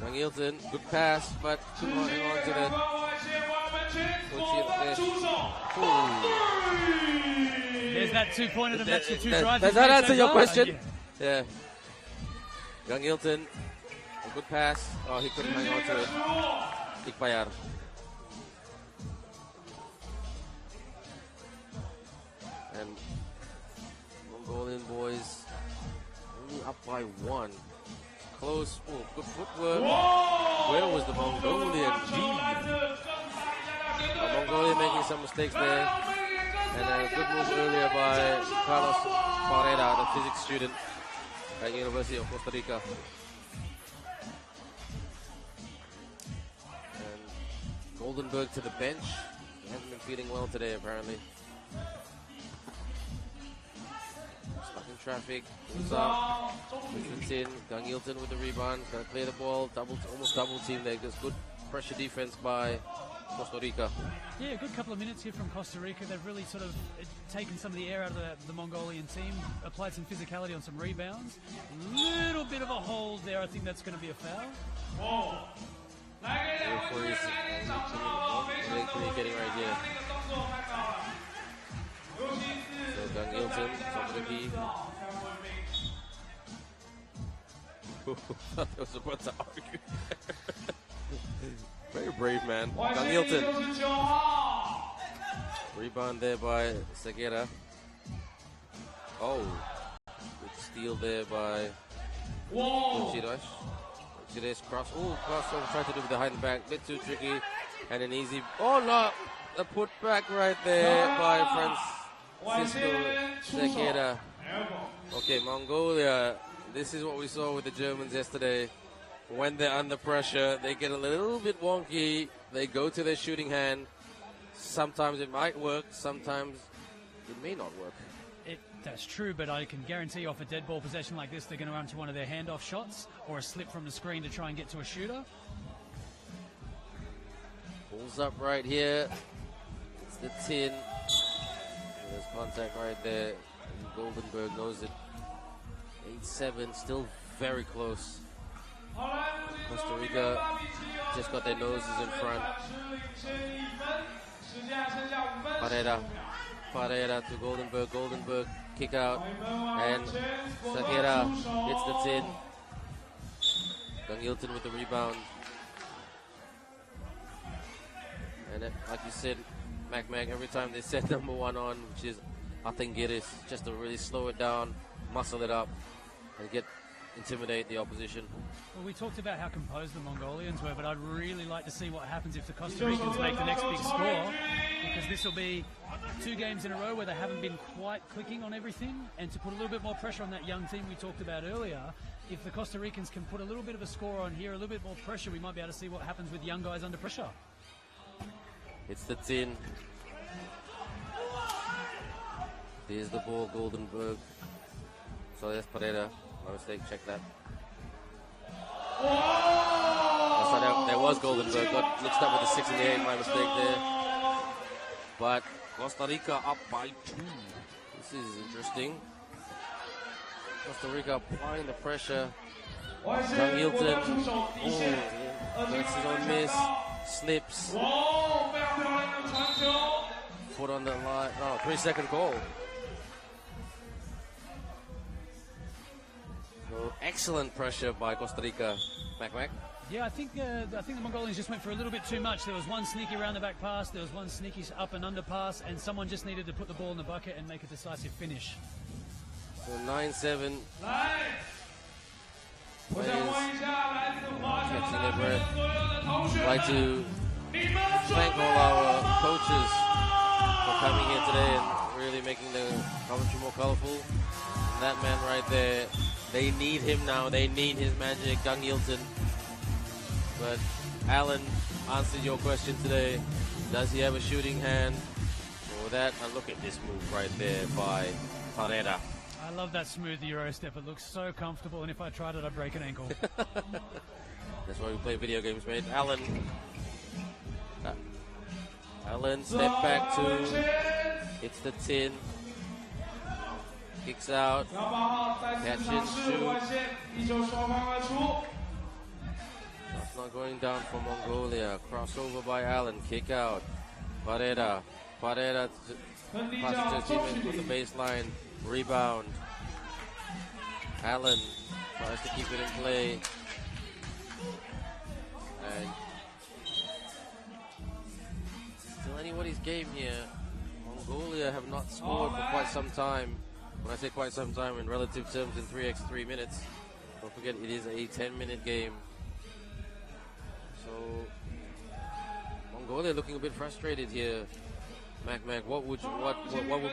Gang Hilton, good pass, but couldn't hang on to the. There's that 2-pointer to match the 2 drives. Does that answer your question? Yeah. Gang Hilton, a good pass. Oh, he couldn't hang on to it. Ikbayar. And Mongolian boys only up by 1. Close. Oh, good footwork. Where was the Mongolian team? Mongolia making some mistakes there. And a good move earlier by Carlos Barrera, the physics student at University of Costa Rica. And Goldenberg to the bench. He hasn't been feeling well today, apparently. Stuck in traffic. Pulls up. Pushes in. Gang Hilton with the rebound. Gonna clear the ball. Almost double team there. Just good pressure defense by Costa Rica. Yeah, a good couple of minutes here from Costa Rica. They've really sort of taken some of the air out of the Mongolian team, applied some physicality on some rebounds. A little bit of a hold there. I think that's going to be a foul. Getting right here. So Gang Hilton, top of the key. I was about to argue. Very brave man. Gang Hilton. Rebound there by Segera. Oh. Good steal there by Uchidash. Uchidash cross. Oh, crossover. Tried to do with the behind the back. Bit too tricky. And an easy. Oh, no. A putback right there by Francisco Segera. Okay, Mongolia. This is what we saw with the Germans yesterday. When they're under pressure, they get a little bit wonky. They go to their shooting hand. Sometimes it might work. Sometimes it may not work. That's true, but I can guarantee you off a dead ball possession like this, they're going to run to one of their handoff shots or a slip from the screen to try and get to a shooter. Pulls up right here. It's the 10. There's contact right there. And Goldenberg knows it. 8-7, still very close. Costa Rica just got their noses in front. Barrera to Goldenberg. Goldenberg kick out. And Segera hits the 10. Gang Hilton with the rebound. And like you said, Mac, every time they set number 1 on, which is Atengiris, just to really slow it down, muscle it up, and intimidate the opposition. Well, we talked about how composed the Mongolians were, but I'd really like to see what happens if the Costa Ricans make the next big score, because this will be 2 games in a row where they haven't been quite clicking on everything, and to put a little bit more pressure on that young team we talked about earlier. If the Costa Ricans can put a little bit of a score on here, a little bit more pressure, we might be able to see what happens with young guys under pressure. It's the tin. There's the ball, Goldenberg. So that's Pereira. My mistake, check that. That's right, there was Goldenberg. Got mixed up with the 6 and the 8, my mistake there. But Costa Rica up by 2. This is interesting. Costa Rica applying the pressure. Young Hilton. Oh, gets his own miss. Slips. Foot on the line. Oh, 3-second goal. So excellent pressure by Costa Rica. Mac. Yeah, I think the Mongolians just went for a little bit too much. There was one sneaky round the back pass, there was one sneaky up and under pass, and someone just needed to put the ball in the bucket and make a decisive finish. So 9-7. Players catching their breath. I'd like to thank all our coaches for coming here today and really making the commentary more colorful. And that man right there, they need him now. They need his magic, Young Hilton. But Alan answered your question today. Does he have a shooting hand? For that, and look at this move right there by Pereira. I love that smooth Euro step. It looks so comfortable, and if I tried it, I'd break an ankle. That's why we play video games, mate. Alan, step back 2. It's the tin. Kicks out. Catch and shoot. That's not going down for Mongolia. Crossover by Alan. Kick out. Pereira passes to his teammate with the baseline. Rebound. Allen tries to keep it in play. And still anybody's game here. Mongolia have not scored for quite some time. When I say quite some time, in relative terms, in 3x3 minutes. Don't forget, it is a 10-minute game. So Mongolia looking a bit frustrated here. Mac, what would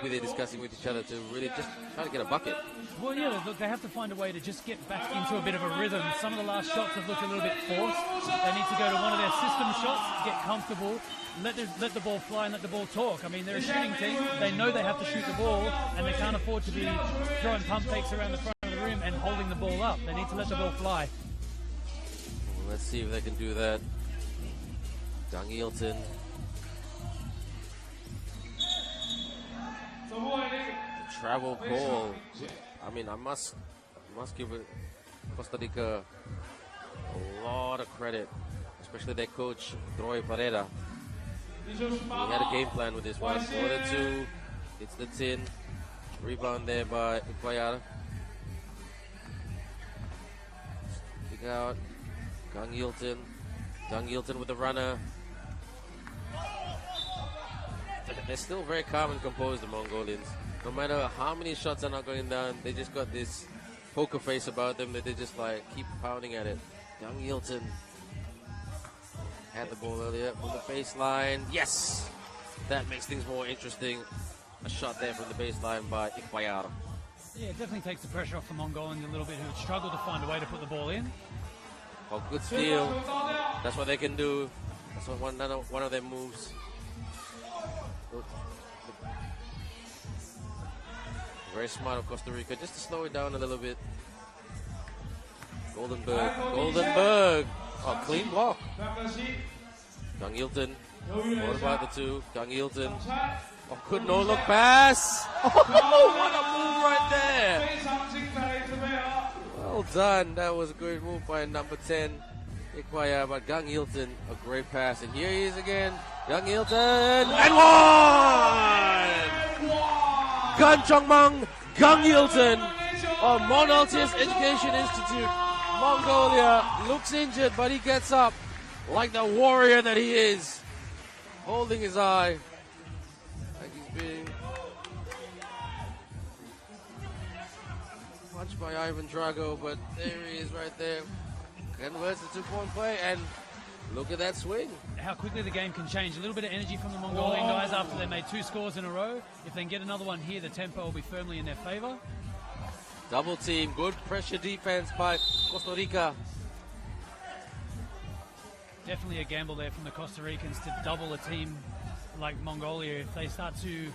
be they discussing with each other to really just try to get a bucket? Well, yeah, look, they have to find a way to just get back into a bit of a rhythm. Some of the last shots have looked a little bit forced. They need to go to one of their system shots, get comfortable, let the ball fly and let the ball talk. I mean, they're a shooting team. They know they have to shoot the ball, and they can't afford to be throwing pump fakes around the front of the rim and holding the ball up. They need to let the ball fly. Well, let's see if they can do that. Young Hilton. The travel call. I mean, I must give it Costa Rica a lot of credit, especially their coach Troy Pereira. He had a game plan with this one. 4-2. It's the tin. Rebound there by Huaqiao. Kick out. Young Hilton with the runner. They're still very calm and composed, the Mongolians. No matter how many shots are not going down, they just got this poker face about them that they just like keep pounding at it. Young Hilton had the ball earlier from the baseline. Yes! That makes things more interesting. A shot there from the baseline by Huaqiao. Yeah, it definitely takes the pressure off the Mongolians a little bit, who struggle to find a way to put the ball in. Oh, good steal. That's what they can do. That's what one of their moves. Very smart of Costa Rica, just to slow it down a little bit. Goldenberg. Oh, clean block. Young Hilton. What about the two? Young Hilton. Oh, good no-look pass. Oh, what a move right there. Well done. That was a great move by number 10. Huaqiao, but Young Hilton, a great pass. And here he is again. Young Hilton. And one! Gan Chongmang, Young Hilton of Mon-Altius Education Institute. Mongolia looks injured, but he gets up like the warrior that he is, holding his eye like he's being punched by Ivan Drago, but there he is right there. Converts the 2-point play, and Look at that swing. How quickly the game can change. A little bit of energy from the Mongolian guys after they made 2 scores in a row. If they can get another one here, the tempo will be firmly in their favor. Double team, good pressure defense by Costa Rica. Definitely a gamble there from the Costa Ricans to double a team like Mongolia. If they start to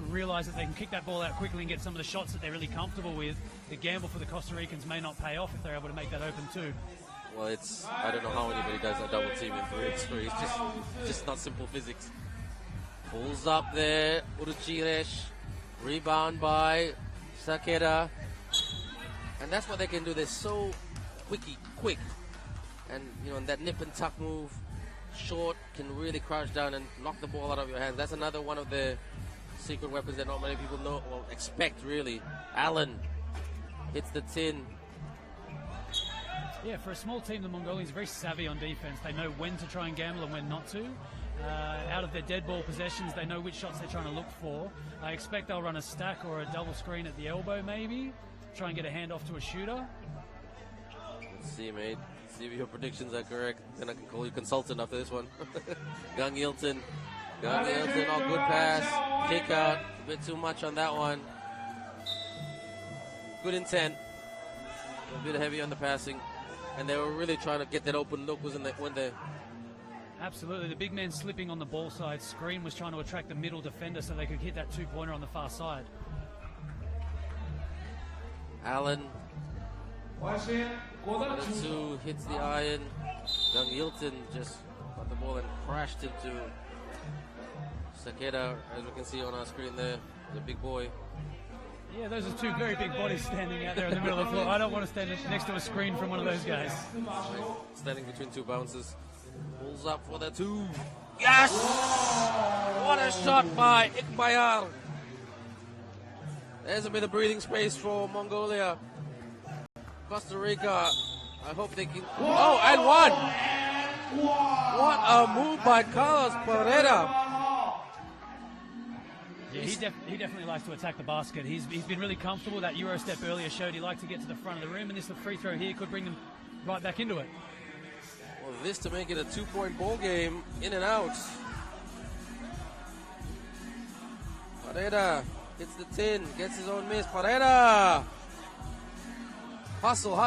realize that they can kick that ball out quickly and get some of the shots that they're really comfortable with, the gamble for the Costa Ricans may not pay off if they're able to make that open too. Well, I don't know how anybody does a double team in 3x3. It's just not simple physics. Pulls up there, Uruchiresh. Rebound by Sakeda. And that's what they can do. They're so quick. And, you know, that nip and tuck move, short, can really crouch down and knock the ball out of your hands. That's another one of the secret weapons that not many people know or expect, really. Allen hits the tin. Yeah, for a small team, the Mongolians are very savvy on defense. They know when to try and gamble and when not to. Out of their dead ball possessions, they know which shots they're trying to look for. I expect they'll run a stack or a double screen at the elbow, maybe. Try and get a handoff to a shooter. Let's see, mate. See if your predictions are correct. Then I can call you consultant after this one. Gang Hilton. Oh, good pass. Kick out. A bit too much on that one. Good intent. A bit heavy on the passing. And they were really trying to get that open look, wasn't it, when they... Absolutely. The big man slipping on the ball side. Screen was trying to attract the middle defender so they could hit that 2-pointer on the far side. Allen. 2 hits the iron. Gang Hilton just got the ball and crashed into Sakeda, as we can see on our screen there. The big boy. Yeah, those are 2 very big bodies standing out there in the middle of the floor. I don't want to stand next to a screen from one of those guys. Standing between 2 bouncers. Pulls up for the 2. Yes! What a shot by Iqbayar. There's a bit of breathing space for Mongolia. Costa Rica, I hope they can... Oh, and 1! What a move by Carlos Pereira. Yeah, he definitely likes to attack the basket. He's been really comfortable. That Euro step earlier showed he liked to get to the front of the rim, and this free throw here could bring them right back into it. Well, this to make it a 2-point ball game, in and out. Pereira hits the tin, gets his own miss. Pereira! Hustle,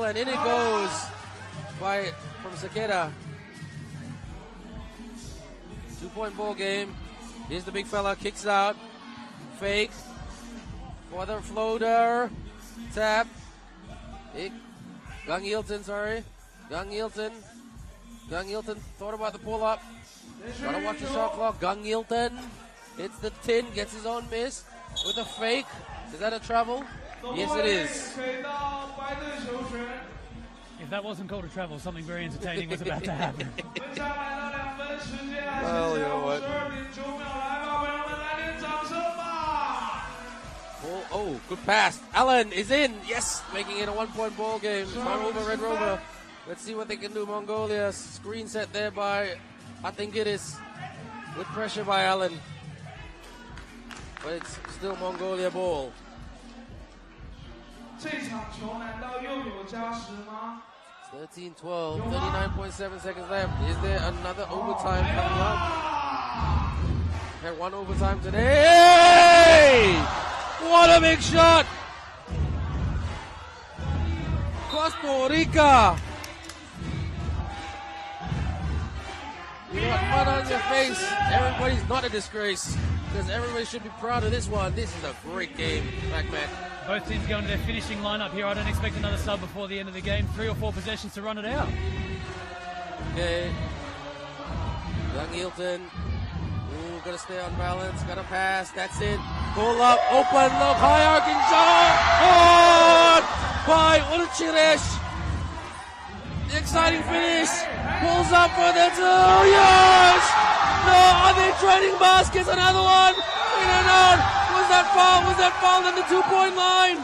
and in it goes from Sakeda. 2-point ball game. Here's the big fella, kicks out. Fake. For the floater. Tap. Gang Hilton thought about the pull up. Gotta watch the shot clock. Gang Hilton hits the tin, gets his own miss with a fake. Is that a travel? Yes, it is. If that wasn't called a travel, something very entertaining was about to happen. Well, you know what? Oh, good pass. Allen is in. Yes, making it a 1-point ball game. One over Red Rover. Let's see what they can do. Mongolia. Screen set there by Atingiris. Good pressure by Allen. But it's still Mongolia ball. 这场球难道又有加时吗？ 13-12, 39.7 seconds left. Is there another overtime coming up? Had 1 overtime today. What a big shot! Costa Rica. You got mud on your face. Everybody's not a disgrace, because everybody should be proud of this one. This is a great game, Mac. Both teams going to their finishing lineup here. I don't expect another sub before the end of the game. 3 or 4 possessions to run it out. Okay. Gang Hilton. Ooh, gotta stay on balance. Gotta pass. That's it. Pull up. Open look. High arcing shot. By Uruchiresh. The exciting finish. Pulls up for the 2. Yes! No, are they trading baskets? Another one. In and out. Was that foul on the 2-point line?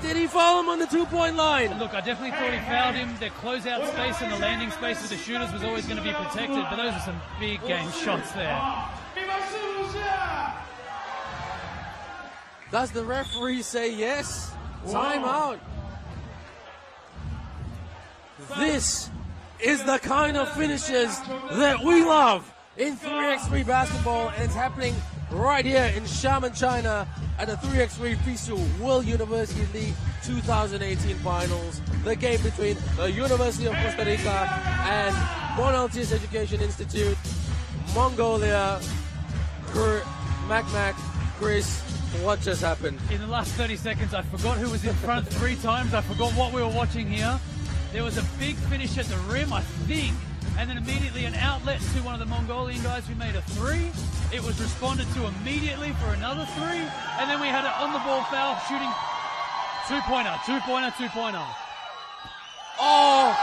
Did he foul him on the 2-point line? Look, I definitely thought he fouled him. Their closeout space and the landing space of the shooters was always going to be protected, but those are some big game shots there. Does the referee say yes? Time out. This is the kind of finishes that we love in 3x3 basketball, and it's happening right here in Xiamen, China at the 3x3 FISU World University League 2018 finals. The game between the University of Costa Rica and Mon-Altius Education Institute. Mongolia, Mac, Chris, what just happened? In the last 30 seconds, I forgot who was in front 3 times. I forgot what we were watching here. There was a big finish at the rim, I think, and then immediately an outlet to one of the Mongolian guys who made a 3. It was responded to immediately for another 3, and then we had an on-the-ball foul shooting two-pointer. Oh!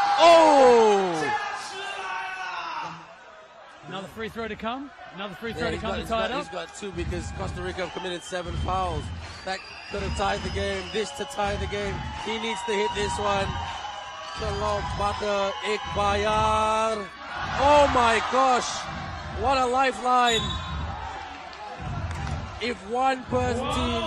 Another free throw to come. Another free throw to come to tie it up. He's got 2 because Costa Rica have committed 7 fouls. That could have tied the game. This to tie the game. He needs to hit this one. Ikbayar. Oh my gosh. What a lifeline. If one person team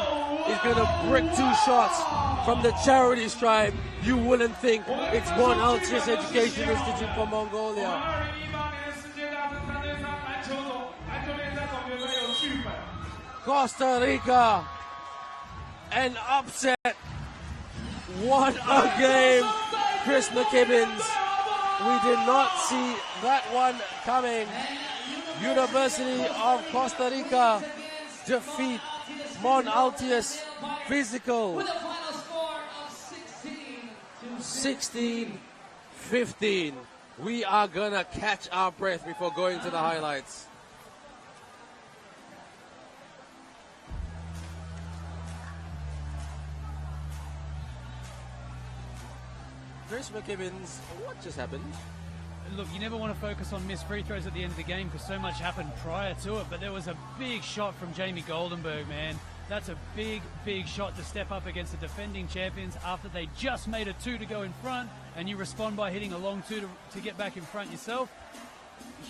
is going to brick 2 shots from the charity stripe, you wouldn't think it's Mon-Altius Education Institute for Mongolia. Costa Rica, an upset. What a game, Chris McKibbins. We did not see that one coming. University of Costa Rica defeat Mon-Altius physical 16-15. We are gonna catch our breath before going to the highlights. Chris McKibbins, what just happened? Look, you never want to focus on missed free throws at the end of the game because so much happened prior to it, but there was a big shot from Jamie Goldenberg, man. That's a big shot to step up against the defending champions after they just made a 2 to go in front, and you respond by hitting a long 2 to get back in front yourself.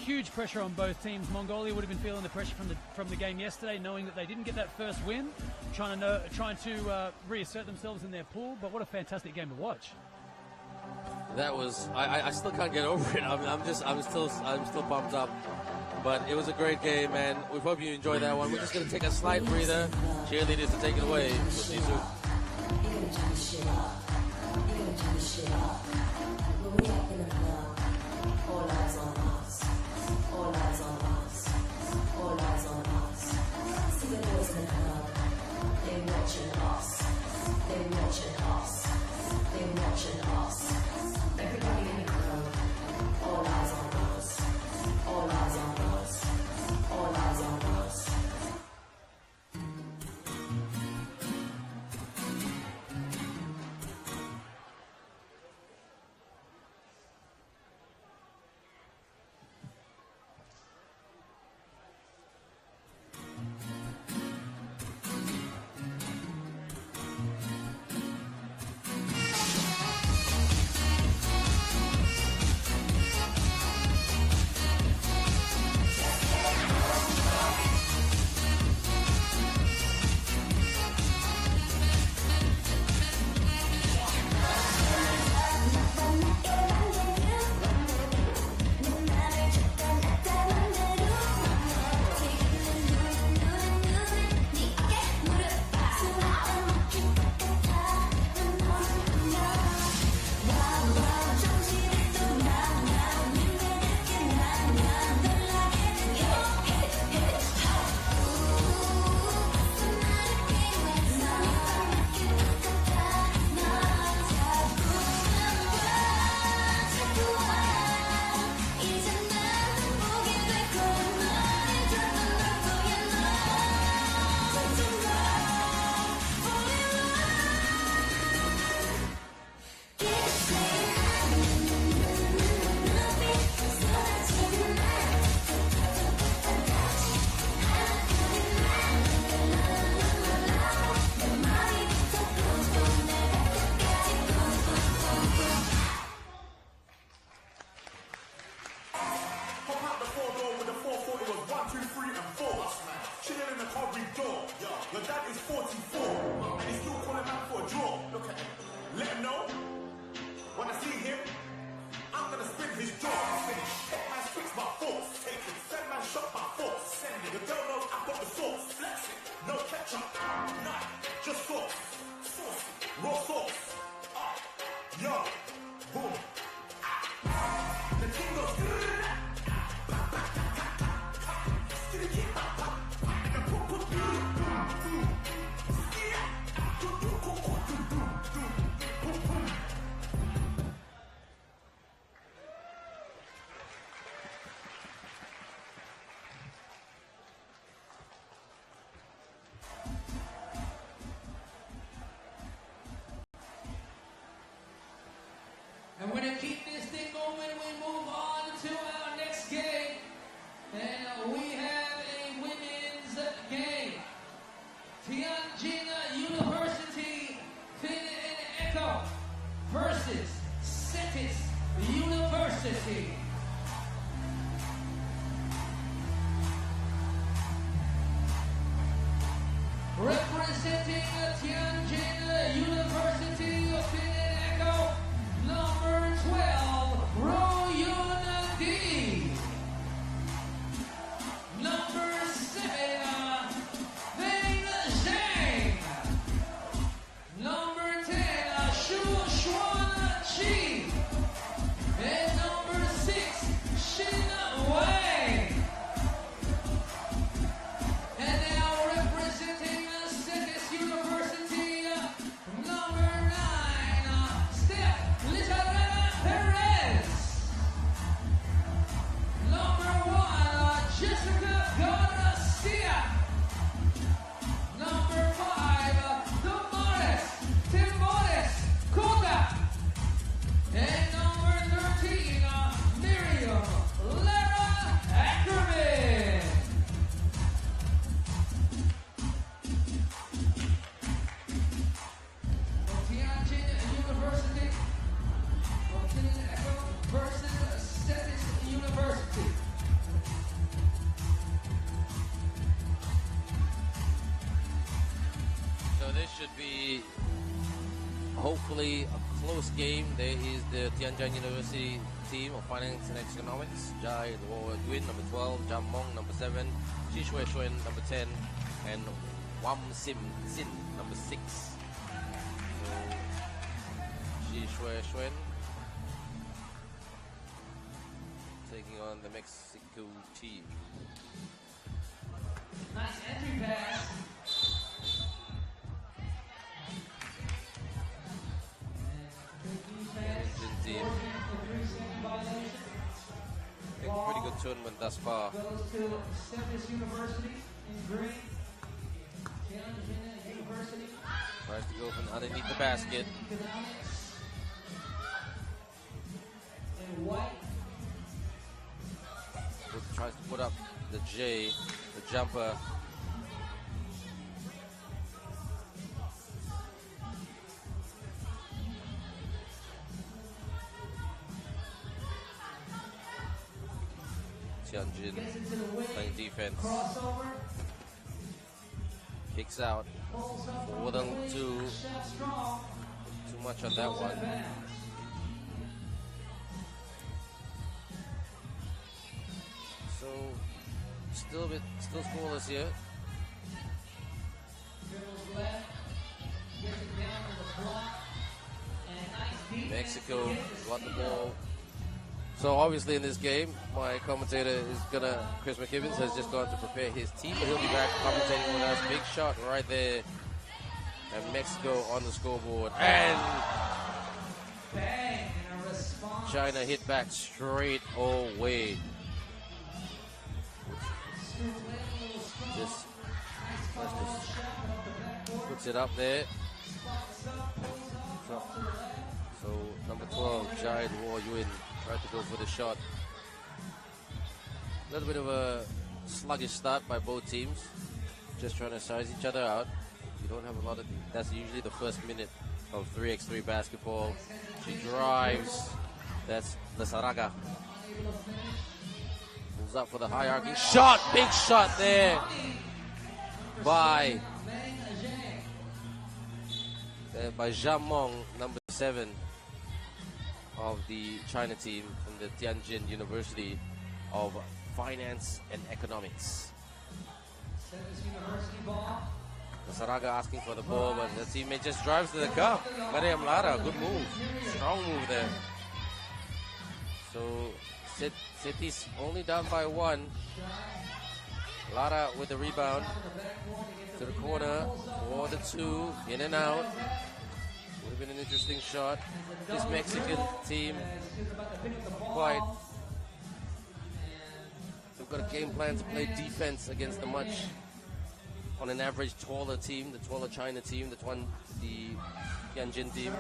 Huge pressure on both teams. Mongolia would have been feeling the pressure from the game yesterday, knowing that they didn't get that first win, trying to reassert themselves in their pool, but what a fantastic game to watch. That was, I still can't get over it. I'm still pumped up. But it was a great game, and we hope you enjoyed that one. We're just going to take a slight breather. Cheerleaders to take it away. We'll see you soon. I'm gonna spin his jaw. Finish. Hit man speaks my force. Take it. Send man shot my force. Send it. The girl knows I've got the sauce. Flex it. No ketchup. Nah. Just sauce. Sauce. Raw sauce. Yo. Boom. The king goes. And we're going to keep this thing going. We move on to our next game. And we have a women's game. Tianjin University Fin&Eco versus Cetis University. Representing Tianjin University of Fin&Eco, number 12, Ro Yun Di. Number 7, Feng Zhang. Number 10, Shu Xuan Qi. And number 6, Xin Wei. And now representing Cetis University, number 9, Steph Lizarena Perez. Number 1, Jessica Garcia. Number 5, Timores Costa. And number 13, Miriam Lara Ackerman. Tianjin University of Fin&Eco versus Cetis University. So this should be hopefully a close game. There is the Tianjin University team of Finance and Economics. Jai Luo number 12, Jam Mong number 7, Ji Shui Shuen number 10, and Wam Sim Sin number 6. So Ji Shui Shuen taking on the Mexico team. Nice entry pass. Asian team. Pretty good tournament thus far. Goes to Cetis University in green. Tianjin University. Tries to go from underneath the basket. Economics. In white. Tries to put up the J, the jumper. Tianjin playing defense. Crossover. Kicks out. Pulls up from More the than wing. two. Shot strong. Too much on that Goes out one. of bounds. So still scoreless here. Dribbles left. Gets it down to the block. And nice defense. Mexico got the ball. So obviously in this game, my commentator is Chris McKibbins has just gone to prepare his team, but he'll be back commentating with us. Big shot right there. And Mexico on the scoreboard. And Bang. And a response. China hit back straight away. Just puts it up there. So number 12, Jai Luo Yun, tried to go for the shot. A little bit of a sluggish start by both teams. Just trying to size each other out. You don't have a lot of, that's usually the first minute of 3x3 basketball. She drives. That's Lasaraga. Pulls up for the hierarchy. Shot! Big shot there by Xiamen, number 7 of the China team from the Tianjin University of Finance and Economics. Saraga asking for the ball, but the teammate just drives to the cup. Mariam Lara, good move. Strong move there. So City's only down by 1. Lara with the rebound to the corner for the 2, in and out. Would have been an interesting shot. This Mexican team they've got a game plan to play defense against the much, on an average, taller team, the taller China team, the Tianjin team.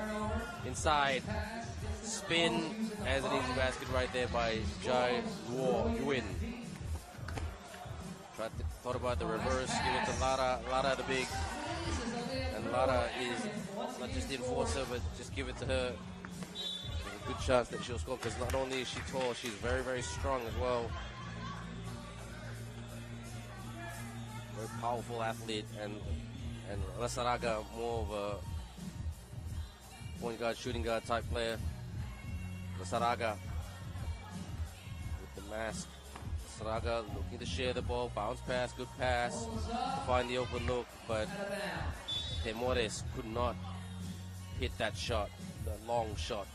Inside, spin as an easy basket right there by Jai Luo-Yuan. Thought about the reverse, give it to Lara. Lara the big, and Lara is not just the enforcer, but just give it to her. There's a good chance that she'll score, because not only is she tall, she's very, very strong as well. Very powerful athlete, and Lasaraga more of a point guard, shooting guard type player. Lasaraga with the mask. Lasaraga looking to share the ball, bounce pass, good pass to find the open look, but Temores could not hit that shot, that long shot.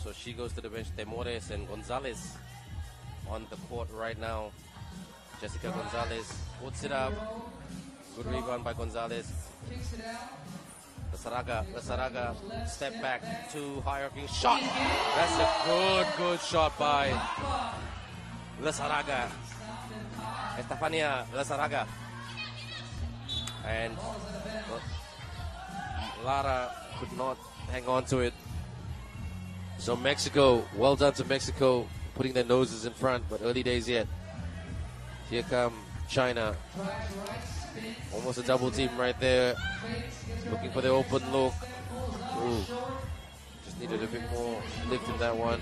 So she goes to the bench. Temores and Gonzalez on the court right now. Jessica Gonzalez puts it up. Good rebound by Gonzalez. Lasaraga, step back, 2 high-arcing shot. That's a good shot by Lasaraga. Estefania Lasaraga. And Lara could not hang on to it. So Mexico, well done to Mexico, putting their noses in front, but early days yet. Here come China. Almost a double team right there. Looking for the open look. Ooh. Just needed a bit more lift in that one.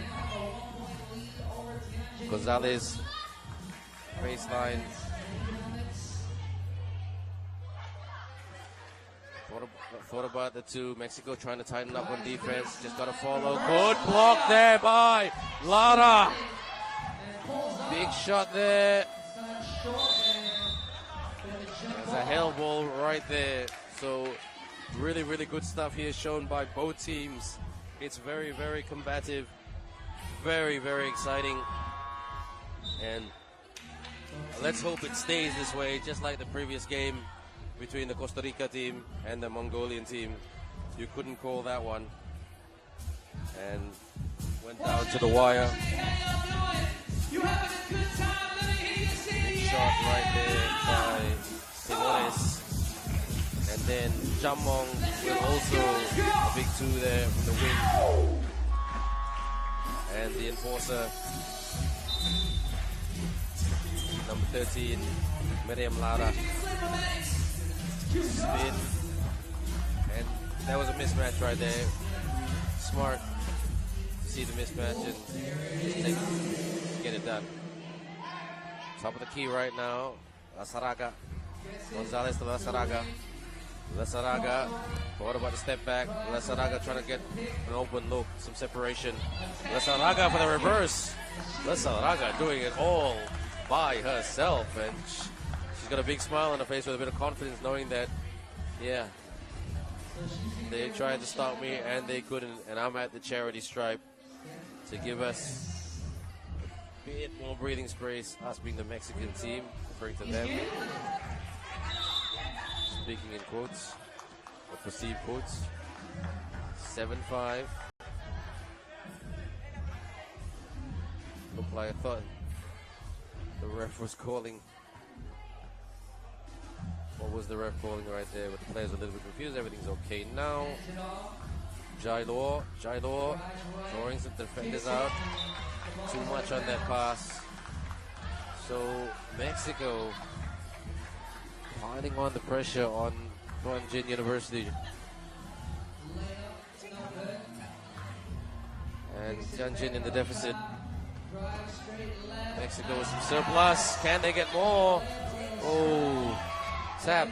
Gonzalez. Baseline. Thought about the 2. Mexico trying to tighten up on defense. Just got to follow. Good block there by Lara. Big shot there. There's a hell ball right there. So really, really good stuff here shown by both teams. It's very, very combative. Very, very exciting. And let's hope it stays this way, just like the previous game between the Costa Rica team and the Mongolian team. You couldn't call that one. And went down to the wire. Big shot right there by Temores. And then Xiamen with also a big 2 there from the wing. And the enforcer, number 13, Mariam Lara. Spin. And that was a mismatch right there. Smart to see the mismatch and just get it done. Top of the key right now. Lasaraga. Gonzalez to Lasaraga. Lasaraga. What about the step back? Lasaraga trying to get an open look, some separation. Lasaraga for the reverse. Lasaraga doing it all by herself, and she's got a big smile on her face with a bit of confidence, knowing that, yeah, they tried to stop me and they couldn't, and I'm at the charity stripe to give us a bit more breathing space, us being the Mexican team, referring to them, speaking in quotes, or perceived quotes. 7-5. Looked like I thought the ref was calling. What was the ref calling right there? But the players are a little bit confused. Everything's okay now. Jai Luo drawing some defenders out. Too much on that pass. So Mexico piling on the pressure on Tianjin University. And Tianjin in the deficit. Mexico with some surplus. Can they get more? Oh, tap.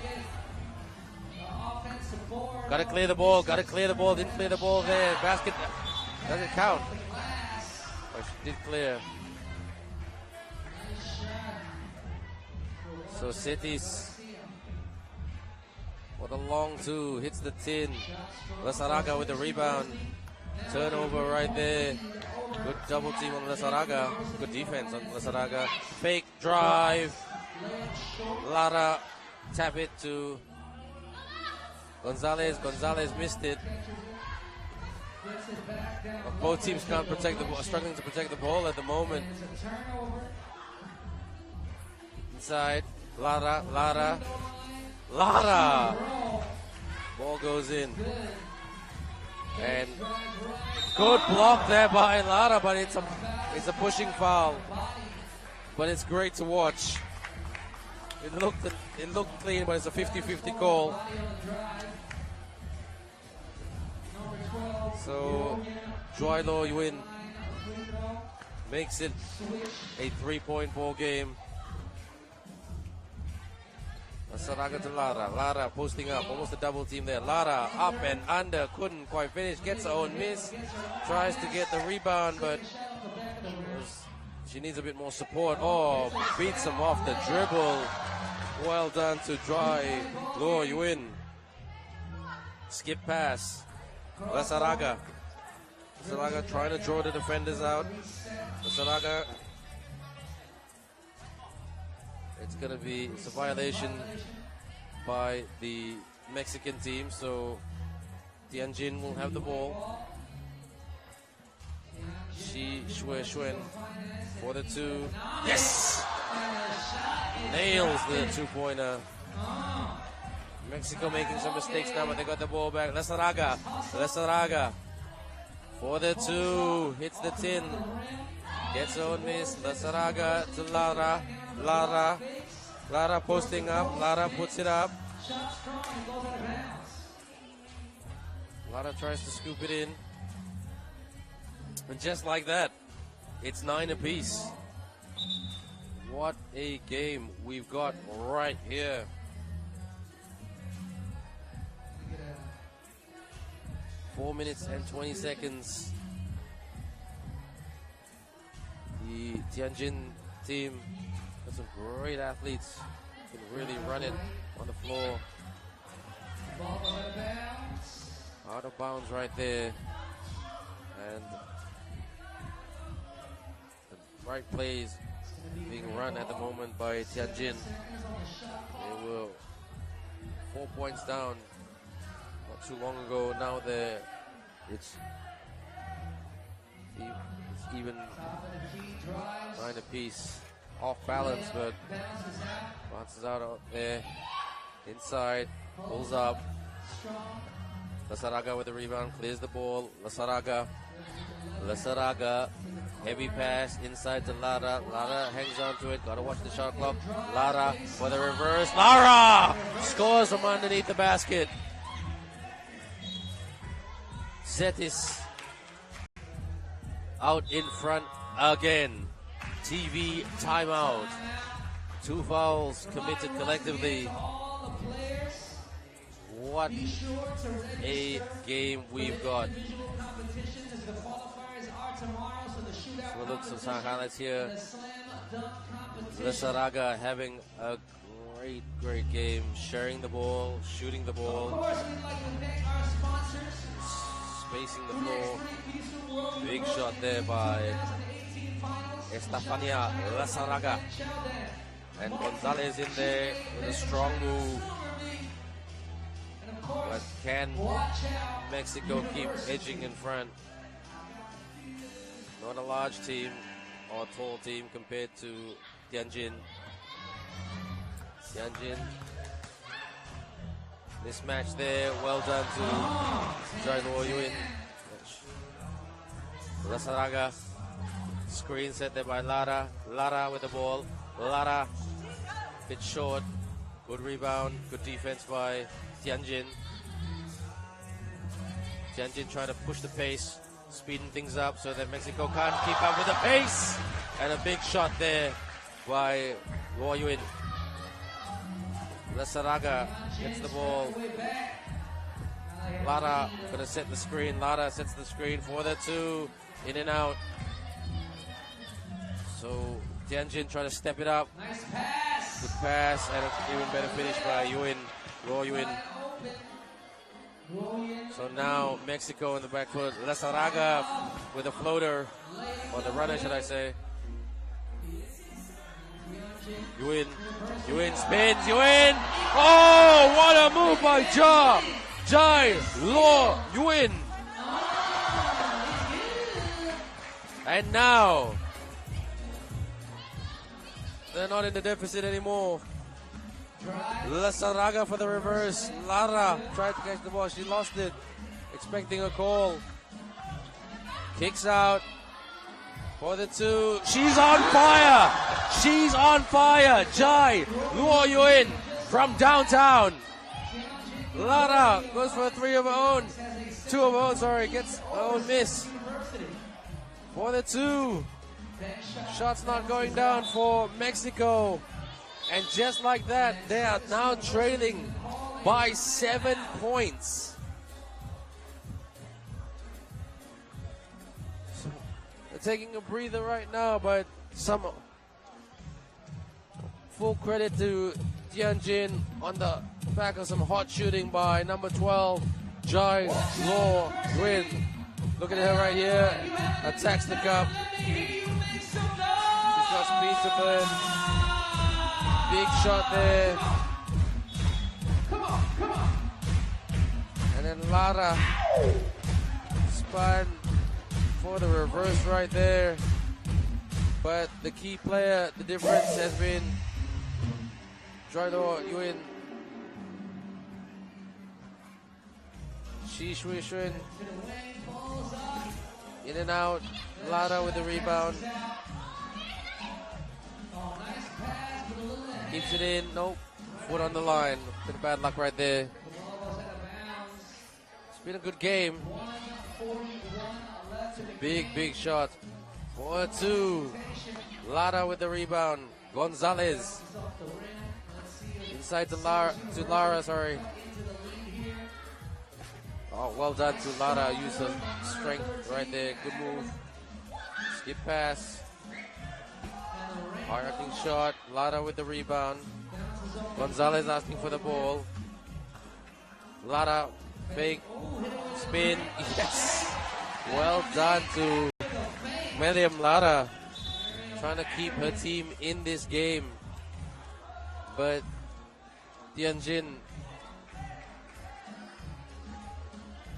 Gotta clear the ball. Didn't clear the ball there. Basket doesn't count. did clear. So Setis for the long two, hits the tin. Lasaraga with the rebound. Turnover right there. Good double team on Lasaraga. Good defense on Lasaraga. Fake drive. Lara tap it to Gonzalez. Gonzalez missed it. But both teams can't protect the ball, struggling to protect the ball at the moment. Inside. Lara. Ball goes in. And good block there by Lara, but it's a pushing foul. But it's great to watch. It looked clean, but it's a 50-50 call. So Ndejje Uni makes it a 3-point ball game. Lasaraga to Lara. Lara posting up, almost a double team there. Lara up and under, couldn't quite finish, gets her own miss. Tries to get the rebound, but she needs a bit more support. Oh, beats him off the dribble. Well done to Ndejje Uni. Skip pass. Lasaraga trying to draw the defenders out. Lasaraga. It's going to be a violation by the Mexican team, so Tianjin will have the ball. Shuen for the two. Yes! Nails the two-pointer. Mexico making some mistakes now, but they got the ball back. Lasaraga for the two. Hits the tin. Gets her own miss. Lasaraga to Lara. Lara posting up. Lara puts it up. Lara tries to scoop it in. And just like that, it's 9 apiece. What a game we've got right here. Four minutes and 20 seconds. The Tianjin team has some great athletes, can really run it on the floor. Out of bounds right there. And the right plays being run at the moment by Tianjin. They were 4 points down not too long ago. Now it's even 9 apiece. Off balance, but bounces out there. Inside, pulls up. Lasaraga with the rebound, clears the ball. Lasaraga, heavy pass inside to Lara. Lara hangs on to it. Gotta watch the shot clock. Lara for the reverse. Lara scores from underneath the basket. Setis out in front again. TV timeout. 2 fouls committed collectively. What a game we've got. We'll look some highlights here. Lasaraga having a great game, sharing the ball, shooting the ball, spacing the floor. Big shot there by Estefanyk Lasaraga. And Gonzalez in there with a strong move. But can Mexico keep edging in front? Not a large team or tall team compared to Tianjin. Mismatch there. Well done to Ndejje Uni. Lasaraga. Screen set there by Lara. Lara with the ball. Lara, bit short. Good rebound. Good defense by Tianjin. Tianjin trying to push the pace, speeding things up so that Mexico can't keep up with the pace. And a big shot there by Ndejje Uni. Lasaraga gets the ball. Lara gonna set the screen. Lara sets the screen for the two. In and out. So Tianjin trying to step it up. Nice pass. Good pass and an even better finish by Yuen. Luo Yuen. So now Mexico in the back foot. Lizarraga with a floater, or the runner, should I say. Yuen spins. Yuen. Oh, what a move by Jai Luo Yuen. And now they're not in the deficit anymore. Lizarraga for the reverse. Lara tried to catch the ball. She lost it. Expecting a call. Kicks out for the 2. She's on fire. She's on fire. Jai Luo Yuen from downtown. Lara goes for a 3 of her own. 2 of her own, sorry. Gets her own miss. For the 2. Shots not going down for Mexico. And just like that, they are now trailing by 7 points. So they're taking a breather right now, but some full credit to Tianjin on the back of some hot shooting by number 12, Jai Luo Yuen. Look at her right here. Attacks the cup. She's got speed to burn. Big shot there. And then Lara spun for the reverse right there. But the key player, the difference has been Jai Luo Yuen. Shi Shui Shun. In and out. Lara with the rebound. Keeps it in. Nope. Foot on the line. Bit of bad luck right there. It's been a good game. Big shot. 4-2. Lara with the rebound. Gonzalez. Inside to Lara, sorry. Oh, well done to Lara. Use the strength right there. Good move. Skip pass. High-arcing shot. Lara with the rebound. Gonzalez asking for the ball. Lara fake. Spin. Yes. Well done to Meliam Lara. Trying to keep her team in this game. But Tianjin,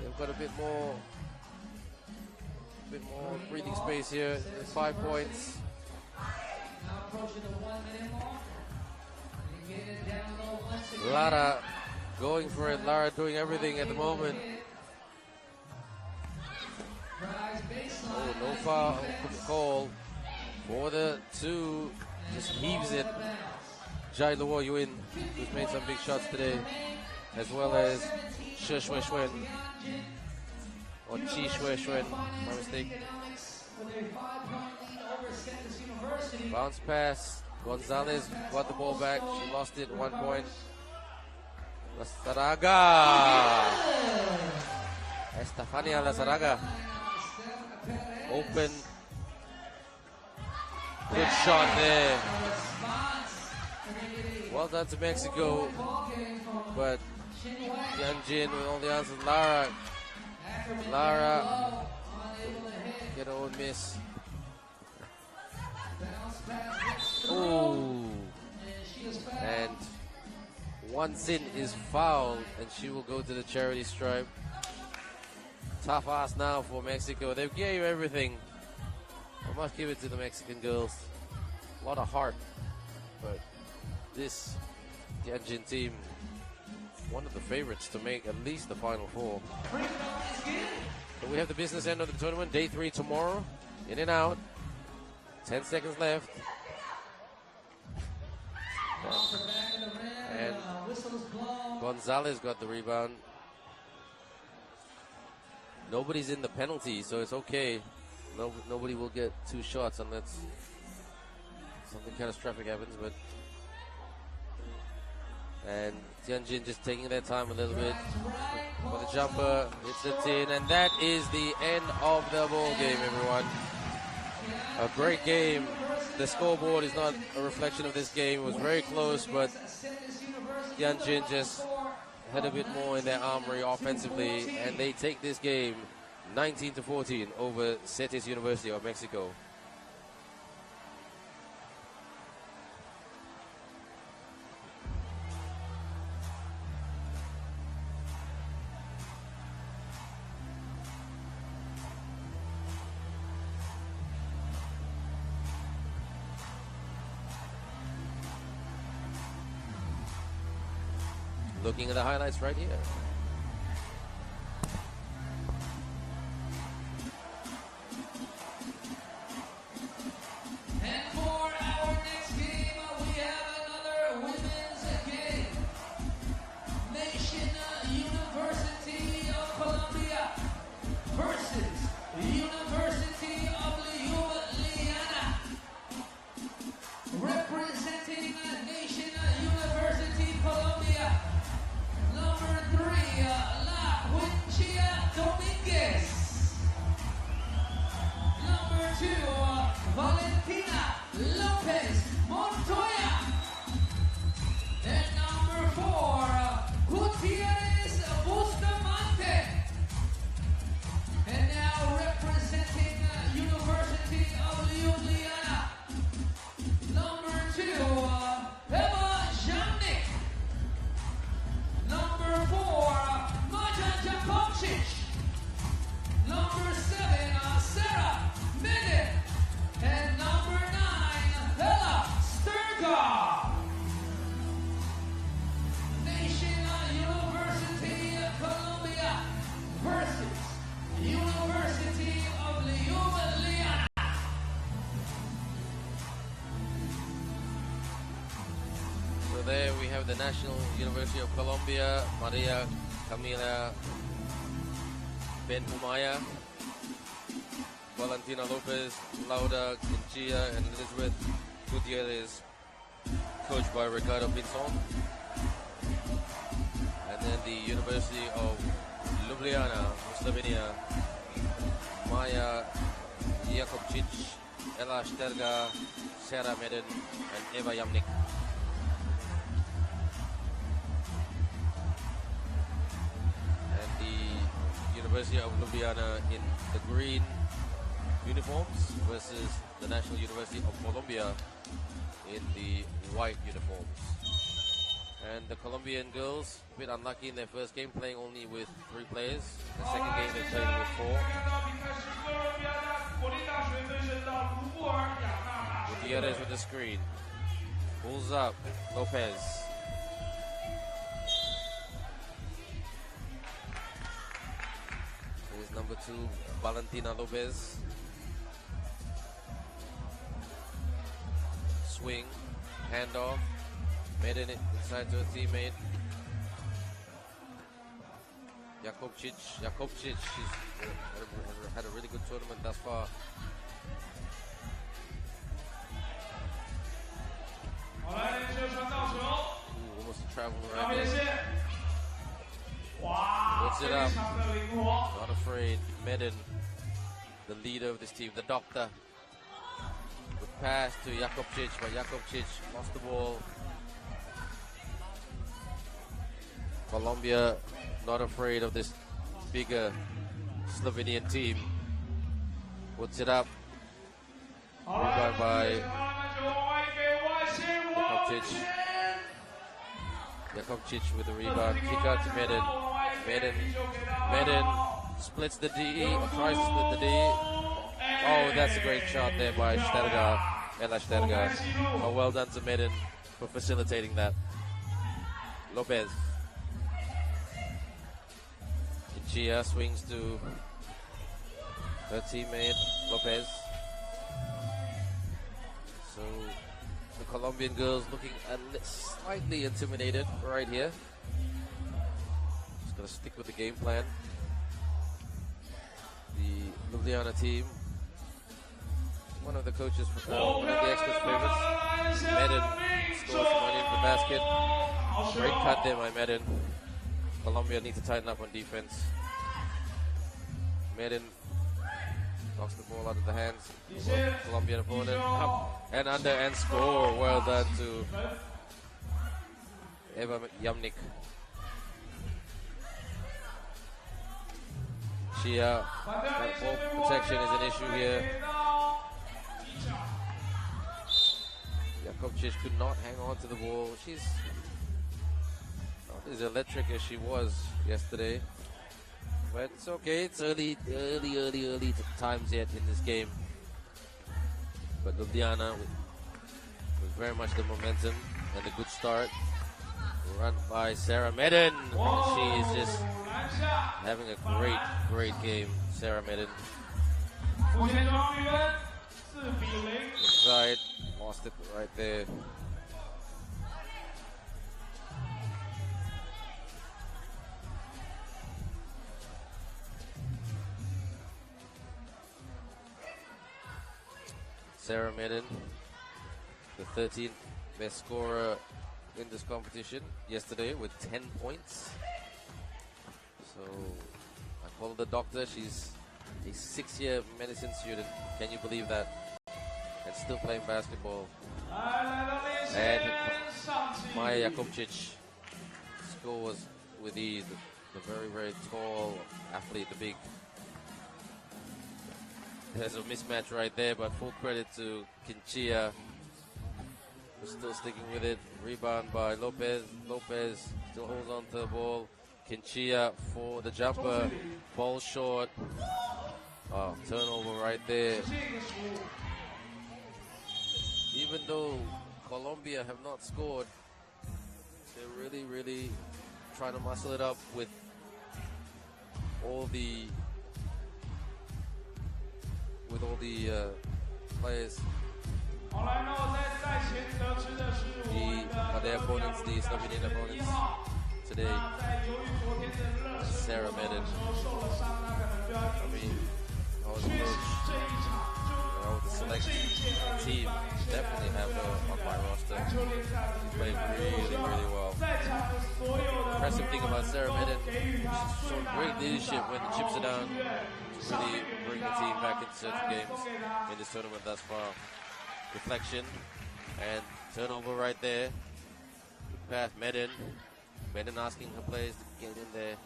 they've got a bit more breathing space here. 5 points. Lara going for it. Lara doing everything at the moment. Oh, no foul call for the 2. Just heaves it. Jai Luo Yuen, who's made some big shots today, as well as Shi Shui Shuen. Or Chi Shui Shuen, my mistake. Bounce pass. Gonzalez got the ball back. She lost it at 1 point. Lizarraga. Estefania Lizarraga. Open. Good shot there. Well done to Mexico. But Tianjin with all the answers. Lara get her own miss. Ooh. And one sin is fouled, and she will go to the charity stripe. Tough ass now for Mexico. They gave everything. I must give it to the Mexican girls. A lot of heart. But this Tianjin team, one of the favorites to make at least the Final Four. So we have the business end of the tournament. Day 3 tomorrow. In and out. 10 seconds left. And Gonzalez got the rebound. Nobody's in the penalty, so it's okay. Nobody will get 2 shots unless something catastrophic happens. But and Tianjin just taking their time a little bit for the jumper. It's a tin, and that is the end of the ball game, everyone. A great game. the scoreboard is not a reflection of this game. It was very close, but Tianjin just had a bit more in their armory offensively, and they take this game 19-14 over Cetis University of Mexico. Looking at the highlights right here. And for our next game, we have another women's game. Nation University of Colombia versus University of Ljubljana. Representing Nation University Colombia. Number 3, La Quinchia Dominguez. Number 2, Valentina Lopez Montoya. And number 4, Gutierrez Bustamante. And now representing University of Ljubljana. Number 2, Eva Jamnik. Number 4, Maja Jakovčić. Number 7, Sarah Mendel. And number 9, Hela Sturga. Nation University of Colombia versus University of Ljubljana. So there we have the National University of Colombia, Maria Camila Benhumaya, Valentina Lopez, Laura Quinchia, and Elizabeth Gutierrez, coached by Ricardo Pinzon. And then the University of Ljubljana, Slovenia, Maja Jakovčić, Ela Šterga, Sarah Meden, and Eva Jamnik. And the University of Ljubljana in the green uniforms versus the National University of Colombia in the white uniforms. And the Colombian girls, a bit unlucky in their first game, playing only with 3 players. The second game they played with 4. Gutierrez with the screen. Pulls up, Lopez. Here's number 2, Valentina Lopez. Swing, handoff. Made it inside to a teammate. Jakovčić, she's had a really good tournament thus far. Ooh, almost a travel around. Puts it up. Not afraid. Medin, the leader of this team, the doctor. Good pass to Jakovčić, but Jakovčić lost the ball. Colombia not afraid of this bigger Slovenian team. Puts it up. Rebound by Jakovčić. Jakovčić with the rebound. Kick out to Medin. Medin splits the D, or tries to split the D. Oh, that's a great shot there by Šterga. Ela Šterga. Oh, well done to Medin for facilitating that. Lopez. Chia swings to her teammate Lopez. So the Colombian girls looking slightly intimidated right here. Just gonna stick with the game plan. The Ljubljana team, one of the coaches, one of the experts' favorites. Medin scores from underneath the basket. Great cut there by Medin. Colombia need to tighten up on defense. Medin Knocks the ball out of the hands of Colombian opponent. Up and under and score. Well done to Yamnik. Chia, that ball protection is an issue here. Jakobčić could not hang on to the ball. She's not as electric as she was yesterday. But it's okay. It's early times yet in this game. But Ljubljana with very much the momentum and a good start. Run by Sarah Medin. She is just having a great game, Sarah Medin. Inside, lost it right there. Sarah Medin, the 13th best scorer in this competition yesterday with 10 points. So I called the doctor. She's a 6-year medicine student. Can you believe that? And still playing basketball. And Maya Jakobčić scores with ease. The very tall athlete, the big. There's a mismatch right there, but full credit to Kinchia. Still sticking with it. Rebound by Lopez. Lopez still holds on to the ball. Kinchia for the jumper. Ball short. Oh, turnover right there. Even though Colombia have not scored, they're really trying to muscle it up with all the players. Their opponents, the Slovenian opponents today, Sarah Medin. I mean, I was coach, I would select a team, definitely have her on my roster. She played really well. Impressive thing about Sarah Medin, she's shown great leadership when the chips are down to really bring the team back into certain games in this tournament thus far. Deflection and turnover right there. Good pass, Medin. Medin asking her players to get in there.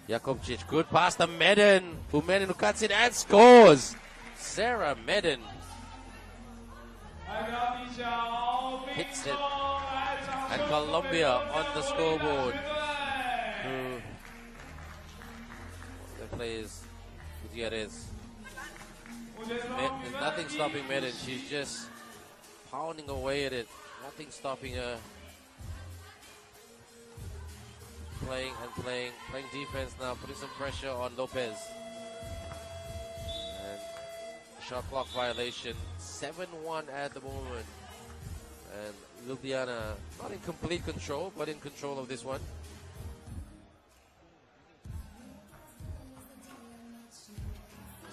Jakobčić, good pass to Medin. Medin who cuts it and scores. Sarah Medin hits it. And Colombia on the scoreboard. The players, Gutierrez. There's nothing stopping Medin. She's just pounding away at it. Nothing stopping her. Playing defense now, putting some pressure on Lopez. And shot clock violation. 7-1 at the moment. And Ljubljana not in complete control, but in control of this one.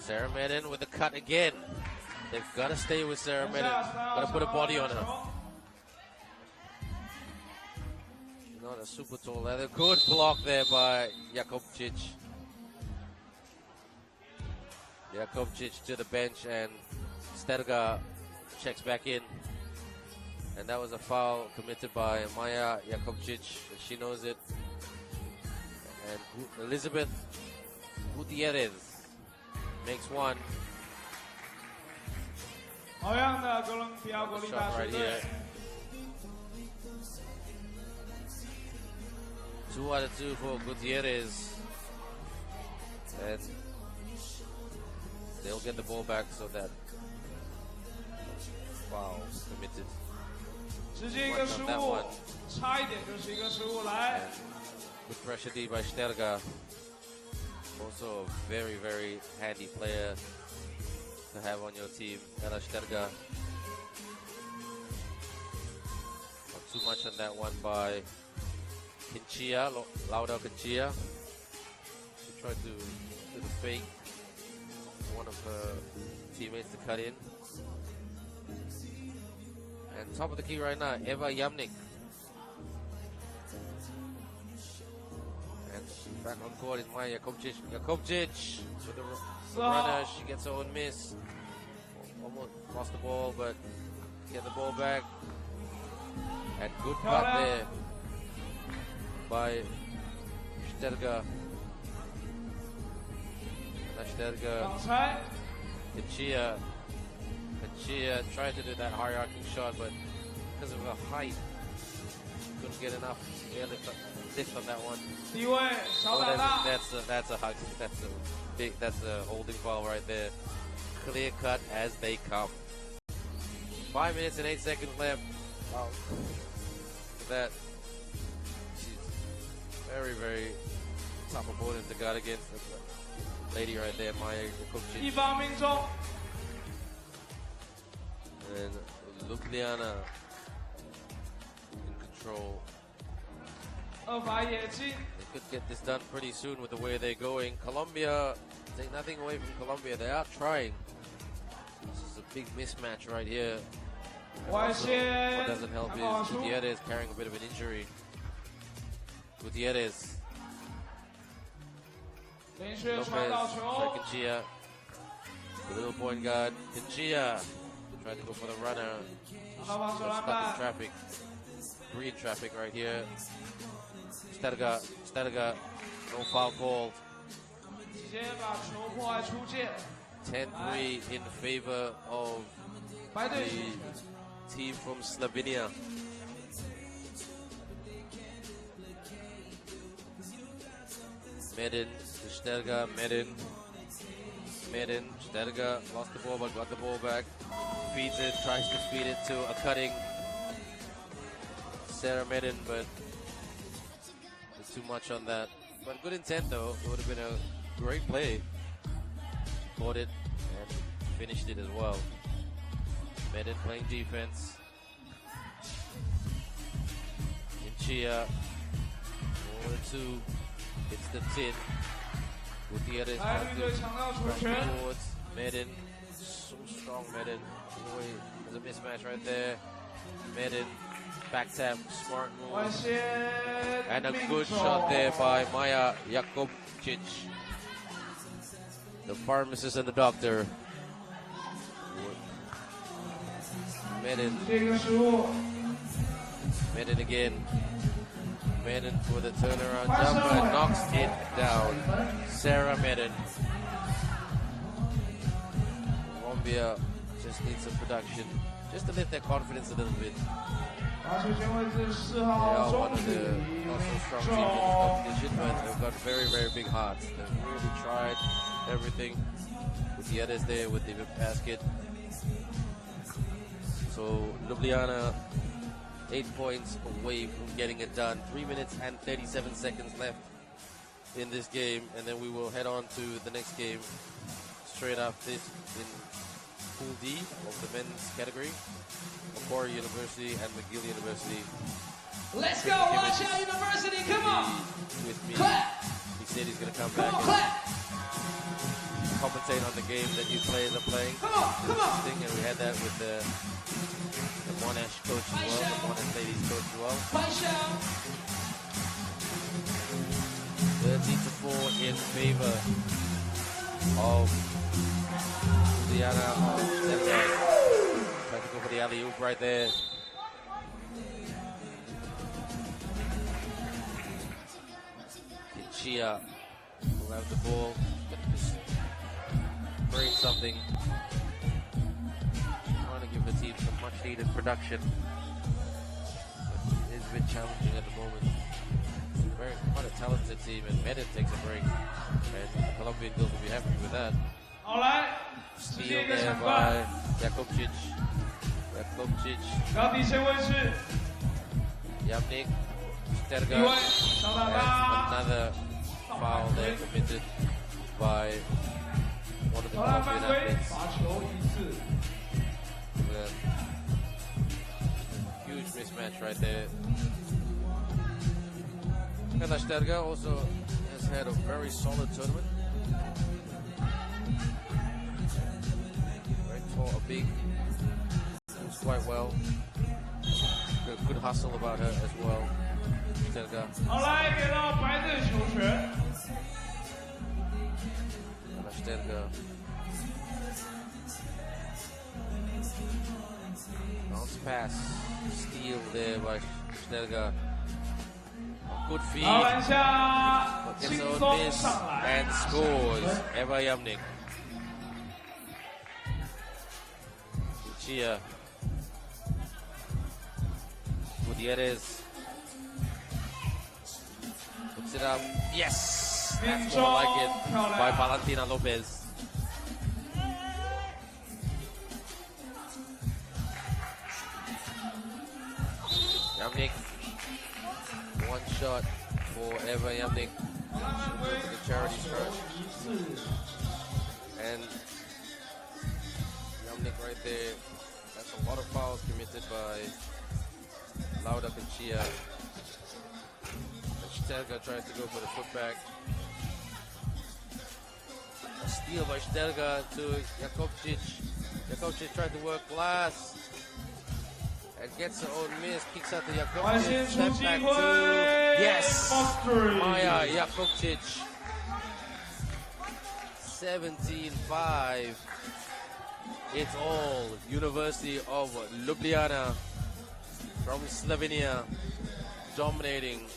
Sarah Medin with the cut again. They've got to stay with Sarah Medin. Got to put a body on her. Not a super tall leather. Good block there by Jakobčić. Jakobčić to the bench and Sterga checks back in. And that was a foul committed by Maya Jakobčić. She knows it. And Elizabeth Gutierrez makes one. Shot right here. 2 out of 2 for Gutierrez. And they'll get the ball back so that foul committed. On that one. And good pressure D by Sterga. Also a very handy player to have on your team, Ella Sterga. Not too much on that one by Kinchia, Laura Kinchia. She tried to do the fake. One of her teammates to cut in. And top of the key right now, Eva Yamnik. And Back on court is Maya Jakobčić. Jakobčić with the runner. She gets her own miss. Almost lost the ball, but get the ball back. And good cut there by Stefanyk. Ndejje tried to do that high arcing shot, but because of her height, couldn't get enough lift on that one. Oh, that's a hug. That's a holding foul right there. Clear cut as they come. 5 minutes and 8 seconds left. Wow. That she's very, very tough opponent to guard against. Lady right there, Maya Jakobčić. And Ljubljana in control. They could get this done pretty soon with the way they're going. Colombia, take nothing away from Colombia. They are trying. This is a big mismatch right here. Also, what doesn't help is Gutierrez carrying a bit of an injury. Gutierrez. Lopez, Ndejje. The little point guard, Ndejje. Tried to go for the runner. Got stuck in traffic. Green traffic right here. Stefanyk, no foul called. 10-3 in favor of the team from Slovenia. Medin, Stefanyk, Medin, Stefanyk lost the ball but got the ball back. Feeds it, tries to feed it to a cutting Sarah Medin, but too much on that. But good intent though. It would have been a great play. Caught it and finished it as well. Medin playing defense. Ndejje. 1-2. It's the tin. With the others towards Medin. So strong Medin. There's a mismatch right there. Medin. Back tap, smart move. And a good shot there by Maya Jakobčić. The pharmacist and the doctor. Medin. Medin again. Medin for the turnaround jumper and knocks it down. Sarah Medin. Colombia just needs some production. Just to lift their confidence a little bit. They are one of the not so strong teams in this competition, but they've got very, very big hearts. They've really tried everything. With the others there with the basket. So Ljubljana 8 points away from getting it done. 3 minutes and 37 seconds left in this game, and then we will head on to the next game straight after this in Pool D of the men's category. Macquarie University and McGill University. Let's go, Huaqiao University, come on! With me. Clap! He said he's going to come back and compensate on the game that you players are playing. Come on, come on! And we had that with the Monash coach as well, the Monash ladies coach as well. 13-4 in favor of Ljubljana. Trying to go for the alley-oop right there. Ndejje will have the ball. Just bring something. Trying to give the team some much-needed production. It is a bit challenging at the moment. It's quite a talented team, and Medin takes a break. And the Colombian girls will be happy with that. Steal there by Jakobčić. Yamnik, Stefanyk, and another foul there committed by one of the Colombian athletes. Huge mismatch right there. And Stefanyk also has had a very solid tournament. Very tall, big, moves quite well. good hustle about her as well. Stefanyk. 好，来给到白队球权。 Stefanyk. Bounce pass. Steal there by Stefanyk. Good feed. 好，篮下 Gets 轻 own 松 miss 上来。 and scores. Payame. Chia. Gutierrez. Puts it up. Yes! That's more like it by Valentina Lopez. Yamnik. One shot for Eva Yamnik. She'll go for the charity stripe. And Yamnik right there. That's a lot of fouls committed by Lauda Pinchia. Stefanyk tries to go for the footback. A steal by Stefanyk to Jakovčić. Jakovčić tried to work glass. And gets her own miss. Kicks out to Jakovčić. Step back to... Yes! Maja Jakovčić. 17-5. It's all University of Ljubljana from Slovenia dominating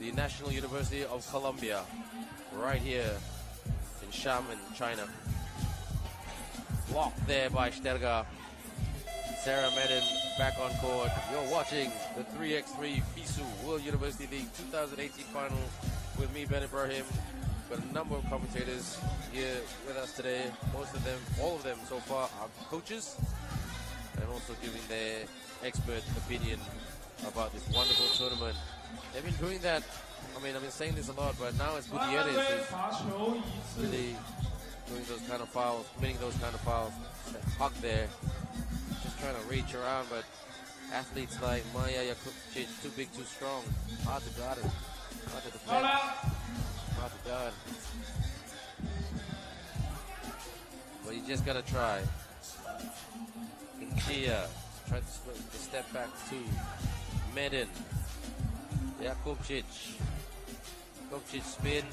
the National University of Colombia right here in Xiamen, China. Blocked there by Stefanyk. Sarah Medin back on court. You're watching the 3x3 FISU World University League 2018 finals with me, Ben Ibrahim. Got a number of commentators here with us today. Most of them, all of them so far are coaches and also giving their expert opinion about this wonderful tournament. They've been doing that. I mean, I've been saying this a lot, but now it's Gutierrez who's really doing those kind of fouls, committing those kind of fouls. That hug there, just trying to reach around, but athletes like Maja Jakovčić, too big, too strong, hard to guard it, hard to defend, hard to guard. But you just gotta try. Chia tried to step back to Medin. Jakovčić. Jakovčić spin.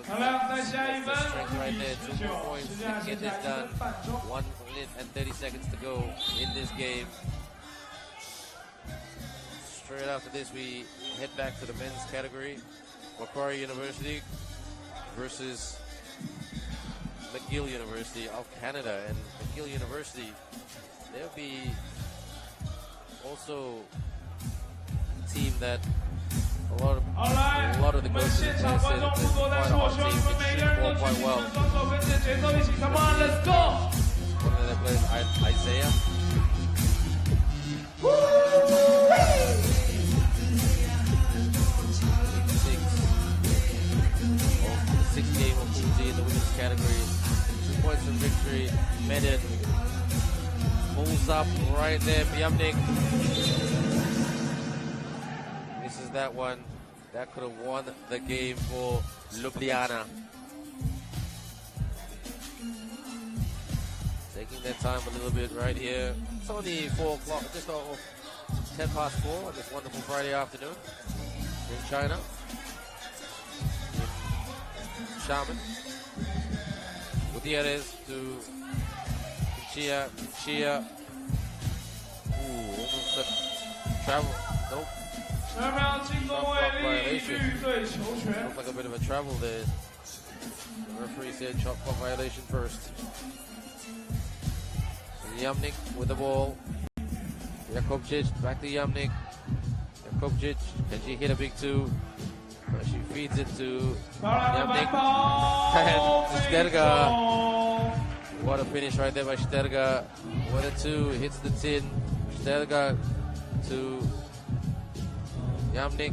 That's the strength right there. 2 more points to get this done. 1 minute and 30 seconds to go in this game. Straight after this, we head back to the men's category. Macquarie University versus McGill University of Canada. And McGill University, they'll be also a team that a lot of the coaches in Chile said that they're quite a hot team. They shoot the ball quite well. One of their players, Isaiah. Sixth game of Pool G in the women's category. 2 points from victory. Medin pulls up right there. Payame. This is that one that could have won the game for Ljubljana. Taking their time a little bit right here. It's only 4 o'clock, just 10 past 4 on this wonderful Friday afternoon in China. In Xiamen. Gutierrez to Chia. Ooh, almost a travel. Nope. Violation. Looks like a bit of a travel there. The referee said shot clock violation first. Yamnik with the ball. Jakovčić back to Yamnik. Jakovčić, can she hit a big 2? She feeds it to Yamnik. And Stefanyk. What a finish right there by Stefanyk. What a 2, hits the tin. Stefanyk to Yamnik.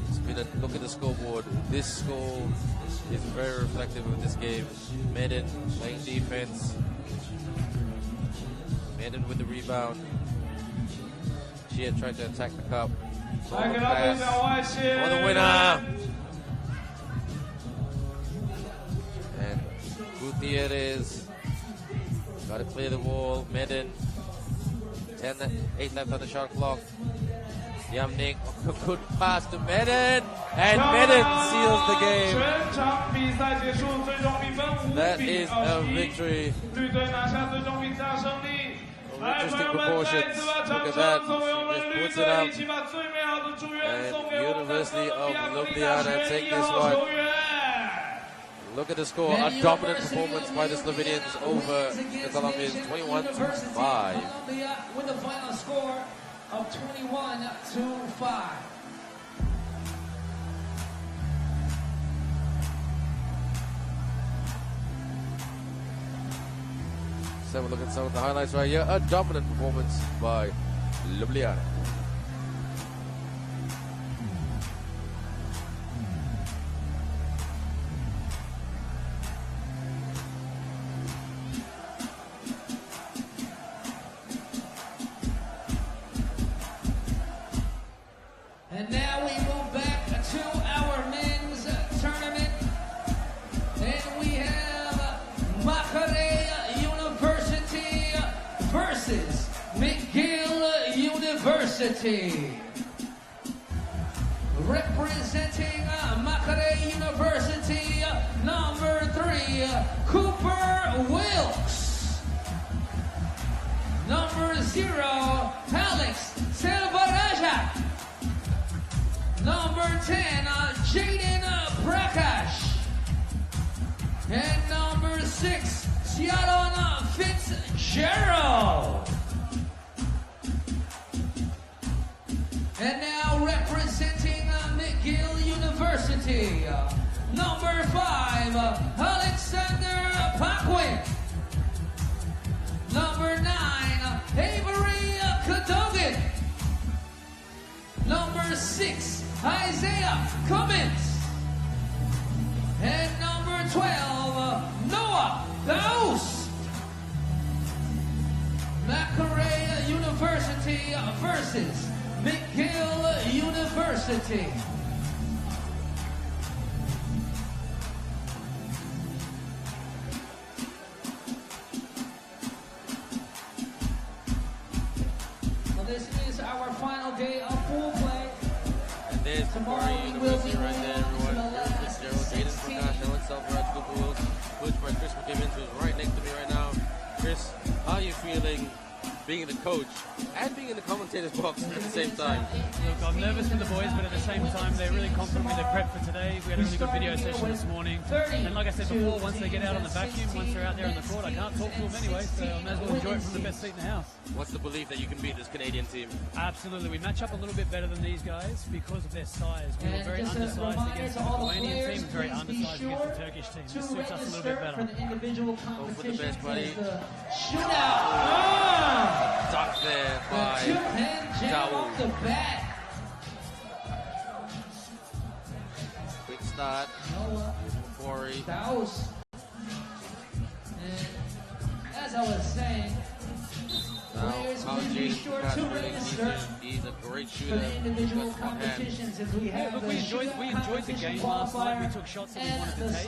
It's been a look at the scoreboard. This score is very reflective of this game. Medin playing defense. Medin with the rebound. Chia tried to attack the cup. For the winner. And Gutierrez. Got to clear the wall. Medin. 8 left on the shot clock. Yamnik. Good pass to Medin. And Medin seals the game. That is a victory. Interesting proportions. Look at that. She just puts it up. And University of Ljubljana take this one. Look at the score. A dominant performance by the Slovenians over the Colombians, 21-5. With the final score of 21-5. So we'll look at some of the highlights right here. A dominant performance by Ljubljana. And now we move back to our men's tournament. And we have Makerere University versus McGill University. Representing Makerere University, number 3, Cooper Wilkes. Number 0, Alex Selvaraja. Number 10, Jaden Prakash. And number 6, Xiamen Fitzgerald. And now representing McGill University, number 5, Alexander Paquin. Number 9, Avery Cadogan. Number 6, Isaiah Cummins. And number 12, Noah Daus. Makerere University versus McGill University. Well, this is our final day of pool play. And there's Vrije University right there, everyone. Fitzgerald, Jaden Prakash, Ellen Selvaraj, Cooper Wilkes, coached by Chris McGibbons, who's right next to me right now. Chris, how are you feeling being the coach and being in the commentator's box at the same time? Look, I'm nervous for the boys, but at the same time, they're really confident with their prep for today. We had a really good video session this morning. And like I said before, once they get out on the vacuum, once they're out there on the court, I can't talk to them anyway, so I may as well enjoy it from the best seat in the house. What's the belief that you can beat this Canadian team? Absolutely. We match up a little bit better than these guys because of their size. We were very undersized against the Lithuanian team, very undersized against the Turkish team. This suits us a little bit better. Go for the best, buddy. Shootout! Duck there by off the bat. Quick start. Corey. Daus. As I was saying, players will be sure to register He's a great for shooter. the individual competitions as we have Look, we enjoyed the game last night. We took shots that we wanted to take.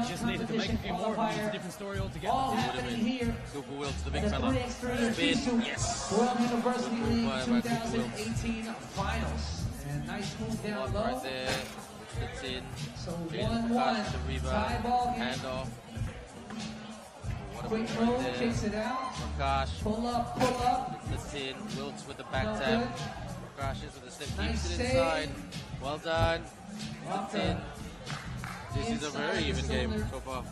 We just needed to make a few more. It was a different story altogether. All happening here. Cooper Wilkes, the big The fella. 3x3 Spin. FISU Yes. World University League By Cooper Wilkes. 2018 finals. And nice move down One low. right there. Which fits in. So Jaden 1-1. Prakash to rebound. Tie ball game. Hand off. What a Quick move move, right there. kicks it out. Prakash. Pull up, pull up. Fits in. Wilkes with the back No tap. good. Prakash is with the step. Nice Keeps it save. inside. Well done. Off Fits in. the This is a inside very even game cylinder. so far.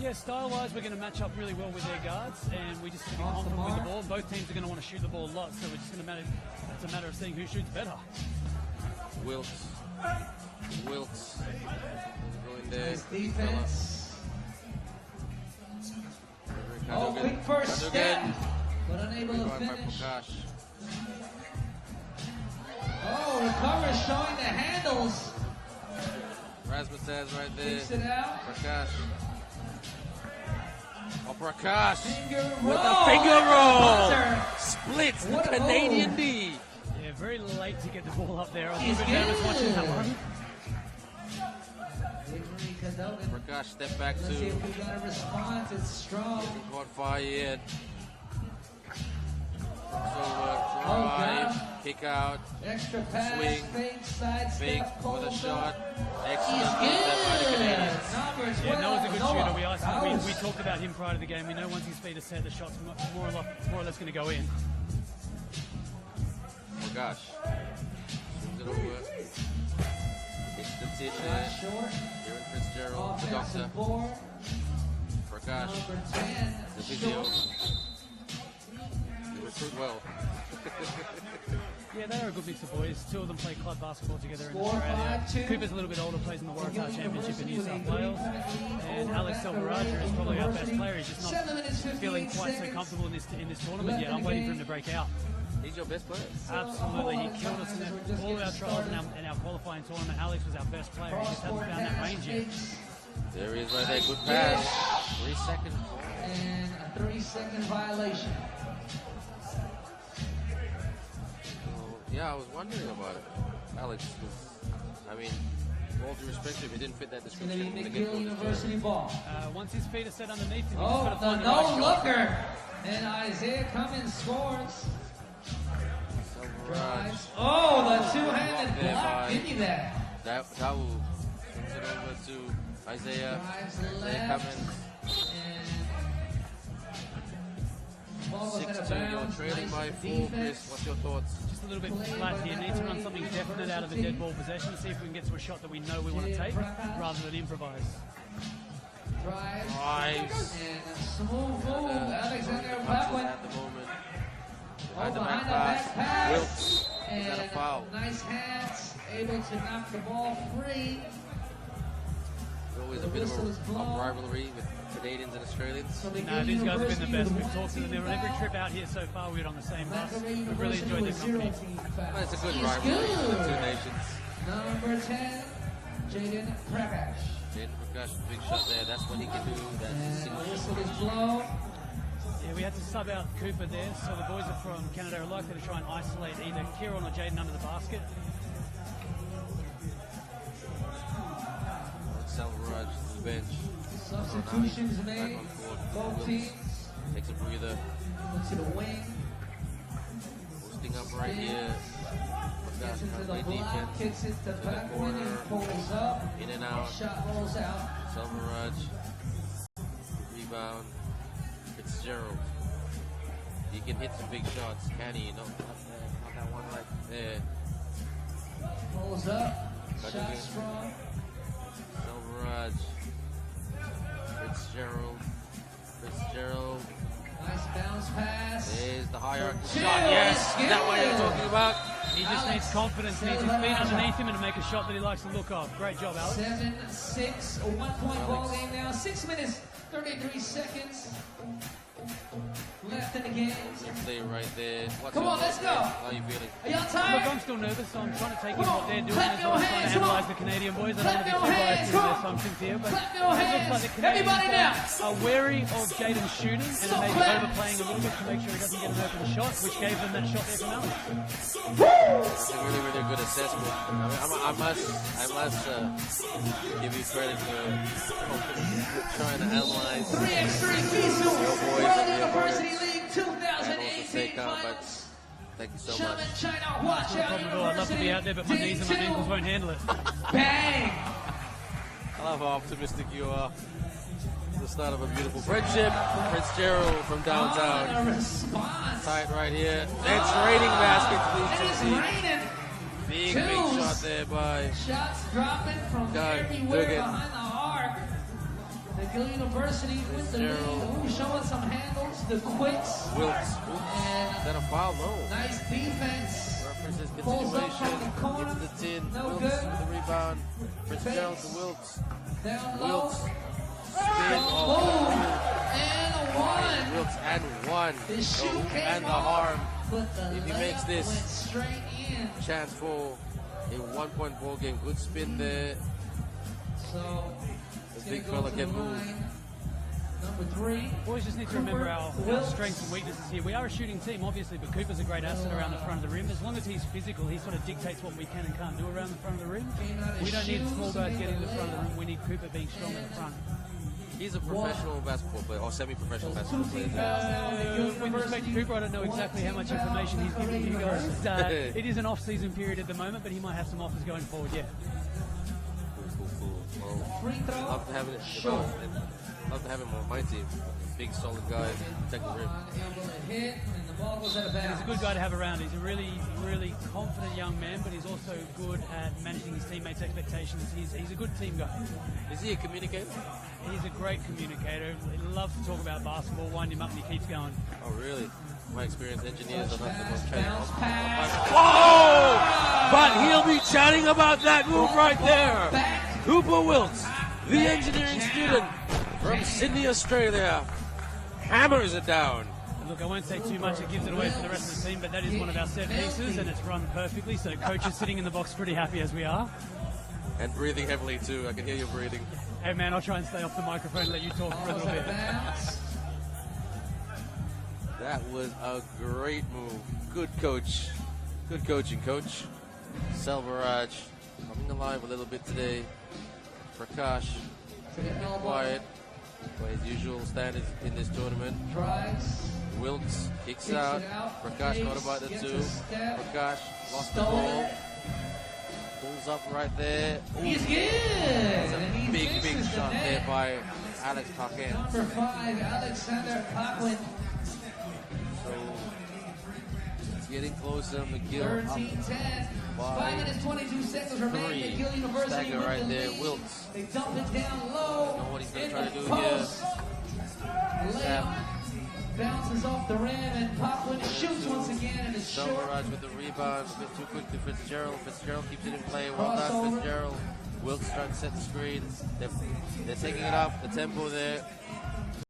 Yeah, style-wise, we're going to match up really well with their guards, and we just going to be Off the confident with the mark. ball. Both teams are going to want to shoot the ball a lot, so we're just going to matter. It's a matter of seeing who shoots better. Wilkes. Wilkes. Going there. Nice defense. Oh, Cadogan. quick first step, Cadogan. but unable to Rebound by finish. Prakash. Oh, recover showing the handles. Rasmussen right there. Kicks it out. Prakash. Oh, Prakash. Finger With roll. a finger roll. Buzzer. Splits the What a Canadian move. D. Yeah, very late to get the ball up there. I was a He's little bit nervous watching that good. one. Avery Prakash step back Let's to see if we got a response. It's strong. caught fire yet. Over, Oh, drive, God. kick out, Extra pass, swing, fake, side fake step, with a pulls shot. up. Excellent He's step by the Canadians. Number 12, Yeah, Noah's a good Noah. shooter. We talked about him prior to the game. We know once his feet are set, the shot's more or less going to go in. Oh gosh. Swings it over. Hits the tip there. Short. Here in Fitzgerald, the doctor. Offensive board. Prakash, Number 10, the physio. short. They recruit well. Yeah, they're a good mix of boys. Two of them play club basketball together in Score Australia. 5-2. Cooper's a little bit older, plays in the Waratah Championship in New South Wales. And Alex Silveraja is probably our best player. He's just not 7 minutes, 58 feeling quite so comfortable in this tournament yet. I'm waiting for him to break out. He's your best player. Absolutely, he killed us in all of our trials and our qualifying tournament. Alex was our best player. He just hasn't found that range yet. There he is right there. Good pass. 3 seconds. And a 3-second violation. Yeah, I was wondering about it, Alex. I mean, all due respect to him, he didn't fit that It's going to description. be McGill University ball. Once his feet are set underneath him, he's Oh, got to the find the right shot. no-looker. And Isaiah Cummins scores. Drives. Oh, the two-handed block. Give me that. That Tawu swings it over to Isaiah. Drives Isaiah left. Cummins. And ball goes out of 6-2, you're bounds. trailing Nice by 4, Chris. defense. What's your thoughts? Just a little bit flat here. Need to run something definite out of a dead ball possession. See if we can get to a shot that we know we want to take rather than improvise. Drives. Drives. And a smooth move. Alexander Punches Backwin. at the moment. Oh, Behind the behind back the back pass. pass. Wilkes. Is that a And foul? nice hands. Able to knock the ball free. There's always The a bit of whistle is a blown. rivalry with Canadians and Australians. So McGill No, these guys have been the best. University We've talked to them with every one trip out here so far. We're on the same bus. Macquarie We've really University enjoyed with this 0 company. team fouls. Well, it's a good He's rivalry between the two good. nations. Number 10, Jaden Prakash. Jaden Prakash, big shot there. That's what he can do. That's And his the signature. whistle is blown. Yeah, we had to sub out Cooper there, so the boys are from Canada are likely to try and isolate either Kieran or Jaden under the basket. Salvaraj to the bench. Substitutions Back made. on court. Both Wilkes teams. takes a breather. Looks to the wing. Posting up right here. Gets into the Great block. defense. Kicks it to the Backwin corner. and pulls up. In and out. Shot rolls out. Salvaraj. Rebound. Fitzgerald. He can hit some big shots, can he? Not that one right there. Pulls up. Got Shot it. strong. Salvaraj. Fitzgerald. Nice bounce pass. There's the hierarchy Two shot. Yes, is is that what you're good. talking about? He just needs confidence. He needs his feet underneath him and to make a shot that he likes to look off. Great job, Alex. 7-6, a 1-point ball game now. 6 minutes, 33 seconds left in the game. Play right there. What's Come your on, let's thoughts, go. man? How are you feeling? Are y'all Look, tired? I'm still nervous, so I'm trying to take in Come on, what they're doing clap as your well as trying hands, to come on. analyse the Canadian boys. I don't Clap want to be your too biased hands, in come their on. assumptions here, but Clap your it looks like hands. the Canadians Everybody now. are wary of Jaden's shooting and So are maybe clap. overplaying a little bit to make sure he doesn't get an open shot, which gave them that shot there from Alex. That's a really, really good assessment. I must give you credit for trying to analyze 3x3 FISU boys World and your University opponents. League and also 2018 take out, but finals. thank you so Xiamen, much. China, Not a Huaqiao problem at all. I'd love to be out there, but my knees and my ankles won't handle it. Bang! I love how optimistic you are. The start of a beautiful friendship. Fitzgerald from On downtown. a response. Tight right here. It's raining baskets, It these is two teams. raining. Big Twos. shot there by Shots dropping from Doug everywhere Dugan. behind the arc. McGill University with the lead. Fitzgerald. Ooh, showing some handles. The quicks. Wilkes. Oops. And Is that a foul? No. nice defense. References Pulls up from continuation. the corner. Into the tin. No Wilkes good. with the rebound. Fitzgerald to Wilkes. Down low. Wilkes. Spin. Boom. Oh, And one. Wilkes and one. The shoe Oh, came and the off, arm. but the If he layup makes this- went straight in. Chance for a 1-point ball game. Good spin there. So The big fella can move. Number 3. Boys just need to remember our strengths and weaknesses here. We are a shooting team, obviously, but Cooper's a great asset around the front of the rim. As long as he's physical, he sort of dictates what we can and can't do around the front of the rim. We don't need small guys getting to the front of the rim. We need Cooper being strong at the front. He's a professional basketball player, or semi-professional basketball player. With respect to Cooper, I don't know exactly how much information he's giving to you guys. It is an off-season period at the moment, but he might have some offers going forward, yeah. Cool. Well, love to have him on my team. Big, solid guy, protect the rim. He's a good guy to have around. He's a really, really confident young man, but he's also good at managing his teammates' expectations. He's a good team guy. Is he a communicator? He's a great communicator. He loves to talk about basketball, wind him up, and he keeps going. Oh, really? My experienced engineers are not the most Bounce pass. Whoa! But he'll be chatting about that move right there. Cooper Wilkes, the engineering student from Sydney, Australia, hammers it down. Look, I won't say too much, it gives it away for the rest of the team, but that is one of our set pieces, and it's run perfectly, so coach is sitting in the box pretty happy as we are. And breathing heavily too, I can hear you breathing. Hey man, I'll try and stay off the microphone and let you talk for a little bit. That was a great move. Good coach. Good coaching, coach. Selvaraj coming alive a little bit today. Prakash, quiet by his usual standards in this tournament. Wilkes kicks out. Prakash got about the 2. Prakash lost the ball. Pulls up right there. He's good. That's a big shot there by Alex Paquin. Number 5, Alexander Paquin. So it's getting closer. McGill up 13-10. by 5 minutes 22 seconds remaining. 3. McGill University Stagger with right the there. lead. Wilkes. They dump it down low. Don't know what he's going to try to do here. Layup bounces off the rim and Paquin shoots once again and is short. Selvaraj with the rebound. A bit too quick to Fitzgerald. Fitzgerald keeps it in play. Well done, Fitzgerald. Wilkes trying to set the screen. They're taking it up. The tempo there.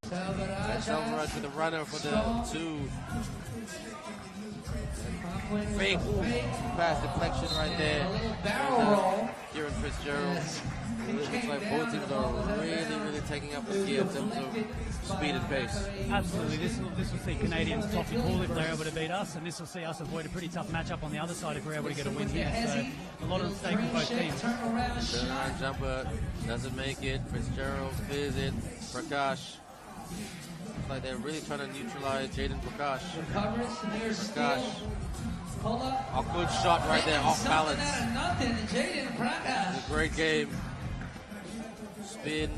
Selvaraj with the runner for the 2. Fake pass deflection right there. Kieran Fitzgerald. It looks like both teams are really taking up the gear in terms of speed and pace. Absolutely. This will see Canadians top the ball if they're able to beat us, and this will see us avoid a pretty tough matchup on the other side if we're able to get a win here. So a lot of stake for both teams. Turnaround jumper doesn't make it. Fitzgerald clears it. Prakash. Looks like they're really trying to neutralize Jaden Prakash. Prakash. A good shot right there, off balance. It's a great game. Spin.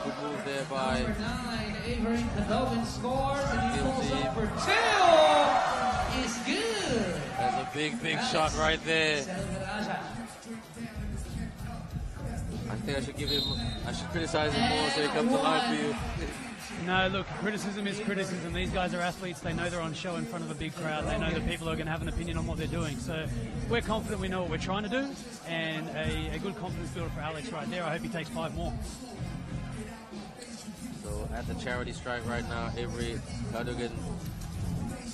Good move there by Number 9, Avery Cadogan scores and he pulls up for 2. It's good. That's a big shot right there. I think I should criticize him more so he comes alive for you. No, look, criticism is criticism. These guys are athletes. They know they're on show in front of a big crowd. They know that people are going to have an opinion on what they're doing. So we're confident we know what we're trying to do, and a good confidence builder for Alex right there. I hope he takes 5 more. So at the charity strike right now, Avery Cadogan,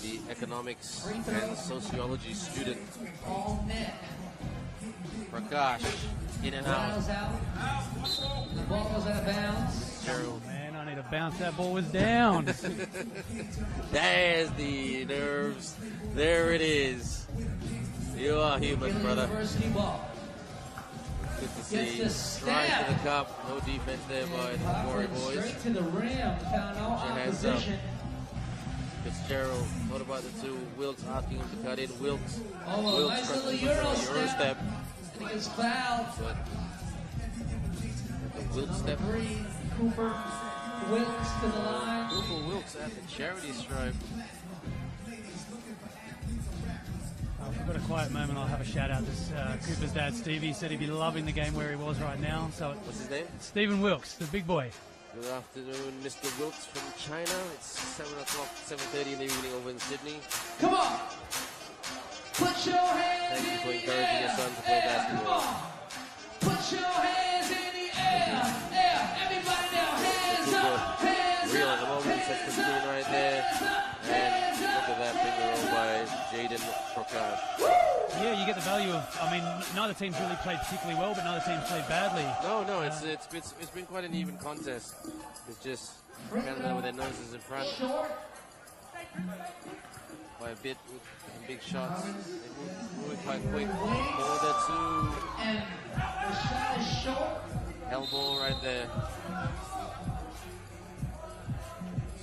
the economics and sociology student. Prakash, in and out. The ball goes out of bounds. Gerald. Man, I need to bounce. That ball was down. There's the nerves. There it is. You are human, brother. Good to see. Right to the cup. No defense there by the Warrior boys. Straight to the rim. Found no opposition. Fitzgerald. What about the 2? Wilkes asking him to cut in. Wilkes. Oh, Wilkes nice little Euro step. He gets fouled. The Wilkes step. 3, Cooper Wilkes to the line. Cooper Wilkes at the charity stripe. If we've got a quiet moment, I'll have a shout out to Cooper's dad, Stevie. He said he'd be loving the game where he was right now. So what's his name? Stephen Wilkes, the big boy. Good afternoon, Mr. Wilkes from China. It's 7 o'clock, 7:30 in the evening over in Sydney. Come on! Put your hands Thank you for in the encouraging air. your son to play basketball. Come on! Put your hands in the air. Everybody now, hands up, hands Real up. at the moment, sets the screen right there. And look at that finger roll by Jaden Prakash. Yeah, you get the value of. I mean, neither team's really played particularly well, but neither team's played badly. No, it's been quite an even contest. It's just Canada with their noses in front by a bit with some big shots. They move quite quick. Border two. And the shot is short. Hell ball right there.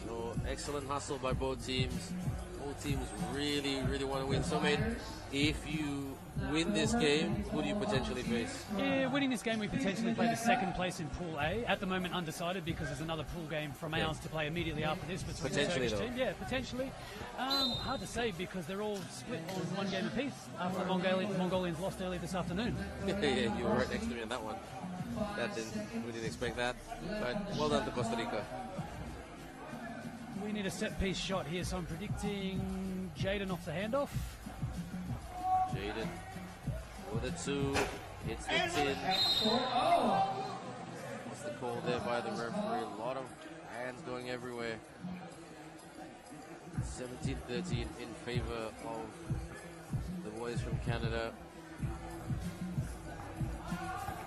So excellent hustle by both teams. Both teams really, really want to win. So, mate, if you win this game, who do you potentially face? Yeah, winning this game, we potentially play the second place in Pool A. At the moment, undecided because there's another pool game from ours to play immediately after this between the Turkish team. Yeah, potentially. Hard to say because they're all split on one game apiece after the Mongolians lost earlier this afternoon. Yeah, you were right next to me on that one. We didn't expect that. But well done to Costa Rica. We need a set-piece shot here, so I'm predicting Jaden off the handoff. Jaden with a two, hits the tin. What's the call there by the referee? A lot of hands going everywhere. 17-13 in favor of the boys from Canada.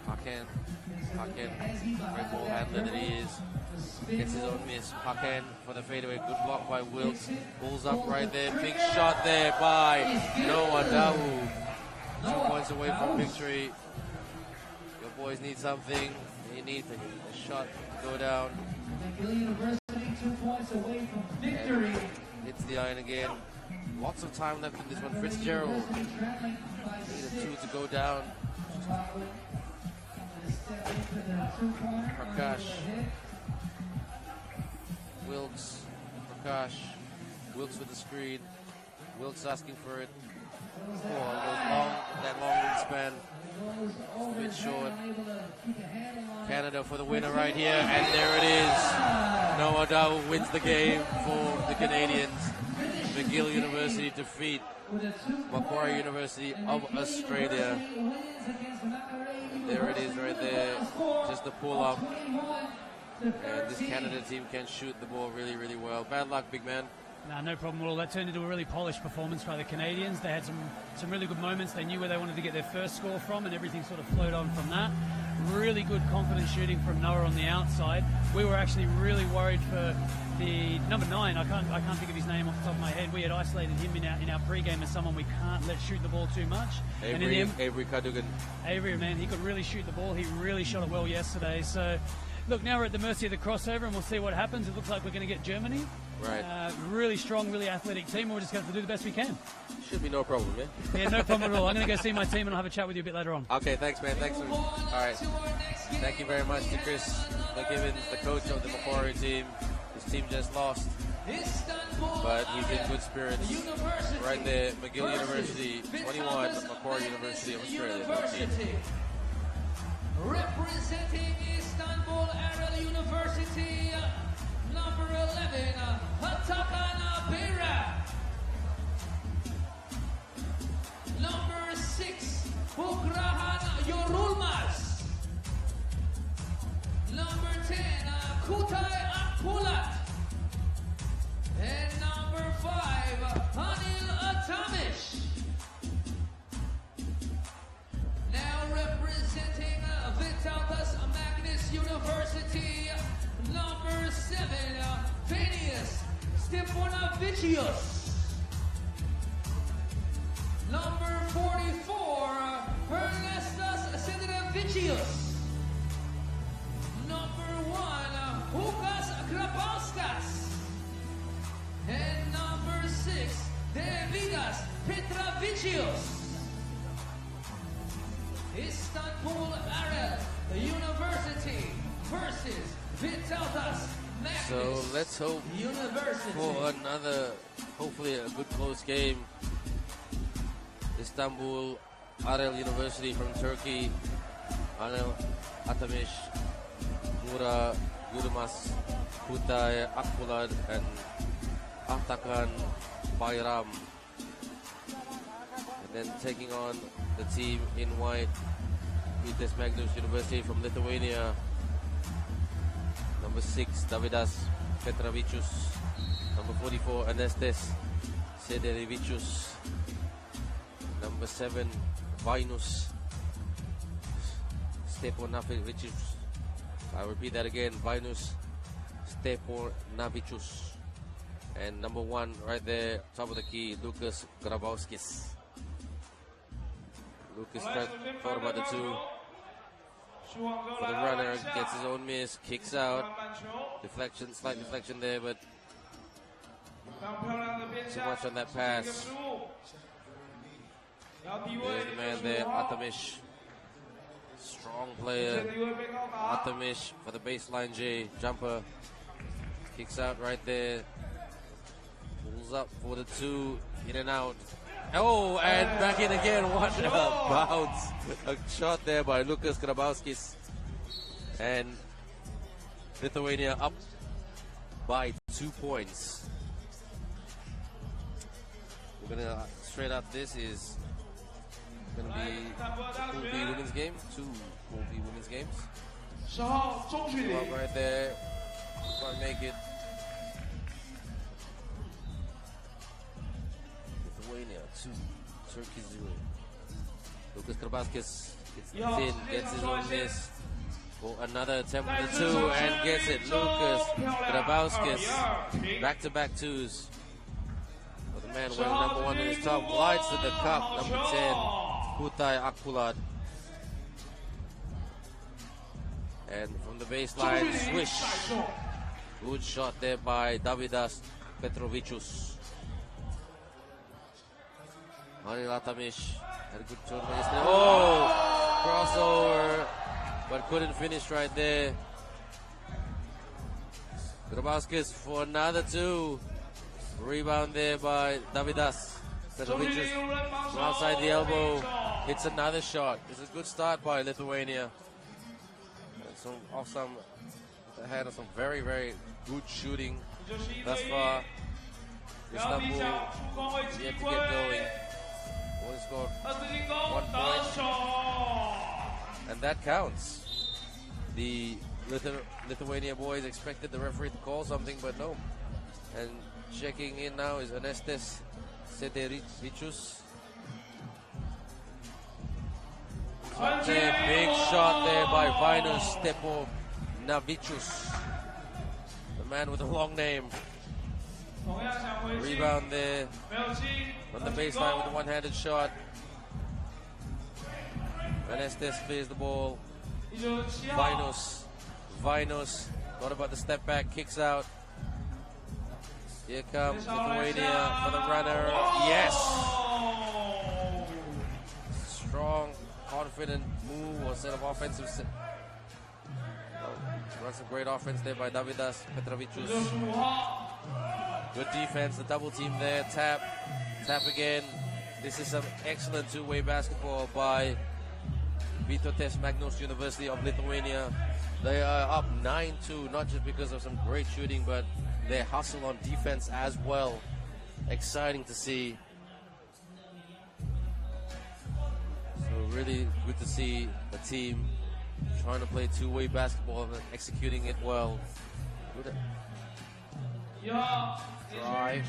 Hakan, great ball handler that he is. Gets his own miss. Hakan for the fadeaway. Good block by Wilkes. Pulls up right there. Big shot there by Noah Dawu. 2 points away from victory. Your boys need something. They need the shot to go down. University 2 points away from victory. Hits the iron again. Lots of time left in this one. Fitzgerald need a two to go down. Prakash. Wilkes. Prakash. Wilkes with the screen. Wilkes asking for it. Oh, it goes long. That long wingspan. A bit short. Canada for the winner right here. And there it is. Noah Dawu wins the game for the Canadians. McGill University defeat Macquarie University of Australia. There it is right there. Just a pull up. And this Canada team can shoot the ball really, really well. Bad luck, big man. No, no problem at all. That turned into a really polished performance by the Canadians. They had some really good moments. They knew where they wanted to get their first score from, and everything sort of flowed on from that. Really good confident shooting from Noah on the outside. We were actually really worried for the number 9. I can't think of his name off the top of my head. We had isolated him in our pre-game as someone we can't let shoot the ball too much. Avery Cardugan. Avery, man, he could really shoot the ball. He really shot it well yesterday. So, look, now we're at the mercy of the crossover, and we'll see what happens. It looks like we're going to get Germany. Right. Really strong, really athletic team. We're just going to have to do the best we can. Should be no problem, man. Yeah, no problem at all. I'm going to go see my team and I'll have a chat with you a bit later on. Okay, thanks, man. Thanks. All right. Thank you very much to Chris McGibbon, the coach of the Macquarie team. His team just lost, but he's in good spirits. Right there, McGill University, 21, Macquarie University of Australia. Representing Istanbul Aral University, number 11, Hatakan Beyra. Number 6, Bukrahan Yorulmaz. Number 10, Kutay Akpulat. And number 5, Anil Atamish. Now representing Vytautas Magnus University, number 7, Phineas Stefanyk. Number 44, Ernestas Sedravicius. Number 1, Hukas Grabauskas. And number 6, Davidas Petravicius. Istanbul Aral University versus Vytautas Magnus. So let's hope for another, hopefully a good close game. Istanbul Aral University from Turkey, Anil Atamish, Mura Yurmas, Kutay Akpulad, and Atakan Bayram. And then taking on the team in white, Vytautas Magnus University from Lithuania. Number 6, Davidas Petravicius. Number 44, Ernestas Sedravicius. Number 7, Vinus Stefanyk. I repeat that again, Vinus Stefanyk. And number 1 right there, top of the key, Lukas Grabowskis. Lucas thought about the 2. For the runner, gets his own miss, kicks out. Deflection, slight deflection there, but too much on that pass. There's the man there, Atamish. Strong player. Atamish for the baseline J. Jumper. Kicks out right there. Pulls up for the 2. In and out. Oh, and back in again. What a bounce. A shot there by Lukas Grabowskis. And Lithuania up by 2 points. We're going to, straight up, this is going to be Pool B women's game. 2 Pool B women's games. Right there. Can't make it. Lithuania 2, Turkey 0. Lukas Grabowskis gets in, gets his own miss. For another attempt at the 2 and gets it. Lukas Grabowskis, back-to-back 2s. For the man wearing number 1 in his top, glides to the cup. Number 10, Kutai Akpulad. And from the baseline, swish. Good shot there by Davidas Petrovicius. Anil Atamish had a good tournament yesterday. Oh! Crossover, but couldn't finish right there. Grabowskis for another 2. Rebound there by Davidas Petrovicius from outside the elbow. Hits another shot. It's a good start by Lithuania. They had some very, very good shooting thus far. Istanbul yet to get going. Only scored 1 point, and that counts. The Lithuania boys expected the referee to call something, but no. And checking in now is Anestes Sedericius. Big shot there by Vinus Stefanyk. The man with a long name. Rebound there on the baseline with a one-handed shot. Anestes clears the ball. Vinus, thought about the step back, kicks out. Here comes Lithuania for the runner. Yes! Strong, confident move or set of offensive. Runs some great offense there by Davidas Petrovicius. Good defense, the double team there. Tap again. This is some excellent two-way basketball by Vytautas Magnus University of Lithuania. They are up 9-2, not just because of some great shooting, but their hustle on defense as well. Exciting to see. So really good to see a team trying to play two-way basketball and executing it well. Good drive.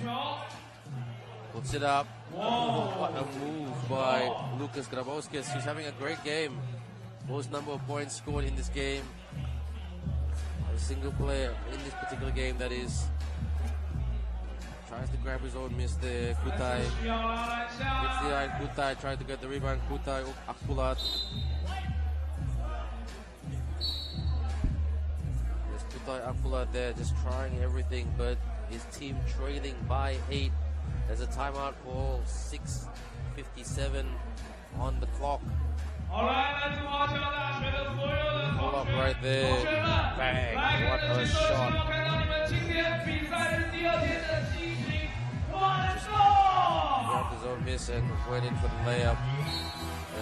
Puts it up. Oh, what a move by Lukas Grabowskis. He's having a great game. Most number of points scored in this game. A single player in this particular game, that is. Tries to grab his own miss there. Kutai. Hits the line. Kutai tries to get the rebound. Kutai Akpulad. There's Kutai Akpulad there just trying everything, but his team trailing by 8. There's a timeout for 6:57 on the clock. Pull up right there. Bang. What a shot. Grabbed his own miss and went in for the layup.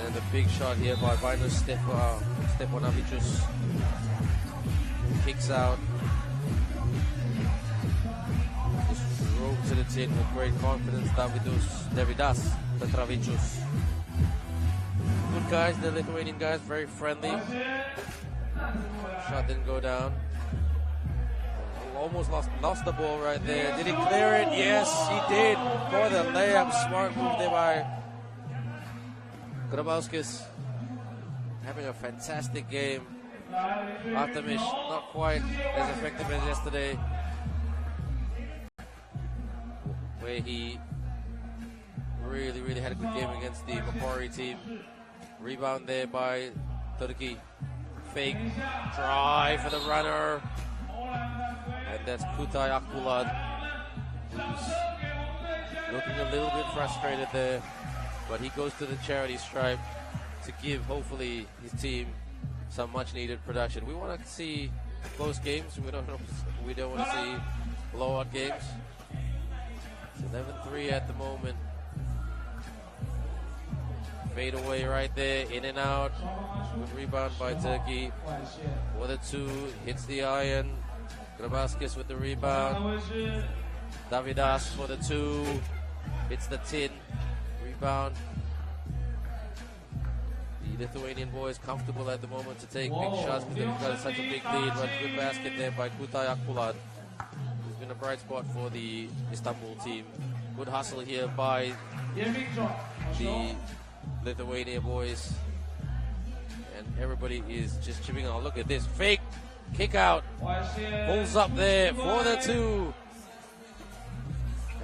And a big shot here by Vinus Stefanyk. Kicks out. Just drove to the tin with great confidence. Davidas Petrovicius. Good guys, the Lithuanian guys, very friendly. Shot didn't go down. Almost lost the ball right there. Did he clear it? Yes, he did. For the layup, smart move there by Grabowskis having a fantastic game. Artemis not quite as effective as yesterday, where he really had a good game against the Macquarie team. Rebound there by Turkey. Fake drive for the runner, and that's Kutay Akbulat, who's looking a little bit frustrated there, but he goes to the charity stripe to give hopefully his team some much needed production. We want to see close games. We don't want to see blowout games. It's 11-3 at the moment. Fade away right there, in and out. Good rebound by Turkey. For the 2, hits the iron. Grabowskis with the rebound. Davidas for the 2, hits the tin. Rebound. The Lithuanian boys comfortable at the moment to take big shots because they've got such a big lead. But good basket there by Kutay Akbulat, who's been a bright spot for the Istanbul team. Good hustle here by the Lithuania boys, and everybody is just chipping on. Look at this fake kick out, pulls up there for the 2,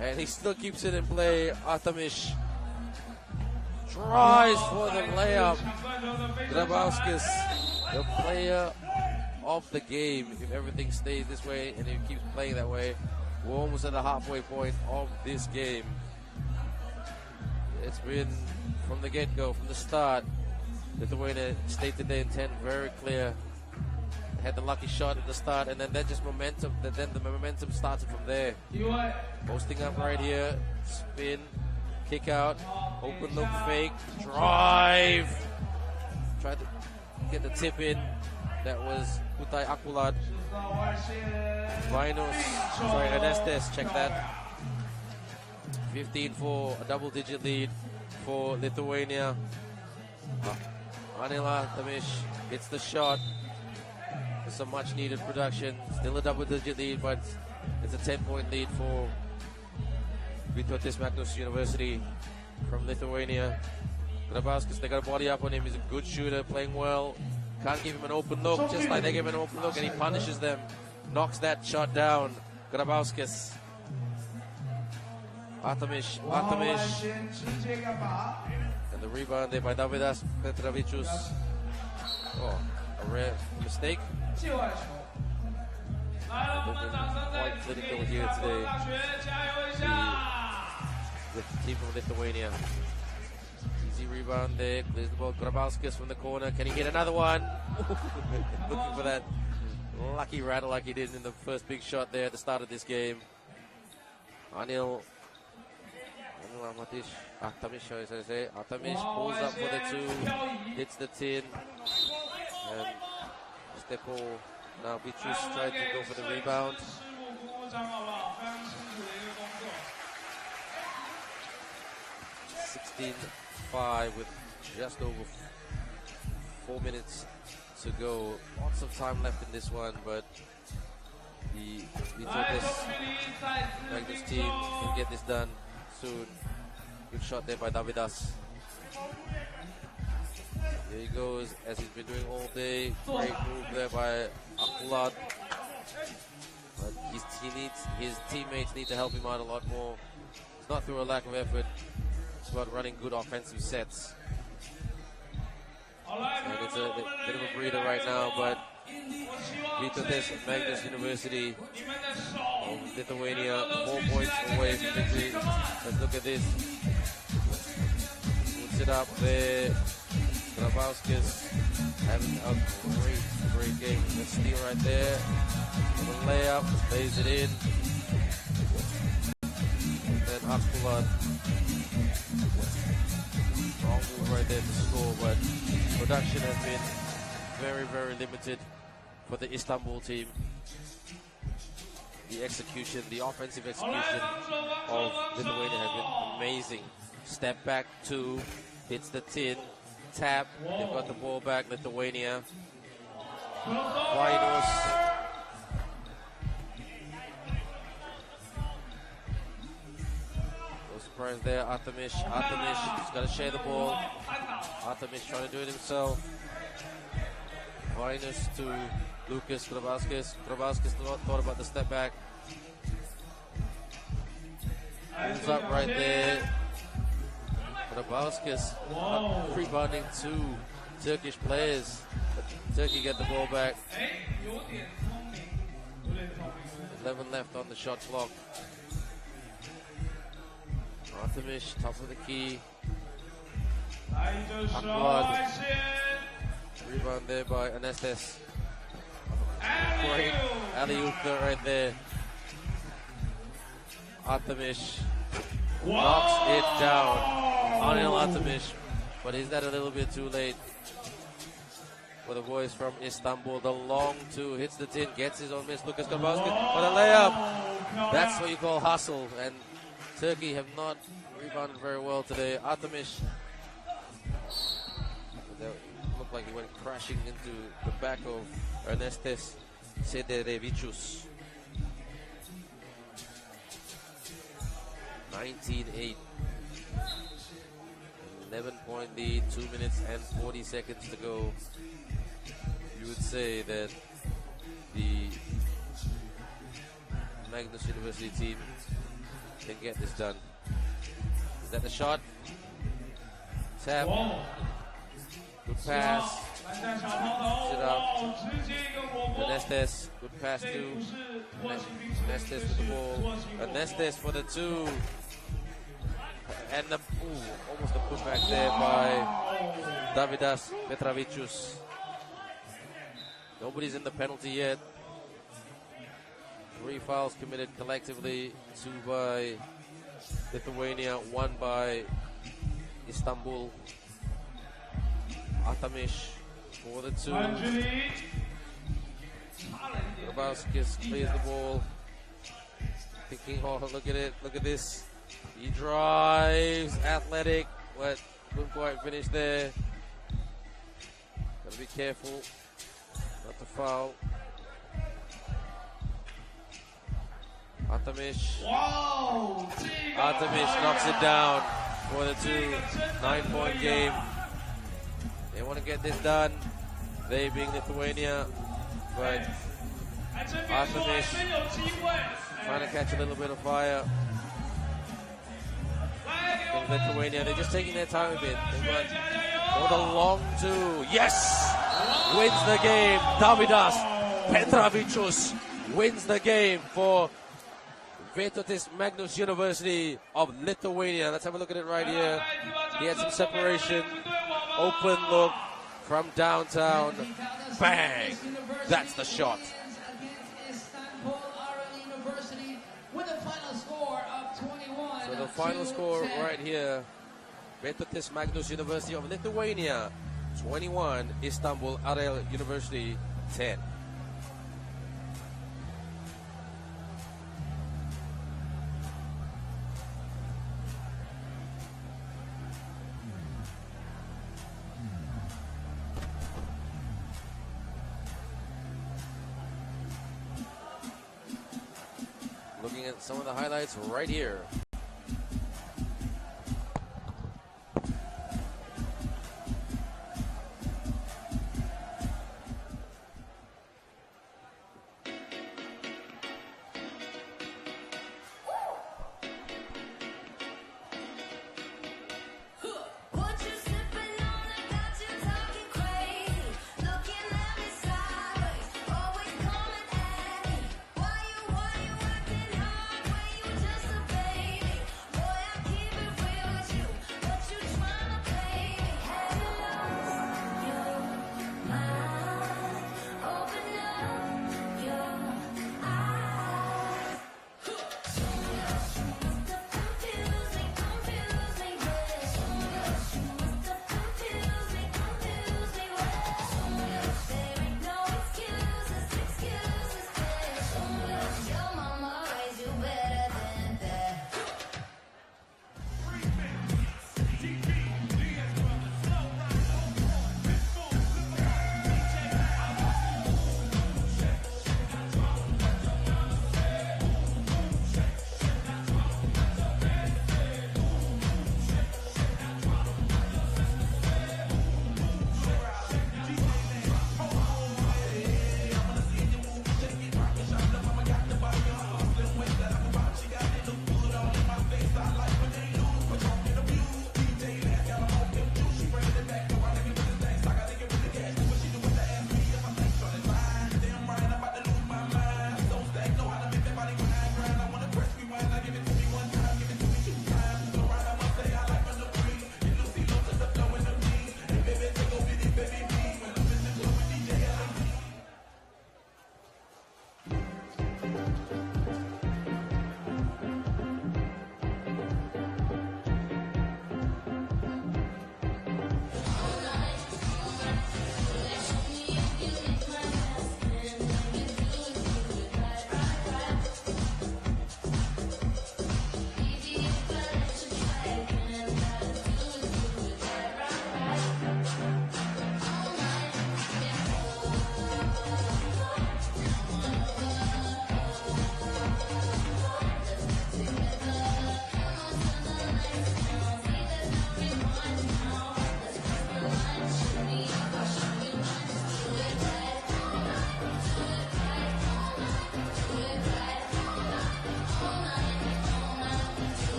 and he still keeps it in play. Artemis tries for the layup. Grabowskis, the player of the game, if everything stays this way and he keeps playing that way. We're almost at the halfway point of this game. It's been from the get-go, from the start, Lithuania stated their intent very clear. Had the lucky shot at the start, and then just momentum. Then the momentum started from there. Posting up right here, spin, kick out, open look, fake, drive. Tried to get the tip in. That was Kutay Akbulat. Ernestes, check that. 15-4, a double-digit lead for Lithuania. Anil Artemis hits the shot. With some much-needed production. Still a double-digit lead, but it's a 10-point lead for Vytautas Magnus University from Lithuania. Grabowskis, they got a body up on him. He's a good shooter, playing well. Can't give him an open look, just like they gave him an open look, and he punishes them. Knocks that shot down. Grabowskis. Artemis. And the rebound there by Davidas Petravicius. Oh, a rare mistake. Quite clinical here today with the team from Lithuania. Easy rebound there, clears the ball. Grabowskis from the corner. Can he hit another one? Looking for that lucky rattle like he did in the first big shot there at the start of this game. Artemis pulls up for the 2, hits the tin, and Stepo now Beatrice tried to go for the rebound. 16-5 with just over 4 minutes to go. Lots of time left in this one, but the Magnus team can get this done soon. Good shot there by Davidas. Here he goes, as he's been doing all day. Great move there by Akbulat. But his teammates need to help him out a lot more. It's not through a lack of effort. It's about running good offensive sets. And it's a bit of a breather right now, but Vytautas Magnus University of Lithuania 4 points away from victory. Let's look at this. Puts it up there. Grabowskis having a great game. Let's steal right there. The layup, lays it in. And then Akbulat. Wrong move right there to score, but production has been very limited for the Istanbul team. The execution, the offensive execution of Lithuania has been amazing. Step back 2, hits the tin, tap, they've got the ball back, Lithuania. Linus. Those surprise there. Artemis has got to share the ball. Artemis trying to do it himself. Minus to Lucas Grabowskis. Grabowskis thought about the step back. Moves up right there. Grabowskis rebounding two Turkish players. But Turkey get the ball back. 11 left on the shot clock. Artemis, top of the key. Akbar. Rebound there by Anestes. Great alley-oop right there. Artemis knocks it down. Anil Artemis, but he's that a little bit too late. For the boys from Istanbul, the long two hits the tin, gets his own miss. Lucas Grabowski, but a layup. That's what you call hustle, and Turkey have not rebounded very well today. Artemis, that looked like he went crashing into the back of Ernestes Sederevicius. 19-8. 11-point lead, 2 minutes and 40 seconds to go. You would say that the Magnus University team can get this done. Is that the shot? Tap. Good pass. Sit up. Ernestes. Good pass to Ernestes with the ball. Ernestes for the two. And the almost a putback there by Davidas Petravicius. Nobody's in the penalty yet. 3 fouls committed collectively, 2 by Lithuania, 1 by Istanbul. Artemis for the 2. Grabowskis clears the ball. Thinking, oh, look at it, look at this. He drives, athletic, but couldn't quite finish there. Gotta be careful not to foul. Artemis knocks it down for the 2. 9-point game. They want to get this done, they being Lithuania, but Artemis trying to catch a little bit of fire. From Lithuania, they're just taking their time a bit. For the long 2, yes! Wins the game. Davidas Petravicius wins the game for Vytautas Magnus University of Lithuania. Let's have a look at it right here. He had some separation. Open look from downtown. Bang! That's the shot. So the final score right here. Vytautas Magnus University of Lithuania 21, Istanbul Arel University 10. Looking at some of the highlights right here.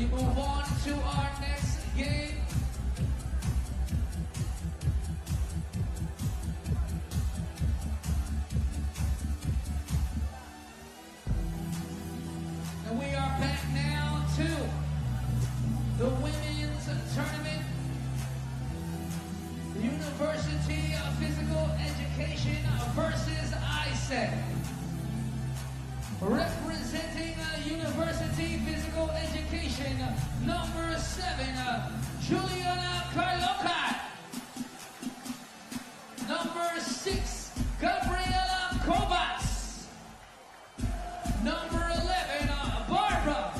We move on to our next game. And we are back now to the women's tournament. The University of Physical Education versus ISEG. Representing University Physical Education, number 7, Juliana Carloca. Number 6, Gabriela Kovas. Number 11, Barbara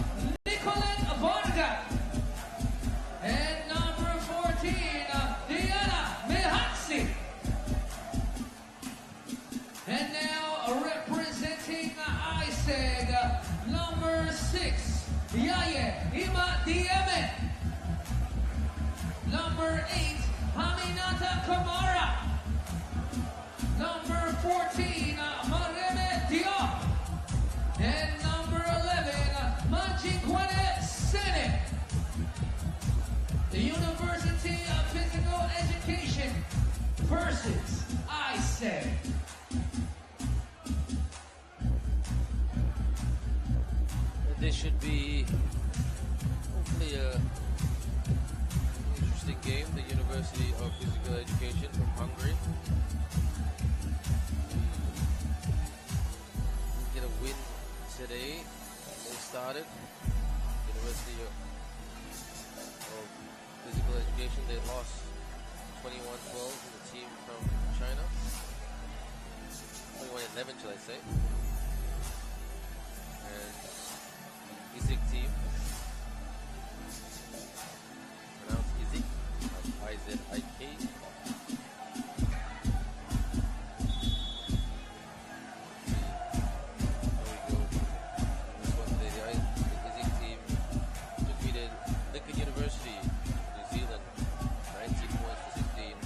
Nicolette Varga. And number 14, Diana Mehatsi. And now representing ISEG, number 6, Yaya Ima. Number 8, Haminata Kamara. Number 14, Mareme Diop. And number 11, Majikwane Sene. The University of Physical Education versus ISEG. This should be hopefully an interesting game. The University of Physical Education from Hungary. We get a win today. They started. University of Physical Education, they lost 21-12 to the team from China. 21-11, shall I say. And ISEG team, pronounced ISEG, I-Z-I-K. There we go. This one today, the ISEG team defeated Lincoln University, New Zealand, 19 points to 16.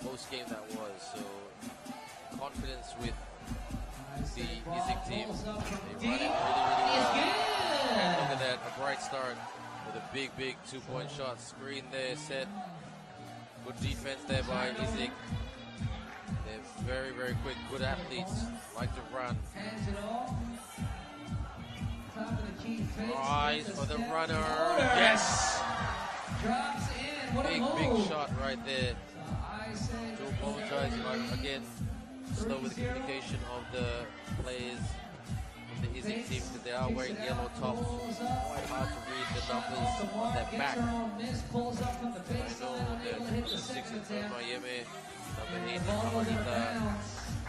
Close game that was, so confidence with the ISEG team. They run it really, really well. Look at that, a bright start with a big 2-point shot. Screen there, set. Good defense there by ISEG. They're very, very quick, good athletes, like to run. Rise for the runner. Yes! Big shot right there. To apologize again. Slow with the communication of the players of the ISEG team because they are wearing yellow tops. Quite hard to read the numbers on their back. I know that number 6 is from Payame, number 8 is Amalita,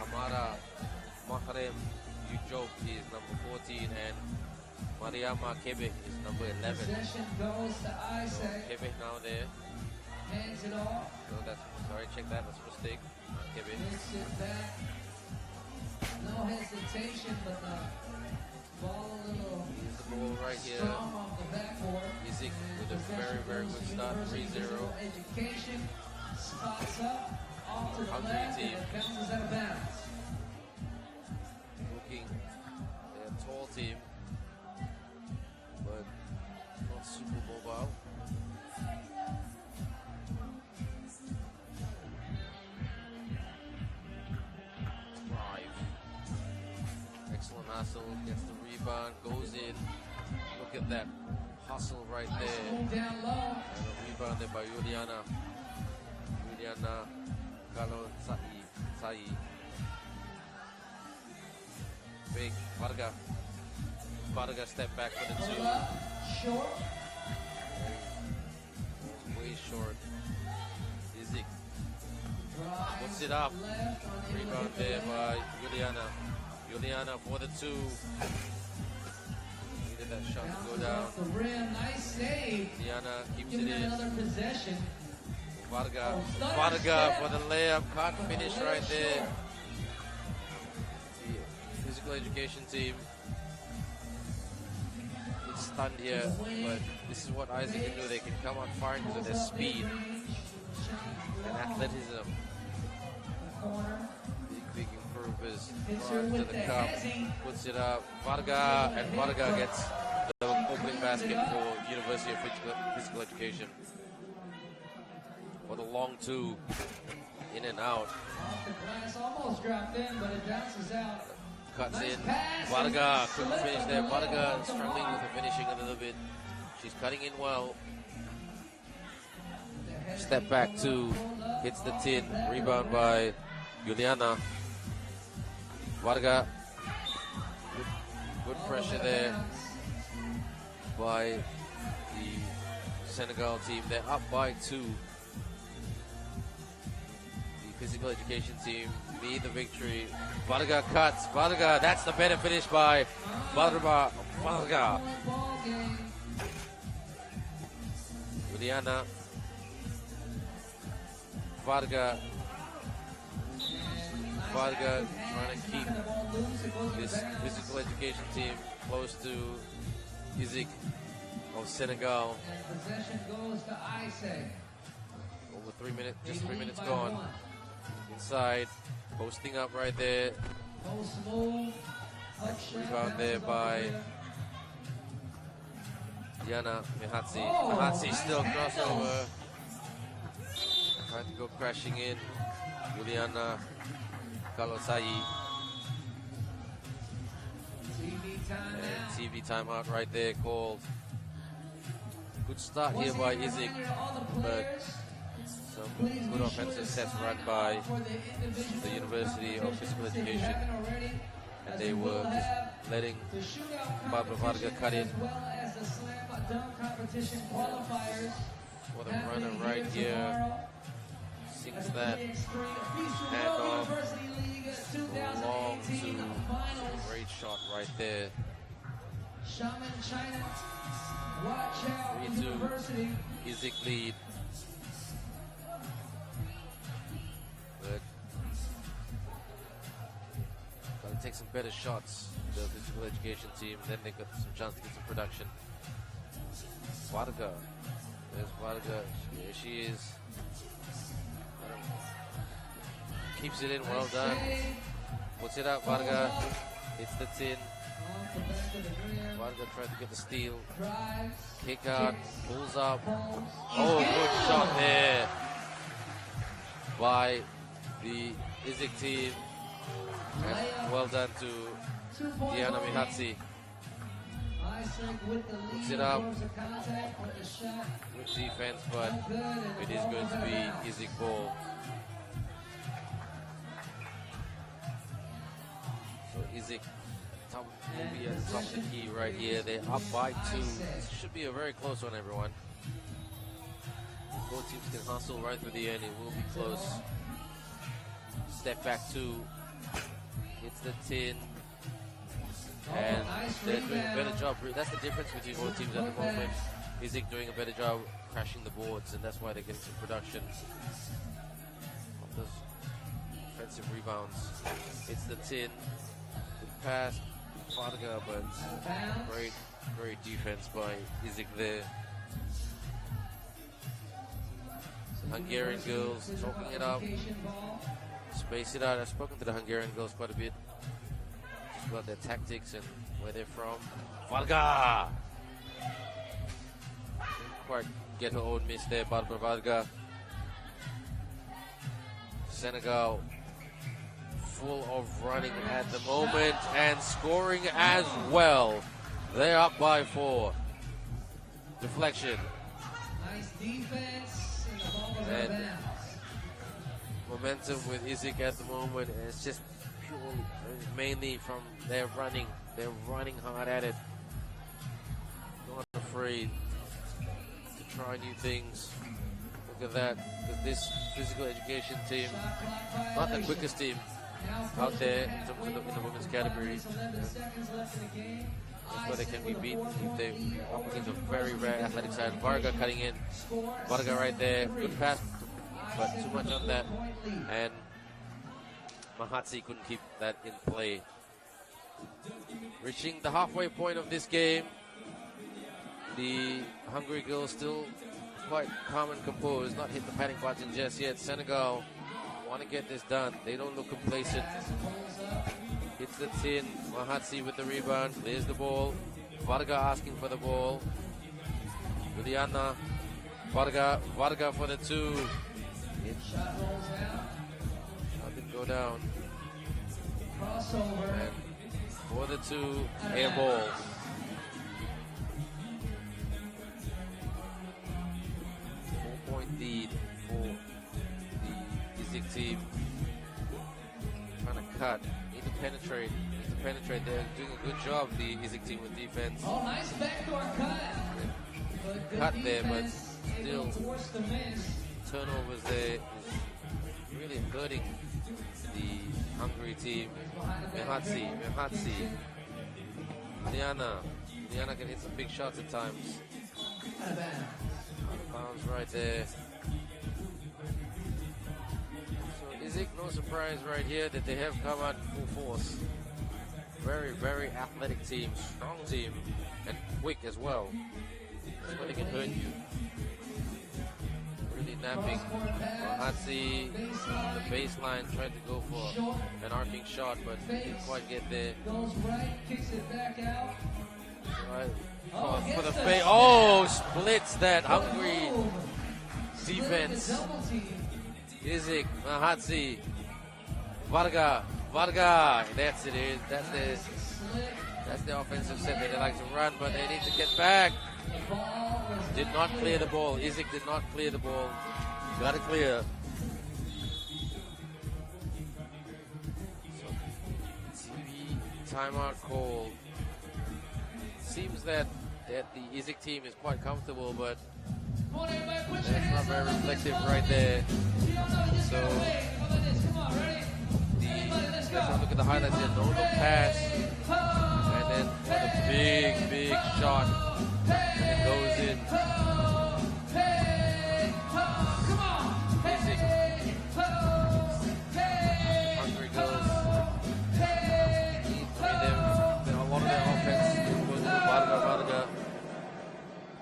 Amara, Mahrem, Yujok is number 14, and Mariama Quebec is number 11. So Quebec now there. So that's, sorry, check that, that's a mistake. Quebec. No hesitation, but the ball a little. Here's the ball right here. Strong off the backboard. ISEG with a very, very good start, 3-0. Education spots up off to the Hungry left team. and bounces out of bounds. Looking, they're a tall team, but not super mobile. Excellent hustle, gets the rebound, goes in. Look at that hustle right there. Move down low. And a rebound there by Juliana. Juliana Sai. Big Varga. Varga step back for the 2. Short. Way short. ISEG puts it up. Rebound there by Juliana. Juliana for the 2. Needed that shot to go down. Off the rim, nice save. Juliana keeps Give it me in. another possession. Varga for the layup. Can't finish right there. The physical education team is stunned here, but this is what ISEG can do. They can come out firing because of their speed and athleticism. Big improvers. To the cup, puts it up. Varga gets the basket for University of Physical Education. For the long two, in and out. Off the glass, almost dropped in, but it bounces out. Cuts Nice in. pass. Varga couldn't finish there. Varga struggling with the finishing a little bit. She's cutting in well. Step back two, hits the tin. Rebound by Juliana. Varga. Good pressure there by the Senegal team. They're up by 2. The physical education team need the victory. Varga cuts. Varga, that's the better finish by Varga. Juliana. Varga trying to keep this physical education team close to ISEG of Senegal. And possession goes to ISEG. Over 3 minutes, just 3 minutes gone. Inside, posting up right there. Post move. Rebound there by Diana Mihatsi. Oh, Mihatsi still nice crossover. Trying to go crashing in. Juliana Kalosai. TV timeout. And TV timeout right there called. Good start here by ISEG, but some good offensive sets run by the University of Physical Education, and they were just letting Barbara Varga cut in. What a runner right here. Sinks that handoff. Long two. Great shot right there. Xiamen, China. Huaqiao 3-2. University. ISEG lead. But gotta take some better shots, the physical education team, then they got some chance to get some production. Varga. There's Varga. There she is. Keeps it in, well done. Puts it up, Varga. Hits the tin. Varga tried to get the steal. Kick out, pulls up. Oh, good shot there by the ISEG team. And well done to Diana Mihatsi. Puts it up. Good defense, but it is going to be ISEG ball. So ISEG will be at the top of the key right here. They're up by 2. This should be a very close one, everyone. Both teams can hustle right through the end. It will be close. Step back 2. Hits the tin. And they're doing a better job. That's the difference between both teams at the moment. ISEG doing a better job crashing the boards, and that's why they're getting some production of those offensive rebounds. Hits the tin. Good pass. Varga, but great defense by ISEG there. Hungarian girls talking it up. Space it out. I've spoken to the Hungarian girls quite a bit. Just about their tactics and where they're from. Varga! Didn't quite get her own miss there, Barbara Varga. Senegal full of running at the moment and scoring as well. They're up by 4. Deflection. Nice defense. And momentum with ISEG at the moment. And it's just purely, mainly from their running. They're running hard at it. Not afraid to try new things. Look at that. Because this physical education team, not the quickest team out there in terms of in the women's category. That's where they can be beaten if they up against a very rare athletic side. Varga cutting in. Varga right there. Good pass, but too much on that. And Mihatsi couldn't keep that in play. Reaching the halfway point of this game. The Hungary girls still quite calm and composed. Not hit the panic button just yet. Senegal want to get this done. They don't look complacent. Hits the tin. Mihatsi with the rebound. There's the ball. Varga asking for the ball. Ljubljana. Varga for the 2. Nothing go down. And for the 2, air ball. 4-point lead for the ISEG team. Trying to cut. Need to penetrate. They're doing a good job, the ISEG team, with defense. Oh, nice backdoor cut. Cut there, but still turnovers there is really hurting the Hungary team. Mehatsi. Ljubljana can hit some big shots at times. Out of bounds right there. So ISEG, no surprise right here that they have come out full force. Very, very athletic team, strong team, and quick as well. That's where they can hurt you. Really napping. Monash the baseline, tried to go for an arcing shot, but didn't quite get there. Right. For the fake. Oh, splits that Hungary defense. ISEG, Monash, Varga. That's it. That's the offensive set that they like to run, but they need to get back. Did not clear the ball. ISEG did not clear the ball. Got it clear. TV timeout call. Seems that the ISEG team is quite comfortable, but that's not very reflective right there. So let's look at the highlights here. No look pass, and then with a big shot, and it goes in. Hungry girls. A lot of their offense goes to Varga.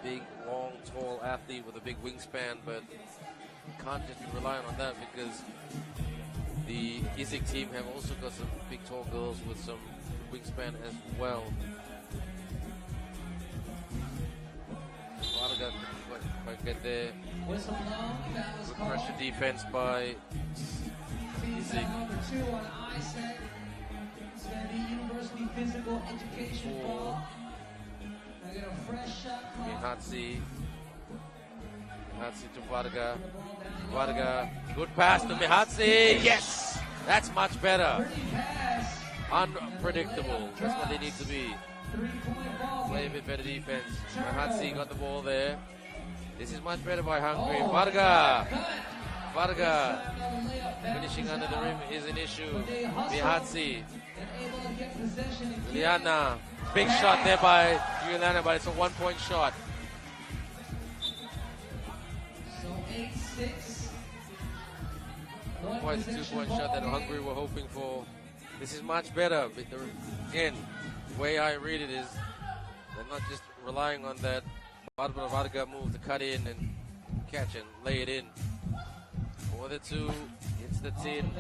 Big, long, tall athlete with a big wingspan, but you can't just be relying on that because the ISEG team have also got some big tall girls with some wingspan as well. Varga quite get there. Good pressure defense by ISEG. Number 2 on ISEG. It's going to be University Physical Education ball. I get a fresh shot. Mehatsi to Varga. Good pass to Mehatsi. Yes! That's much better. Unpredictable. That's what they need to be. Play a bit better defense. Mehatsi got the ball there. This is much better by Hungary. Varga finishing under the rim is an issue. Mehatsi. Ljubljana. Big shot there by Ljubljana, but it's a 1-point shot. Quite a 2-point shot that Hungary were hoping for. This is much better. But again, the way I read it is they're not just relying on that Varga move to cut in and catch and lay it in. For the 2, it's the 10.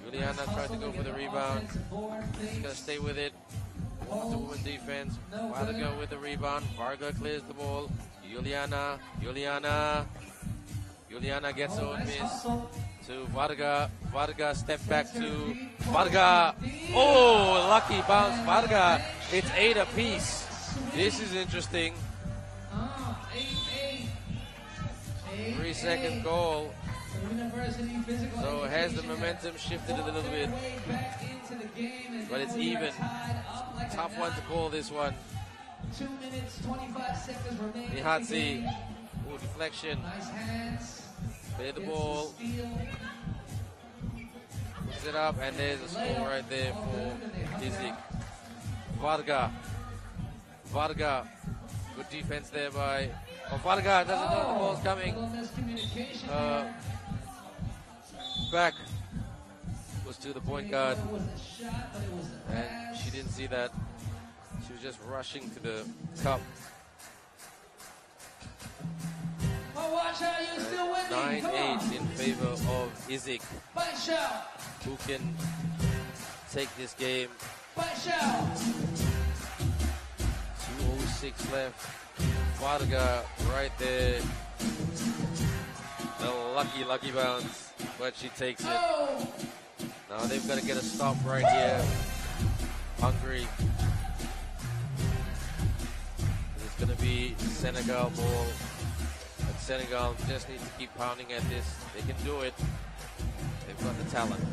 Ljubljana tried to go for the rebound. He's going to stay with it. Two-woman defense. Varga with the rebound. Varga clears the ball. Ljubljana gets her own miss to Varga. Varga step back to Varga. Oh, lucky bounce, Varga. It's 8 apiece. This is interesting. 3-second goal. So has the momentum shifted a little bit, but it's even. Tough one to call this one. 2 minutes, 25 seconds remaining. Mehatsi. Oh, deflection. Nice hands. Play the ball. Puts it up, and there's a score right there for ISEG. Varga. Good defense there by... Oh, Varga doesn't know the ball's coming. Back was to the point guard. And she didn't see that. She was just rushing to the cup. 9-8 in favor of ISEG, who can take this game 6 left. Varga right there. The lucky bounce, but she takes it. Now they've got to get a stop right here. Hungary. It's going to be Senegal ball. And Senegal just needs to keep pounding at this. They can do it. They've got the talent.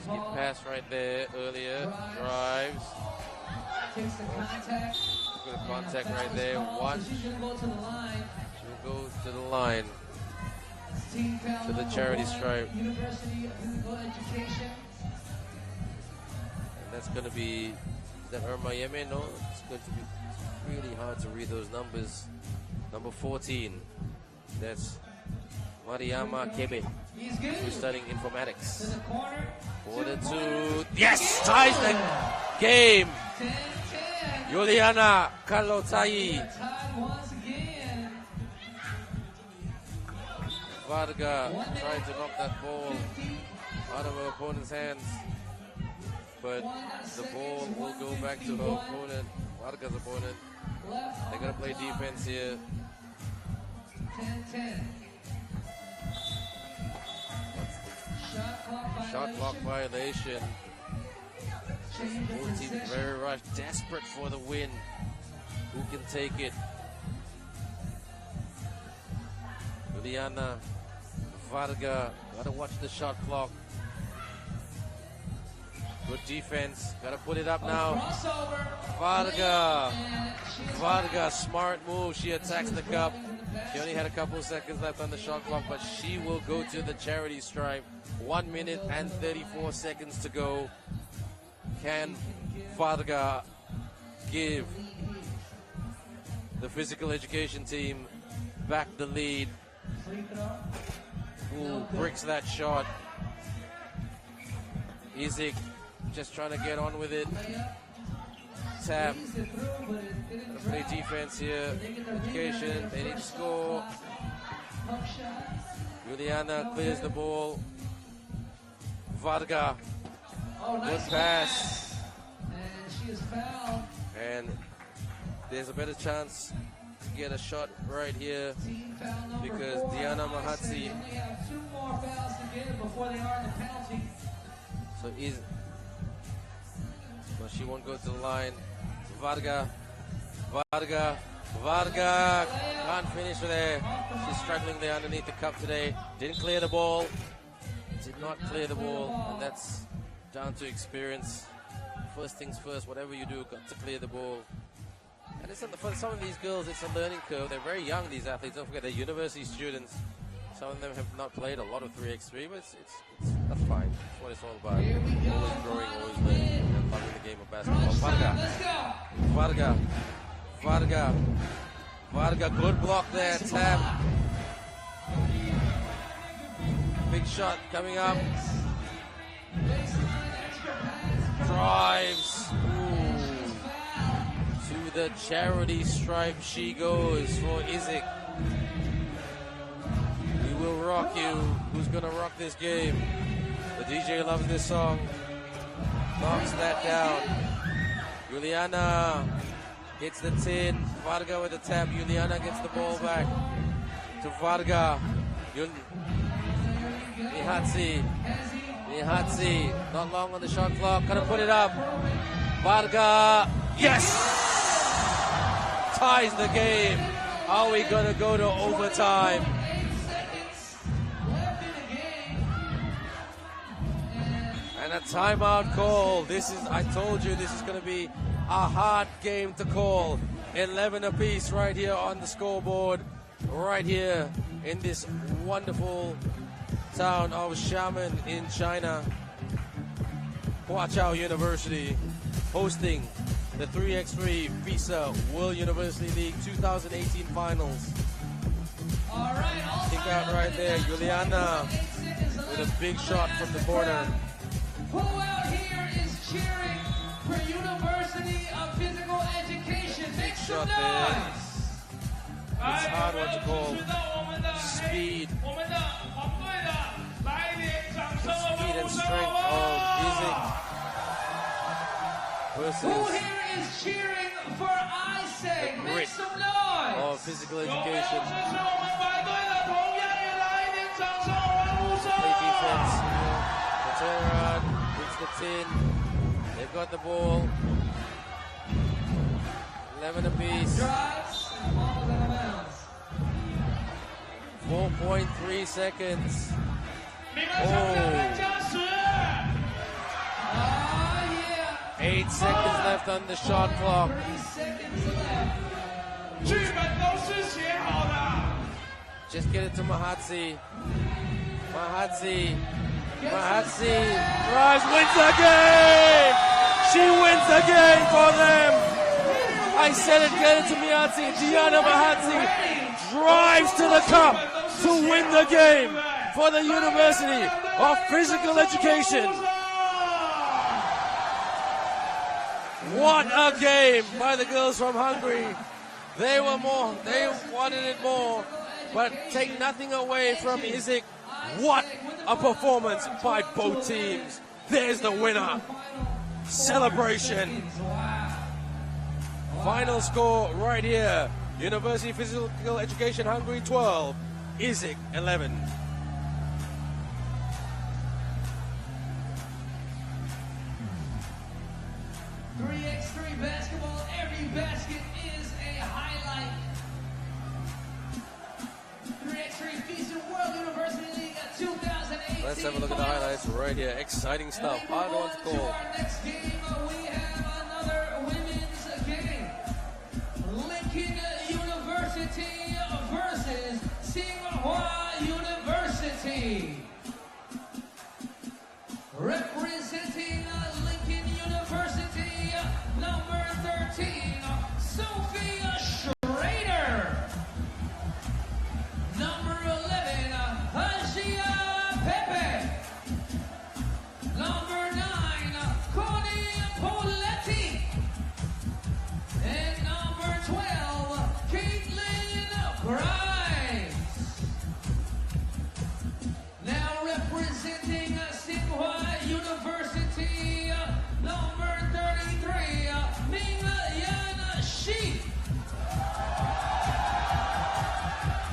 Skip pass right there earlier. Drives. Takes the contact. Good contact right there. One. She'll go to the line. To the charity stripe. University of Physical Education. And that's going to be, is that Payame? No, it's going to be really hard to read those numbers. Number 14. That's Mariama Kebe, who's studying informatics. For the 2. Yes! Ties the game! Juliana Kalotai. Varga trying to knock that ball out of her opponent's hands. But the ball will go back to her opponent, Varga's opponent. They're going to play defense here. 10-10. Shot clock violation. Both teams very rushed, desperate for the win. Who can take it? Juliana, Varga, gotta watch the shot clock. Good defense, gotta put it up now. Varga, smart move, she attacks the cup. She only had a couple of seconds left on the shot clock, but she will go to the charity stripe. 1 minute and 34 seconds to go. Can Varga give the physical education team back the lead? Who bricks that shot? ISEG just trying to get on with it. Tap. Play defense here. Education. They need to score. Juliana clears the ball. Varga. Good pass. And there's a better chance to get a shot right here because Diana Mahatsi. So she won't go to the line. Varga can't finish there. She's struggling there underneath the cup today. Didn't clear the ball. Did not clear the ball, and that's down to experience. First things first, whatever you do, got to clear the ball. And it's for some of these girls, it's a learning curve. They're very young, these athletes. Don't forget, they're university students. Some of them have not played a lot of 3x3, but that's fine. That's what it's all about. Always growing, always learning, and loving the game of basketball. Varga, good block there, tap. Big shot coming up. Drives. Ooh. To the charity stripe she goes for ISEG. We will rock you. Who's gonna rock this game? The DJ loves this song. Knocks that down. Juliana hits the tin. Varga with the tap. Juliana gets the ball back to Varga. Mihatsi, not long on the shot clock. Gonna put it up. Varga, yes! Ties the game. Are we gonna go to overtime? And a timeout call. I told you this is gonna be a hard game to call. 11 apiece right here on the scoreboard. Right here in this wonderful town of Xiamen in China. Huaqiao University hosting the 3x3 FISU World University League 2018 finals. Kick out right there, Juliana with a big shot from the corner. Who out here is cheering for University of Physical Education? Make shot there. It's hard one to call. Speed. Speed and strength of ISEG versus who here is cheering for ISEG. Make some noise. Of physical education. Play defense. The turnaround. Hits the tin. They've got the ball. 11 apiece. Drives and balls out of bounds. 4.3 seconds. Oh. Yeah. 8 seconds left on the shot clock. 3 seconds left. Just get it to Mahatsi. Mahatsi drives, wins the game! She wins the game for them! I said it, get it to Mahatsi. Diana Mahatsi drives to the cup to win the game for the University of Physical Education. What a game by the girls from Hungary. They wanted it more, but take nothing away from ISEG. What a performance by both teams. There's the winner. Celebration. Final score right here. University of Physical Education Hungary 12, ISEG 11. (3x3) basketball. Every basket is a highlight. 3x3 FISU World University League 2018. Let's have a look at the highlights right here. Exciting stuff. I don't want to call. Our next game, we have another women's game. Lincoln University versus Tsinghua University. Representing Lincoln University, number 13, Sophia Schrader. Number 11, Hajia Pepe. Number 9, Connie Poletti. And number 12, Caitlin Grimes. Now representing Tsinghua University, number 33, Ming-Yan Shi.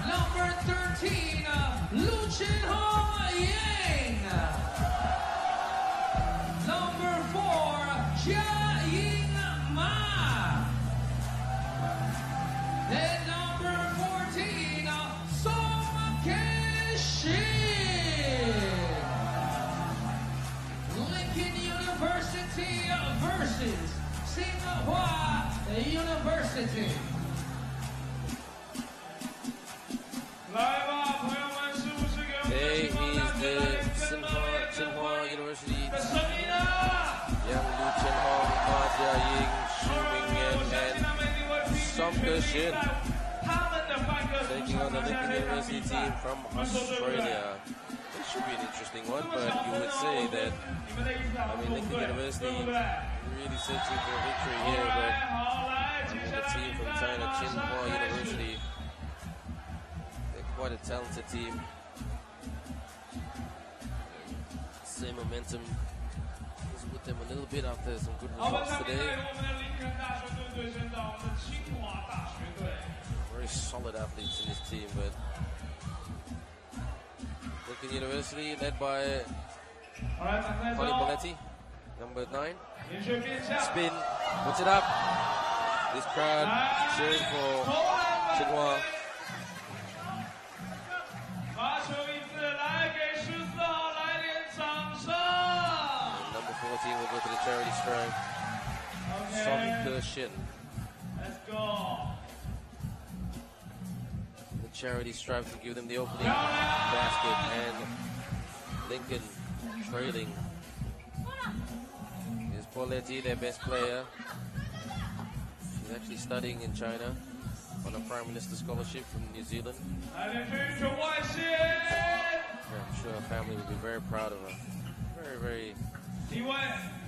Number 13, Lu Chenhong Yang. Number 4, Jia-Ying Ma. And number 14, Song Ke-shin. Lincoln University versus Tsinghua University. There is the Tsinghua University. Yang Lu Chenhong, Ma Jia-Ying, Xu Mingyan, and Song Ke-shin taking on the Lincoln University team from Australia. This should be an interesting one, but you would say that, Lincoln University really searching for a victory here, but the team from China, Tsinghua University, they're quite a talented team. Same momentum is with them a little bit after some good results today. Very solid athletes in this team, but Lincoln University led by Connie Poletti, number 9. Spin, puts it up. This crowd cheering for Tsinghua. And number 14 will go to the charity stripe. Song Ke-shin. Let's go. The charity stripe to give them the opening basket, and Lincoln trailing. Here's Poletti, their best player. She's actually studying in China on a Prime Minister scholarship from New Zealand. I'm sure her family will be very proud of her. Very, very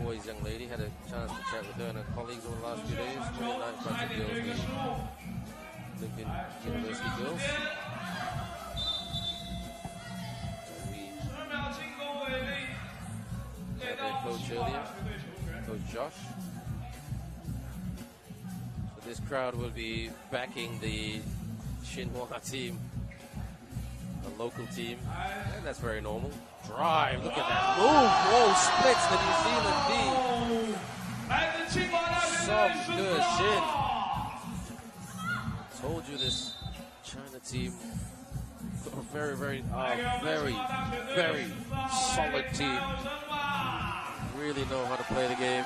poised young lady. Had a chance to chat with her and her colleagues over the last few days. 29 bunch of girls, Lincoln University girls. We had their coach earlier, Coach Josh. This crowd will be backing the Tsinghua team, a local team, and that's very normal. Drive, look at that move. Whoa, splits the New Zealand D. Some good shit. Told you this China team, very, very solid team. Really know how to play the game.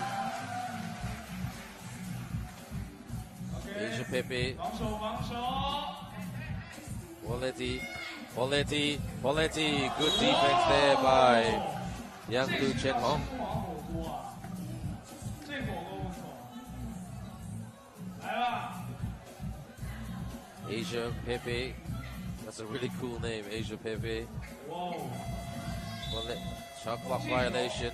Asia Pepe. Poletti. Good defense there by Yang Lu Chen Hong. Asia Pepe. That's a really cool name, Asia Pepe. Shot clock violation.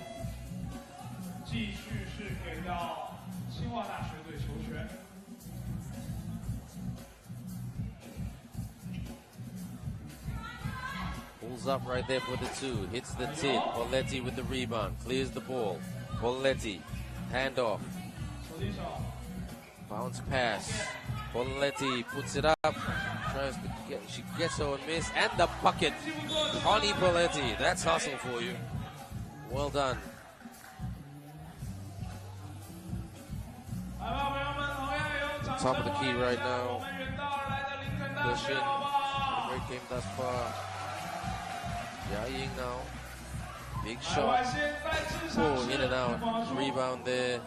Pulls up right there for the 2. Hits the tin. Poletti with the rebound. Clears the ball. Poletti. Handoff. Bounce pass. Poletti puts it up. Tries to get. She gets her miss. And the bucket. Connie Poletti. That's hustle for you. Well done. Top of the key right now. Pushing. Great game thus far. Ying now. Big shot. Oh, in and out. Rebound there.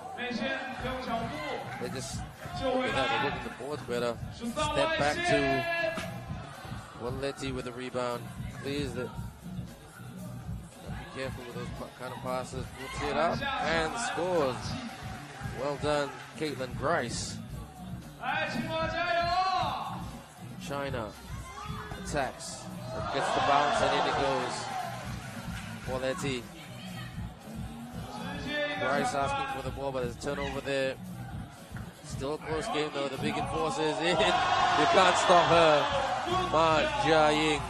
They just they're looking the boards better. Step back to Poletti with the rebound. Clears it. Be careful with those kind of passes. Puts it up and scores. Well done, Caitlin Grice. China attacks. Gets the bounce and in it goes. Poletti. Grice asking for the ball, but there's a turnover there. Still a close game though. The big enforcer is in. You can't stop her. Ma Jia-ying.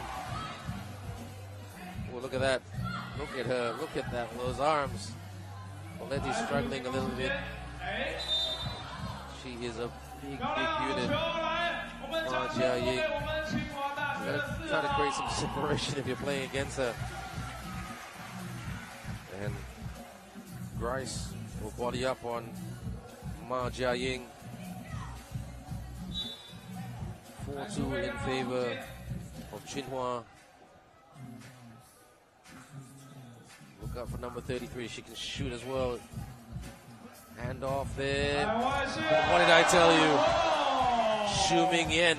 Oh, look at that. Look at her. Look at that. Those arms. Poletti's struggling a little bit. She is a big unit. Ma Jia-ying. You gotta try to create some separation if you're playing against her. And Grice will body up on Ma Jia-ying. 4-2 in favor of Tsinghua. Look out for number 33. She can shoot as well. Hand off there. What did I tell you? Xiamen Yen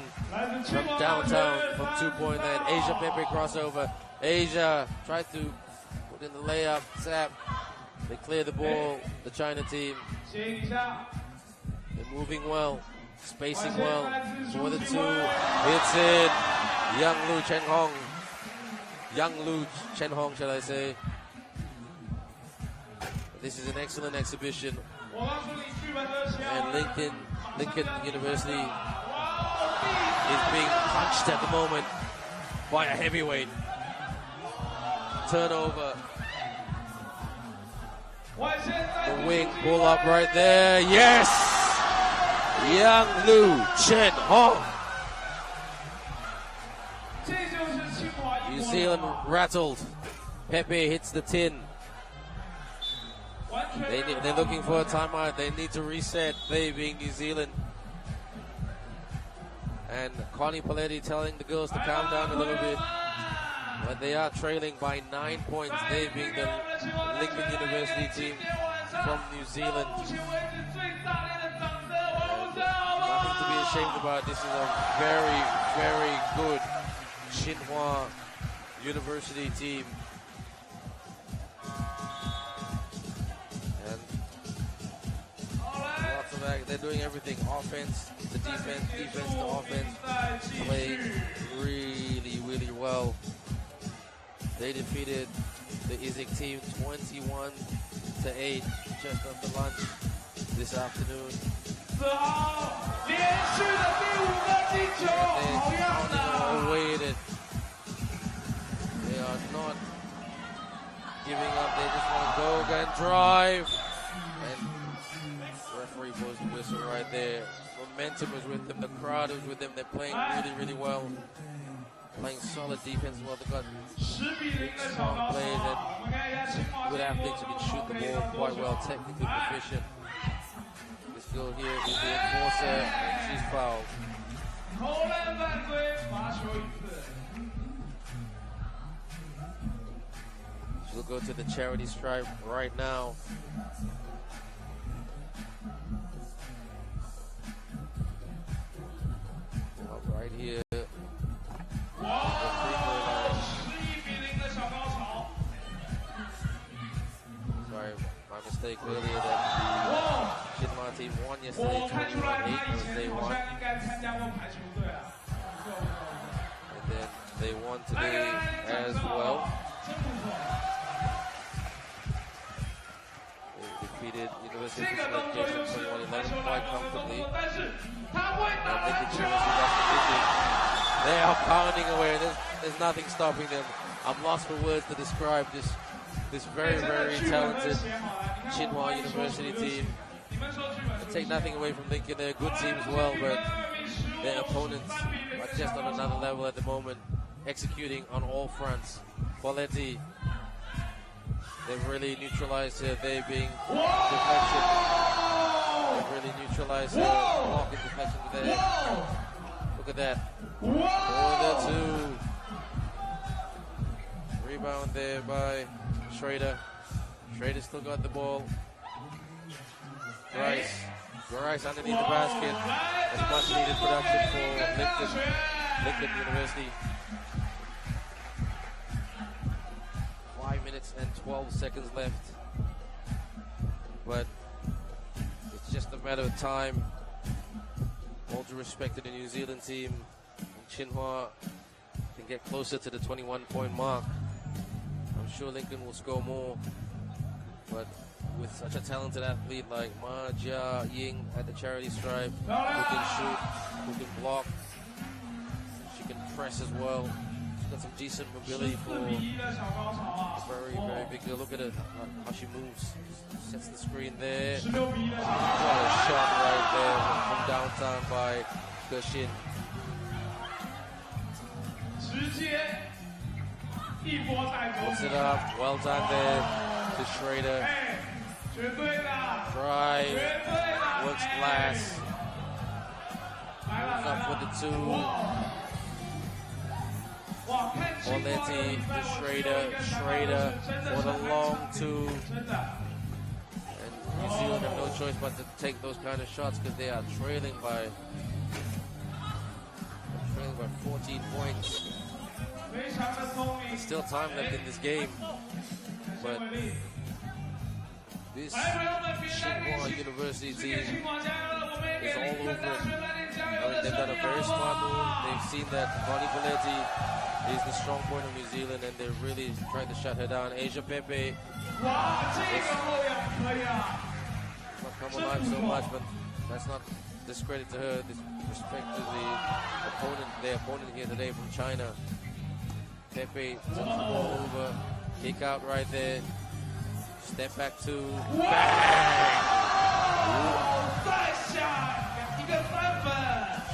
from downtown from 2-point land. Asia Pepe crossover. Asia tried to put in the layup. Tap. They clear the ball. The China team. They're moving well. Spacing well. For the 2. Hits it. Yang Lu Chen Hong, shall I say. This is an excellent exhibition. And Lincoln University is being punched at the moment by a heavyweight. Turnover. The wing pull up right there. Yes! Yang Lu Chen Hong. New Zealand rattled. Pepe hits the tin. They're looking for a timeout. They need to reset. They being New Zealand. And Connie Poletti telling the girls to calm down a little bit. But they are trailing by 9 points. They being the Lincoln University team from New Zealand. Nothing to be ashamed about. This is a very, very good Tsinghua University team. And lots of act. They're doing everything. Offense to defense, defense to offense. Playing really, really well. They defeated the ISEG team 21-8 just after lunch this afternoon. They're awaited. They are not giving up. They just want to go and drive. And referee blows the whistle right there. momentum was with them, the crowd was with them. They're playing really, really well. Playing solid defense as well. They've got big, strong players and good athletes who can shoot the ball quite well, technically proficient. This girl here is the enforcer, and she's fouled. She'll go to the charity stripe right now. Right here. Sorry, my mistake earlier that the Xinhua team won yesterday 21-8. That was day one. And then they won today as well. They defeated University of Education 21-11 quite comfortably. They are pounding away. There's nothing stopping them. I'm lost for words to describe this very, very talented Tsinghua University team. I take nothing away from Lincoln. They're a good team as well, but their opponents are just on another level at the moment, executing on all fronts. Quality, they've really neutralized their being deflection. They've really neutralized their blocking deflection today. Look at that. 4-2. Rebound there by Schrader. Schrader still got the ball. Grice underneath the basket. That's much needed production for Lincoln University. 5 minutes and 12 seconds left. But it's just a matter of time. All due respect to the New Zealand team, Tsinghua can get closer to the 21-point mark. I'm sure Lincoln will score more, but with such a talented athlete like Ndejje Uni at the charity stripe, who can shoot, who can block, she can press as well. She's got some decent mobility for a very, very big girl. Look at her, how she moves. Sets the screen there. What a shot right there from downtown by Gershin. Puts it up. Well done there to Schrader. Drive. Works glass. Moves up with the two. Orletti to Schrader. Schrader for the long two. New Zealand have no choice but to take those kind of shots because they are trailing by 14 points. There's still time left in this game, but this Tsinghua University team is all over it. I mean, they've done a very smart move. They've seen that Connie Valetti is the strong point of New Zealand, and they're really trying to shut her down. Asia Pepe not come alive so much, but that's not discredit to her. Disrespect to their opponent here today from China. Pepe turns the ball over, kick out right there, step back two, bang!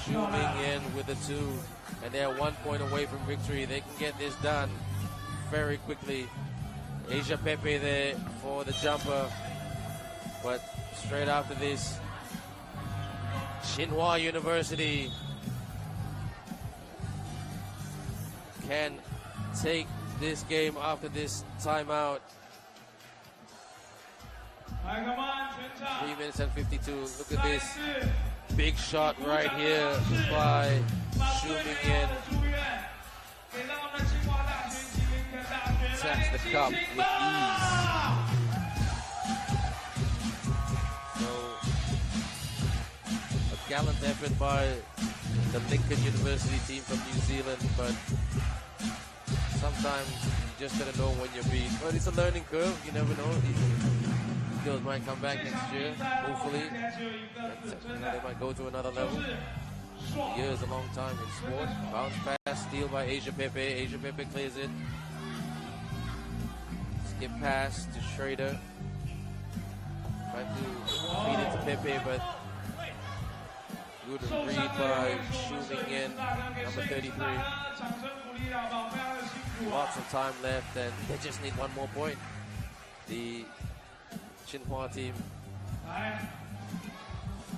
Zooming in with the two, and they're 1 point away from victory. They can get this done very quickly. Asia Pepe there for the jumper, but straight after this, Tsinghua University can take this game after this timeout. 3 minutes and 52. Look at this big shot right here by Xiamen in. Taps the cup with ease. So, a gallant effort by the Lincoln University team from New Zealand, but sometimes you just gotta know when you're beat. But it's a learning curve, you never know. These girls might come back next year, hopefully. They might go to another level. A year is a long time in sport. Bounce pass, steal by Asia Pepe. Asia Pepe clears it. Skip pass to Schrader. Trying to feed it to Pepe, but good read by Xiamen, number 33. Lots of time left, and they just need one more point. The Tsinghua team.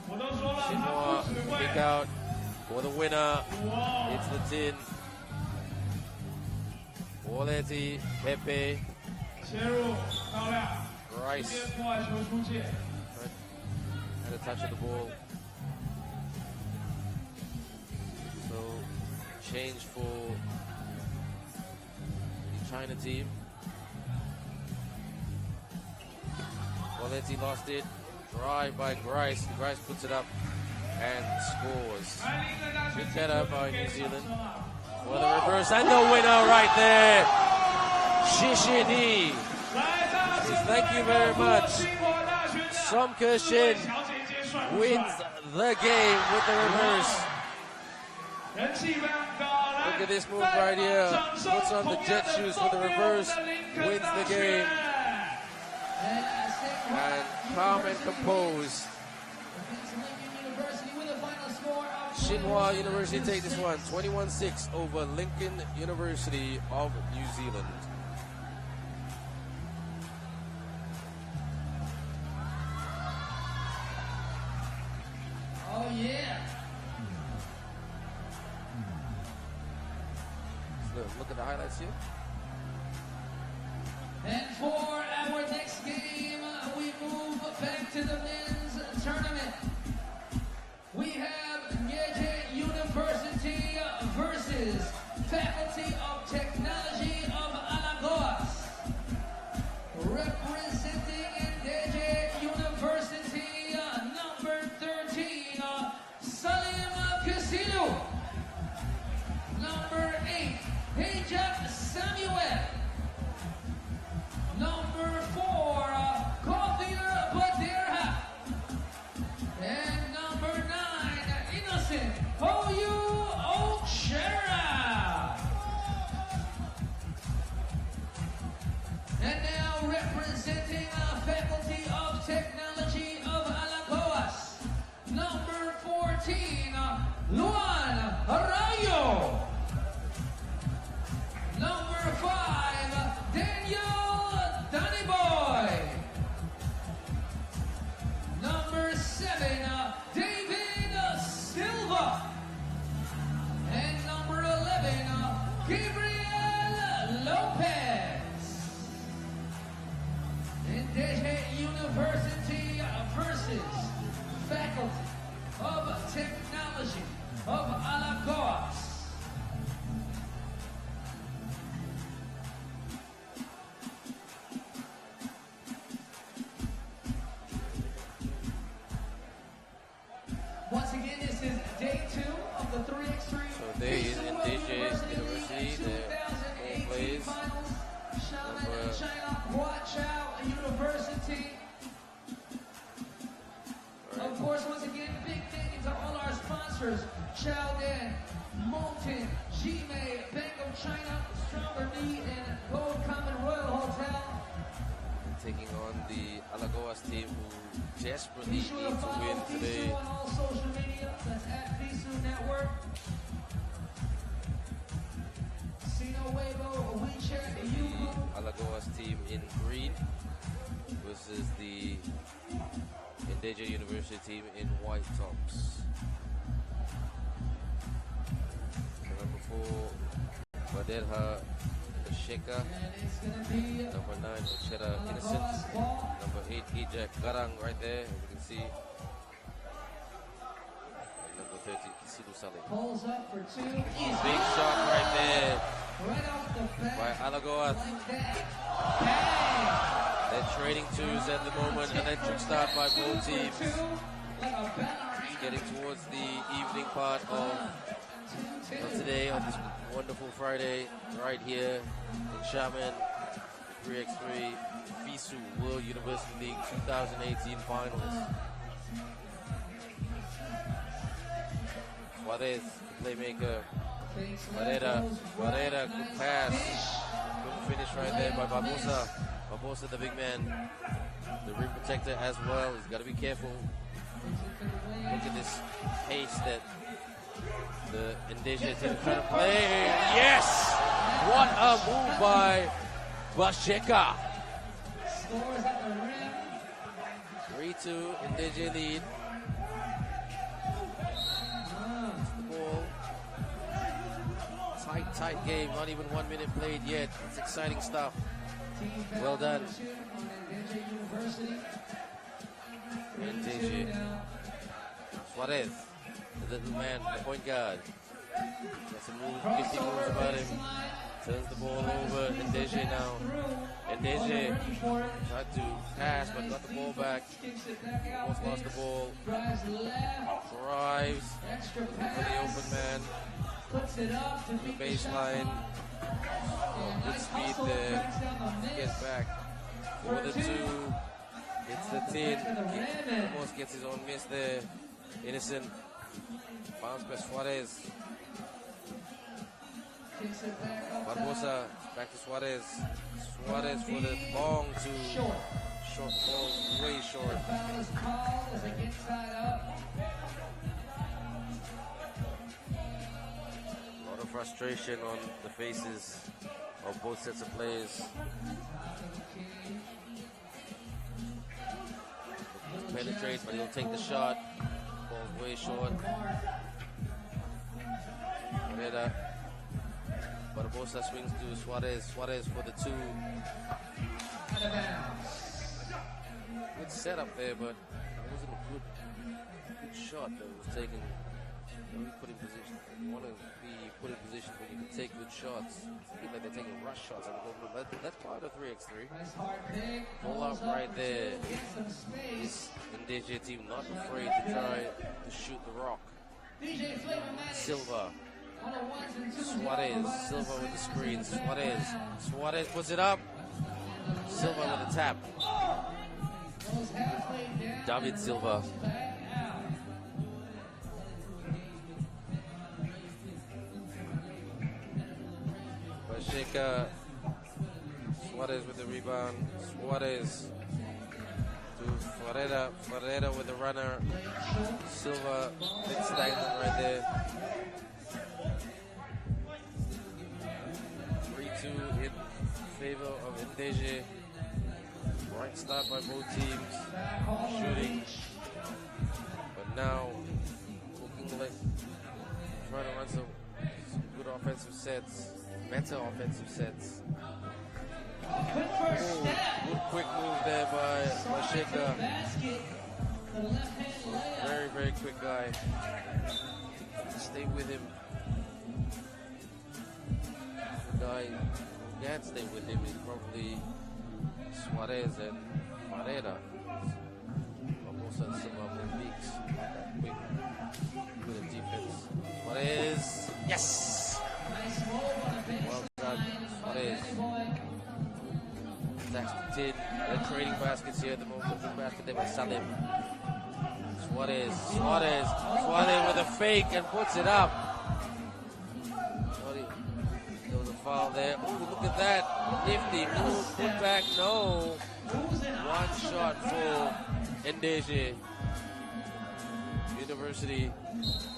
Tsinghua kick out for the winner. It's the tin. Waleti, Pepe, Rice. Had a touch of the ball. So, change for the China team. Waleti lost it. Drive by Grice. Grice puts it up and scores. Good header by New Zealand. For the reverse and the winner right there. Shishini. Thank you very much. Somke Shin wins the game with the reverse. Look at this move right here. Puts on the jet shoes for the reverse. Wins the game. And calm and composed. Tsinghua University take this one, 21-6 over Lincoln University of New Zealand. Oh yeah. Look at the highlights here. And for our next game, we move back to the men's tournament. We have Ndejje University versus Faculty of Technology of Alagoas. Representing Ndejje University, number 13, Vasyl. Number 8, Educ Samuel. Number 4, Costa. And number 9, Innocent Oshera. And now representing Faculty of Technology of Alagoas, number 14, Luan Rayo. Number 5, Ndejje Boy. Number 7, David Silva. And number 11, Gabriel Lopez. Ndejje University versus Faculty of Technology of Alagoas. Once again, this is day 2 of the 3x3. So there is Ndejje University, the home plays. Xiamen and China, Huaqiao University. Of course, once again, big thank you to all our sponsors: Xiamen, Molten, Gmail, Bank of China, Stronger Knee, and Gold Common Royal Hotel. Taking on the Alagoas team who desperately Be sure need to to follow win FISU today. on all social media. That's at FISU Network. Sino Weibo, WeChat, Yuku. Alagoas team in green versus the Ndejje University team in white tops. Number 4, Baderha Sheka. Number 9, Ochera Innocent. Number 8, Ejak Garang right there, as you can see. And number 13, Kisidu Saleh. Pulls up for 2. Big shot right there Right off the bat. by Alagoas. Like that. Bang! They're trading twos at the moment. Electric start by both teams. Getting towards the evening part of today, on this wonderful Friday, right here in Xiamen, 3x3 FISU World University League 2018 finals. Suarez, the playmaker. Barrera, good pass. Good finish right there by Barbosa. Barbosa, the big man, the rim protector as well. He's got to be careful Look at this pace that the Ndejje team is trying to play. Yes! What a move by Vasyl. 3-2, Ndejje lead. The ball. Tight game, not even 1 minute played yet. It's exciting stuff. Well done. Ndejje. Suarez, the little man, the point guard. Got some moves, 50 moves about him. Turns the ball over. Ndejje now. Ndejje tried to pass but got the ball back. Almost lost the ball. Drives for the open man. The baseline. Oh, good speed there. Gets back. For the 2. It's the 10. Almost gets his own miss there. Innocent. Bounce by Suarez. Barbosa back to Suarez. Suarez for the long to short ball, way short. A lot of frustration on the faces of both sets of players. Penetrates, but he'll take the shot. Ball's way short. Reda. Barbosa swings to Suarez. Suarez for the 2. Good setup there, but it wasn't a good shot that was taken. When we put in position, you want to be put in position where you can take good shots. It's like they're taking rush shots. That's part of 3x3. Pull up right there. This Ndejje team not afraid to try to shoot the rock. Silva. Suarez. Silva with the screen. Suarez puts it up. Silva with the tap. David Silva. Vasyl. Suarez with the rebound. Suarez to Ferreira. Ferreira with the runner. Silva gets stagnant right there. 3-2 in favor of Ndejje. Right start by both teams. Shooting. But now looking like trying to run some good offensive sets. Better offensive sets. Good quick move there by Vasyl. Very, very quick guy. Stay with him. The guy who can't stay with him is probably Suarez and Ferreira. Almost at some of the peaks. Quick with the defense. Suarez. Yes! Well done, Suarez. Attacks the 10. They're trading baskets here at the moment. The basket there by Salim. Suarez with a fake and puts it up. There was a foul there. Ooh, look at that. Nifty move, put back, no. One shot for Ndejje University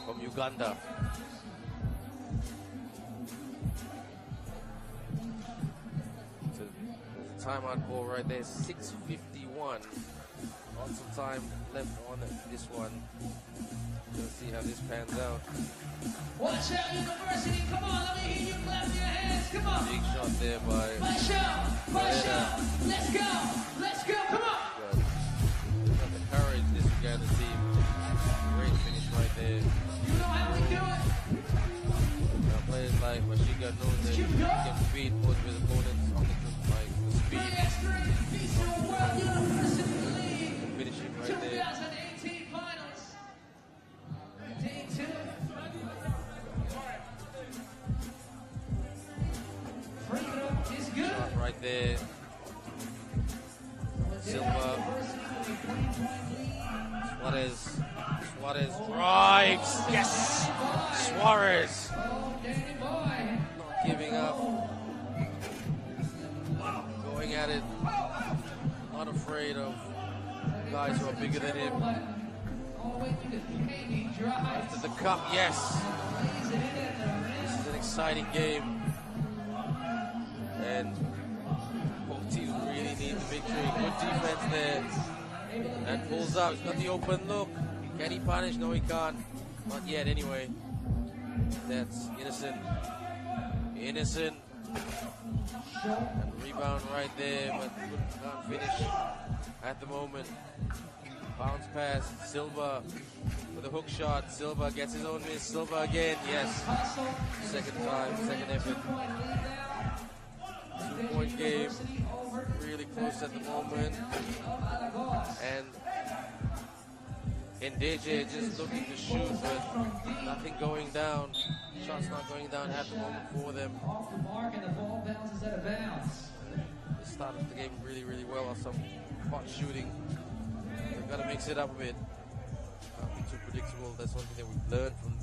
from Uganda. Timeout ball right there, 6:51. Lots of time left on this one. Let's see how this pans out. Watch out, University! Come on, let me hear you clap your hands. Come on! Big shot there by Vasyl. Let's go! Come on! They've got the courage, this Uganda team. Great finish right there. You know how we do it. Now players like Vasyl knows that he can beat both his opponents on the speed. 3x3 FISU World University League. Finishing right there. 2018 finals. Day 2. Freedom is good. Shot right there. Silva. Suarez drives. Yes! Suarez. Not giving up. Going at it. Not afraid of guys who are bigger than him. After the cup, yes. This is an exciting game. And both teams really need the victory. Good defense there. And pulls up. He's got the open look. Can he punish? No, he can't. Not yet, anyway. That's innocent. Innocent. And rebound right there, but can't finish at the moment. Bounce pass. Silva with a hook shot. Silva gets his own miss. Silva again. Yes. Second time. Second effort. 2-point game. Really close at the moment. And Ndejje just looking to shoot, but nothing going down. Shots not going down at the moment for them. They started the game really, really well on some hot shooting. They've got to mix it up a bit. Can't be too predictable. That's one thing that we've learned from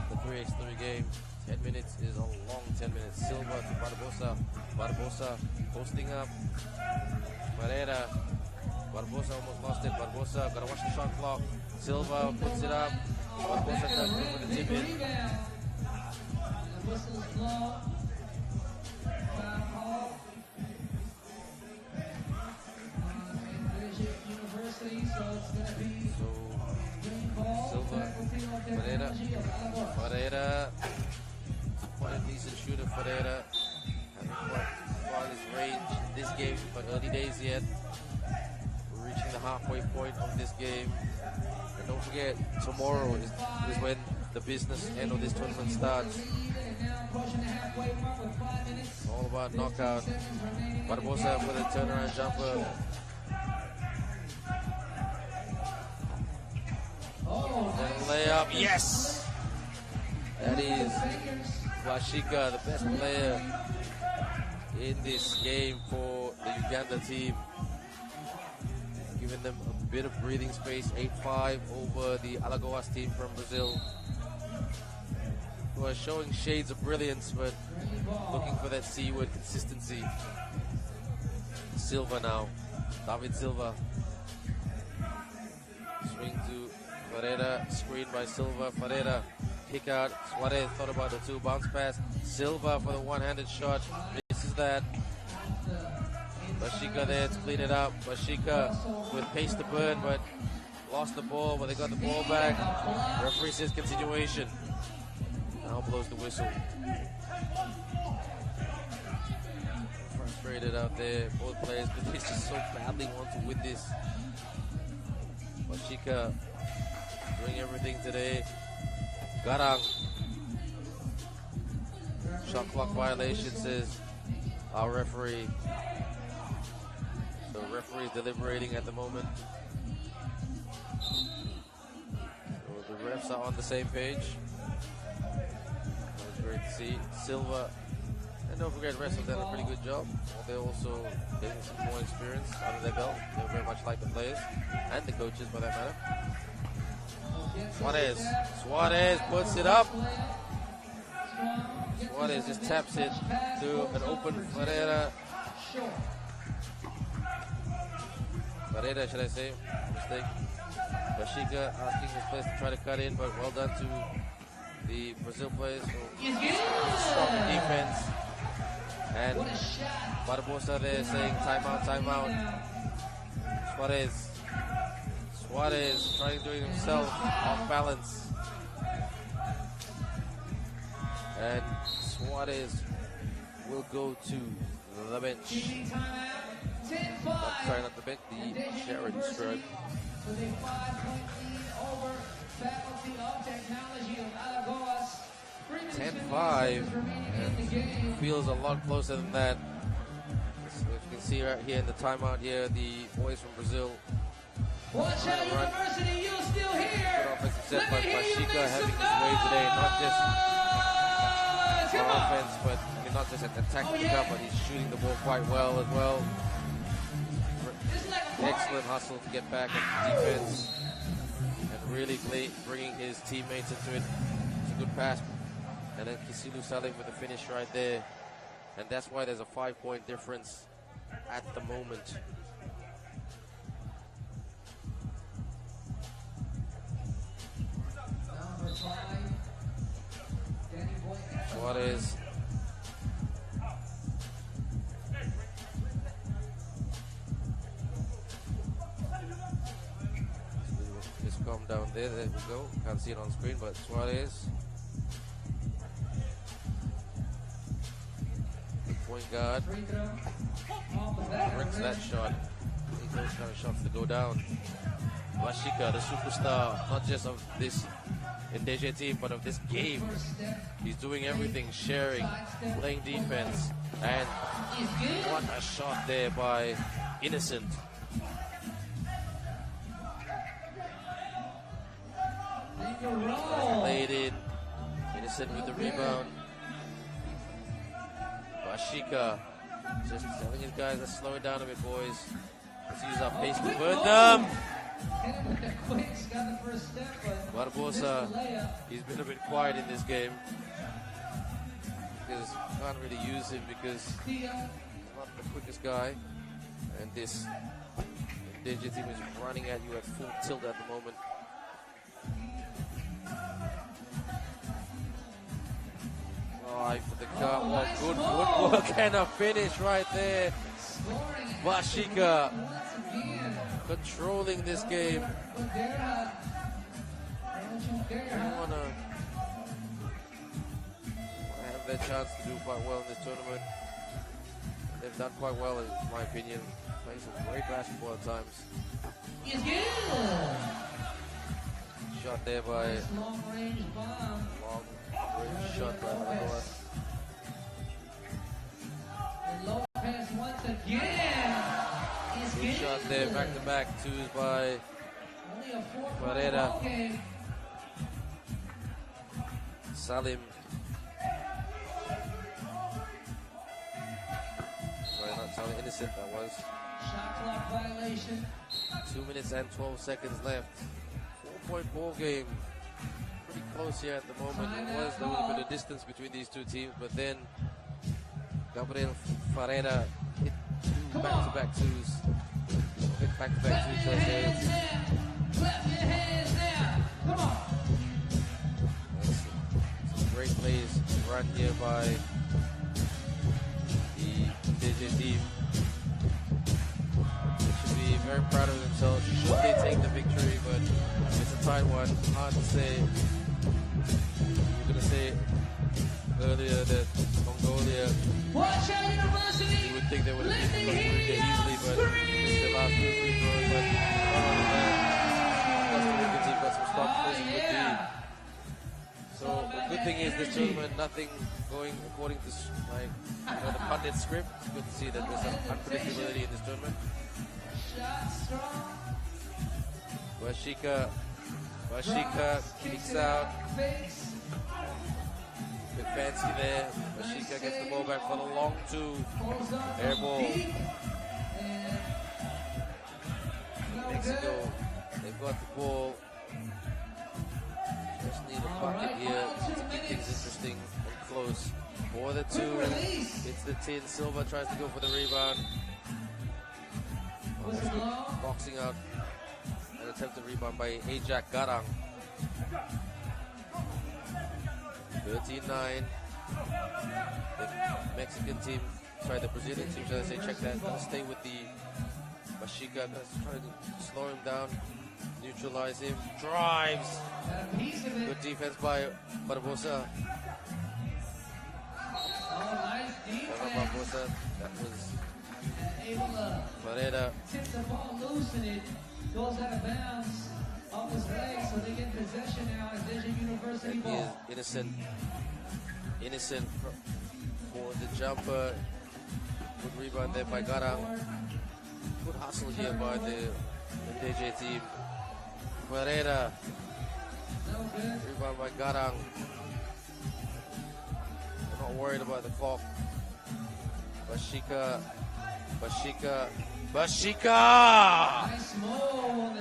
the 3x3 game. 10 minutes is a long 10 minutes. Silva to Barbosa. Barbosa posting up. Pereira. Barbosa almost lost it. Barbosa, gotta watch the shot clock. Silva puts it up. Barbosa comes in with the tip in. Silva, Pereira. Pereira. Quite a decent shooter, Pereira. Having quite his range in this game, but early days yet. We're reaching the halfway point of this game. And don't forget, tomorrow is when the business end of this tournament starts. All about knockout. Barbosa for the turnaround jumper. And layup, yes! That is Flashika, the best player in this game for the Uganda team. Giving them a bit of breathing space, 8-5 over the Alagoas team from Brazil, who are showing shades of brilliance, but looking for that C-word consistency. Silva now, David Silva. Swing to Ferreira, screen by Silva, Ferreira, kick out, Suarez thought about the two, bounce pass, Silva for the one-handed shot, misses that. Bashika there to clean it up, Bashika with pace to burn, but lost the ball, but they got the ball back. Referee says continuation. Now blows the whistle. Frustrated out there, both players, but they just so badly want to win this. Bashika doing everything today. Garang. Shot clock violation, says our referee. So referee is deliberating at the moment. So the refs are on the same page. That was great to see. Silva, and don't forget, rest of them done a pretty good job. They're also getting some more experience under their belt. They're very much like the players and the coaches, for that matter. Suarez puts it up. Suarez just taps it to an open Ferreira. Ferreira, should I say? Mistake. Bashika asking his players to try to cut in, but well done to the Brazil players who strong defense. And Barbosa there saying timeout, timeout. Suarez trying to do it himself, off balance. And Suarez will go to the bench. Sorry, not the bench, the charity stripe. 10-5, and feels a lot closer than that. So you can see right here in the timeout here, the boys from Brazil. Huaqiao University, you still here? Good offensive set by Bashika having his way today, not just on offense, but not just at the attacking the cup, but he's shooting the ball quite well as well. Excellent hustle to get back into defense and really bringing his teammates into it. It's a good pass. And then Kisilu Salim with the finish right there. And that's why there's a 5-point difference at the moment. Suarez. Just calm down there. There we go. Can't see it on screen, but Suarez. The point guard. Brings that shot. These those kind of shots to go down. Vashika, the superstar, not just of this Ndejje team, but of this game. He's doing everything, sharing, playing defense, and what a shot there by Innocent. Played in. Innocent with the rebound. Vashika just telling his guys to slow it down a bit, boys. Let's use our pace to burn them. Barbosa, he's been a bit quiet in this game because you can't really use him because he's not the quickest guy, and this Ndejje team is running at you at full tilt at the moment. Oh, for the cut. Well, good footwork and a finish right there. Vashika controlling this game. They want to have their chance to do quite well in this tournament. They've done quite well, in my opinion. Playing some great basketball at times. Shot there by long range shot by Alagoas. Lopez once again. Good shot there, back-to-back twos by Pereira. Salim. Sorry, not Salim, Innocent that was. Shot clock violation. 2 minutes and 12 seconds left. 4-point ball game. Pretty close here at the moment. There was a little bit of distance between these two teams, but then Gabriel Ferreira hit two back-to-back twos. Back-to-back twos, should I say. Clap your hands now. Come on. Some great plays run here by the Ndejje team. They should be very proud of themselves. Should they take the victory, but it's a tight one. Hard to say. We're going to say earlier that Mongolia, you would think they would have beaten Rica easily, but it's the last two free throws. But not only that, Costa Rica team got some stops. This would be. So the good thing is this tournament, nothing going according to the pundit script. It's good to see that there's some unpredictability in this tournament. Vashika kicks out. Bit fancy there. Vashika gets the ball back for the long two. Air ball. Mexico, they've got the ball. Just need a bucket here to keep things interesting and close. For the two, it's the tin. Silva tries to go for the rebound. Boxing out. An attempted rebound by Ajak Garang. 13-9. The Mexican team, the Brazilian team, should I say, check that. Gonna stay with the Vashika. Gonna try to slow him down, neutralize him. Drives. Good defense by Barbosa. Barbosa. That was Pereira. Tip the ball loose and it goes out of bounds off his leg, so they get possession now as Ndejje University ball. Innocent for the jumper. Good rebound there by Garang. Good hustle here by the Ndejje team. Pereira. Rebound by Garang. They're not worried about the clock. Vashika.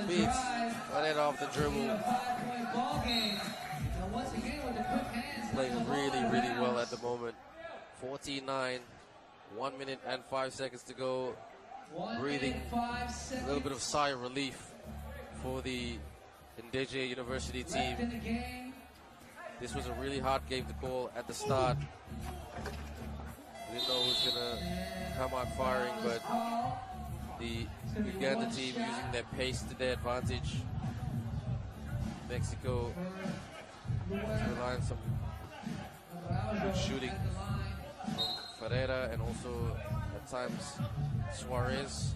Beats Pereira off the dribble. Playing really well at the moment. 14-9. 1 minute and 5 seconds to go. Breathing a little bit of sigh of relief for the Ndejje University team. This was a really hard game to call at the start. We didn't know who was going to come out firing, but the Uganda team using their pace to their advantage. Mexico relying on some good shooting from Ferreira and also at times Suarez.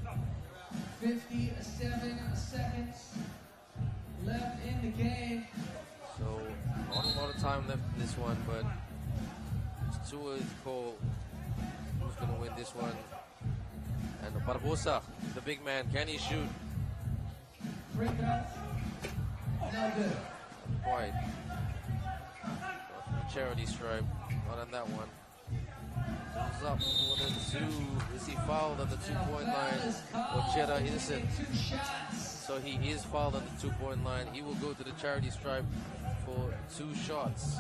57 seconds left in the game. So not a lot of time left in this one, but it's too early to call who's going to win this one. And Barbosa, the big man, can he shoot? Free throw. No good. Quite. Charity stripe, not on that one. Comes up for the two. Is he fouled on the 2-point line? Or Cheddar innocent? So he is fouled on the 2-point line. He will go to the charity stripe for 2 shots.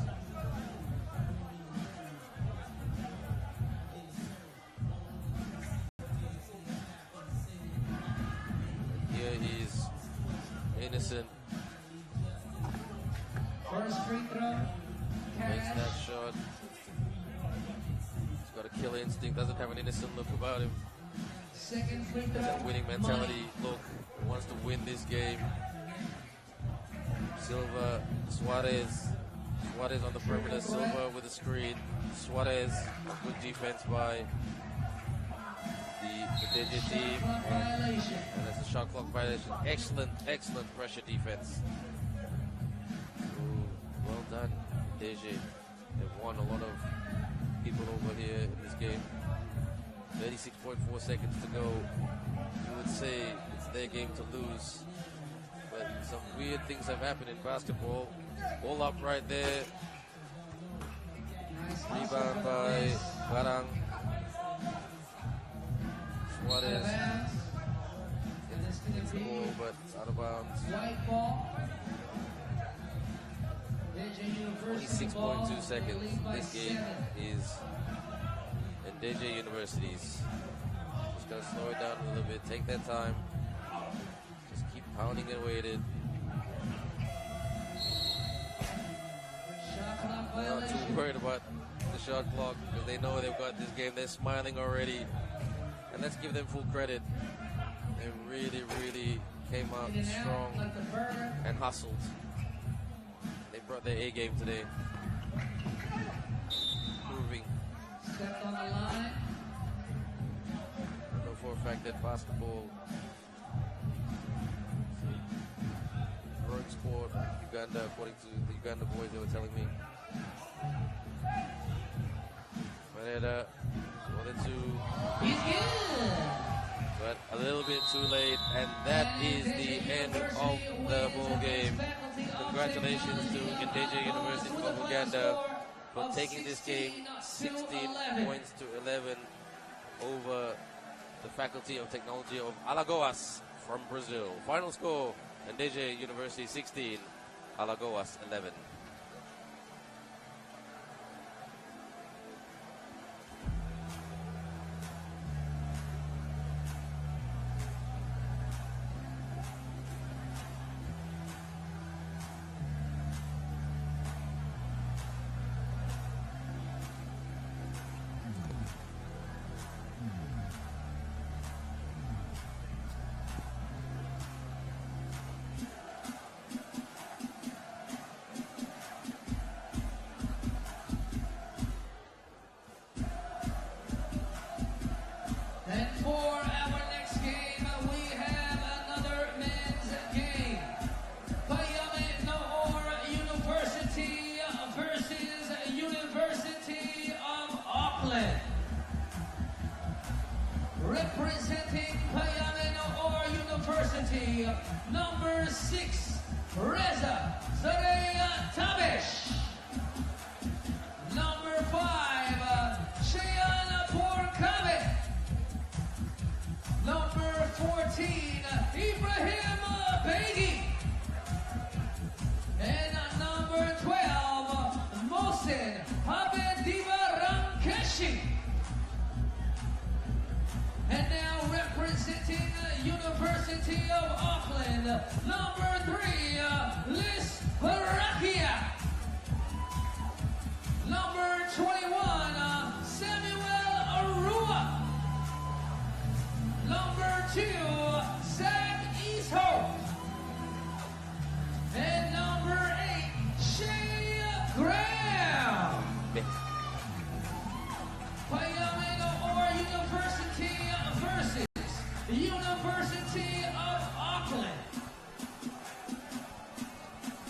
Here he's innocent. First free throw. Makes that shot. He's got a killer instinct, doesn't have an innocent look about him. Second free Has throw. that winning mentality look. He wants to win this game. Silva, Suarez. Suarez on the perimeter. Silva with a screen. Suarez, good defense by the Ndejje team. And that's a shot clock violation. Excellent pressure defense. Ooh, well done, Ndejje. They've won a lot of people over here in this game. 36.4 seconds to go. You would say it's their game to lose. But some weird things have happened in basketball. All up right there. Rebound by Barang. Suarez gets the ball, but it's out of bounds. 26.2 seconds. This game is Ndejje University's. Just gotta slow it down a little bit, take that time. Just keep pounding it weighted. They're not too worried about the shot clock because they know they've got this game. They're smiling already. And let's give them full credit. They really came out strong and hustled. They brought their A game today. Proving. Stepped on the line. I know for a fact that basketball, growing sport, Uganda, according to the Uganda boys, they were telling me. Ferreira, 1-2. He's good. But a little bit too late, and that is the end of the ball game. Congratulations to Ndejje University of Uganda for taking this game 16 points to 11 over the Faculty of Technology of Alagoas from Brazil. Final score, Ndejje University 16, Alagoas 11.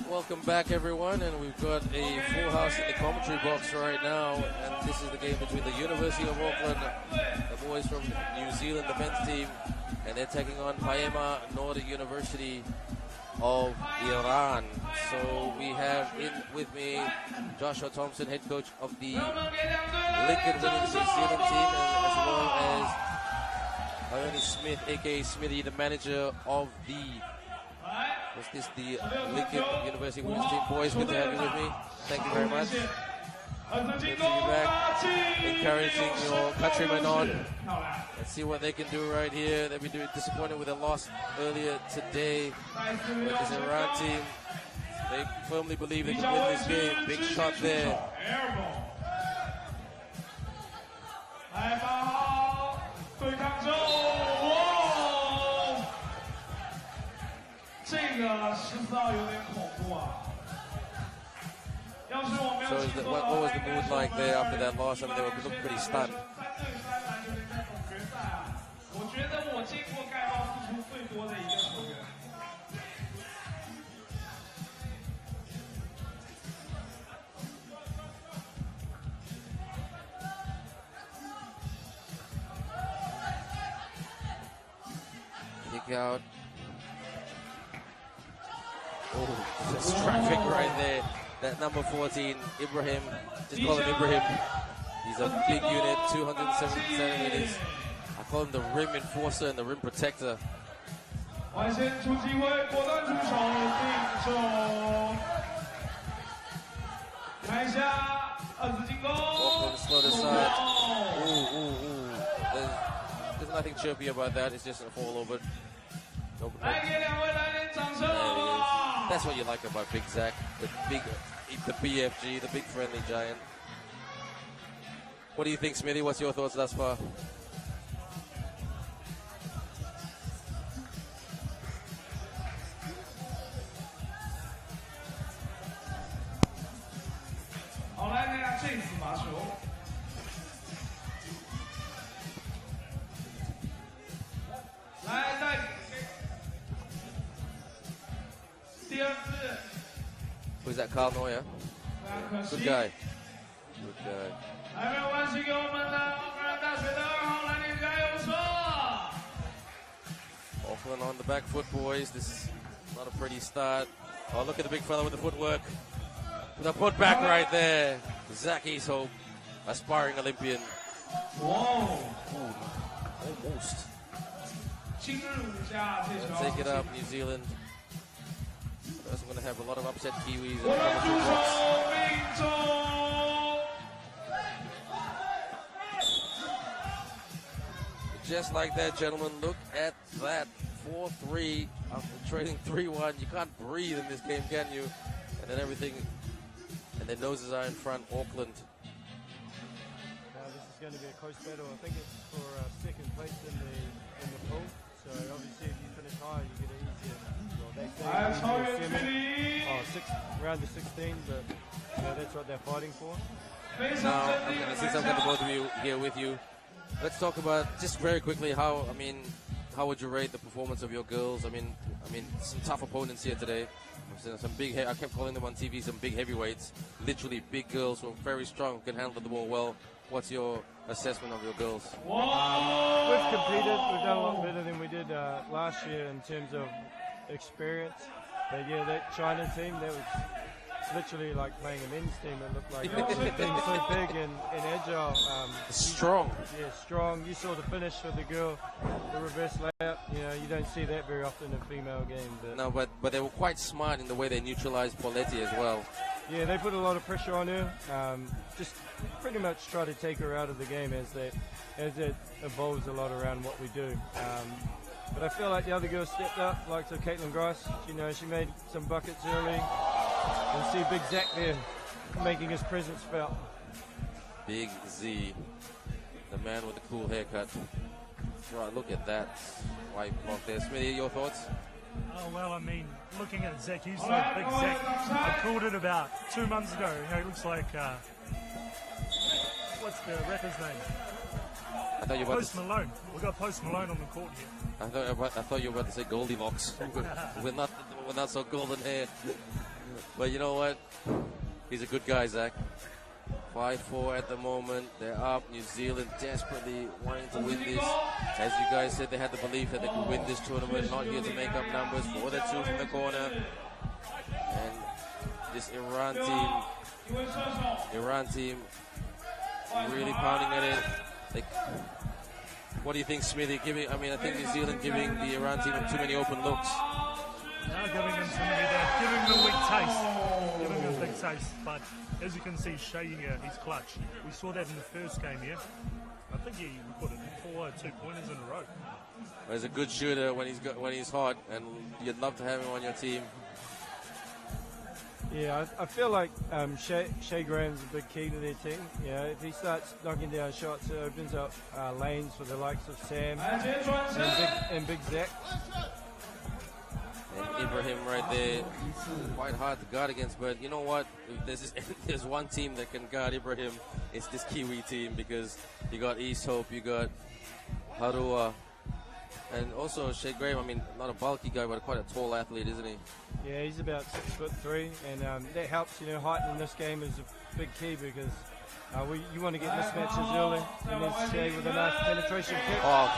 Welcome back, everyone, and we've got a full house in the commentary box right now, and this is the game between the University of Auckland, the boys from New Zealand defense team, and they're taking on Payame Noor University of Iran. So we have with me Joshua Thompson, head coach of the Lincoln Uni New Zealand team, and as well as Ione Smith, aka Smithy, the manager of the Lincoln University Women's Team. Boys, good to have you with me. Thank you very much. Good to see you back, encouraging your countrymen on. Let's see what they can do right here. They've been disappointed with a loss earlier today. But this Iran team, they firmly believe they can win this game. Big shot there. 这个10号有点恐怖啊。 So what was the mood like there after that loss? I mean, they looked pretty stunned. Kick out. Oh, there's traffic right there. That number 14, Ibrahim, just call him Ibrahim. He's a big unit, 270 centimeters. I call him the rim enforcer and the rim protector. Auckland slowed aside. There's nothing chirpy about that. It's just a fall over. Nope. That's what you like about Big Zach, the BFG, the big friendly giant. What do you think, Smithy? What's your thoughts thus far? Who's that? Carl Neuer? Good guy. Good guy. Auckland on the back foot, boys. This is not a pretty start. Oh, look at the big fella with the footwork. The put back right there. Zach Easthope, aspiring Olympian. Whoa. Ooh, almost. Take it up, New Zealand. I'm going to have a lot of upset Kiwis. Just like that, gentlemen. Look at that. 4-3 after trading 3-1. You can't breathe in this game, can you? And then everything, and their noses are in front. Auckland. Now this is going to be a close battle. I think it's for second place in the pool. So obviously, if you finish high, you get an easier. Round to 16, but that's what they're fighting for. Now, since I've got the both of you here with you, let's talk about just very quickly how would you rate the performance of your girls? I mean, some tough opponents here today. Some big, I kept calling them on TV, some big heavyweights, literally big girls who are very strong, can handle the ball well. What's your assessment of your girls? We've competed. We've done a lot better than we did last year in terms of experience. But yeah, that China team, that was literally like playing a men's team. It looked like being so big and agile. Strong. Yeah, strong. You saw the finish for the girl, the reverse layup. You don't see that very often in a female game. But no, but they were quite smart in the way they neutralized Poletti as well. Yeah, they put a lot of pressure on her. Just pretty much try to take her out of the game as it evolves a lot around what we do. But I feel like the other girls stepped up, like so Caitlin Grice. She made some buckets early. And see Big Zach there making his presence felt. Big Z, the man with the cool haircut. Right, look at that white block there. Smithy, your thoughts? Oh, well, I mean, looking at Zach Hughes, Big Zach, I called it about 2 months ago. He looks like, what's the rapper's name? I thought you were Post Malone. We've got Post Malone on the court here. I thought you were about to say Goldilocks. we're with not so golden hair. But you know what? He's a good guy, Zach. 5-4 at the moment. They're up. New Zealand desperately wanting to win this. As you guys said, they had the belief that they could win this tournament. Not here to make up numbers. 4-2 from the corner. And this Iran team really pounding at it. What do you think, Smithy? I think New Zealand giving the Iran team too many open looks. Now giving them too many there. Giving them a weak taste. Giving them a big taste. But as you can see, Shea here, he's clutch. We saw that in the first game here. I think he recorded 4 2-pointers in a row. He's a good shooter when he's hot, and you'd love to have him on your team. Yeah, I feel like Shea Graham's a big key to their team. Yeah, if he starts knocking down shots, it opens up lanes for the likes of Sam and Big Zach. And Ibrahim right there, quite hard to guard against, but you know what? If there's one team that can guard Ibrahim, it's this Kiwi team, because you got East Hope, you got Harua, and also Shea Graham, not a bulky guy, but quite a tall athlete, isn't he? Yeah, he's about 6'3", and that helps. Height in this game is a big key, because you want to get mismatches early, and then Shea with a nice penetration kick. Oh,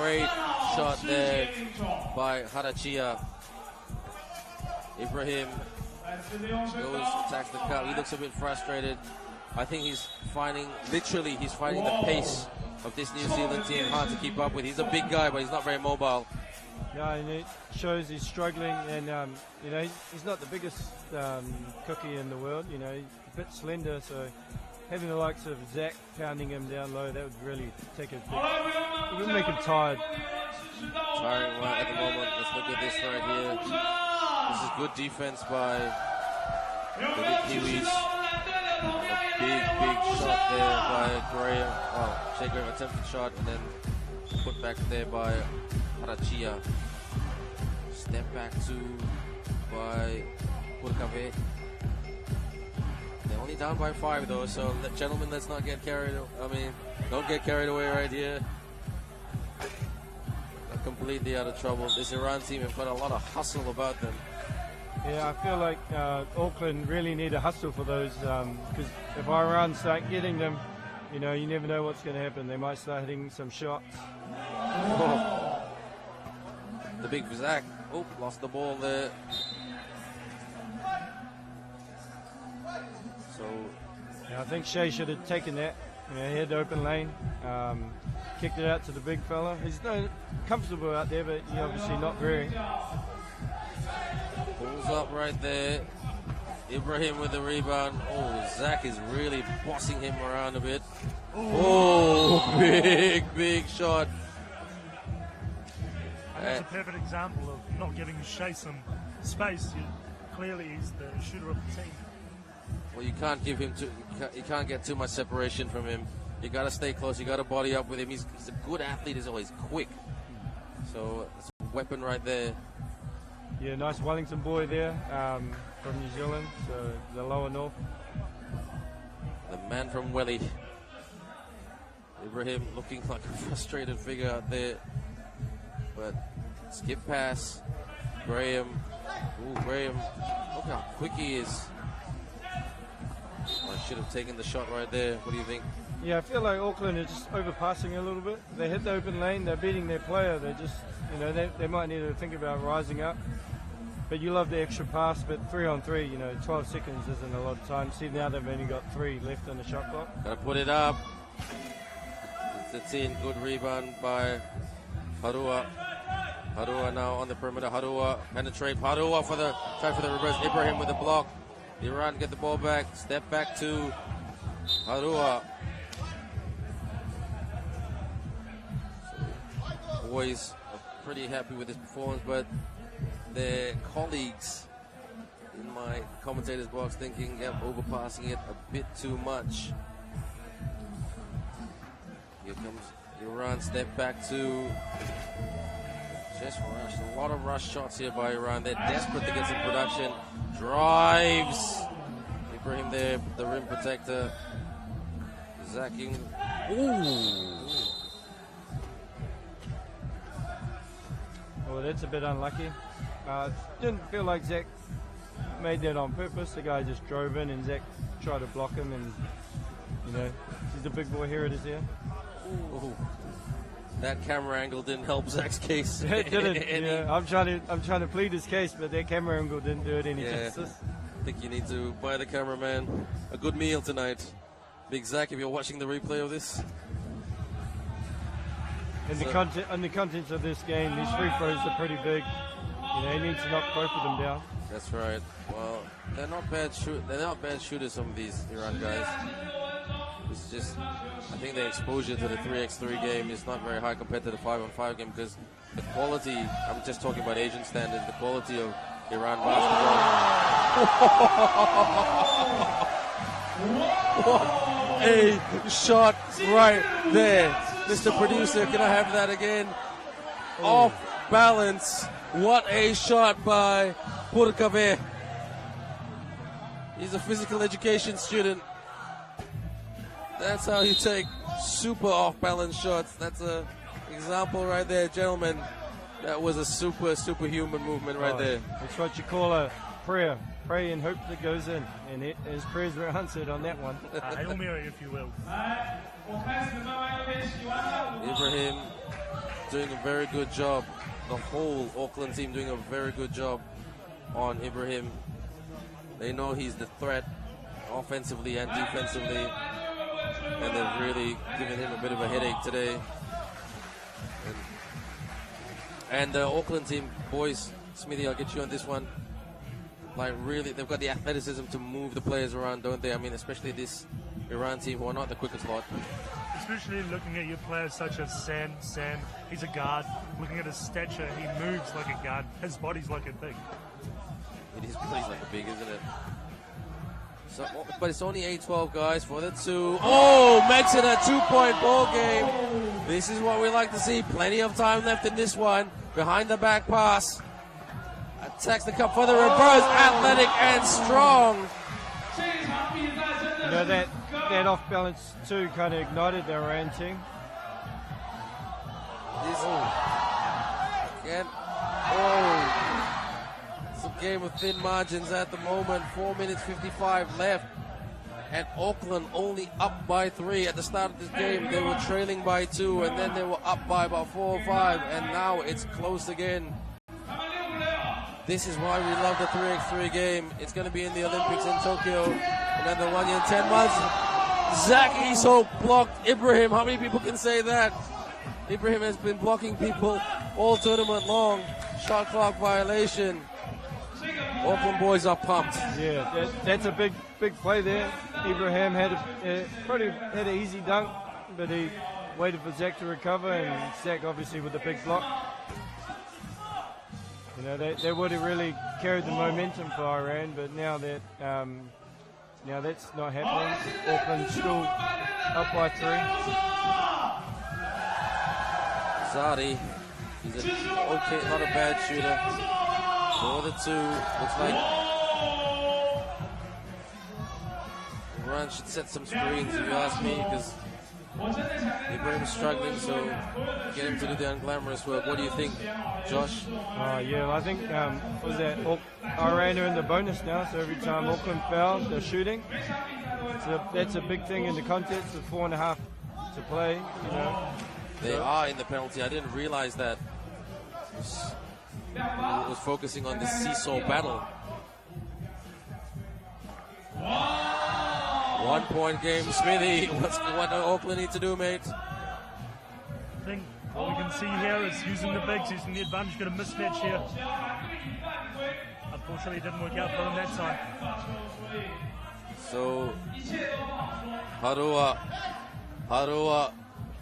great shot there by Huaqiao. Ibrahim goes, attacks the cup. He looks a bit frustrated. I think he's finding the pace of this New Zealand team hard to keep up with. He's a big guy, but he's not very mobile. No, and it shows he's struggling, and he's not the biggest cookie in the world. He's a bit slender, so having the likes of Zach pounding him down low, that would really take it would make him tired. Tiring right at the moment. Let's look at this right here. This is good defense by the Kiwis. A big shot there by Graham. Oh, Shea Graham attempted shot and then put back there by Huaqiao. Step back two by Purkave. They're only down by 5 though, so gentlemen, let's not get carried. Don't get carried away right here. They're completely out of trouble. This Iran team have got a lot of hustle about them. Yeah, I feel like Auckland really need a hustle for those, because if Iran start getting them, you never know what's going to happen. They might start hitting some shots. Oh. The big Zach. Oh, lost the ball there. So, yeah, I think Shea should have taken that. He had the open lane, kicked it out to the big fella. He's comfortable out there, but he's obviously not very. Pulls up right there. Ibrahim with the rebound. Oh, Zach is really bossing him around a bit. Oh, big shot. And that's a perfect example of not giving Shea some space. Clearly, he's the shooter of the team. Well, you can't give him you can't get too much separation from him. You got to stay close. You got to body up with him. He's a good athlete. He's always quick. So it's a weapon right there. Yeah, nice Wellington boy there from New Zealand, so the lower north. The man from Welly. Ibrahim looking like a frustrated figure out there. But skip pass. Graham. Ooh, Graham. Look how quick he is. I should have taken the shot right there. What do you think? Yeah, I feel like Auckland are just overpassing a little bit. They hit the open lane, they're beating their player. They just, they might need to think about rising up. But you love the extra pass, but 3-on-3, 12 seconds isn't a lot of time. See, now they've only got 3 left on the shot clock. Gotta put it up. It's in. Good rebound by Harua. Harua now on the perimeter. Harua penetrate. Harua for the try for the reverse. Ibrahim with the block. Iran get the ball back. Step back to Harua. So, boys are pretty happy with this performance, but their colleagues in my commentator's box thinking, overpassing it a bit too much. Here comes Iran. Step back to just rush. A lot of rush shots here by Iran. They're desperate to get some production. Drives. Ibrahim there, the rim protector. Zacking. Ooh. Well, that's a bit unlucky. Didn't feel like Zach made that on purpose. The guy just drove in and Zach tried to block him, and you know, he's a big boy here at his ear. Ooh. That camera angle didn't help Zach's case. It didn't. Yeah, I'm trying to plead his case, but that camera angle didn't do it any justice. I think you need to buy the cameraman a good meal tonight. Big Zach, if you're watching the replay of this. And the contents of this game, these free throws are pretty big. You know, he needs to knock both of them down. That's right. Well, they're not bad shooters, some of these Iran guys. It's just, I think their exposure to the 3x3 game is not very high compared to the 5-on-5 game, because the quality, I'm just talking about Asian standards, the quality of Iran basketball. What a shot right there. Mr. Producer, can I have that again? Off balance. What a shot by Purkave. He's a physical education student. That's how you take super off-balance shots. That's an example right there, gentlemen. That was a superhuman movement right there. It's what you call a prayer. Pray and hope that goes in. And his prayers were answered on that one. Hail Mary, if you will. Ibrahim doing a very good job. The whole Auckland team doing a very good job on Ibrahim. They know he's the threat offensively and defensively. And they've really given him a bit of a headache today. And the Auckland team, boys, Smithy, I'll get you on this one. Like, really, they've got the athleticism to move the players around, don't they? I mean, especially this Iran team, who are not the quickest lot. Especially looking at your players such as Sam, he's a guard. Looking at his stature, he moves like a guard. His body's like a big. It is pretty like a big, isn't it? So, but it's only 8-12, guys, for the two. Oh, makes it a 2-point ball game. This is what we like to see. Plenty of time left in this one. Behind the back pass. Attacks the cup for the reverse. Athletic and strong. You know, that off balance too kind of ignited the Iran team. Again. It's a game of thin margins at the moment. 4 minutes 55 left. And Auckland only up by 3 at the start of this game. They were trailing by 2, and then they were up by about 4 or 5, and now it's close again. This is why we love the 3x3 game. It's going to be in the Olympics in Tokyo. Another 1 year and 10 months. Zach Iso blocked Ibrahim. How many people can say that? Ibrahim has been blocking people all tournament long. Shot clock violation. Auckland boys are pumped. Yeah, that's a big play there. Ibrahim had an easy dunk, but he waited for Zach to recover, and Zach obviously with a big block. You know, they would have really carried the momentum for Iran, but now that's not happening. Auckland still up by 3. Zadi, he's not a bad shooter. For the 2, looks like Iran should set some screens, if you ask me, because Ibrahim's struggling, so get him to do the unglamorous work. What do you think, Josh? Yeah, I think Iran are in the bonus now, so every time Auckland fouls, they're shooting. So that's a big thing in the contest with 4.5 to play. You know. They are in the penalty. I didn't realize that. I was focusing on the seesaw battle. 1 point game, Smithy. What do Auckland need to do, mate? I think what we can see here is using the bigs, using the advantage. Got a mismatch here. Unfortunately, it didn't work out for him that time. So, Harua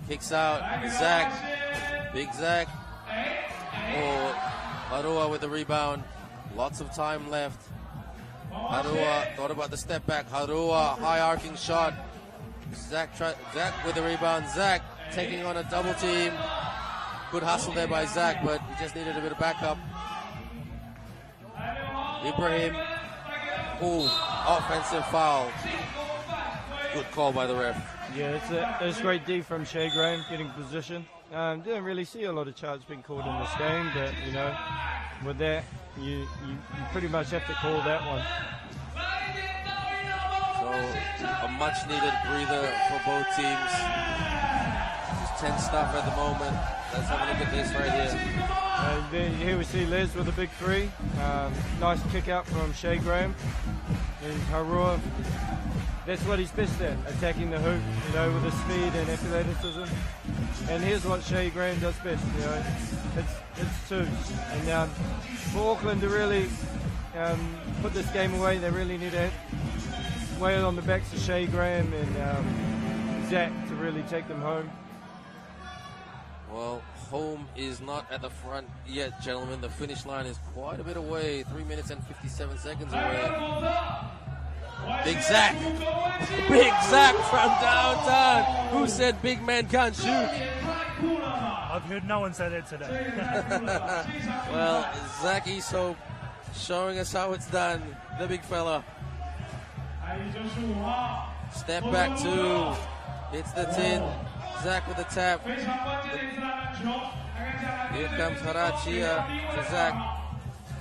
kicks out. Zach, big Zach. Oh, Harua with the rebound. Lots of time left. Harua thought about the step back. Harua, high arcing shot. Zach with the rebound. Zach taking on a double team. Good hustle there by Zach, but he just needed a bit of backup. Ibrahim. Offensive foul. Good call by the ref. Yeah, it's great D from Shea Graham getting position. Didn't really see a lot of charge being called in this game, but you know, with that you pretty much have to call that one. So a much needed breather for both teams. Just tense stuff at the moment. Let's have a look at this right here. Here we see Les with a big three. Nice kick out from Shea Graham. And Harua, that's what he's best at, attacking the hoop, you know, with his speed and athleticism. And here's what Shea Graham does best, you know, it's twos. And for Auckland to really put this game away, they really need to weigh it on the backs of Shea Graham and Zach to really take them home. Well, home is not at the front yet, gentlemen. The finish line is quite a bit away, 3 minutes and 57 seconds away. Big Zach. Big Zach from downtown. Who said big man can't shoot? I've heard no one say that today. Well, Zach Iso showing us how it's done. The big fella. Step back two. Hits the tin. Zach with the tap. Here comes Huaqiao to Zach.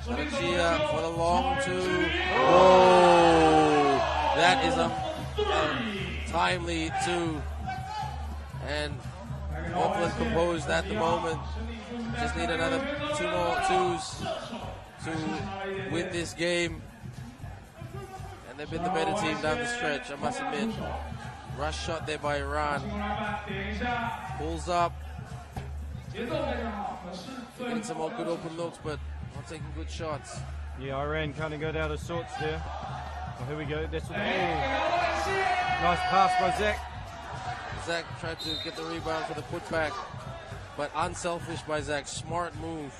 Huaqiao for the long two. Oh, that is a timely two. And Auckland composed at the moment. Just need another 2 more twos to win this game. And they've been the better team down the stretch, I must admit. Rush shot there by Iran. Pulls up. Getting some more good open looks, but not taking good shots. Yeah, Iran kind of got out of sorts there. Well, here we go. That's what nice pass by Zach. Zach tried to get the rebound for the putback, but unselfish by Zach. Smart move.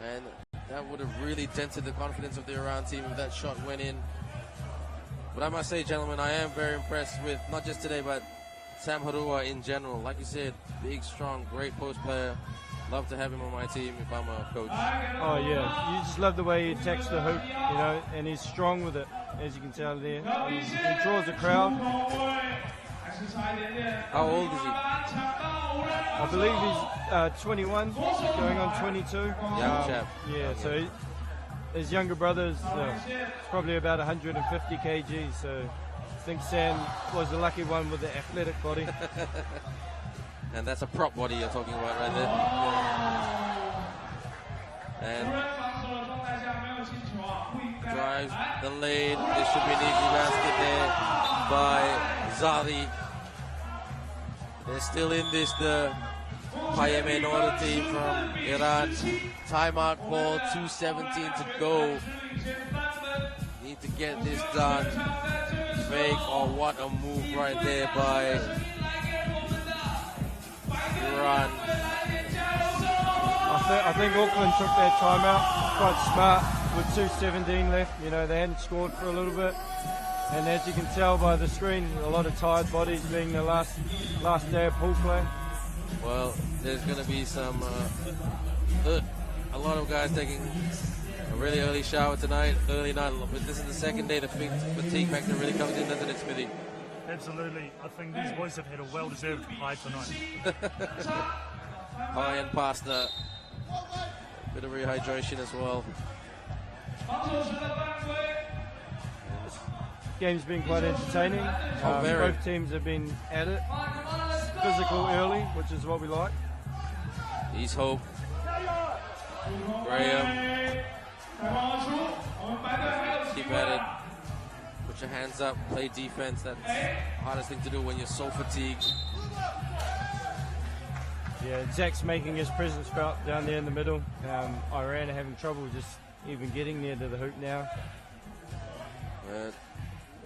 And that would have really dented the confidence of the Iran team if that shot went in. But I must say, gentlemen, I am very impressed with not just today, but Sam Harua in general. Like you said, big, strong, great post player. Love to have him on my team if I'm a coach. Oh yeah, you just love the way he attacks the hoop, you know, and he's strong with it, as you can tell there. He draws a crowd. How old is he? I believe he's 21, going on 22. Young chap. Yeah, so his younger brother's probably about 150 kg, so I think Sam was the lucky one with the athletic body. And that's a prop body you're talking about right there. And drives the lane. This should be an easy basket there by Zari. They're still in this, the Payame Noor team from Iran. Timeout ball, 2:17 to go. Need to get this done. Fake, or what a move right there by Iran. I think Auckland took their timeout quite smart with 2:17 left. You know, they hadn't scored for a little bit. And as you can tell by the screen, a lot of tired bodies being the last day of pool play. Well, there's going to be some, a lot of guys taking a really early shower tonight, early night. But this is the second day the fatigue factor really comes in, doesn't it, Smithy? Absolutely. I think these boys have had a well-deserved high tonight. High and pasta. Bit of rehydration as well. Game's been quite entertaining. Both teams have been at it. Physical early, which is what we like. He's Hope. Graham. Keep at it. Put your hands up. Play defense. That's the hardest thing to do when you're so fatigued. Yeah, Zach's making his presence felt down there in the middle. Iran are having trouble just even getting near to the hoop now.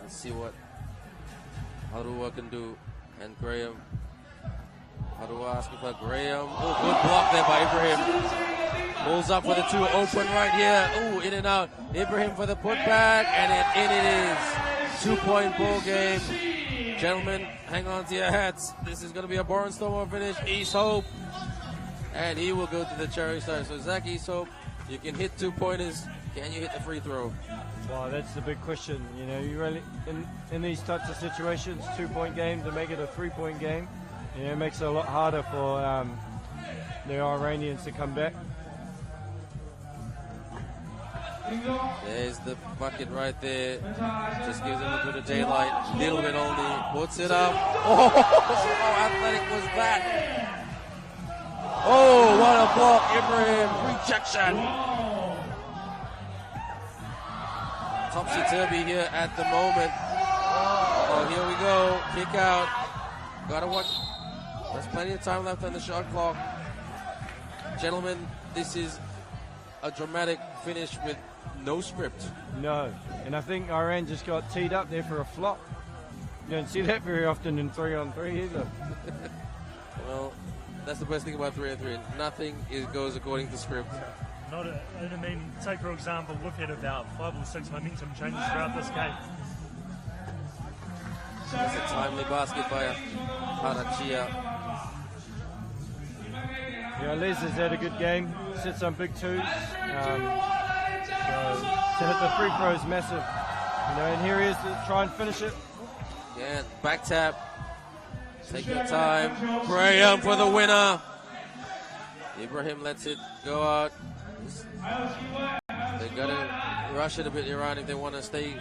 Let's see what Harua can do. And Graham. Harua asking for Graham. Oh, good block there by Ibrahim. Pulls up for the two, open right here. Oh, in and out. Ibrahim for the putback, and in it is. 2-point ball game. Gentlemen, hang on to your hats. This is going to be a barnstormer finish. East Hope. And he will go to the cherry star. So Zach East Hope, you can hit 2-pointers. Can you hit the free throw? Wow, that's the big question. You know, you really in these types of situations, 2-point game to make it a 3-point game, you know, it makes it a lot harder for the Iranians to come back. There's the bucket right there. Just gives him a bit of daylight. Little bit only. Puts it up. Oh, how athletic was that? Oh, what a block. Ibrahim. Rejection. Topsy-turvy here at the moment. Oh, here we go. Kick out. Gotta watch. There's plenty of time left on the shot clock. Gentlemen, this is a dramatic finish with no script. No, and I think Iran just got teed up there for a flop. You don't see that very often in 3-on-3 either. Well, that's the best thing about 3-on-3. Nothing goes according to script. I mean, take for example, we've had about 5 or 6 momentum changes throughout this game. That's a timely basket by Huaqiao. Yeah, Les has had a good game. Set some big twos. So to hit the free throw is massive. And here he is to try and finish it. Again, back tap. Take your time. Graham for the winner. Ibrahim lets it go out. They got to rush it a bit, Iran, if they want to stay.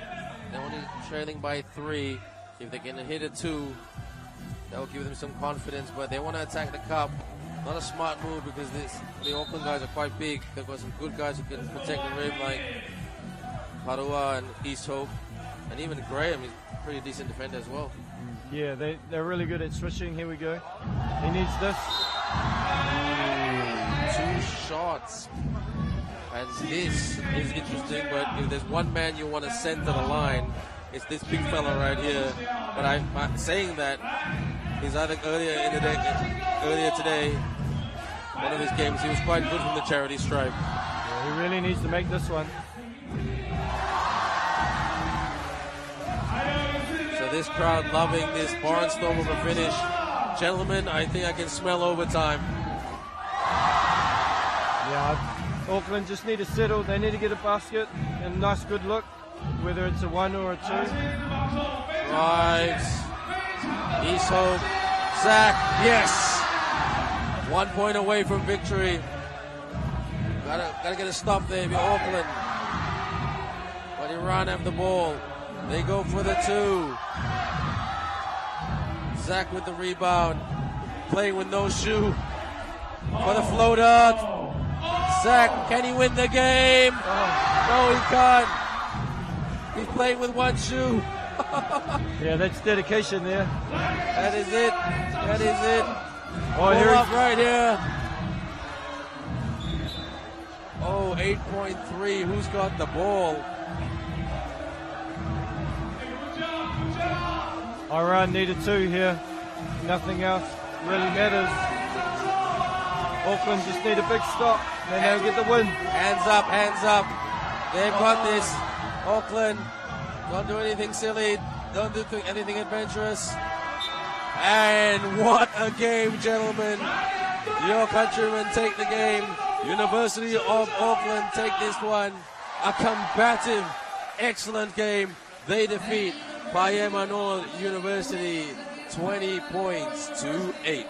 They're only trailing by 3. If they can hit a 2, that will give them some confidence. But they want to attack the cup. Not a smart move because the Auckland guys are quite big. They've got some good guys who can protect the rim like Parua and East Hope. And even Graham is a pretty decent defender as well. Yeah, they're really good at switching. Here we go. He needs this. 2 shots. And this is interesting, but if there's one man you want to send to the line, it's this big fella right here. But I'm saying that he's either earlier today, one of his games, he was quite good from the charity stripe. Yeah, he really needs to make this one. So this crowd loving this barnstorm of a finish. Gentlemen, I think I can smell overtime. Yeah, Auckland just need to settle. They need to get a basket and a nice good look, whether it's a 1 or a 2. Drives. East Hope. Zach, yes! 1 point away from victory. Gotta get a stop there if you're Auckland. But Iran have the ball. They go for the 2. Zach with the rebound. Playing with no shoe. For the floater. Zach, can he win the game? No, he can't. He's playing with 1 shoe. Yeah, that's dedication there. That is it. That is it. Oh, here up right here. Oh, 8.3. Who's got the ball? Iran need a 2 here. Nothing else really matters. Auckland just need a big stop. Then they'll get the win. Hands up, hands up. They've got this. Auckland, don't do anything silly. Don't do anything adventurous. And what a game, gentlemen. Your countrymen take the game. University of Auckland take this one. A combative, excellent game. They defeat Payame Noor University 20 points to 8.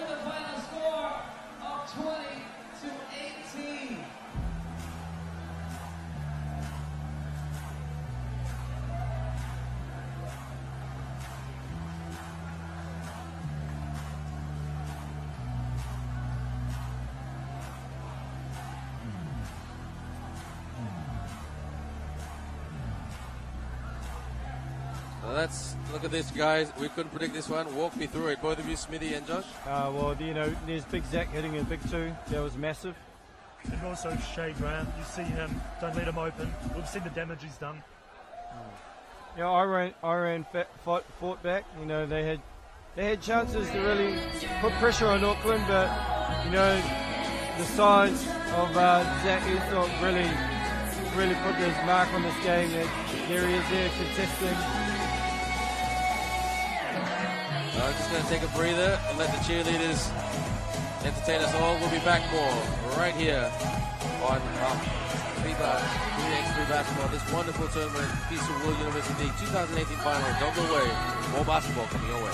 Let's look at this, guys. We couldn't predict this one. Walk me through it, both of you, Smithy and Josh. Well, there's Big Zach hitting a big 2. That was massive. And also Shea Grant. You see him. Don't let him open. We've seen the damage he's done. Yeah, Iran fought back. They had chances to really put pressure on Auckland, but the size of Zach Esau really put his mark on this game. There he is there contesting. I'm just going to take a breather and let the cheerleaders entertain us all. We'll be back more right here on FIBA 3x3 basketball. This wonderful tournament, FISU World University League 2018 final. Don't go away. More basketball coming your way.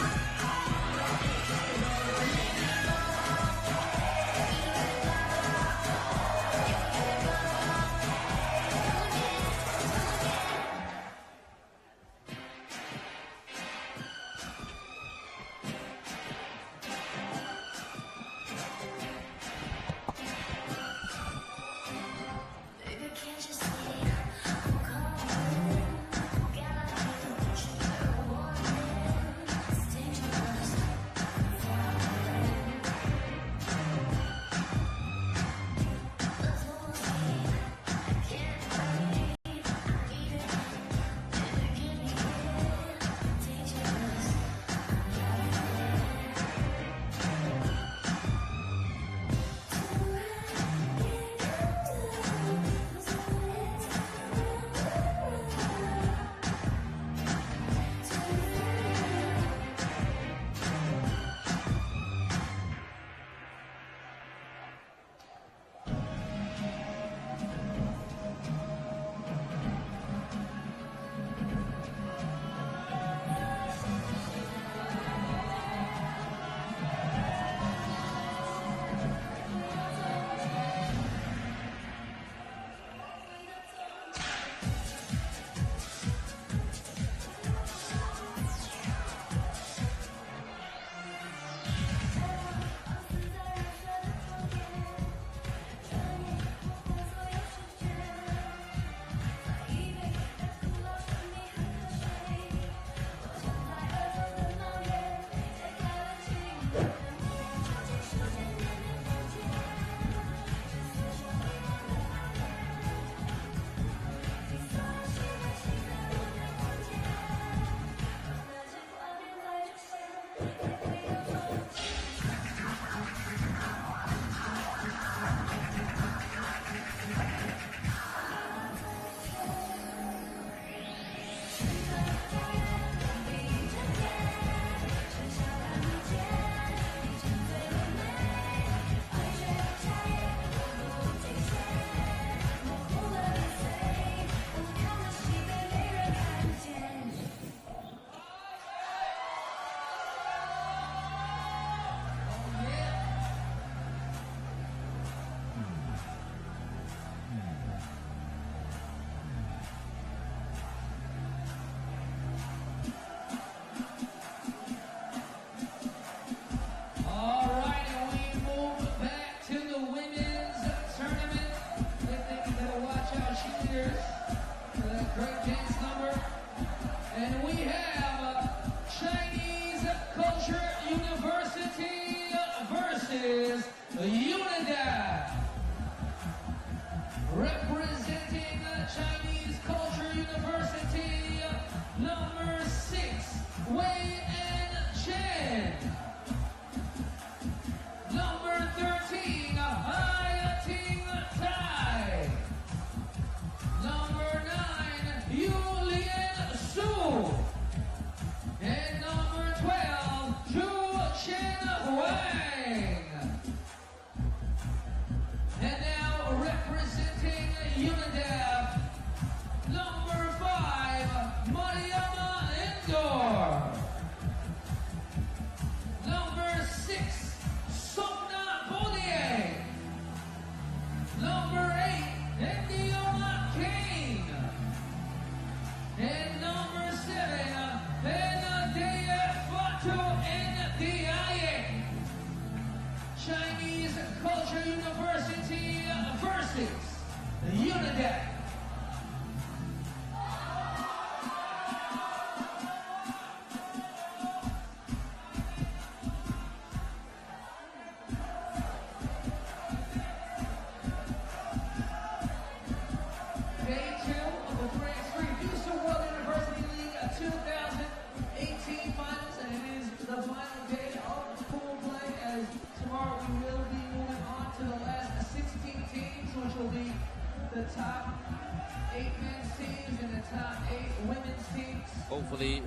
hopefully,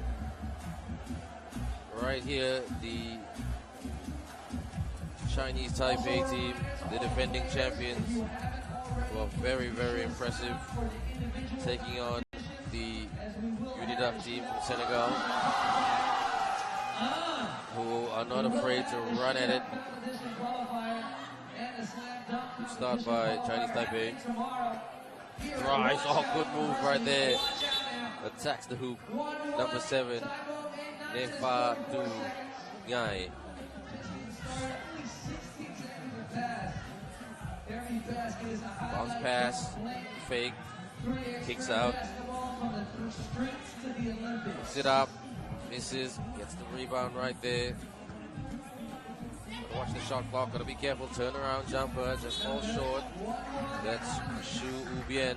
right here, the Chinese Taipei team, the defending champions, who are very, very impressive, taking on the UNIDAF team from Senegal, who are not afraid to run at it. Start by Chinese Taipei. Drives, good move right there. Attacks the hoop. Number 7, Nefa Du Ngai. Bounce pass, fake, kicks out. Picks it up, misses, gets the rebound right there. Watch the shot clock, gotta be careful. Turnaround jumper, just falls short. That's Shu Ubien.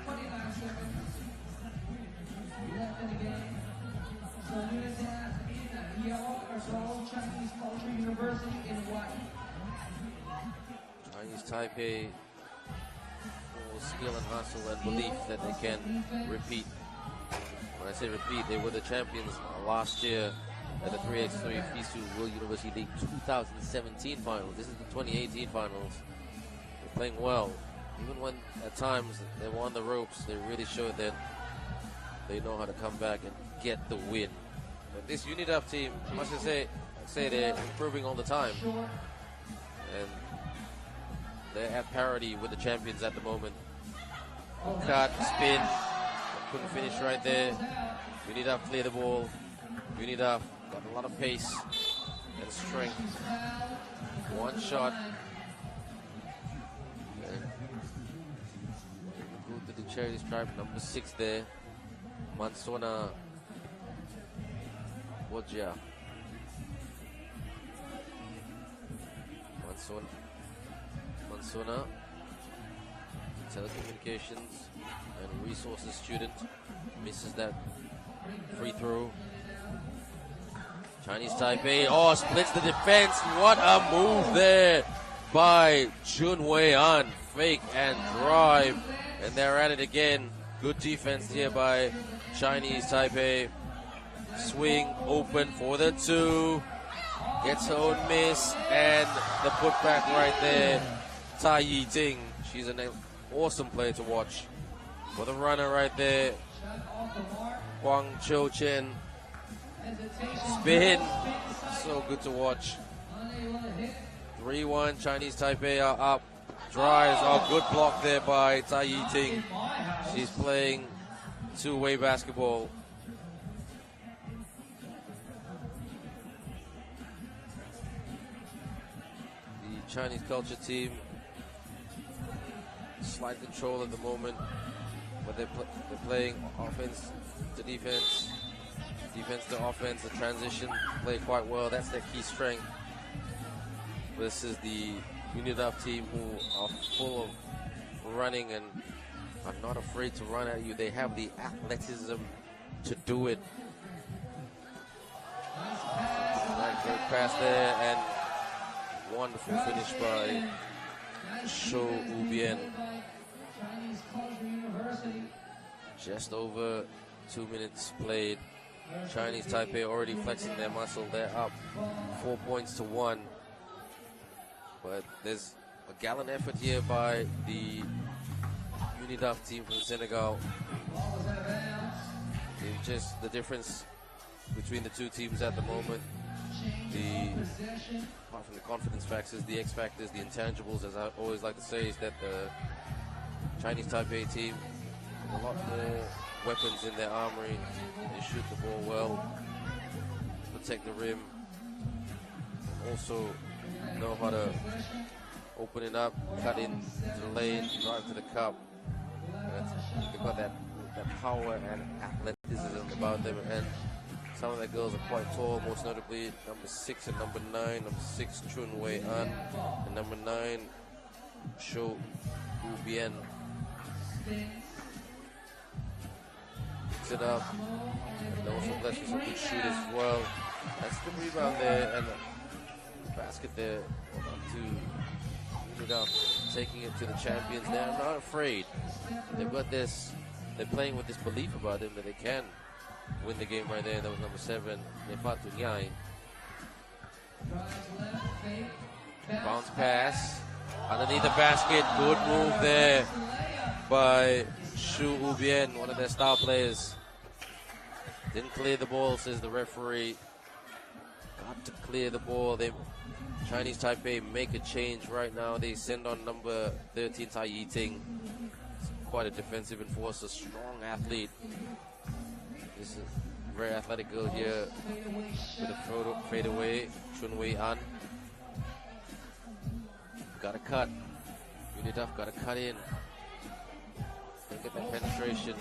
Chinese Taipei, full skill and hustle and belief that they can repeat. When I say repeat, they were the champions last year at the 3x3 FISU World University League 2017 finals. This is the 2018 finals. They're playing well. Even when at times they were on the ropes, they really showed that they know how to come back and get the win. But this UNIDAF team, I must say they're improving all the time. And they're at parity with the champions at the moment. Cut, spin, couldn't finish right there. UNIDAF clear the ball. UNIDAF got a lot of pace and strength. One shot. Go to the charity stripe, number 6 there. Mansona Wojia. Mansona, telecommunications and resources student, misses that free throw. Chinese Taipei, splits the defense. What a move there by Jun Wei-an. Fake and drive, and they're at it again. Good defense here by Chinese Taipei. Swing open for the 2. Gets her own miss, and the putback right there. Tai Yi-ting, she's an awesome player to watch. For the runner right there, Huang Cho-chen. Spin, so good to watch. 3-1, Chinese Taipei are up. Drives, good block there by Tai Yi-ting. She's playing two-way basketball. The Chinese culture team, slight control at the moment, but they're playing offense to defense. Defense to offense, the transition play quite well. That's their key strength. This is the UNIDAF team who are full of running and are not afraid to run at you. They have the athleticism to do it. Nice great pass there, and wonderful finish by Shou Ubien. Just over 2 minutes played. Chinese Taipei already flexing their muscle. They're up 4 points to 1. But there's a gallant effort here by the UNIDAF team from Senegal. It's just the difference between the two teams at the moment. Apart from the confidence factors, the X factors, the intangibles, as I always like to say, is that the Chinese Taipei team have a lot more weapons in their armory. They shoot the ball well, protect the rim, also know how to open it up, cut in to the lane, drive to the cup. They've got that power and athleticism about them, and some of their girls are quite tall, most notably number 6 and number 9. Number 6, Chun Wei-an, and number 9, Shou Ubien. Picks it up, and also blessed with some good shooters as well. That's the rebound there, and the basket there to UNIDAF, taking it to the champions. They're not afraid. They've got this, they're playing with this belief about them that they can win the game right there. That was number 7, Ndejje. Bounce pass underneath the basket. Good move there by Xiamen, one of their star players. Didn't clear the ball, says the referee. Got to clear the ball. They Chinese Taipei make a change right now. They send on number 13, Tai Yiting. Quite a defensive enforcer, strong athlete. This is a very athletic girl here with a fadeaway. Chun Wei An. Got to cut. UNIDAF got to cut in. Look at the penetration.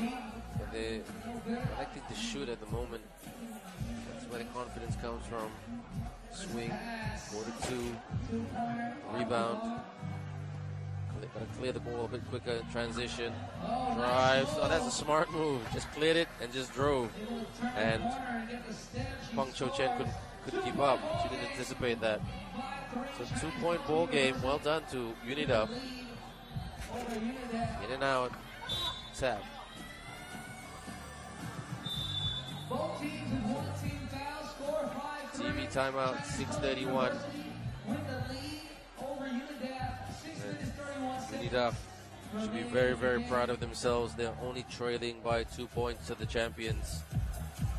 But they're electing to shoot at the moment. That's where the confidence comes from. Swing, 4-2, rebound. Got to clear the ball a bit quicker. Transition, drives. Oh, that's a smart move. Just cleared it and just drove. And Huang Cho Chen couldn't keep up. She didn't anticipate that. So 2-point ball game. Well done to UNIDAF. In and out. Tap. TV timeout, 6:31. UNIDAF should be very, very proud of themselves. They're only trailing by 2 points to the champions.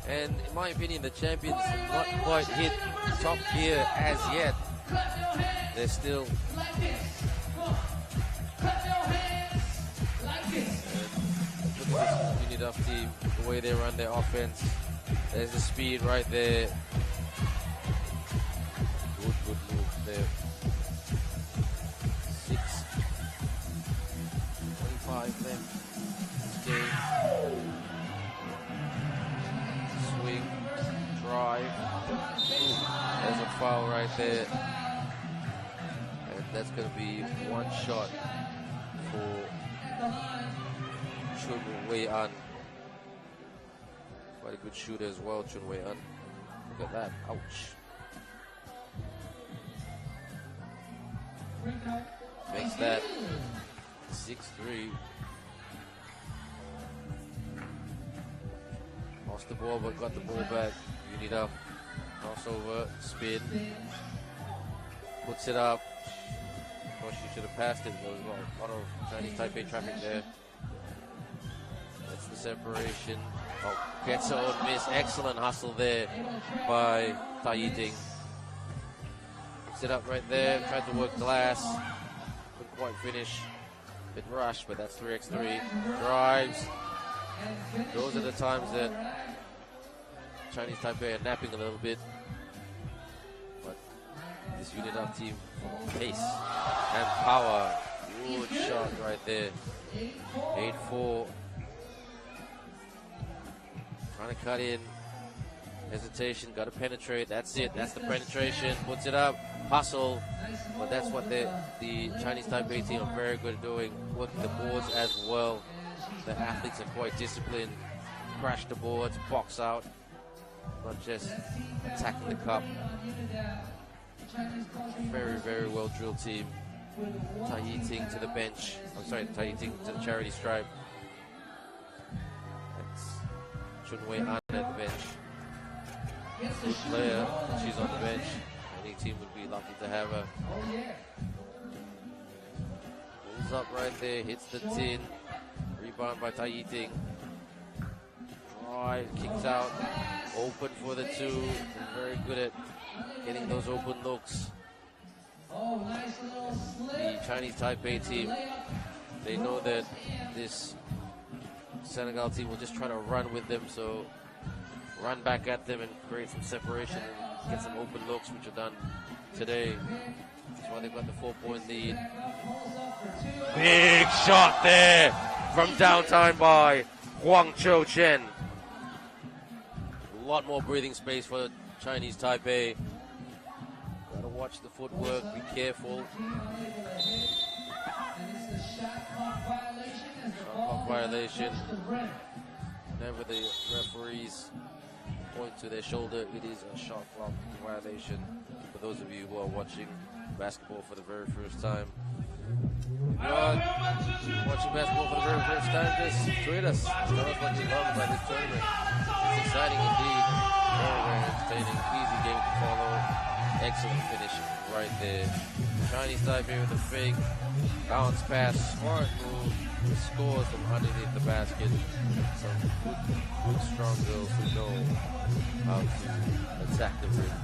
And in my opinion, the champions have not quite hit top gear as yet. They're still... Look at this UNIDAF team, the way they run their offense. There's the speed right there. Good move there. 6:25 left. Game. Swing. Drive. There's a foul right there. And that's going to be one shot for Chun Wei An. Quite a good shooter as well, Chun Wei An. Look at that. Ouch. Makes that 6-3. Lost the ball, but got the ball back. UNIDAF. Crossover, spin. Puts it up. Of course, she should have passed it. There was a lot of Chinese Taipei traffic there. That's the separation. Oh, gets her own miss. Excellent hustle there by Tai Yiting. Puts it up right there. Tried to work glass. Couldn't quite finish. Bit rushed, but that's 3x3. Drives. Those are the times that Chinese Taipei are napping a little bit. But this UNIDAF team, pace and power. Good shot right there. 8-4. Trying to cut in. Hesitation, got to penetrate. That's it. That's the penetration. Puts it up. Hustle. But that's what the Chinese Taipei team are very good at doing. Working the boards as well. The athletes are quite disciplined. Crash the boards, box out. Not just attacking the cup. Very, very well drilled team. Tai Yiting to the bench. I'm sorry, Tai Yiting to the charity stripe. That's Chun Wei An at the bench. Good player. She's on the bench. Any team would be lucky to have her. Pulls up right there, hits the tin. Rebound by Tai Yiting. Drive, kicks out. Open for the 2. They're very good at getting those open looks. The Chinese Taipei team, they know that this Senegal team will just try to run with them, so run back at them and create some separation and get some open looks, which are done today. That's why they've got the 4-point lead. Big shot there from downtown by Huang Cho Chen. A lot more breathing space for Chinese Taipei. Gotta watch the footwork, be careful. Shot clock violation. Whenever the referees point to their shoulder, it is a shot clock violation. For those of you who are watching basketball for the very first time. You're watching basketball for the very first time, just tweet us. Tell us what you love about this tournament. It's exciting indeed. Very, very entertaining. Easy game to follow. Excellent finish right there. Chinese Taipei with a fake bounce pass. Smart move. Scores from underneath the basket. Some good strong girls who know how to attack the rim.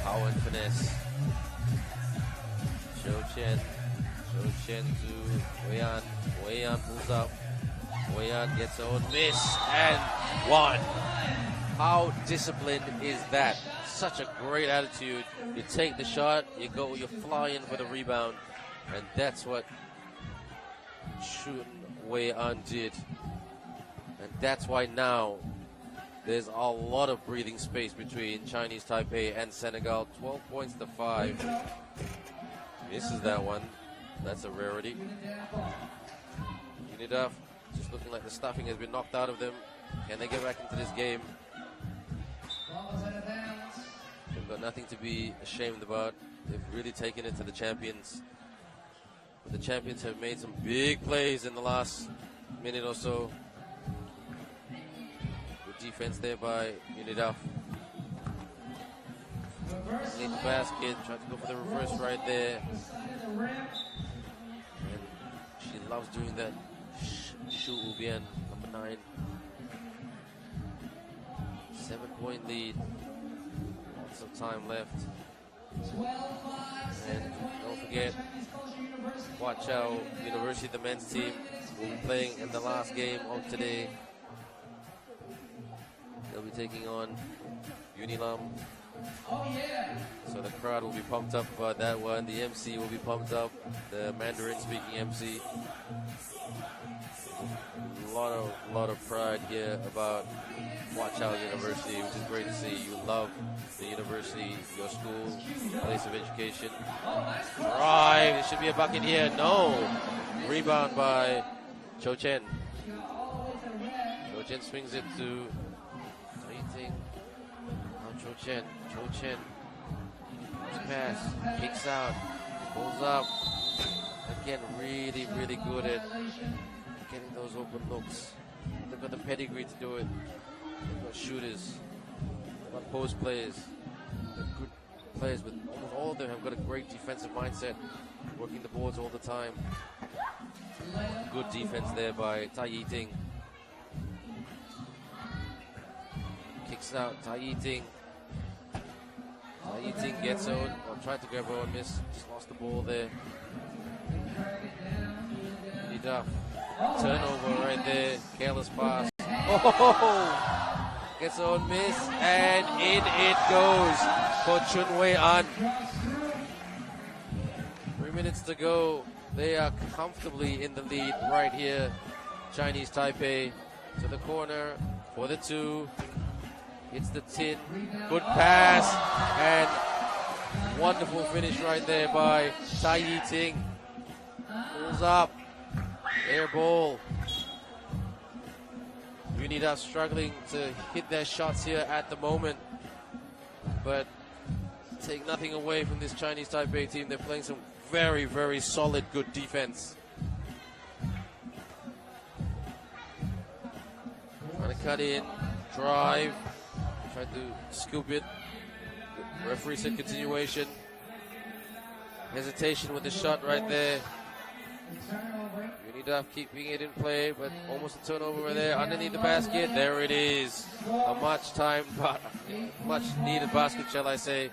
Power and finesse. Xiamen to Weiyan. Weiyan pulls up. Weiyan gets her own miss and one. How disciplined is that? Such a great attitude. You take the shot, you fly in for the rebound, and that's what Weiyan did. And that's why now there's a lot of breathing space between Chinese Taipei and Senegal. 12 points to 5. Misses that one. That's a rarity. UNIDAF just looking like the stuffing has been knocked out of them. Can they get back into this game? They've got nothing to be ashamed about. They've really taken it to the champions. But the champions have made some big plays in the last minute or so. Good defense there by UNIDAF. Underneath the basket, trying to go for the reverse right there. And she loves doing that. Xiamen, number 9. 7-point lead. Lots of time left. And don't forget, Huaqiao University, the men's team, will be playing in the last game of today. They'll be taking on UNILAM. So the crowd will be pumped up about that one. The MC will be pumped up. The Mandarin-speaking MC. A lot of pride here about Huaqiao University, which is great to see. You love the university, your school, place of education. Drive. It should be a bucket here. No. Rebound by Xiamen. Xiamen swings it to Xiamen. Xiamen. Pass. Kicks out. Pulls up. Again, really, really good at getting those open looks. They've got the pedigree to do it. They've got shooters. They've got post players. They're good players, but almost all of them have got a great defensive mindset, working the boards all the time. Good defense there by Takushoku. Kicks out Takushoku. Takushoku gets on. Tried to grab her and miss. Just lost the ball there. UNIDAF. Turnover right there. Careless pass. Oh! Gets on miss. And in it goes for Weiyan. 3 minutes to go. They are comfortably in the lead right here. Chinese Taipei to the corner for the 2. Hits the tin. Good pass. And wonderful finish right there by Takushoku. Pulls up. Air ball. UNIDAF struggling to hit their shots here at the moment. But take nothing away from this Chinese Taipei team. They're playing some very, very solid, good defense. Trying to cut in. Drive. Tried to scoop it. The referee said continuation. Hesitation with the shot right there. UNIDAF keeping it in play, but almost a turnover there underneath the basket. There it is. A much needed basket, shall I say.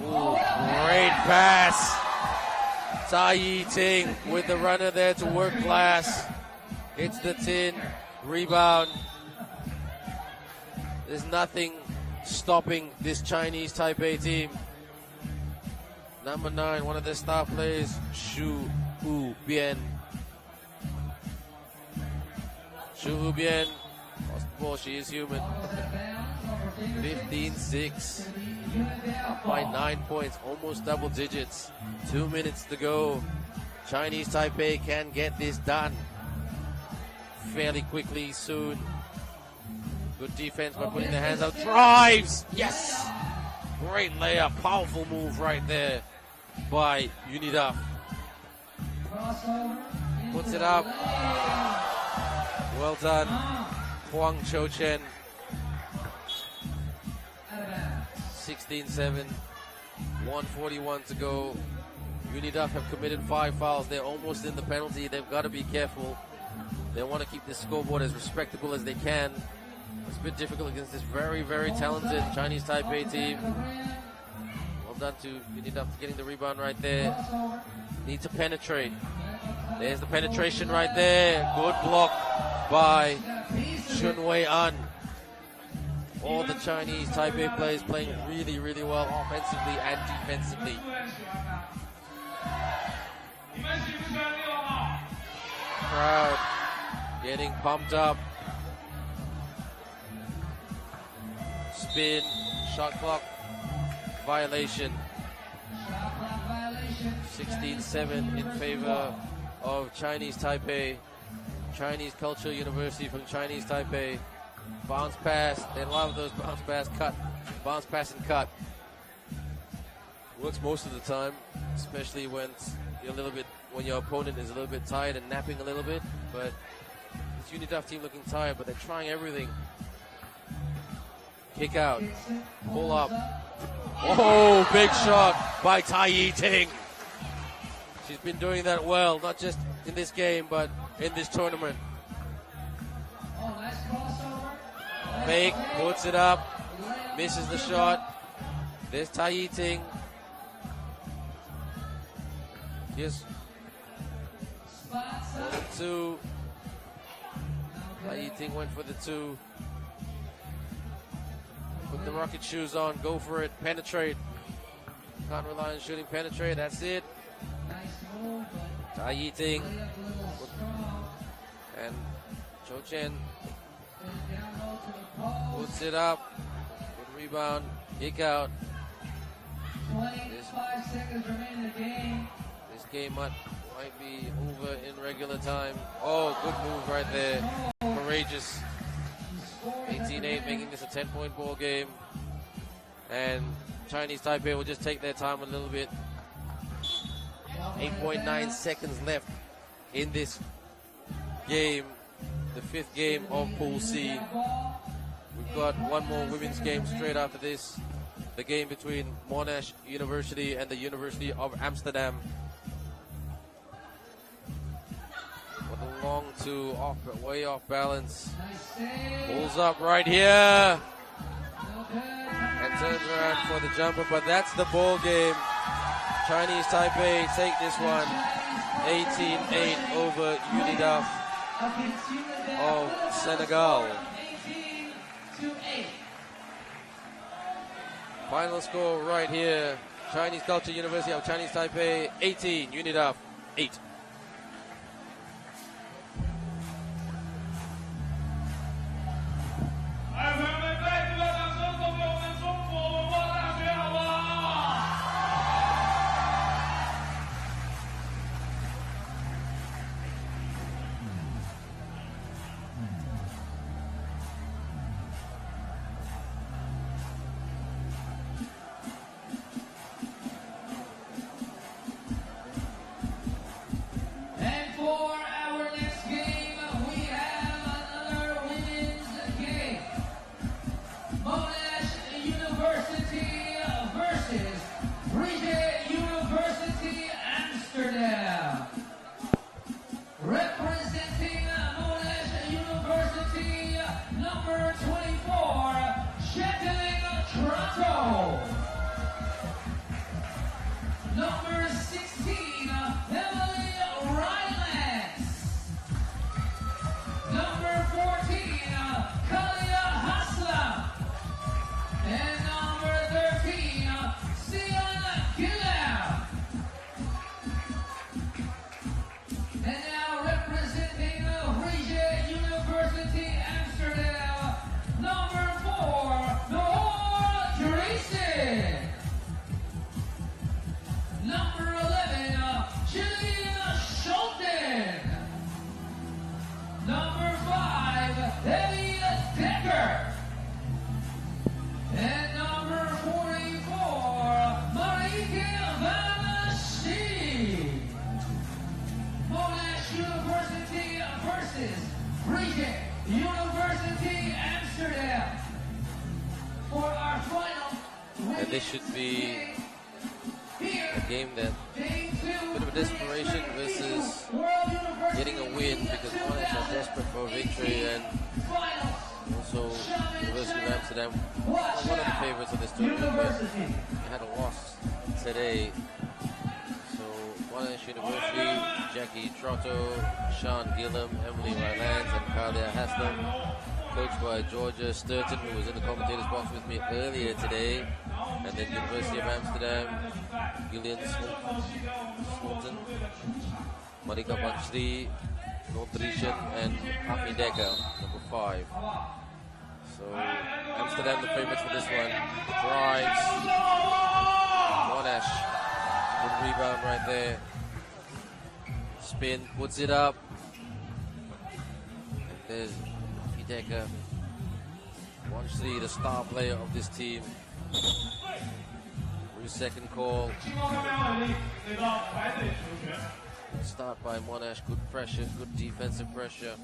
Ooh, great pass. Takushoku with the runner there to work glass. Hits the tin. Rebound. There's nothing stopping this Chinese Taipei team. Number 9, one of their star players, Xiamen. Xiamen. Lost the ball, she is human. 15-6. Up by 9 points, almost double digits. 2 minutes to go. Chinese Taipei can get this done fairly quickly soon. Good defense by putting their hands out. Drives! Yes! Great layup, powerful move right there by UNIDAF. Puts it up. Well done, Huang Cho-chen. 16-7, 1:41 to go. UNIDAF have committed 5 fouls. They're almost in the penalty. They've got to be careful. They want to keep this scoreboard as respectable as they can. It's a bit difficult against this very, very talented Chinese Taipei team. Well done to UNIDAF getting the rebound right there. Need to penetrate. There's the penetration right there. Good block by Chun Wei-an. All the Chinese Taipei players playing really, really well offensively and defensively. Crowd getting pumped up. Spin, shot clock violation. 16-7 in favor of Chinese Taipei. Chinese Cultural University from Chinese Taipei. Bounce pass, they love those bounce pass and cut. Works most of the time, especially when you're when your opponent is a little bit tired and napping a little bit. But this UNIDAF team looking tired, but they're trying everything. Kick out, pull up. Oh, big shot by Tai Yi-ting. She's been doing that well, not just in this game, but in this tournament. Fake, puts it up, misses the shot. There's Tai Yi-ting. Yes. 2. Tai Yi-ting went for the 2. Put the rocket shoes on, go for it, penetrate. Can't rely on shooting, penetrate, that's it. Tai Yi-ting. And Cho-chen puts it up. Good rebound, kick out. 25 seconds remaining in the game. This game might be over in regular time. Oh, good move right there. Courageous. 18-8, making this a 10-point ball game. And Chinese Taipei will just take their time a little bit. 8.9 seconds left in this game, the 5th game of Pool C. We've got one more women's game straight after this. The game between Monash University and the University of Amsterdam. With a long 2, way off balance. Pulls up right here. And turns around for the jumper, but that's the ball game. Chinese Taipei take this one. 18-8 over UNIDAF of Senegal. Final score right here. Chinese Culture University of Chinese Taipei 18, UNIDAF 8. University Amsterdam for our final. And this should be a game that a bit of a desperation versus getting a win, because Monash are desperate for a victory, and also University of Amsterdam, one of the favorites of this tournament, but they had a loss today. So Monash University, Jackie Trotto, Sean Gillam, Emily Rylands, and Kalia Haslam, coached by Georgia Sturton, who was in the commentators box with me earlier today. And then University of Amsterdam, Gillian Smolten, Marika Banchri, Nordrischen, and Afideka, number 5. So Amsterdam the favorites for this one. Drives. Monash, good rebound right there. Spin, puts it up. And there's Afideka. Banchri, the star player of this team. Second call. Start by Monash. Good pressure, good defensive pressure.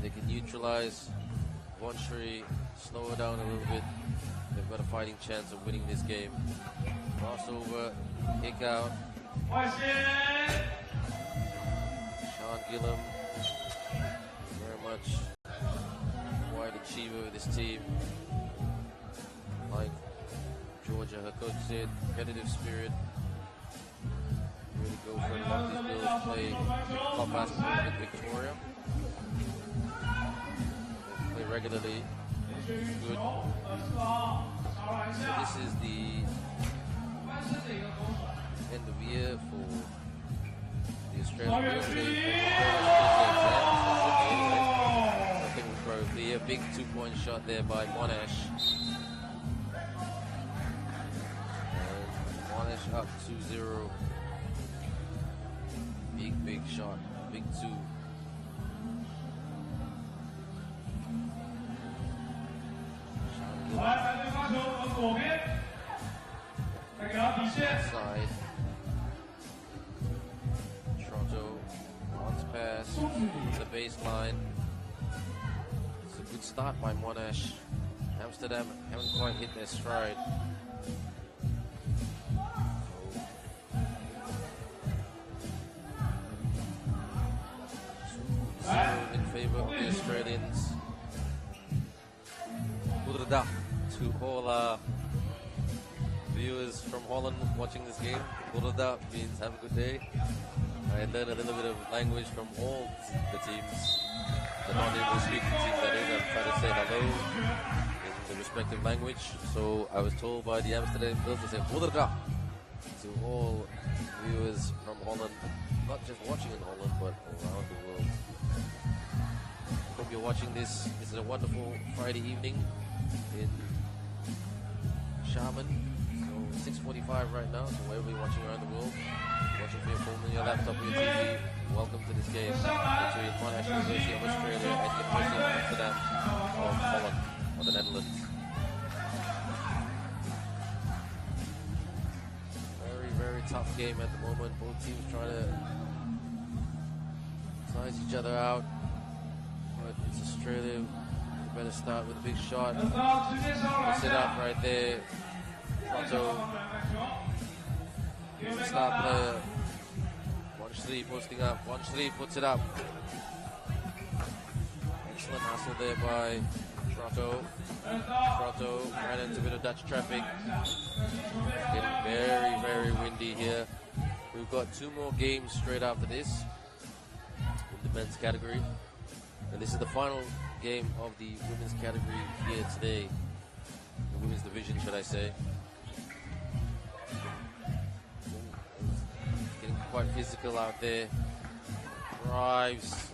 They can neutralize Banchri, slow it down a little bit. They've got a fighting chance of winning this game. Crossover, kick out. Sean Gillam, very much wide achiever with this team. Like Georgia, her coach said, competitive spirit. Really go for it. A lot of these girls play club basketball in Victoria. They play regularly. Good. So this is the end of year for the Australian girls. I think we'll probably a big 2-point shot there by Monash. Monash up 2-0. Big shot. Big 2. Side. Toronto. Bounce pass. The baseline. It's a good start by Monash. Amsterdam haven't quite hit their stride. In favor of the Australians. Goedendag to all our viewers from Holland watching this game. Goedendag means have a good day. I learned a little bit of language from all the teams, the non-English speaking teams that is. I'm trying to say hello in the respective language. So I was told by the Amsterdam girls to say Goedendag to all viewers from Holland, not just watching in Holland, but around the world. Hope you're watching this. This is a wonderful Friday evening in Xiamen. So 6:45 right now. So wherever you're watching around the world, watching from your phone, on your laptop, or your TV, welcome to this game between Monash University of Australia and University of Amsterdam of Holland, or the Netherlands. Very tough game at the moment. Both teams trying to size each other out. But it's Australia. They better start with a big shot. Puts it up right there. Otto. Here's the star player. Banchri posting up. Banchri puts it up. Excellent hustle there by Trotto. Trotto ran into a bit of Dutch traffic. Getting very windy here. We've got 2 more games straight after this in the men's category. And this is the final game of the women's category here today. The women's division, should I say. Getting quite physical out there. Drives.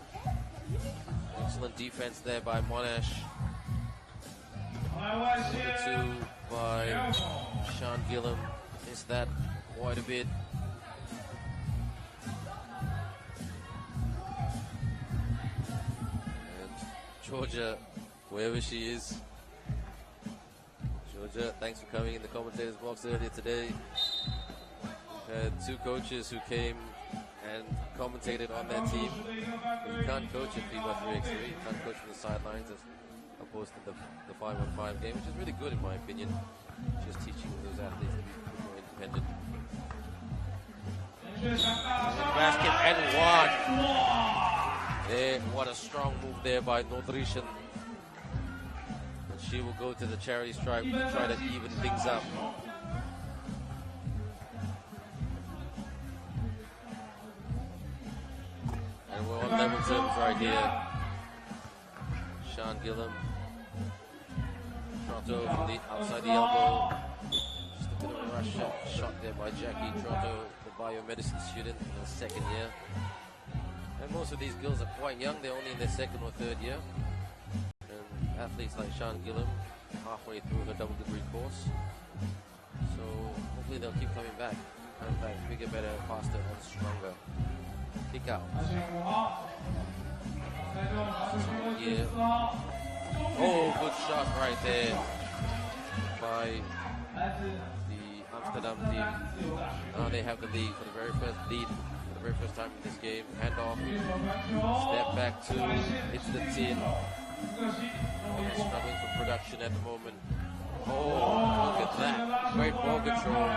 Excellent defense there by Monash. Number 2 by Sean Gillam. Missed that quite a bit. And Georgia, wherever she is. Georgia, thanks for coming in the commentators box earlier today. We've had 2 coaches who came and commentated on their team. But you can't coach at FIBA 3x3. You can't coach from the sidelines as opposed to the 5-on-5 game, which is really good in my opinion. Just teaching those athletes to be more independent. Basket and one. There, what a strong move there by Ndejje. And she will go to the charity stripe to try to even things up. And we're on level terms right here. Sean Gillam. Trotto from the outside the elbow. Just a bit of a rush shot there by Jackie Trotto, the biomedicine student in her second year. And most of these girls are quite young, they're only in their second or third year. And athletes like Sean Gillam, halfway through her double degree course. So hopefully they'll keep coming back bigger, better, faster and stronger. Kick out. Yeah. Oh, good shot right there by the Amsterdam team. Now they have the lead for the very first time in this game. Hand off. Step back two. It's the tin. They're struggling for production at the moment. Oh, look at that. Great ball control.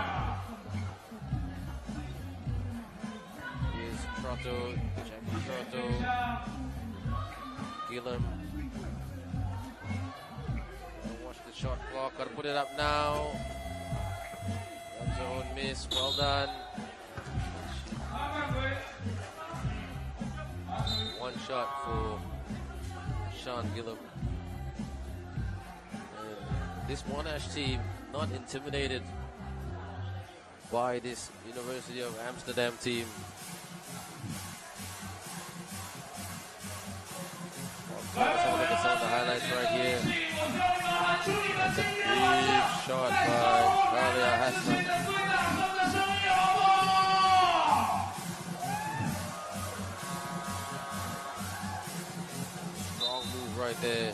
Here's Trotto. Jackie Trotto. Gillam. Watch the shot clock. Gotta put it up now. That's her own miss. Well done. One shot for Sean Gillam. And this Monash team not intimidated by this University of Amsterdam team. Let's have a look at some of the highlights right here. That's a big shot by Vasyl Hassan. Strong move right there.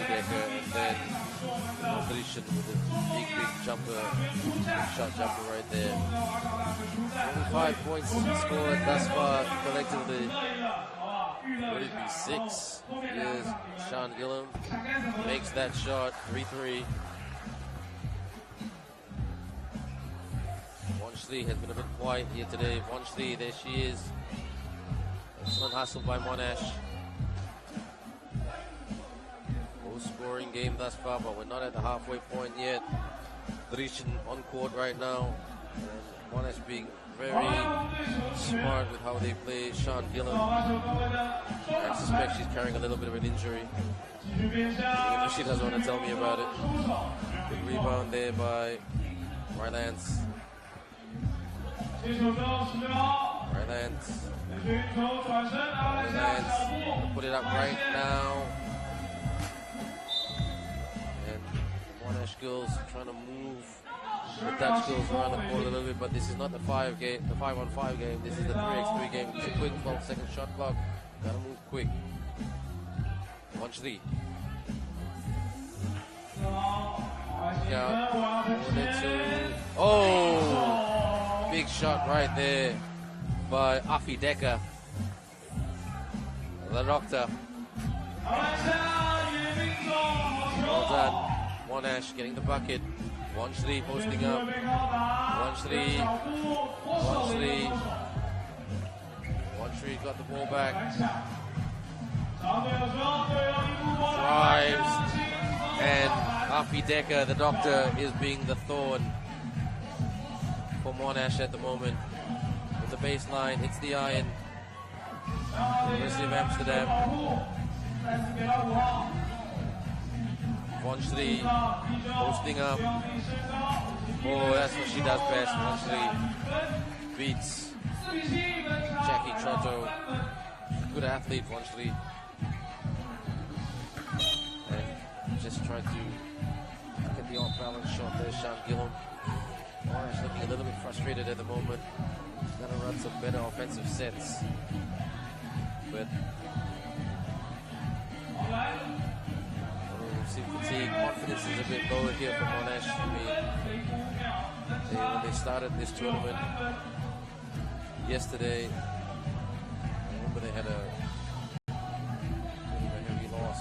And then completion with a big jumper, shot jumper right there. Only 5 points scored thus far collectively. Would it be 6? Here's Sean Gillam. Makes that shot, 3-3. Vasyl has been a bit quiet here today. Vasyl, there she is. Excellent hustle by Monash. Low scoring game thus far, but we're not at the halfway point yet. Ndejje on court right now. And Monash being very smart with how they play Sean Gillam. I suspect she's carrying a little bit of an injury. Even though she doesn't want to tell me about it. Good rebound there by Rylance. Rylance. Put it up right now. And Monash girls trying to move the Dutch girls around the court a little bit, but this is not the 5-on-5 game. This is the 3x3 game. It's a quick 12-second shot clock. Gotta move quick. Vasyl. Oh, big shot right there by Afideka, the doctor. Well done. Monash getting the bucket. Vasyl posting up. Vasyl got the ball back. Drives. And Afideka, the doctor, is being the thorn for Monash at the moment. With the baseline, hits the iron. University of Amsterdam. Vasyl posting up. Oh, that's what she does best. Vasyl beats Jackie Trotto. Good athlete, Vasyl. And just tried to get the off-balance shot there, Sean Gillam. Monash looking a little bit frustrated at the moment. Gotta run some better offensive sets. But see, fatigue, confidence is a bit lower here for Monash. I mean, when they started this tournament yesterday, I remember they had a heavy loss.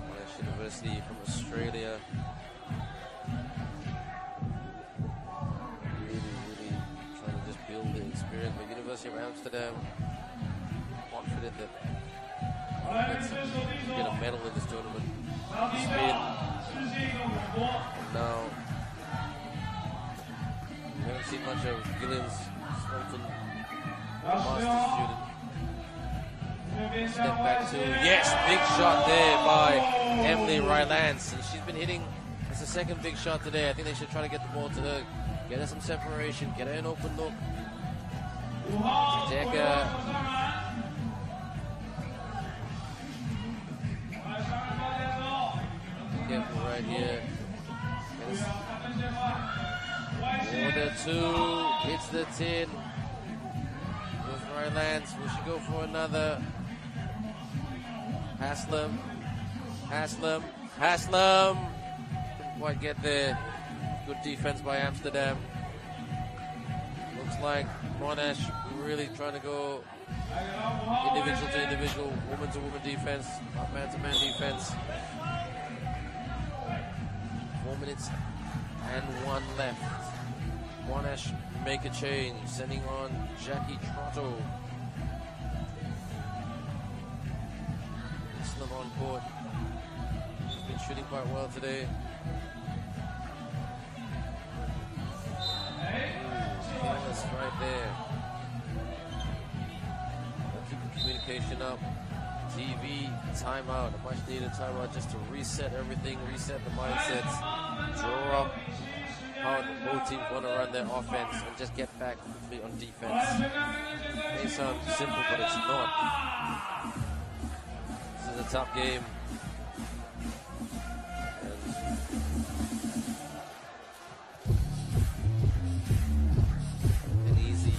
Monash University from Australia. Really trying to just build the experience. But University of Amsterdam, confident that they get a medal in this tournament. Spin. Now, we haven't seen much of Gillen's Swanton, master's student. Step back to, yes, big shot there by Emily Rylance. And she's been hitting, it's the second big shot today. I think they should try to get the ball to her, get her some separation, get her an open look. Ndejje. Careful right here. Order 2, hits the tin. Goes Rylance. Will she go for another? Haslam. Didn't quite get there. Good defense by Amsterdam. Looks like Monash really trying to go individual to individual, woman to woman defense, man to man defense. 4 minutes and 1 left. Monash make a change, sending on Jackie Trotto. Islam on court. Been shooting quite well today. Careless right there. Keep the communication up. TV timeout, a much needed timeout just to reset everything, reset the mindsets, draw up how both teams want to run their offense and just get back quickly on defense. It may sound simple, but it's not. This is a tough game. And easy.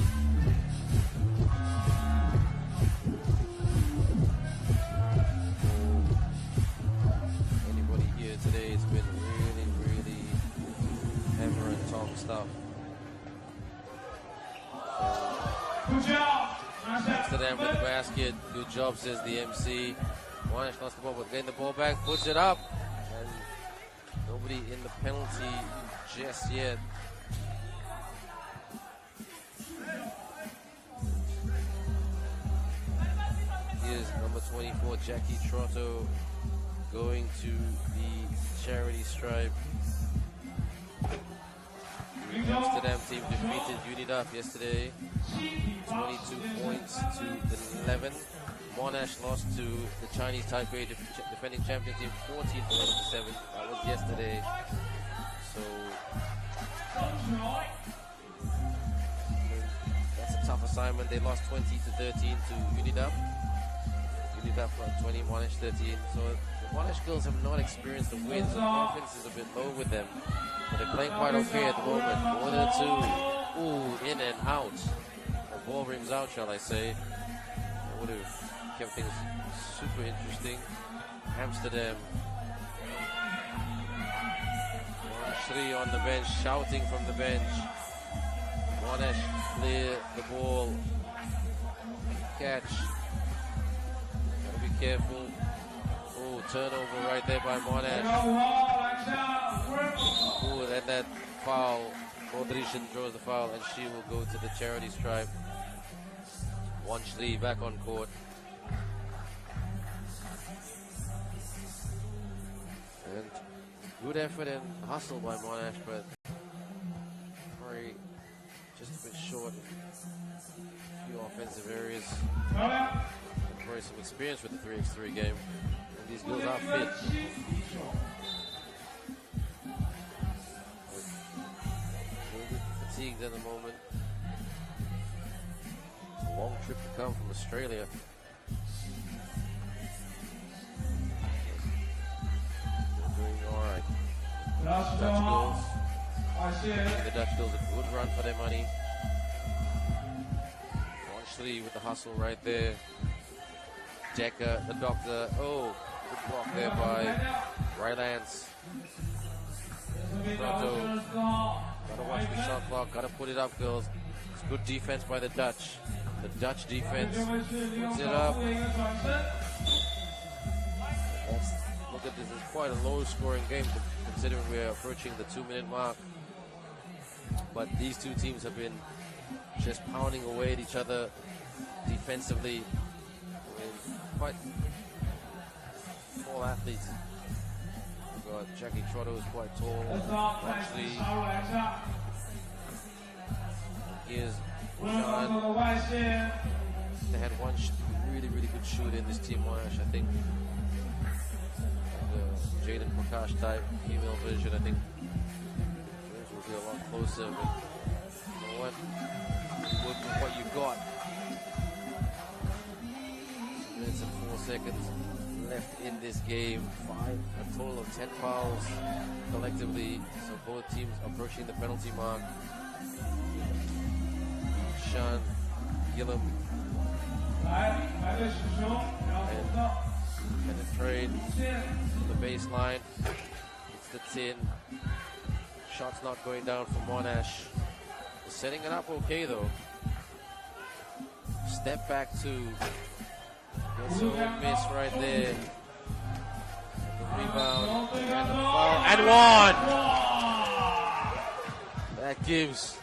Anybody here today, it's been really hammer and tong stuff. Amsterdam with the basket. Good job, says the MC. Monash lost the ball, but getting the ball back, puts it up. And nobody in the penalty just yet. Here's number 24, Jackie Trotto, going to the charity stripe. The Amsterdam team defeated UNIDAF yesterday, 22 points to 11. Monash lost to the Chinese Taipei defending champion team, 14 points to 7. That was yesterday. So that's a tough assignment. They lost 20 to 13 to UNIDAF. UNIDAF got 20, Monash 13. So the Monash girls have not experienced the wins. The confidence is a bit low with them. But they're playing quite okay at the moment. 1 and 2. Ooh, in and out. Or ball rims out, shall I say. That would have kept things super interesting. Amsterdam. 1-3 on the bench, shouting from the bench. Monash clear the ball. Catch. Gotta be careful. Oh, turnover right there by Monash. Oh, and that foul. Odrishan draws the foul, and she will go to the charity stripe. 1-3 back on court. And good effort and hustle by Monash, but probably just a bit short in a few offensive areas. And probably some experience with the 3x3 game. And these girls are fit. Fatigued at the moment. Long trip to come from Australia. They're doing alright. Dutch girls. The Dutch girls a good run for their money. 1-3 with the hustle right there. Decker, the doctor. Oh, good block there by Rylance. Pronto. Gotta watch the shot clock. Gotta put it up, girls. It's good defense by the Dutch. The Dutch defense puts it up. Look at this. It's quite a low-scoring game considering we're approaching the 2-minute mark. But these two teams have been just pounding away at each other defensively. Quite tall athletes. We've got Jackie Trotto, who's quite tall. Actually, here's Sean. They had one really good shooter in this team, Monash. I think the Jaden Prakash type female version. I think theirs will be a lot closer, but you know what? Work with what you've got. 2 minutes and 4 seconds left in this game. A total of 10 fouls collectively. So both teams approaching the penalty mark. Sean Gillum and penetrate the baseline. It's the 10. Shot's not going down from Monash. They're setting it up okay though. Step back 2. Gets a miss right there. The rebound and the foul and one. That gives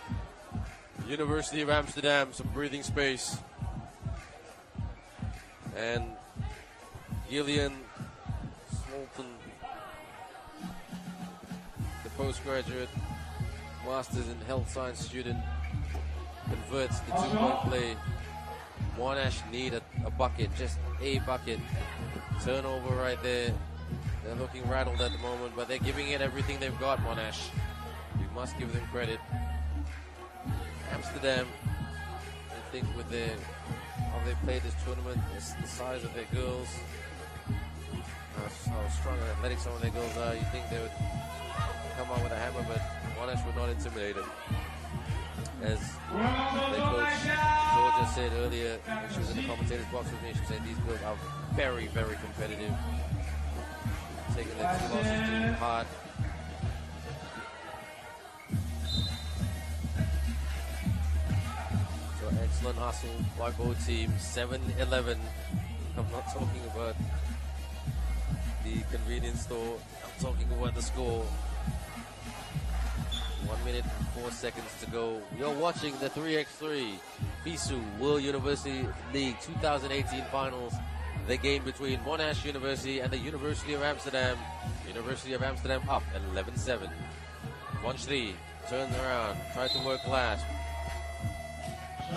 University of Amsterdam some breathing space. And Gillian Smolton, the postgraduate Masters in Health Science student, converts the 2-point play. Monash need a bucket, just a bucket. Turnover right there. They're looking rattled at the moment, but they're giving it everything they've got, Monash. We must give them credit. Amsterdam, I think with how they played this tournament, the size of their girls, how strong and athletic some of their girls are, you think they would come out with a hammer, but Monash were not intimidated. As their coach Georgia said earlier when she was in the commentator's box with me, she said these girls are very competitive, taking their 2 losses to heart. So excellent hustle by both teams. 7-11. I'm not talking about the convenience store, I'm talking about the score. 1 minute and 4 seconds to go. You're watching the 3x3 FISU World University League 2018 finals. The game between Monash University and the University of Amsterdam. University of Amsterdam up at 11-7. Vasyl turns around, tries to work last.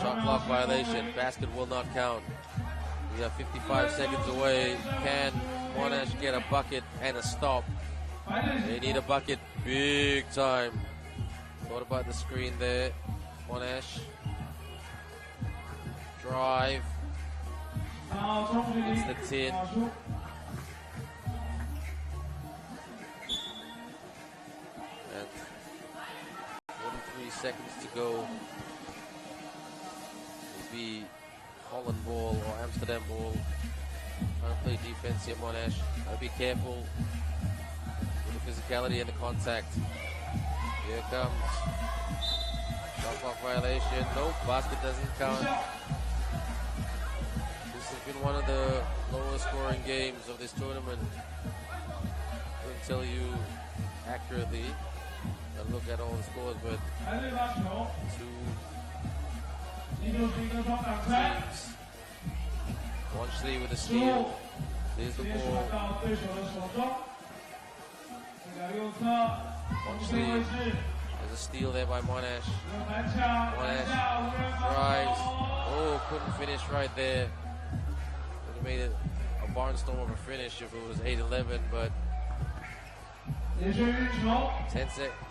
Shot clock violation. Basket will not count. We are 55 seconds away. Can Monash get a bucket and a stop? They need a bucket big time. What about the screen there? Monash. Drive. It's the 10. And 43 seconds to go. It'll be Holland ball or Amsterdam ball. Trying to play defense here, Monash. Gotta be careful with the physicality and the contact. Here it comes. Shot clock violation. Nope, basket doesn't count. This has been one of the lowest scoring games of this tournament. I couldn't tell you accurately. I look at all the scores, but two teams. Vasyl with a steal. There's the ball. Vasyl. There's a steal there by Monash. Monash drives. Oh, couldn't finish right there. Would have made it a barnstorm of a finish if it was 8-11, but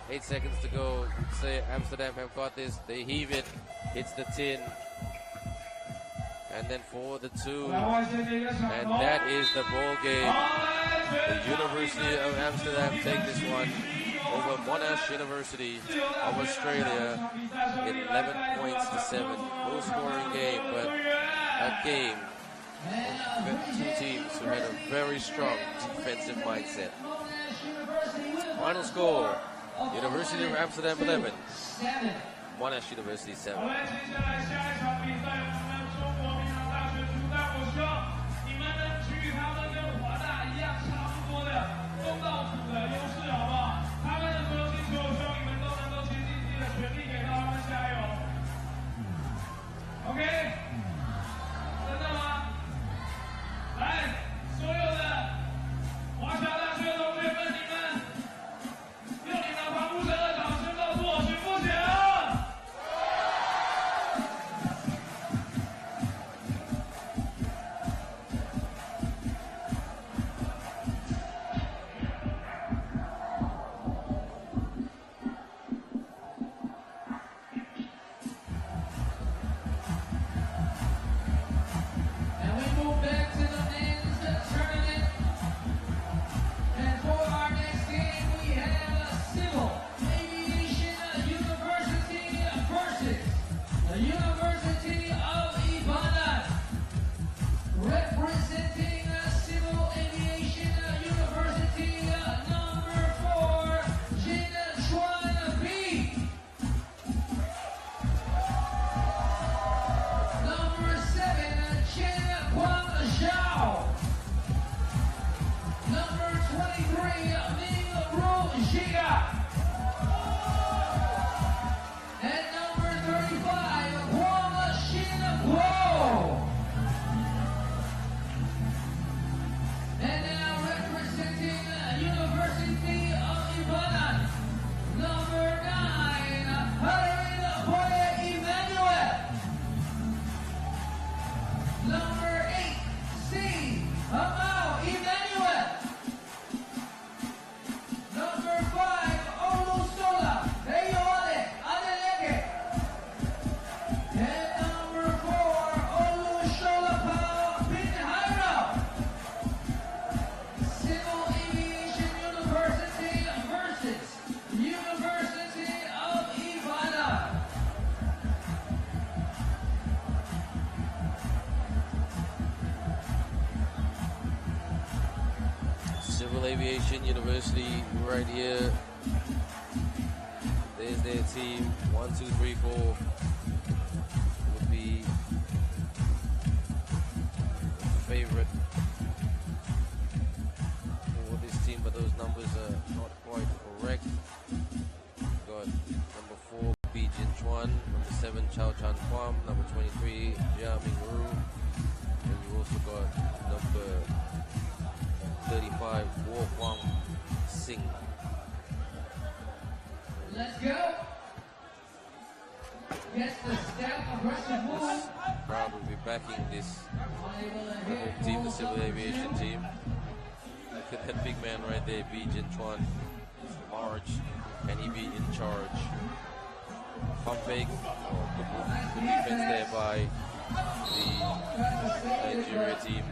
8 seconds to go. Say Amsterdam have got this. They heave it. Hits the 10. And then for the 2. And that is the ball game. The University of Amsterdam take this one over Monash University of Australia in 11 points to 7. Low scoring game, but a game Two teams who had a very strong defensive mindset. Final score, University of Amsterdam 11, Monash University 7. 35, Singh. Let's go. Gets the step, aggressive move. Crowd will be backing this home team, the civil aviation team. Look at that big man right there, Bijan Chuan. Large. Can he be in charge? Pump fake. Good defense there by the Nigeria team.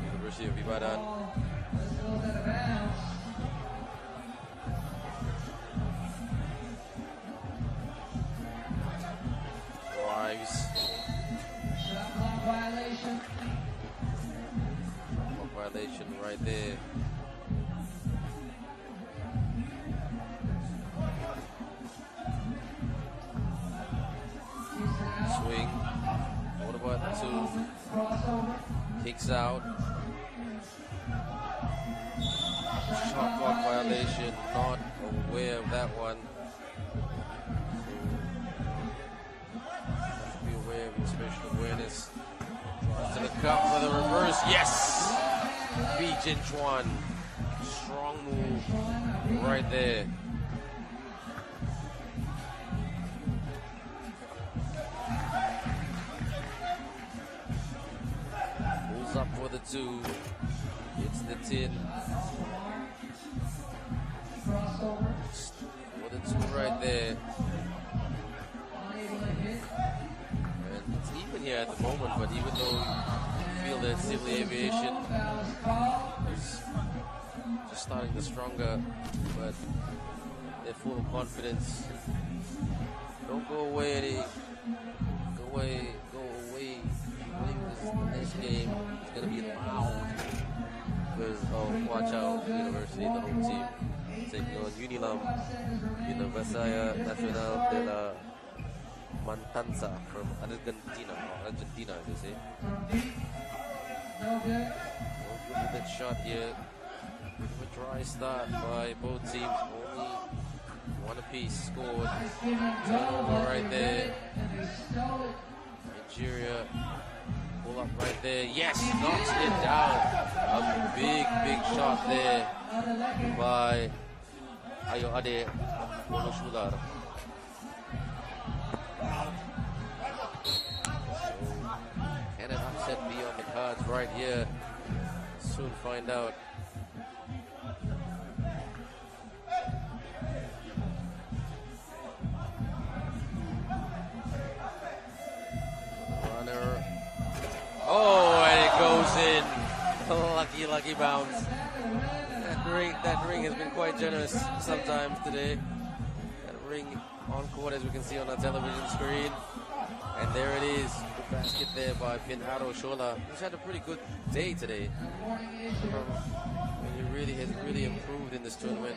University of Ibadan. Drives. Violation right there. Swing. What about two? Kicks out. Shot clock violation. Not aware of that one. Be aware of special awareness. To the cup for the reverse. Yes! Bijan Chuan. Strong move right there. Pulls up for the two. Hits the 10. For the two right there. And it's even here at the moment, but even though you feel that civil aviation is just starting to stronger, but they're full of confidence. Don't go away, Eddie. Go away believe this game is going to be loud because of Huaqiao University, the home team, taking on UNILAM, Universidad Nacional de la Matanza from Argentina, as they say. Good with that shot here. A dry start by both teams. Only one apiece scored. Turnover right there. Nigeria pull up right there. Yes, knocks it down. A big shot there by Ndejje Uni. Can an upset be on the cards right here? Soon find out. Runner. Oh, and it goes in. Lucky bounce. That ring has been quite generous sometimes today. That ring on court, as we can see on our television screen. And there it is. Good basket there by Fin&Eco, who's had a pretty good day today. He really has improved in this tournament.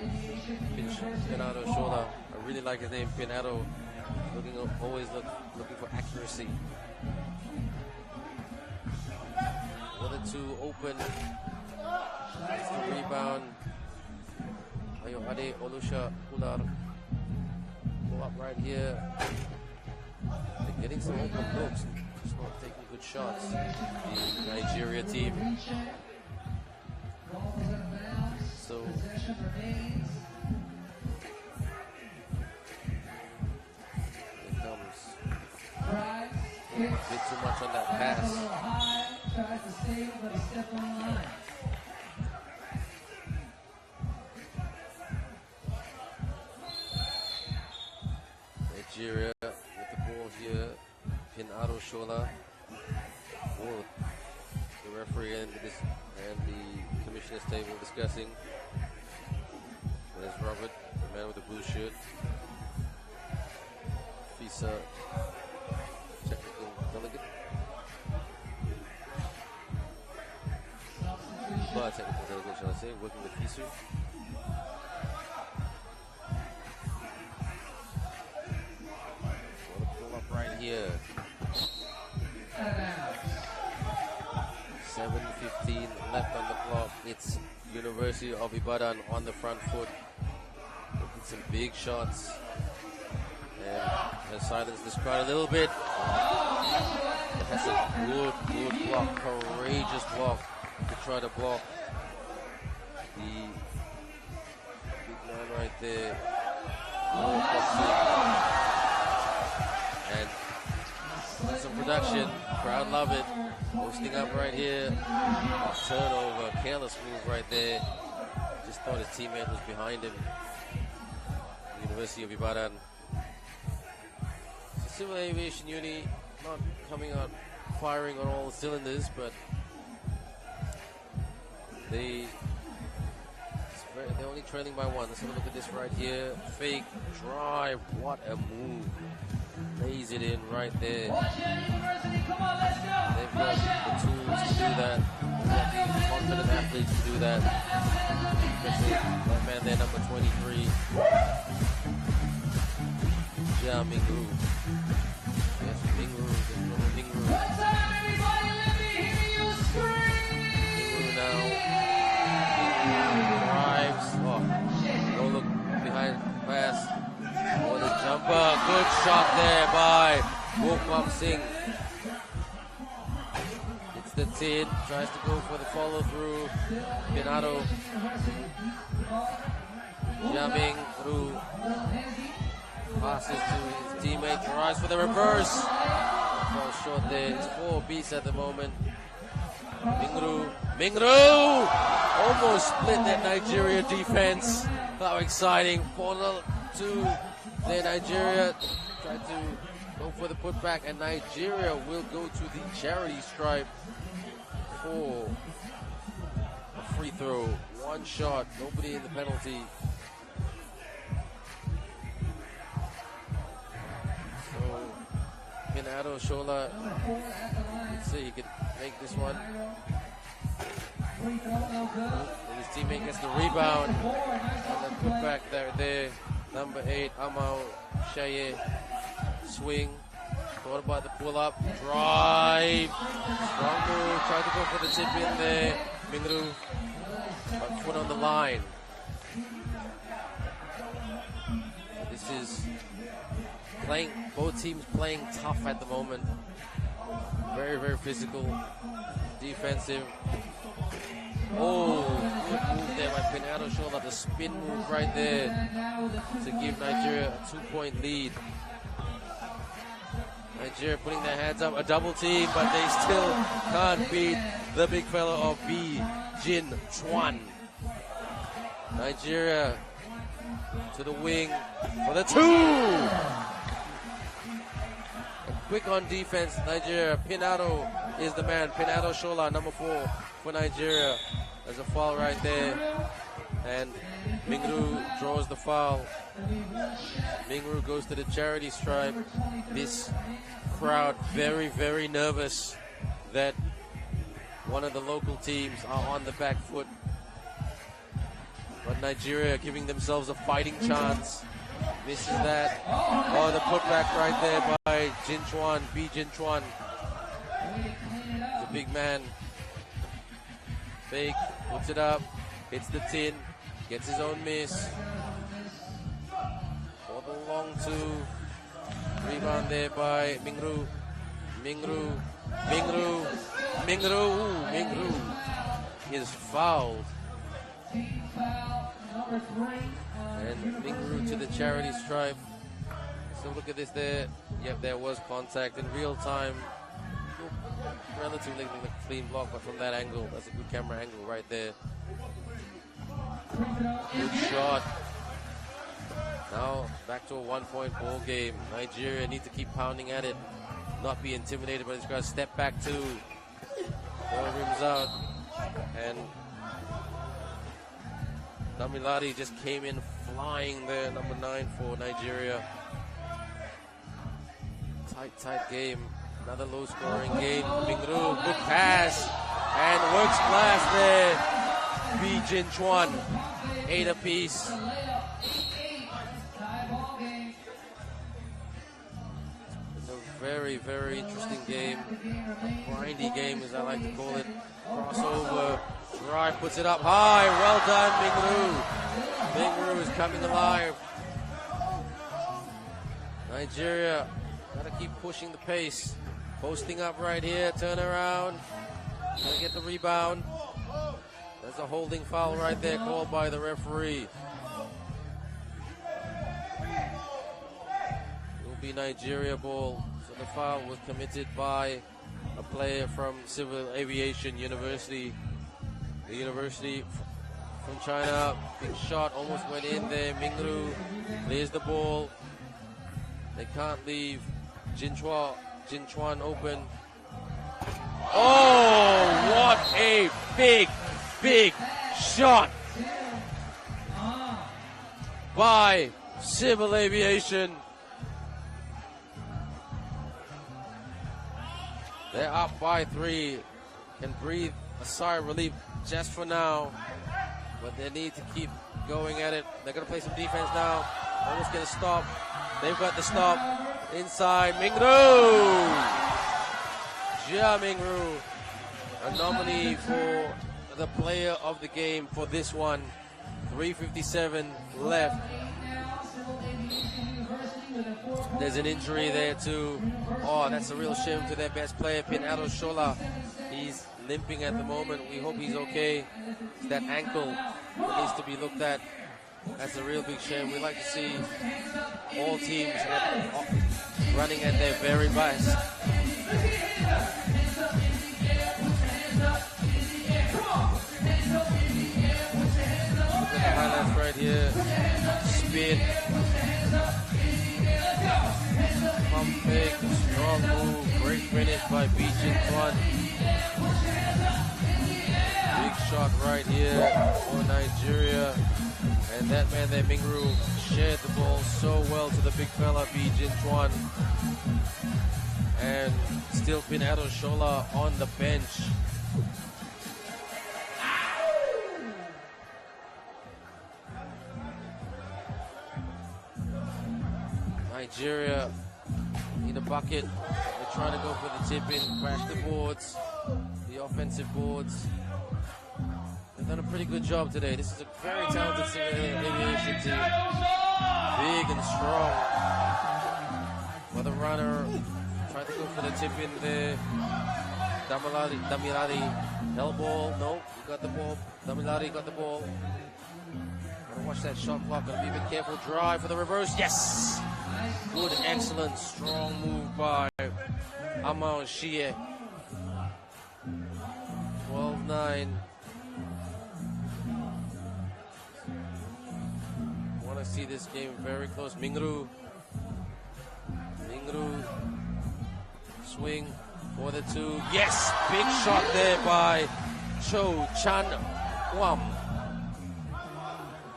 Fin&Eco, I really like his name, Fin&Eco. Always looking for accuracy. Another two open. That's the rebound. Ndejje Uni pull up right here. They're getting some open looks, just not taking good shots. The Nigeria team. So it comes a bit too much on that pass. Nigeria with the ball here. Fin&Eco Shola. The referee and the commissioner's table discussing. There's Robert, the man with the blue shirt. FISA technical delegate. Technical delegate, shall I say, working with FISU. Right here. 7:15 left on the clock. It's University of Ibadan on the front foot. Looking some big shots. And has silenced this crowd a little bit. That's a good block, courageous block to try to block the big man right there. And some production, crowd love it. Posting up right here. A turnover, careless move right there. Just thought his teammate was behind him. University of Ibadan. Civil Aviation Uni, not coming out firing on all cylinders, but they're only trailing by one. Let's have a look at this right here. Fake drive, what a move. Lays it in right there. They've got the tools to do that. They've got the confident athletes to do that. Especially that man there, number 23. Xiamen. Yes, Mingru. Mingru now. Drives. Oh, no look behind pass. Oh, the jumper. Good shot there by Singh. It's the 10. Tries to go for the follow through. Fin&Eco. Jumping through. Passes to his teammate. Tries for the reverse. Falls short there. It's 4 beats at the moment. Mingru! Almost split that Nigeria defense. How exciting. 4-2 there, Nigeria. Tried to go for the putback, and Nigeria will go to the charity stripe for a free throw. One shot, nobody in the penalty. So Fin&Eco Shola, Let's see, he could make this one. His teammate gets the rebound. And then put back there. Number 8, Amal Shaye. Swing. Thought about the pull up. Drive. Strong move. Tried to go for the tip in there. Mingru. But foot on the line. This is playing, both teams playing tough at the moment. Very, very physical. Defensive. Oh, good move there by Pinado Shola. The spin move right there to give Nigeria a 2-point lead. Nigeria putting their hands up, a double team, but they still can't beat the big fella of B. Jin Chuan. Nigeria to the wing for the 2! Quick on defense, Nigeria. Pinado is the man. Pinado Shola, number 4 for Nigeria. There's a foul right there. And Mingru draws the foul. Mingru goes to the charity stripe. This crowd very, very nervous that one of the local teams are on the back foot. But Nigeria giving themselves a fighting chance. Misses that. Oh, the putback right there by Jin Chuan, B. Jin Chuan. The big man. Fake, puts it up, hits the tin, gets his own miss. For the long 2. Rebound there by Mingru. Mingru is fouled. And Mingru to the charity stripe. So look at this there. Yep, there was contact in real time. Relatively clean block, but from that angle, that's a good camera angle right there. Good shot. Now back to a 1-point ball game. Nigeria need to keep pounding at it, not be intimidated, but it's got to step back too. Ball rims out, and Damilari just came in flying there, number 9 for Nigeria. Tight game. Another low-scoring game. Mingru, good pass, and works glass there. B. Jin Chuan, 8 apiece. It's a very, very interesting game. A grindy game, as I like to call it. Crossover, drive, puts it up high. Well done, Mingru. Mingru is coming alive. Nigeria gotta keep pushing the pace. Posting up right here, turn around, gonna get the rebound. There's a holding foul right there called by the referee. It will be Nigeria ball. So the foul was committed by a player from Civil Aviation University. The university from China. Big shot, almost went in there. Mingru clears the ball. They can't leave Jin Chuan open. Oh, what a big shot by Civil Aviation. They're up by 3. Can breathe a sigh of relief just for now, but they need to keep going at it. They're going to play some defense now. Almost get a stop. They've got the stop. Inside, Mingru! Jia Mingru, a nominee for the player of the game for this one. 3:57 left. There's an injury there too. Oh, that's a real shame to their best player, Pinado Shola. He's limping at the moment. We hope he's okay. It's that ankle that needs to be looked at. That's a real big shame. We like to see all teams running at their very best. Look at the highlights right here. Spin. Pump fake. Strong move. Great finish by B. Jin Chuan. Big shot right here for Nigeria. And that man there, Mingru, shared the ball so well to the big fella, B. Jin Chuan. And still Pinero Shola on the bench. Nigeria in a bucket. They're trying to go for the tip-in, crash the boards, the offensive boards. They've done a pretty good job today. This is a very talented civil aviation team. Big and strong. For the runner, trying to go for the tip-in there. Damilari, held ball. No, he got the ball. Damilari got the ball. Gotta watch that shot clock. Gotta be a bit careful. Drive for the reverse. Yes! Good, excellent, strong move by Amao Xie. 12-9. Want to see this game very close. Mingru. Swing for the two. Yes! Big shot there by Cho Chan Wam.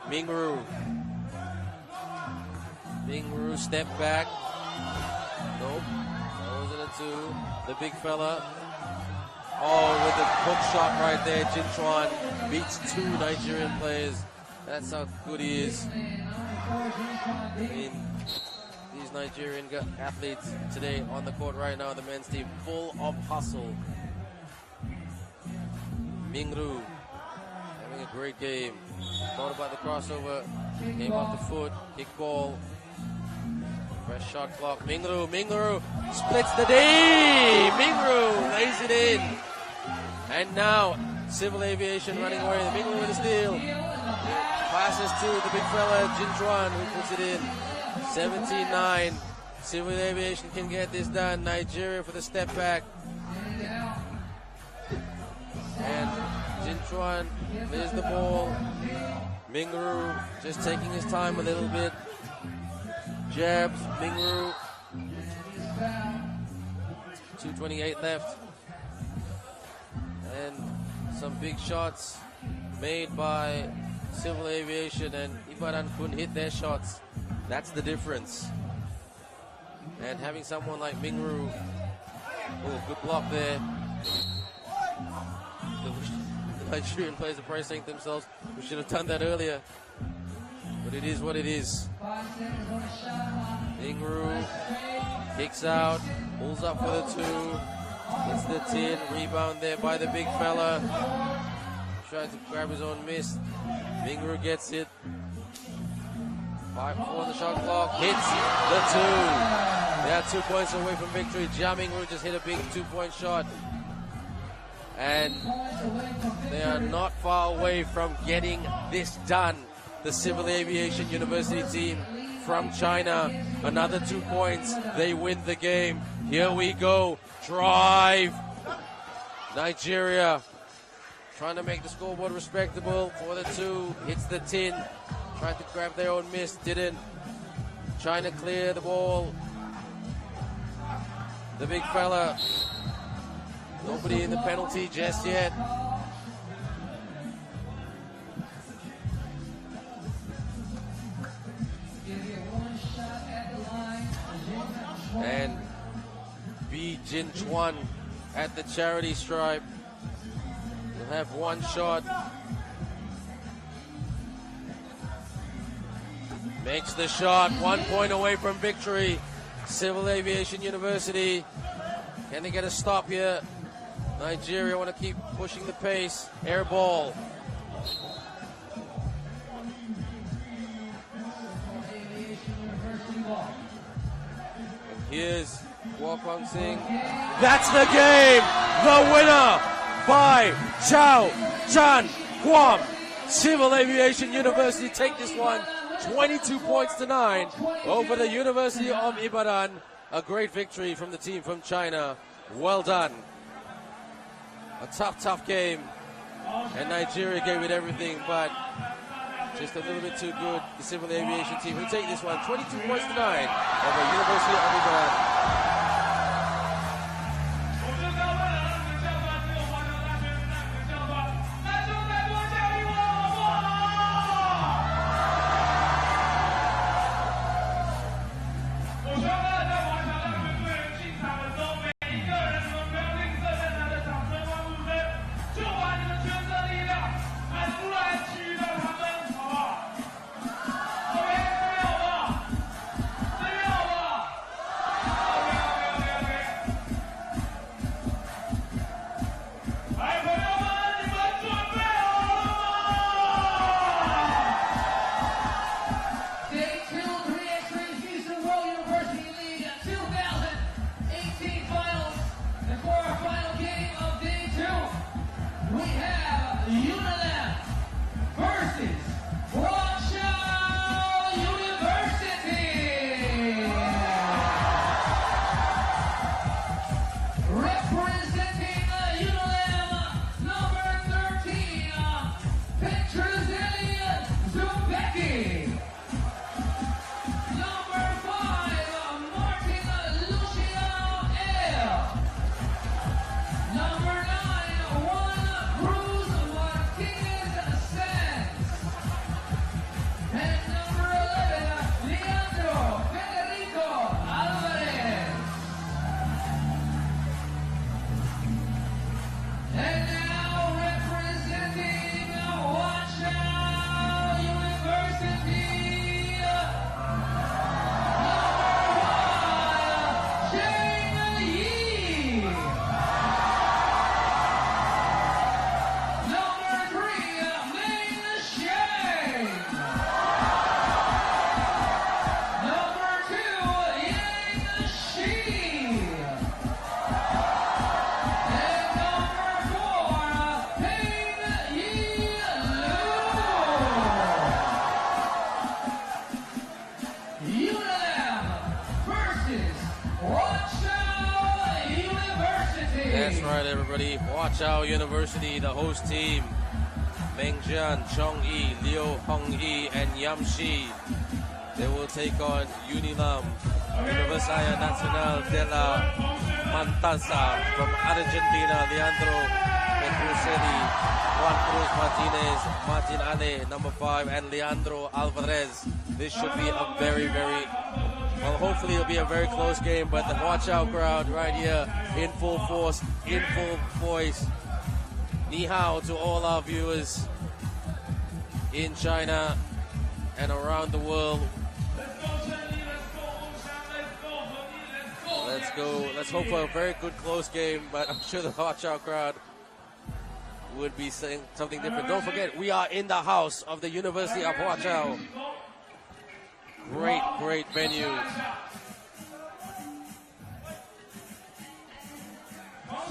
Mingru step back. Nope. That wasn't a two. The big fella. Oh, with the hook shot right there. Jin Chuan beats two Nigerian players. That's how good he is. I mean, these Nigerian athletes today on the court right now, the men's team, full of hustle. Mingru having a great game. Thought about the crossover. Came off the foot. Kick ball. Fresh shot clock. Mingru splits the D. Mingru lays it in. And now Civil Aviation running away. Mingru with a steal. Passes to the big fella Jin Chuan, who puts it in. 17-9. Civil Aviation can get this done. Nigeria for the step back. And Jin Chuan clears the ball. Mingru just taking his time a little bit. Jabs, Mingru. 2:28 left. And some big shots made by Civil Aviation, and Ibadan couldn't hit their shots. That's the difference. And having someone like Mingru, oh, good block there. The Nigerian players are probably saying to themselves, we should have done that earlier. But it is what it is. Mingru kicks out, pulls up for the two, hits the tin, rebound there by the big fella. Tries to grab his own miss. Mingru gets it. 5-4 on the shot clock. Hits the two. They are 2 points away from victory. Mingru just hit a big 2-point shot. And they are not far away from getting this done. The Civil Aviation University team from China. Another 2 points. They win the game. Here we go. Drive. Nigeria trying to make the scoreboard respectable for the two. Hits the tin. Tried to grab their own miss. Didn't. Trying to clear the ball. The big fella. Nobody in the penalty just yet. And B. Jin Chuan at the charity stripe. He'll have one shot. Makes the shot. 1 point away from victory. Civil Aviation University. Can they get a stop here? Nigeria want to keep pushing the pace. Air ball. Here's Guopang Singh. That's the game! The winner by Chao Chan Guam. Civil Aviation University take this one 22-9 over the University of Ibadan. A great victory from the team from China. Well done. A tough game. And Nigeria gave it everything, but just a little bit too good. The Civil Aviation team will take this one 22-9 over University of Ibadan. right, everybody. Huaqiao University, the host team. Mengjian, Chongyi, Liu Hongyi, and Yamshi. They will take on UNILAM, Universidad Nacional de la Matanza from Argentina. Leandro Petruseli, Juan Cruz Martinez, Martin Ale, number 5, and Leandro Alvarez. This should be a very, well, hopefully it'll be a very close game, but the Huaqiao crowd right here in full force, in full voice. Ni hao to all our viewers in China and around the world. Let's go. Let's hope for a very good close game, but I'm sure the Huaqiao crowd would be saying something different. Don't forget, we are in the house of the University of Huaqiao. Great venue.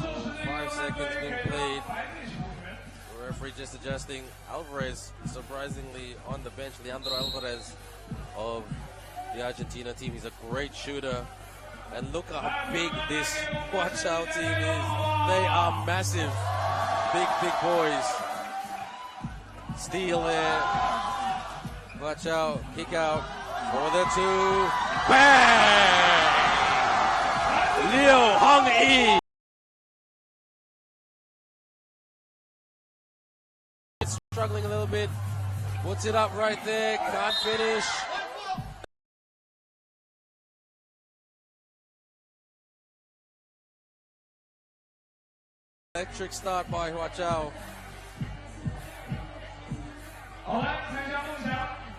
So 5 seconds being played. The referee just adjusting. Alvarez, surprisingly, on the bench. Leandro Alvarez of the Argentina team. He's a great shooter. And look how big this Huaqiao team is. They are massive. Big boys. Steal there. Huaqiao, kick out. For the 2. Bang! Liu Hongyi. Struggling a little bit. Puts it up right there. Can't finish. Electric start by Huaqiao.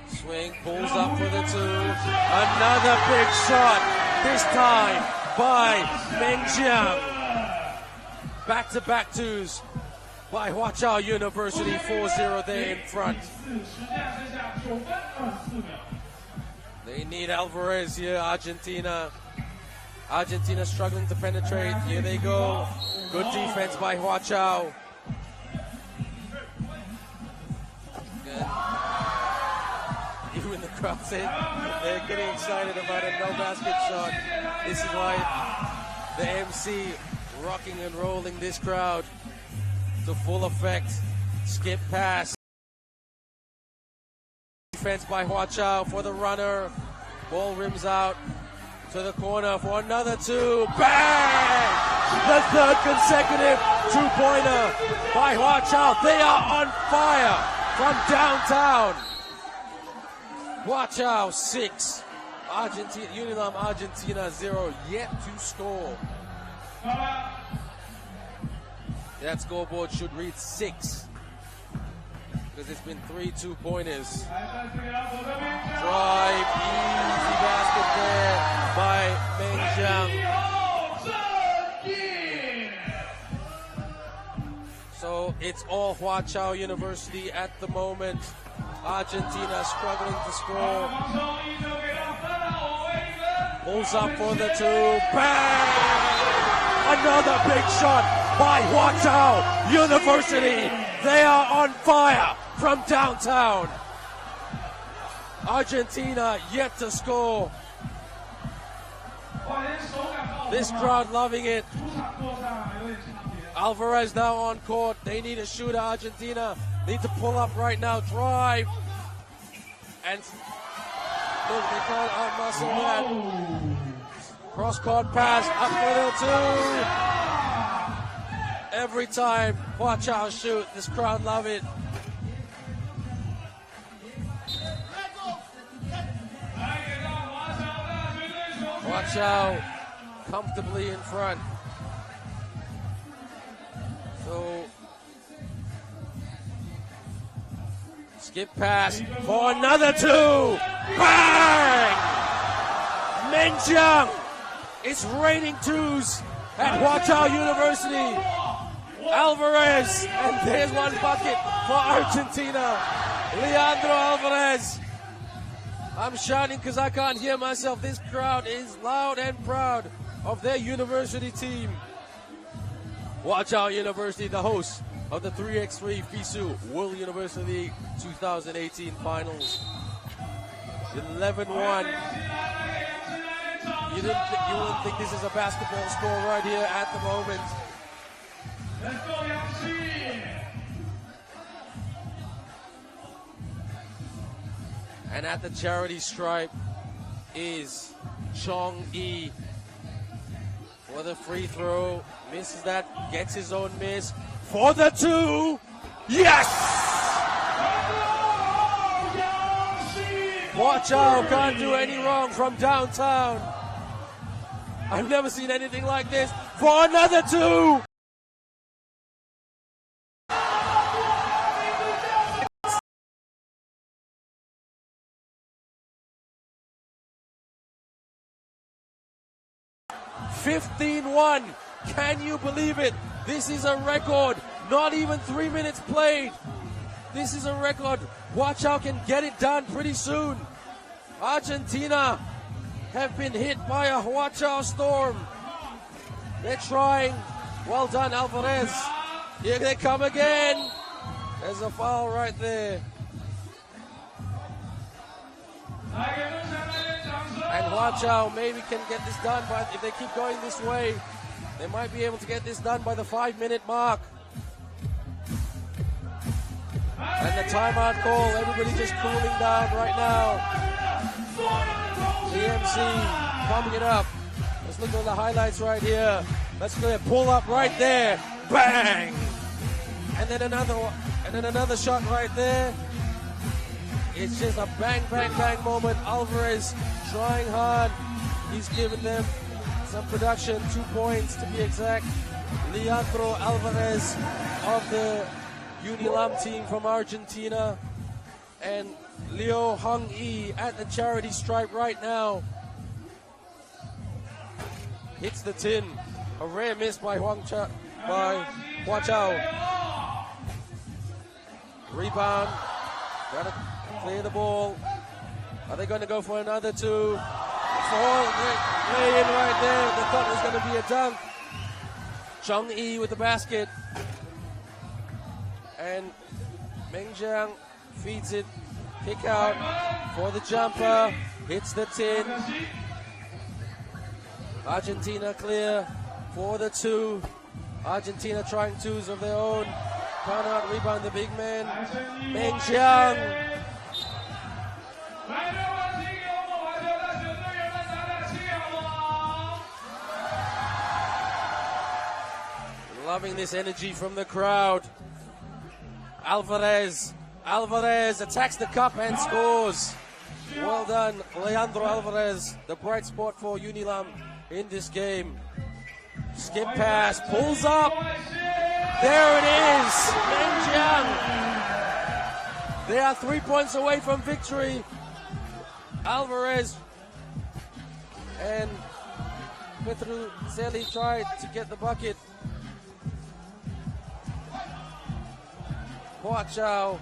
Swing, pulls up for the 2. Another big shot. This time by Mengjian. Back-to-back 2s by Huaqiao University. 4-0 there in front. They need Alvarez here, Argentina. Argentina struggling to penetrate. Here they go. Good defense by Huaqiao. Even the crowd said they're getting excited about a no basket shot. This is why the MC rocking and rolling this crowd to full effect. Skip pass. Defense by Huaqiao for the runner. Ball rims out to the corner for another 2. Bang! The 3rd consecutive 2-pointer by Huaqiao. They are on fire from downtown. Huaqiao 6, Argentina, UNILAM Argentina 0, yet to score. That scoreboard should read 6, because it's been 3 2-pointers. Drive, easy basket there by Mengjian. So it's all Huaqiao University at the moment. Argentina struggling to score. Pulls up for the 2. Bang! Another big shot by Huaqiao University. They are on fire from downtown. Argentina yet to score. This crowd loving it. Alvarez now on court. They need a shooter. Argentina need to pull up right now. Drive. And look, they can't outmuscle that. Cross-court pass. Up for the 2. Every time Huaqiao shoot, this crowd love it. Huaqiao comfortably in front. So, skip pass for another 2. Bang! Mengjian! It's raining 2s at Huaqiao University. Alvarez, and there's one bucket for Argentina. Leandro Alvarez. I'm shouting because I can't hear myself. This crowd is loud and proud of their university team. Huaqiao University, the host of the 3x3 FISU World University League 2018 finals. 11-1. You wouldn't think this is a basketball score right here at the moment. And at the charity stripe is Chong Yi for the free throw. Misses that, gets his own miss for the 2. Yes! Huaqiao can't do any wrong from downtown. I've never seen anything like this. For another 2. (15-1). Can you believe it? This is a record. Not even 3 minutes played. This is a record. Huaqiao can get it done pretty soon. Argentina have been hit by a Huaqiao storm. They're trying. Well done, Alvarez. Here they come again. There's a foul right there. And Huaqiao maybe can get this done, but if they keep going this way, they might be able to get this done by the 5-minute mark. And the timeout call, everybody just cooling down right now. EMC pumping it up. Let's look at the highlights right here. Let's go ahead, pull up right there. Bang! And then another one, and then another shot right there. It's just a bang, bang, bang moment. Alvarez trying hard. He's given them some production, 2 points to be exact. Leandro Alvarez of the UNILAM team from Argentina. And Liu Hong-yi at the charity stripe right now. Hits the tin. A rare miss by Huaqiao. Rebound. Gotta clear the ball. Are they going to go for another 2? Lay in right there. They thought it was going to be a dunk. Chong Yi with the basket. And Meng Jiang feeds it. Kick out for the jumper. Hits the tin. Argentina clear for the 2. Argentina trying 2s of their own. Cannot rebound the big man. Meng Jiang. Loving this energy from the crowd. Alvarez attacks the cup and scores. Well done, Leandro Alvarez, the bright spot for UNILAM in this game. Skip pass, pulls up. There it is, Meng Jiang. They are 3 points away from victory. Alvarez and Petruzzelli tried to get the bucket. Huaqiao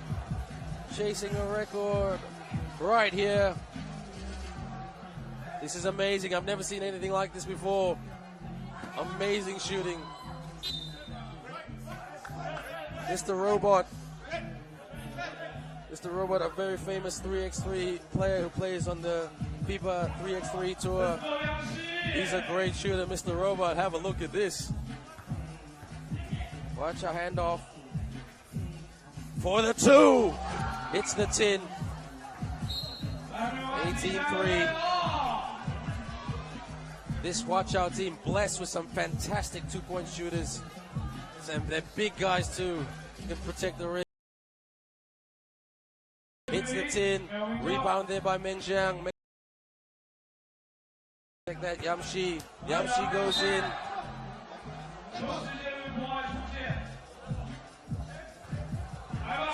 chasing a record right here. This is amazing. I've never seen anything like this before. Amazing shooting. Mr. Robot, a very famous 3x3 player who plays on the FIBA 3x3 tour. He's a great shooter, Mr. Robot. Have a look at this. Watch a handoff. For the 2. Hits the tin. 18-3. This Huaqiao team blessed with some fantastic 2-point shooters. And they're big guys too. Can protect the rim. Hits the tin. Rebound there by Meng Jiang. Like that, Yamshi. Yamshi goes in.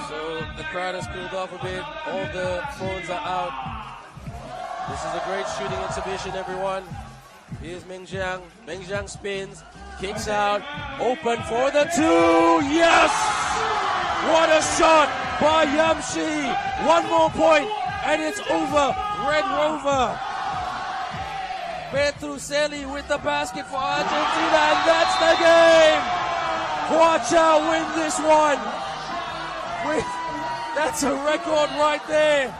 So the crowd has cooled off a bit. All the phones are out. This is a great shooting exhibition, everyone. Here's Meng Jiang. Meng Jiang spins, kicks out, open for the 2. Yes! What a shot by Yamshi. 1 more point, and it's over. Red Rover. Petruzzelli with the basket for Argentina, and that's the game. Huaqiao win this one. That's a record right there.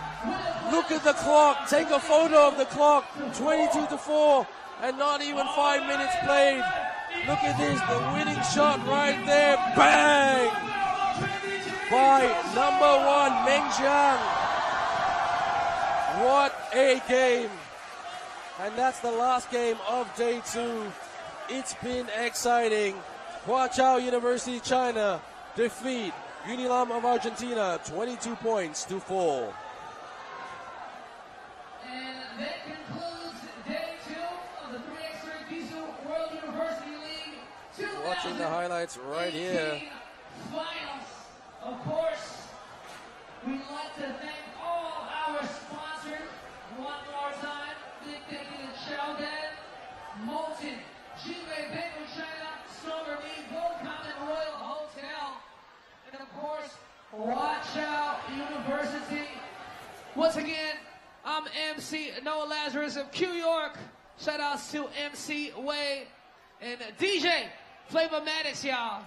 Look at the clock. Take a photo of the clock. 22-4, and not even 5 minutes played. Look at this, the winning shot right there. Bang! By number 1, Meng Jiang. What a game. And that's the last game of day 2. It's been exciting. Huaqiao University, China defeat UNILAM of Argentina 22 points to 4. And that concludes day 2 of the 3x3 FISU World University League 2018 Watching the highlights right here. finals. Of course, we'd like to thank all our sponsors one more time. Big thank you to Xiamen, Molten, Chile, Peking, China, Summer League, Goettingen Royal Hotel, and of course, Huaqiao University. Once again, I'm MC Noah Lazarus of Q York. Shout outs to MC Way and DJ Flavormatics, y'all.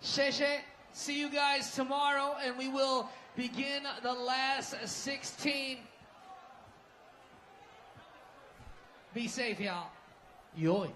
Sheshe. See you guys tomorrow, and we will begin the last 16. Be safe, y'all. Yoi.